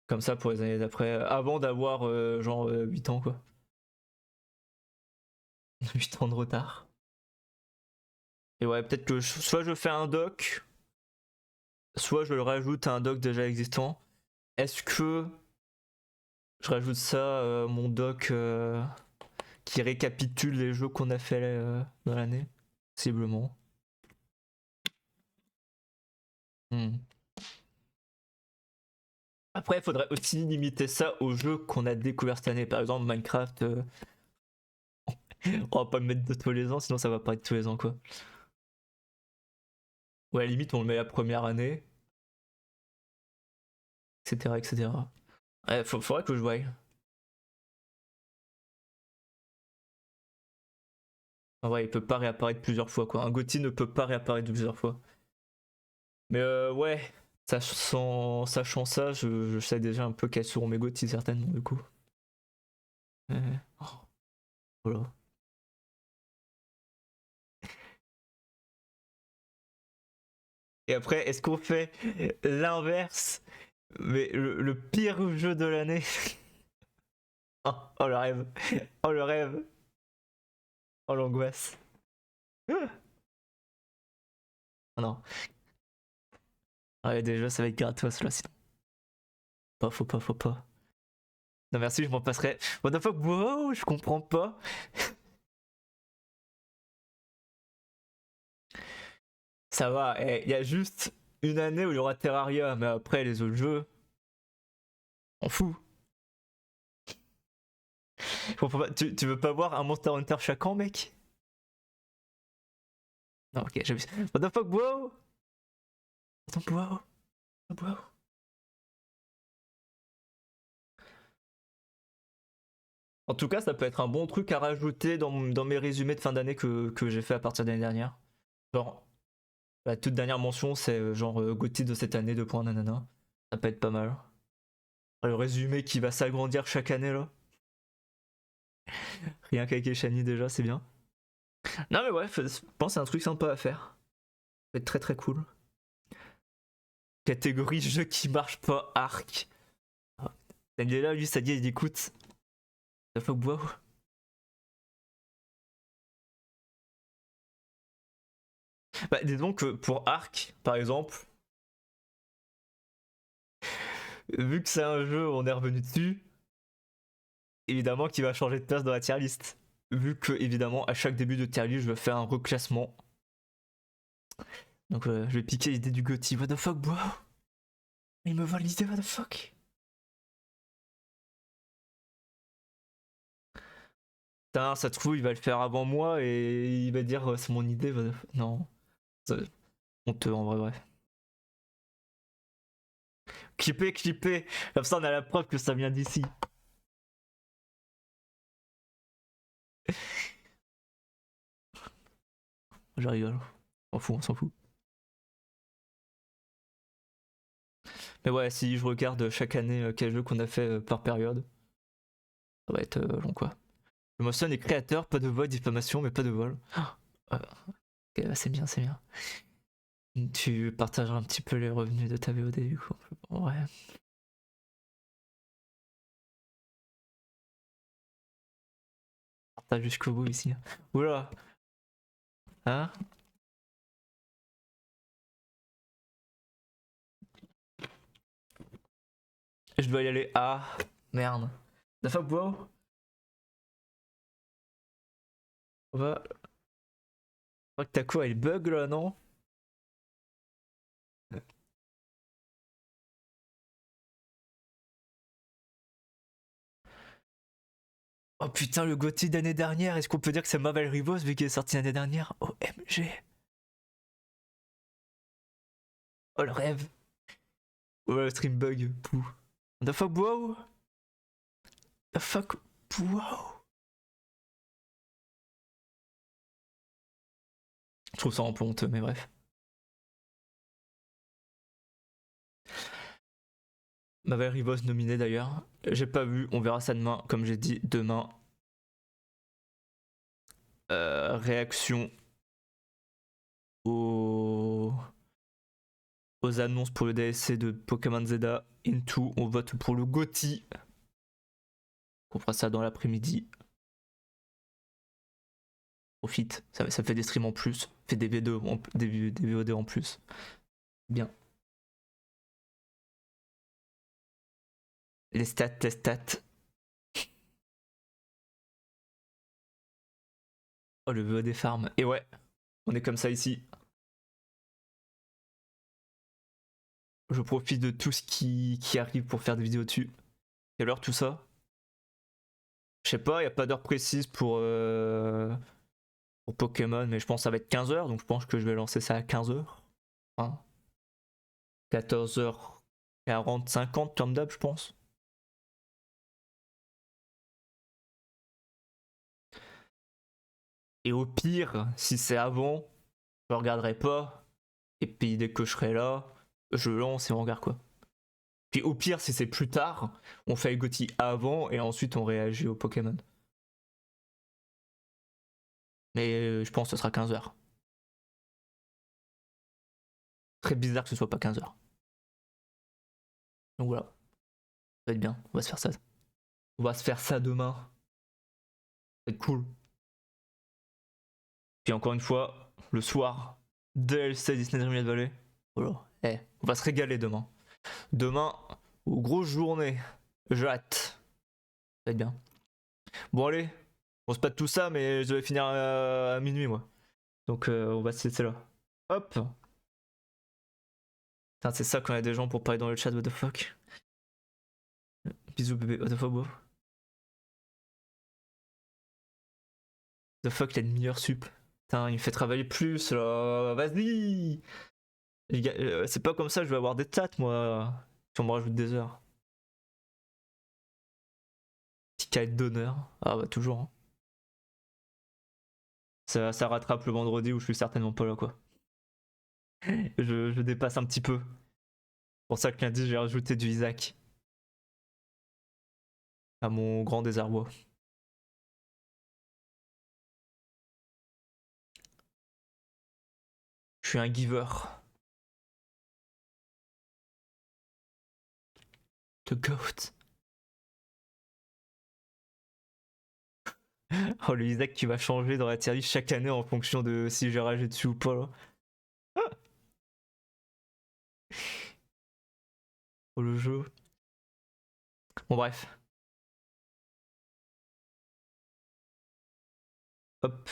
Comme ça pour les années d'après, avant d'avoir genre 8 ans quoi. 8 ans de retard. Et ouais, peut-être que soit je fais un doc, soit je le rajoute à un doc déjà existant. Est-ce que je rajoute ça, mon doc qui récapitule les jeux qu'on a fait dans l'année? Possiblement. Après, il faudrait aussi limiter ça aux jeux qu'on a découverts cette année. Par exemple, Minecraft, on va pas le mettre de tous les ans, sinon ça va pas être tous les ans quoi. Ou à la limite, on le met la première année, etc. etc. Ouais, faudrait que je voie. En vrai, il peut pas réapparaître plusieurs fois quoi. Un GOTY ne peut pas réapparaître plusieurs fois. Mais ouais, sachant ça, je sais déjà un peu quels seront mes GOTY certainement du coup. Oh, voilà. Et après, est-ce qu'on fait l'inverse? Mais le pire jeu de l'année? Oh, oh le rêve. Oh le rêve. Oh l'angoisse. Oh non. Ouais, déjà, ça va être gratos là, sinon. Faut pas. Non, merci, je m'en passerai. What the fuck, wow, je comprends pas. Ça va, il y a juste une année où il y aura Terraria, mais après, les autres jeux, on fout. Tu veux pas voir un Monster Hunter chaque an, mec? Non, ok, j'ai vu. What the fuck, wow? Attends, wow. Wow. En tout cas, ça peut être un bon truc à rajouter dans mes résumés de fin d'année que j'ai fait à partir de l'année dernière. Genre, la toute dernière mention, c'est genre GOTY de cette année, 2 points, nanana. Ça peut être pas mal. Le résumé qui va s'agrandir chaque année, là. Rien qu'avec les Shiny, déjà, c'est bien. Non, mais ouais, je pense que c'est un truc sympa à faire. Ça peut être très très cool. Catégorie jeu qui marche pas, Arc. Il est là, lui, ça dit, il écoute. The fuck, wow. Bah, disons que pour Arc, par exemple, vu que c'est un jeu où on est revenu dessus, évidemment qu'il va changer de place dans la tier list. Vu que, évidemment, à chaque début de tier list, je vais faire un reclassement. Donc, je vais piquer l'idée du GOTY. What the fuck, wow. Il me vole l'idée, what the fuck. Putain, ça se trouve, il va le faire avant moi et il va dire c'est mon idée. Non. C'est honteux en vrai, bref. Clipper. Comme ça, on a la preuve que ça vient d'ici. Je rigole. On s'en fout. Mais ouais, si je regarde chaque année quel jeu qu'on a fait par période, ça va être long quoi. Je mentionne les créateurs, pas de vol, diffamation, mais pas de vol. Ok, bah, c'est bien. Tu partageras un petit peu les revenus de ta VOD du coup. Ouais. Partage jusqu'au bout ici. Oula. Hein? Je dois y aller. Ah, merde. The fuck, bro? On va. Je crois que t'as quoi? Elle bug là, non? Oh putain, le GOTY d'année dernière, est-ce qu'on peut dire que c'est Marvel Rivals vu qu'il est sorti l'année dernière? OMG. Oh le rêve. Oh le stream bug. Pouh. The fuck, wow? The fuck, wow? Je trouve ça un peu honteux, mais bref. Marvel Rivals nominé d'ailleurs. J'ai pas vu, on verra ça demain. Comme j'ai dit, demain. Réaction aux annonces pour le DLC de Pokémon Zeta. Into, on vote pour le GOTY. On fera ça dans l'après-midi. Profite, ça fait des streams en plus, fait des des VOD en plus. Bien. Les stats. Oh, le VOD farm. Et ouais, on est comme ça ici. Je profite de tout ce qui arrive pour faire des vidéos dessus. Quelle heure tout ça? Je sais pas, y a pas d'heure précise pour Pokémon, mais je pense que ça va être 15h, donc je pense que je vais lancer ça à 15h. Hein, 14h40, 50 comme d'hab, je pense. Et au pire, si c'est avant, je regarderai pas. Et puis dès que je serai là, je lance et on regarde quoi. Puis au pire, si c'est plus tard, on fait le GOTY avant et ensuite on réagit au Pokémon. Mais je pense que ce sera 15h. Très bizarre que ce soit pas 15h. Donc voilà. Ça va être bien, on va se faire ça. On va se faire ça demain. Ça va être cool. Puis encore une fois, le soir, DLC Disney Dreamlight Valley. Voilà. On va se régaler demain. Demain, grosse journée. J'ai hâte. Ça va être bien. Bon allez, on se pâte tout ça, mais je vais finir à minuit moi. Donc on va se laisser là. Hop. Putain, c'est ça quand il y a des gens pour parler dans le chat, what the fuck. Bisous bébé, what the fuck, bro. The fuck, il a une meilleure sup. Putain, il me fait travailler plus là. Vas-y. C'est pas comme ça, je vais avoir des stats moi. Si on me rajoute des heures. Petit cahier d'honneur. Ah bah toujours. Hein. Ça rattrape le vendredi où je suis certainement pas là quoi. Je dépasse un petit peu. C'est pour ça que lundi j'ai rajouté du Isaac. À mon grand désarroi. Je suis un giver. The goat. Oh le Isaac qui va changer dans la tier list chaque année en fonction de si j'ai ragé dessus ou pas là. Oh le jeu. Bon bref. Hop.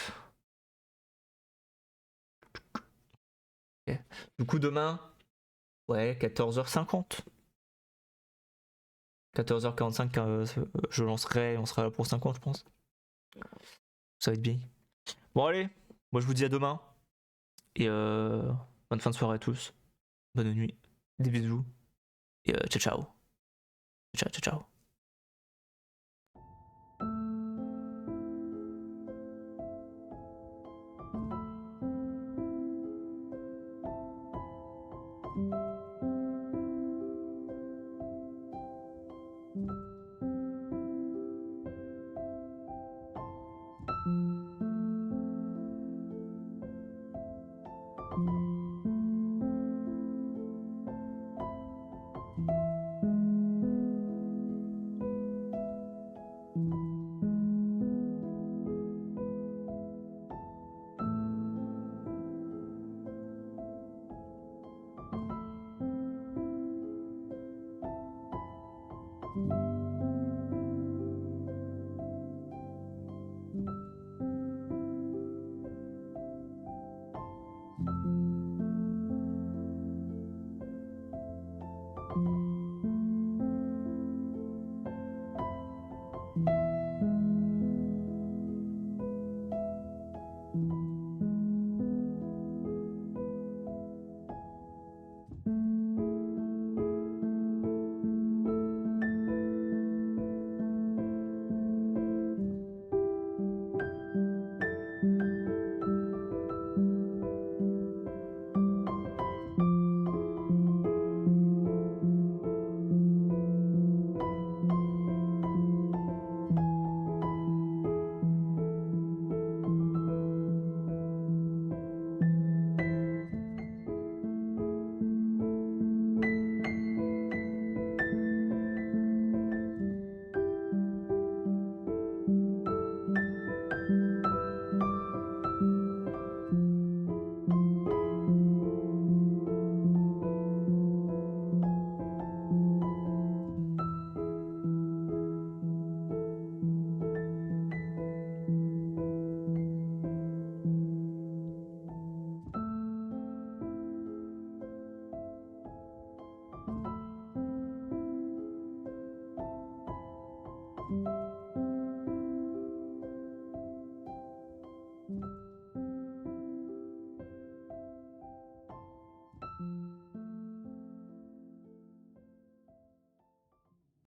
Okay. Du coup demain, ouais, 14h50. 14h45, je lancerai, on sera là pour 50 je pense. Ça va être bien. Bon allez, moi je vous dis à demain. Et bonne fin de soirée à tous. Bonne nuit. Des bisous. Et ciao ciao. Ciao ciao ciao.